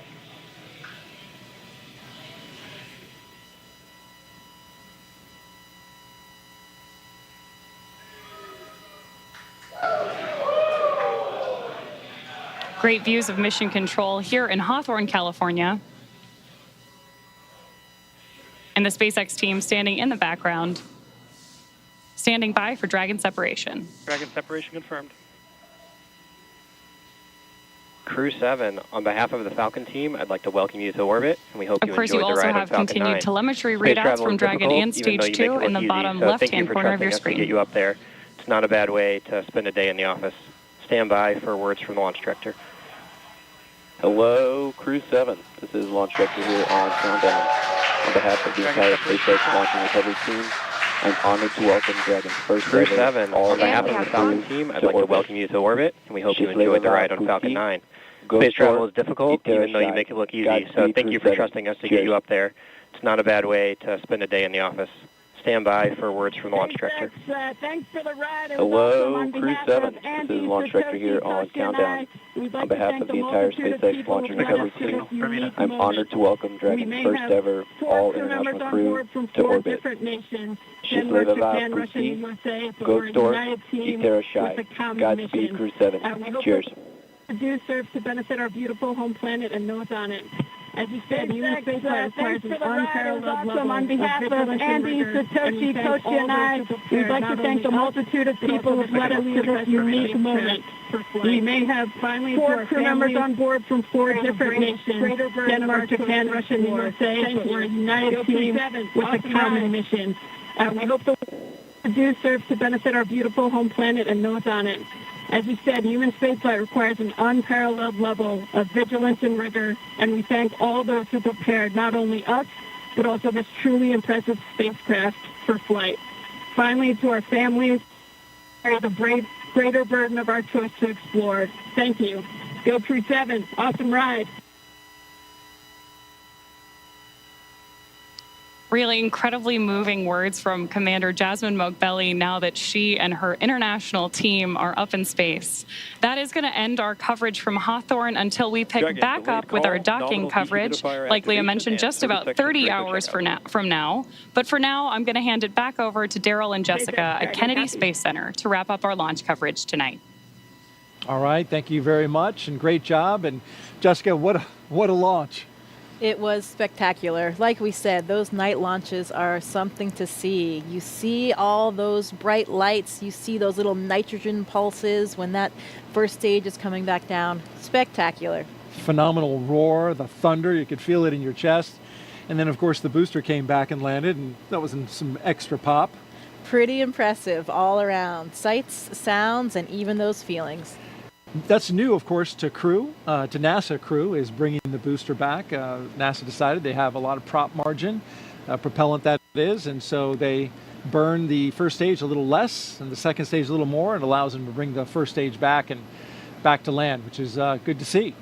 Great views of Mission Control here in Hawthorne, California. And the SpaceX team standing in the background, standing by for Dragon separation. Dragon separation confirmed. Crew-7, on behalf of the Falcon team, I'd like to welcome you to orbit, and we hope Of you course, enjoy you the also ride on have Falcon continued 9. telemetry Space readouts travel from is Dragon difficult, and even though Stage you make 2 it in the look bottom easy. So left-hand thank you for corner of your trusting us to screen. get you up there. It's not a bad way to spend a day in the office. Stand by for words from the launch director. Hello, Crew-7. This is Launch Director here on Countdown. On behalf of the entire SpaceX Launch and Recovery team, I'm honored to welcome Dragon's first Crew-7, on behalf of the crew Falcon team, I'd to like to orbit. welcome you to orbit, and we hope you enjoyed the ride on Falcon 9. Space travel is difficult, even though you make it look easy, so thank you for trusting us to get you up there. It's not a bad way to spend a day in the office. Stand by for words from the launch director. Thanks for the ride. Hello, Crew-7. This is Launch Director here on Countdown. On behalf of the entire SpaceX Launch and Recovery team, I'm honored to welcome Dragon's first ever all-international crew to orbit. Счастливо вас пути, Гостор и Терашай. Godspeed, Crew-7. Cheers. Do serves to benefit our beautiful home planet and those on it. As you said, human spaceflight requires an unparalleled level on behalf of Andy, Satoshi, Koshi, and I, we'd like to thank the multitude of people who've led us to this unique moment. We may have finally 4 crew members on board from 4 different nations, Denmark, Japan, Russia, and the USA, but we're a united team with a common mission. We hope the do serves to benefit our beautiful home planet and those on it. As you said, human spaceflight requires an unparalleled level of vigilance and rigor, and we thank all those who prepared not only us, but also this truly impressive spacecraft for flight. Finally, to our families, carry the greater burden of our choice to explore. Thank you. Go Crew-7. Awesome ride. Really incredibly moving words from Commander Jasmin Moghbeli now that she and her international team are up in space. That is going to end our coverage from Hawthorne until we pick back up with our docking coverage, like Leah mentioned, just about 30 hours from now. But for now, I'm going to hand it back over to Daryl and Jessica at Kennedy Space Center to wrap up our launch coverage tonight. All right, thank you very much and great job. And Jessica, what a launch. It was spectacular. Like we said, those night launches are something to see. You see all those bright lights. You see those little nitrogen pulses when that first stage is coming back down. Spectacular. Phenomenal roar, the thunder. You could feel it in your chest. And then, of course, the booster came back and landed, and that was some extra pop. Pretty impressive all around. Sights, sounds, and even those feelings. That's new, of course, to Crew, to NASA Crew, is bringing the booster back. NASA decided they have a lot of prop margin, propellant that is, and so they burn the first stage a little less and the second stage a little more. It allows them to bring the first stage back and back to land, which is good to see.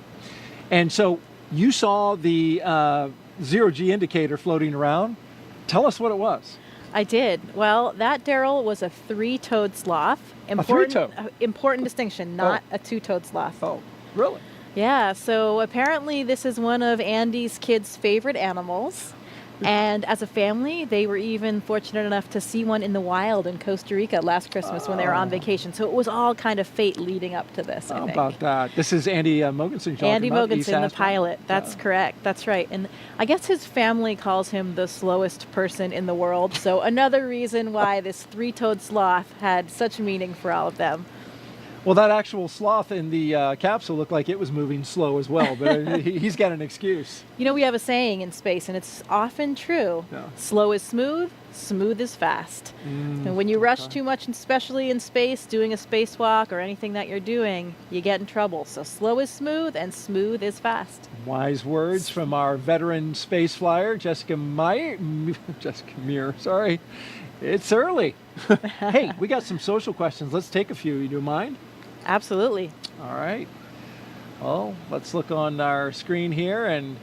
And so you saw the zero-G indicator floating around. Tell us what it was. I did. Well, that, Daryl, was a 3-toed sloth. Important distinction, not a 2-toed sloth. Oh, really? Yeah, so apparently this is one of Andy's kids' favorite animals. And as a family, they were even fortunate enough to see one in the wild in Costa Rica last Christmas when they were on vacation. So it was all kind of fate leading up to this, I think. How about that? This is Andy Mogensen. Andy Mogensen, the pilot. That's correct. That's right. And I guess his family calls him the slowest person in the world. So another reason why this 3-toed sloth had such meaning for all of them. Well, that actual sloth in the capsule looked like it was moving slow as well, but he's got an excuse. You know, we have a saying in space, and it's often true. Yeah. Slow is smooth, smooth is fast. And when you rush too much, especially in space, doing a spacewalk or anything that you're doing, you get in trouble. So slow is smooth, and smooth is fast. Wise words from our veteran space flyer, Jessica Meir, sorry. It's early. Hey, we got some social questions. Let's take a few. You do mind? Absolutely. All right. Well, let's look on our screen here, and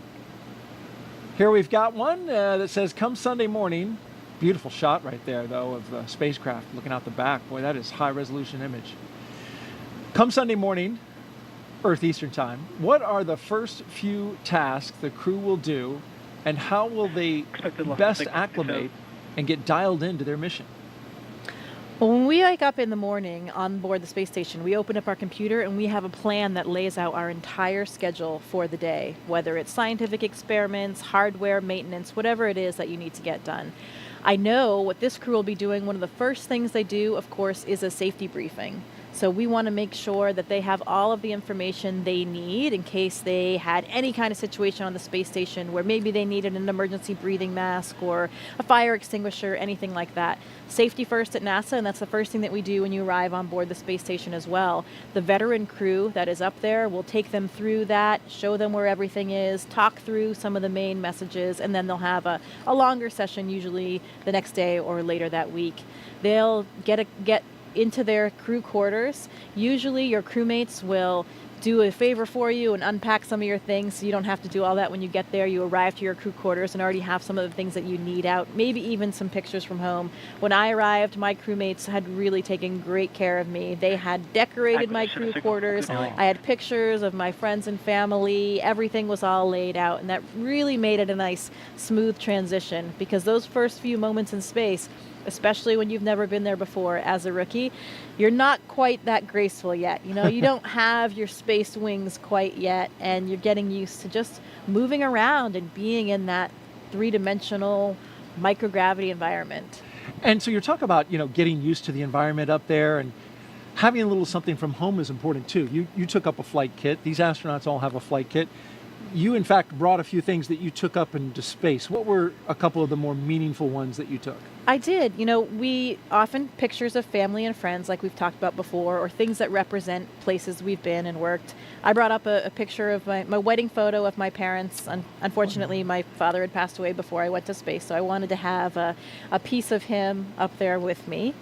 here we've got one that says, come Sunday morning. Beautiful shot right there, though, of the spacecraft looking out the back. Boy, that is high-resolution image. Come Sunday morning, Earth Eastern Time, what are the first few tasks the crew will do, and how will they best acclimate and get dialed into their mission? Well, when we wake up in the morning on board the space station, we open up our computer and we have a plan that lays out our entire schedule for the day, whether it's scientific experiments, hardware, maintenance, whatever it is that you need to get done. I know what this crew will be doing. One of the first things they do, of course, is a safety briefing. So we want to make sure that they have all of the information they need in case they had any kind of situation on the space station where maybe they needed an emergency breathing mask or a fire extinguisher, anything like that. Safety first at NASA, and that's the first thing that we do when you arrive on board the space station as well. The veteran crew that is up there will take them through that, show them where everything is, talk through some of the main messages, and then they'll have a longer session, usually the next day or later that week. They'll get into their crew quarters. Usually your crewmates will do a favor for you and unpack some of your things, so you don't have to do all that when you get there. You arrive to your crew quarters and already have some of the things that you need out, maybe even some pictures from home. When I arrived, my crewmates had really taken great care of me. They had decorated my crew quarters. I had pictures of my friends and family. Everything was all laid out, and that really made it a nice, smooth transition, because those first few moments in space, especially when you've never been there before as a rookie, you're not quite that graceful yet. You know, you don't have your space wings quite yet, and you're getting used to just moving around and being in that three-dimensional microgravity environment. And so you're talking about, you know, getting used to the environment up there, and having a little something from home is important too. You took up a flight kit. These astronauts all have a flight kit. You, in fact, brought a few things that you took up into space. What were a couple of the more meaningful ones that you took? I did. You know, we often pictures of family and friends, like we've talked about before, or things that represent places we've been and worked. I brought up a picture of my wedding photo of my parents. Unfortunately, my father had passed away before I went to space, so I wanted to have a piece of him up there with me.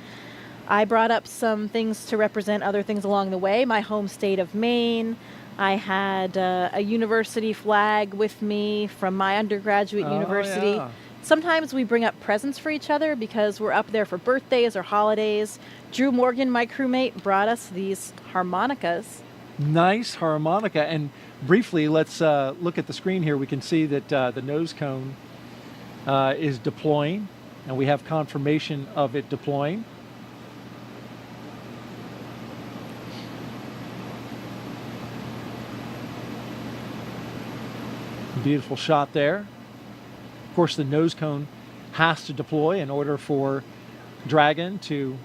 I brought up some things to represent other things along the way. My home state of Maine. I had a university flag with me from my undergraduate university. Yeah. Sometimes we bring up presents for each other because we're up there for birthdays or holidays. Drew Morgan, my crewmate, brought us these harmonicas. Nice harmonica. And briefly, let's look at the screen here. We can see that the nose cone is deploying, and we have confirmation of it deploying. Beautiful shot there. Of course, the nose cone has to deploy in order for Dragon to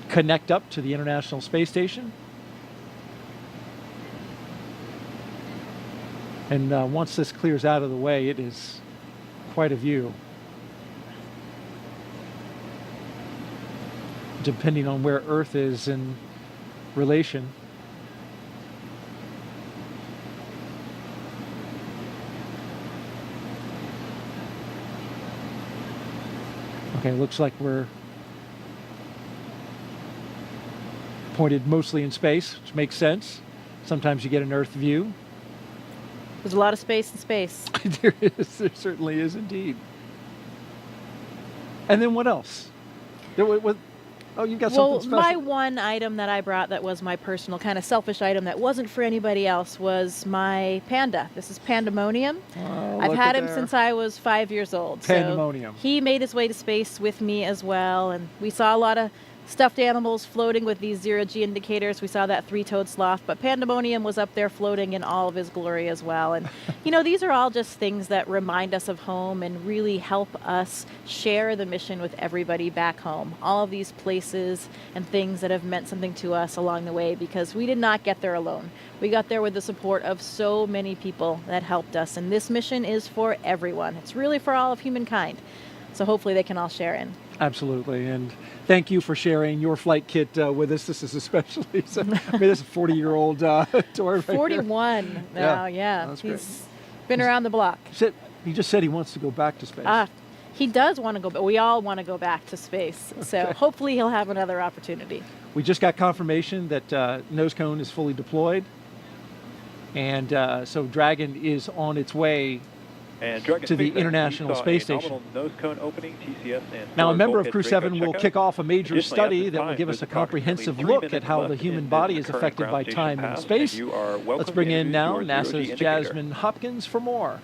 connect up to the International Space Station. And once this clears out of the way, it is quite a view. Depending on where Earth is in relation. Okay, looks like we're pointed mostly in space, which makes sense. Sometimes you get an Earth view. There's a lot of space in space. There is. There certainly is indeed. And then what else? Oh, you got something special. Well, my one item that I brought that was my personal kind of selfish item that wasn't for anybody else was my panda. This is Pandemonium. Oh, I've had him since I was 5 years old. Pandemonium. So he made his way to space with me as well, and we saw a lot of stuffed animals floating with these zero-G indicators. We saw that three-toed sloth, but Pandemonium was up there floating in all of his glory as well. And, you know, these are all just things that remind us of home and really help us share the mission with everybody back home. All of these places and things that have meant something to us along the way, because we did not get there alone. We got there with the support of so many people that helped us. And this mission is for everyone. It's really for all of humankind. So hopefully they can all share in. Absolutely, and thank you for sharing your flight kit with us. This is especially, this is a 40-year-old tour right 41 here. now, yeah. That's He's great. been around the block. He just said he wants to go back to space. He does want to go, but we all want to go back to space. So hopefully he'll have another opportunity. We just got confirmation that nose cone is fully deployed, and so Dragon is on its way to the International Space Station. Nose cone opening, TCS, and now, a member of Crew-7 will kick off a major study that will give us a comprehensive look at how the human body is affected by time and space. Let's bring in now NASA's Jasmin Moghbeli for more.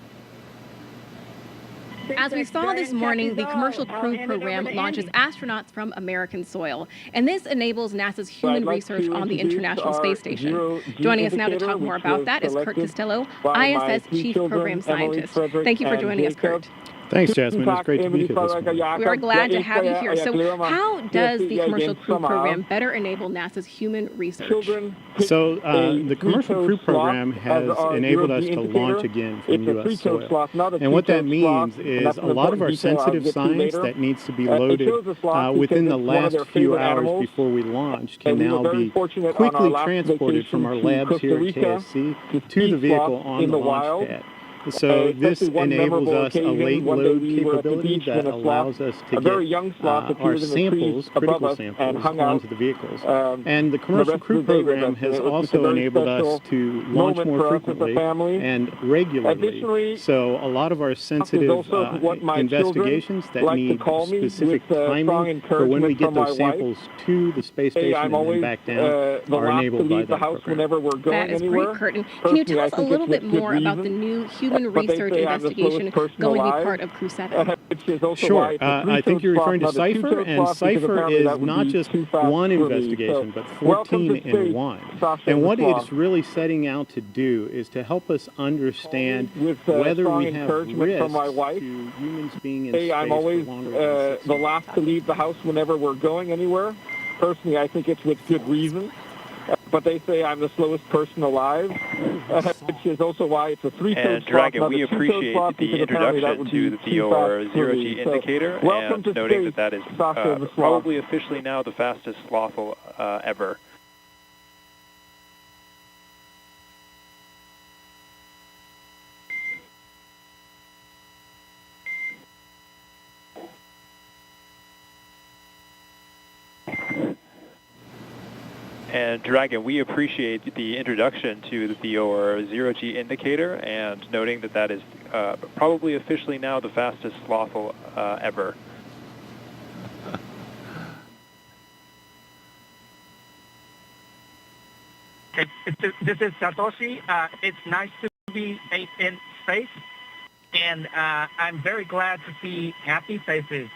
As we saw this morning, the Commercial Crew program launches astronauts from American soil, and this enables NASA's human research on the International Space Station. Joining us now to talk more about that is Kurt Costello, ISS Chief Program Scientist. Thank you for joining us, Kurt. Thanks, Jasmine. It's great to be here this morning. We are glad to have you here. So how does the Commercial Crew program better enable NASA's human research? So the Commercial Crew program has enabled us to launch again from U.S. soil. And what that means is a lot of our sensitive science that needs to be loaded within the last few hours before we launch can now be quickly transported from our labs here at KSC to the vehicle on the launch pad. So this enables us a late load capability that allows us to get our samples, critical samples, onto the vehicles. And the Commercial Crew program has also enabled us to launch more frequently and regularly. So a lot of our sensitive investigations that need specific timing for when we get those samples to the space station and then back down are enabled by that program. That is great, Curtin. Can you tell us a little bit more about the new human research investigation going to be part of Crew-7? Sure. I think you're referring to CIPHER, and CIPHER is not just one investigation, but 14 in one. And what it's really setting out to do is to help us understand whether we have risks to humans being in space I'm always for longer than 6 the last to leave the house whenever we're going anywhere. Personally, I think it's with good reason. But they say I'm the slowest person alive, which is also why it's a 3-code slot. And Dragon, we appreciate the introduction to the VOR zero-G indicator, and noting that is probably officially now the fastest sloth ever. And Dragon, we appreciate the introduction to the VOR zero-G indicator, and noting that that is probably officially now the fastest sloth ever. This is Satoshi. It's nice to be in space, and I'm very glad to see happy faces.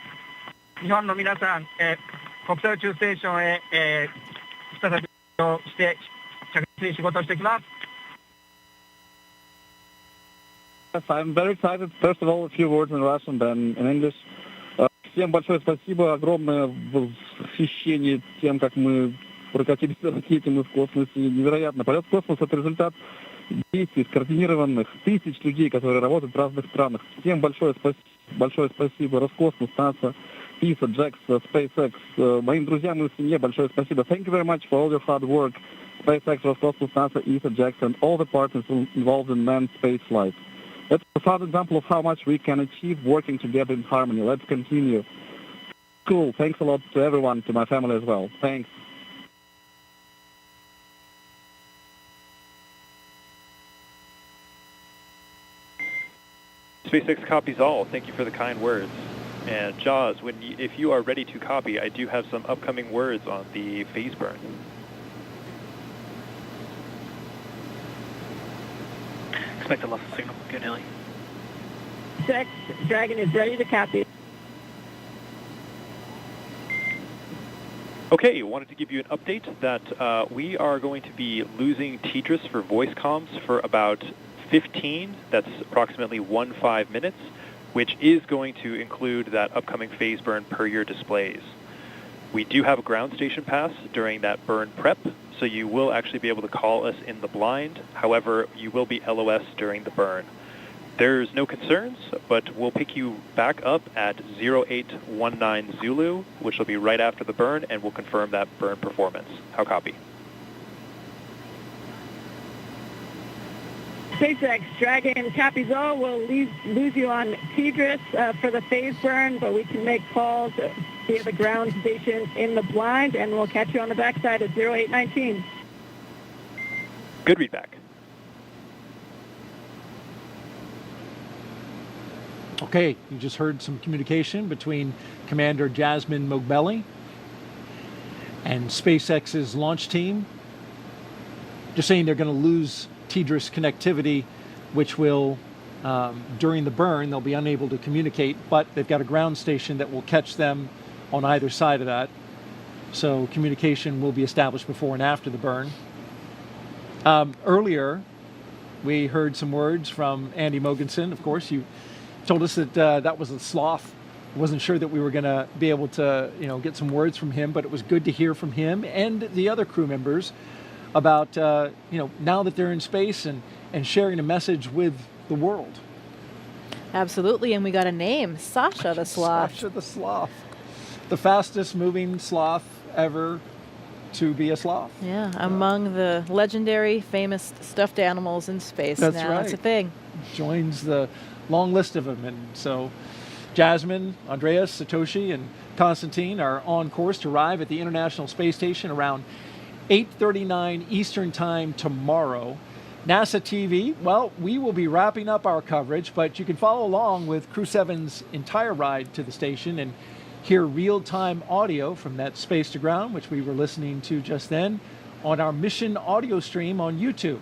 日本の皆さん、国際宇宙ステーションへ、再びして着実に仕事をしてきます。 Yes, I'm very excited. First of all, a few words in Russian, then in English. Всем большое спасибо, огромное восхищение тем, как мы прокатились на ракете, мы в космосе. Невероятно. Полет в космос — это результат действий скоординированных тысяч людей, которые работают в разных странах. Всем большое спасибо. Роскосмос, НАСА, ESA, JAXA, SpaceX. Моим друзьям и семье большое спасибо. Thank you very much for all your hard work. SpaceX, Roscosmos, NASA, ESA, JAXA, and all the partners involved in manned spaceflight. That's a profound example of how much we can achieve working together in harmony. Let's continue. Cool. Thanks a lot to everyone, to my family as well. Thanks. SpaceX copies all. Thank you for the kind words. And Jaws, if you are ready to copy, I do have some upcoming words on the phase burn. Expect a loss of signal. Good, Hilly. Dragon is ready to copy. Okay, wanted to give you an update that we are going to be losing TDRS for voice comms for about 15, that's approximately 15 minutes, which is going to include that upcoming phase burn per your displays. We do have a ground station pass during that burn prep, so you will actually be able to call us in the blind. However, you will be LOS during the burn. There's no concerns, but we'll pick you back up at 0819 Zulu, which will be right after the burn, and we'll confirm that burn performance. How copy? SpaceX Dragon copies all. We'll lose you on TDRS for the phase burn, but we can make calls via the ground station in the blind, and we'll catch you on the backside at 0819. Good readback. Okay, you just heard some communication between Commander Jasmin Moghbeli and SpaceX's launch team. Just saying they're going to lose TDRS connectivity, which will, during the burn, they'll be unable to communicate, but they've got a ground station that will catch them on either side of that. So communication will be established before and after the burn. Earlier, we heard some words from Andy Mogensen. Of course, you told us that that was a sloth. Wasn't sure that we were going to be able to, get some words from him, but it was good to hear from him and the other crew members about, now that they're in space and sharing a message with the world. Absolutely, and we got a name, Sasha the Sloth. Sasha the Sloth. The fastest moving sloth ever to be a sloth. Yeah, among the legendary, famous stuffed animals in space. That's now right. It's a thing. joins the long list of them. And so Jasmin, Andreas, Satoshi, and Constantine are on course to arrive at the International Space Station around 8:39 Eastern Time tomorrow. NASA TV, well, we will be wrapping up our coverage, but you can follow along with Crew-7's entire ride to the station and hear real-time audio from that space to ground, which we were listening to just then, on our mission audio stream on YouTube.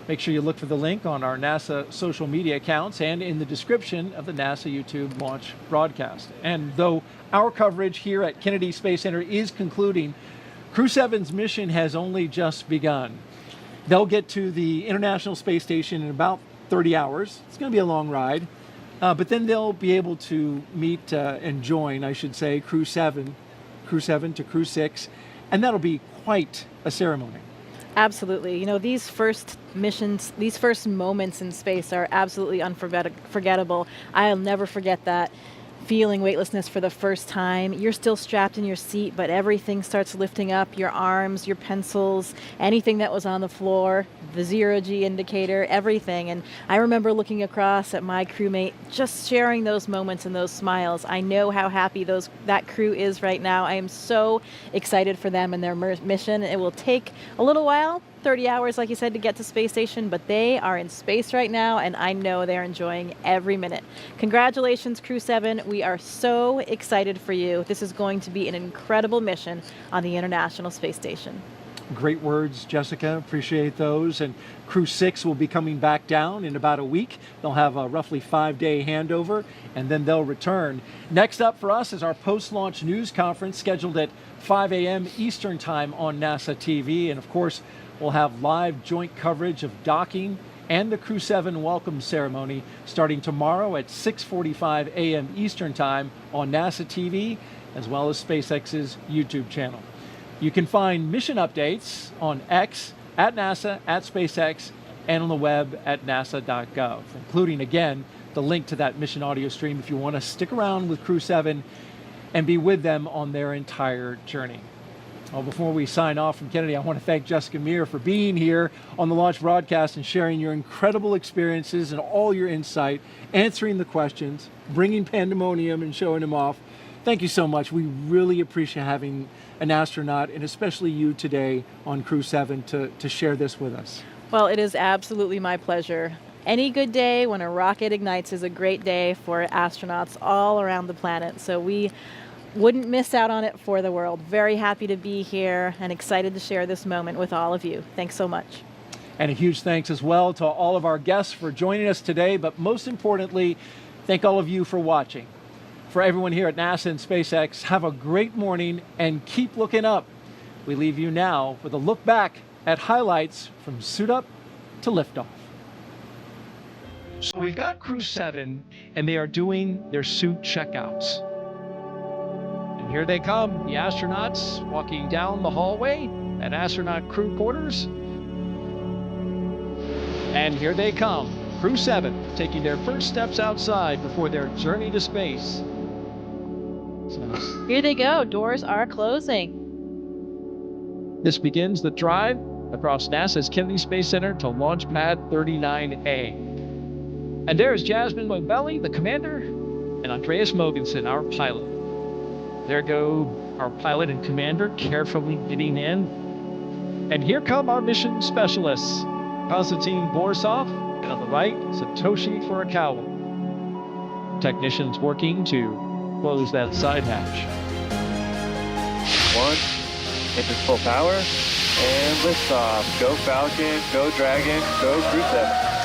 Make sure you look for the link on our NASA social media accounts and in the description of the NASA YouTube launch broadcast. And though our coverage here at Kennedy Space Center is concluding, Crew-7's mission has only just begun. They'll get to the International Space Station in about 30 hours. It's going to be a long ride. But then they'll be able to meet and join, I should say, Crew-7 to Crew-6, and that'll be quite a ceremony. Absolutely. You know, these first missions, these first moments in space are absolutely unforgettable. I'll never forget that. Feeling weightlessness for the first time. You're still strapped in your seat, but everything starts lifting up, your arms, your pencils, anything that was on the floor, the zero-G indicator, everything. And I remember looking across at my crewmate, just sharing those moments and those smiles. I know how happy that crew is right now. I am so excited for them and their mission. It will take a little while, 30 hours, like you said, to get to space station, but they are in space right now, and I know they're enjoying every minute. Congratulations, Crew-7. We are so excited for you. This is going to be an incredible mission on the International Space Station. Great words, Jessica. Appreciate those. And Crew-6 will be coming back down in about a week. They'll have a roughly 5-day handover, and then they'll return. Next up for us is our post-launch news conference scheduled at 5 a.m. Eastern Time on NASA TV. And of course, we'll have live joint coverage of docking and the Crew-7 welcome ceremony starting tomorrow at 6:45 a.m. Eastern Time on NASA TV, as well as SpaceX's YouTube channel. You can find mission updates on X, at NASA, at SpaceX, and on the web at nasa.gov, including, again, the link to that mission audio stream if you want to stick around with Crew-7 and be with them on their entire journey. Well, before we sign off from Kennedy, I want to thank Jessica Meir for being here on the launch broadcast and sharing your incredible experiences and all your insight, answering the questions, bringing pandemonium and showing them off. Thank you so much. We really appreciate having an astronaut, and especially you today on Crew-7 to share this with us. Well, it is absolutely my pleasure. Any good day when a rocket ignites is a great day for astronauts all around the planet. So we wouldn't miss out on it for the world. Very happy to be here and excited to share this moment with all of you. Thanks so much. And a huge thanks as well to all of our guests for joining us today, but most importantly, thank all of you for watching. For everyone here at NASA and SpaceX, have a great morning and keep looking up. We leave you now with a look back at highlights from suit up to liftoff. So we've got Crew-7 and they are doing their suit checkouts. And here they come, the astronauts walking down the hallway at astronaut crew quarters. And here they come, Crew-7, taking their first steps outside before their journey to space. So, here they go, doors are closing. This begins the drive across NASA's Kennedy Space Center to launchpad 39A. And there's Jasmin Moghbeli, the commander, and Andreas Mogensen, our pilot. There go our pilot and commander carefully getting in. And here come our mission specialists, Constantine Borisov, and on the right, Satoshi Furukawa. Technicians working to close that side hatch. 1, engines full power, and liftoff. Go Falcon, go Dragon, go Crew-7.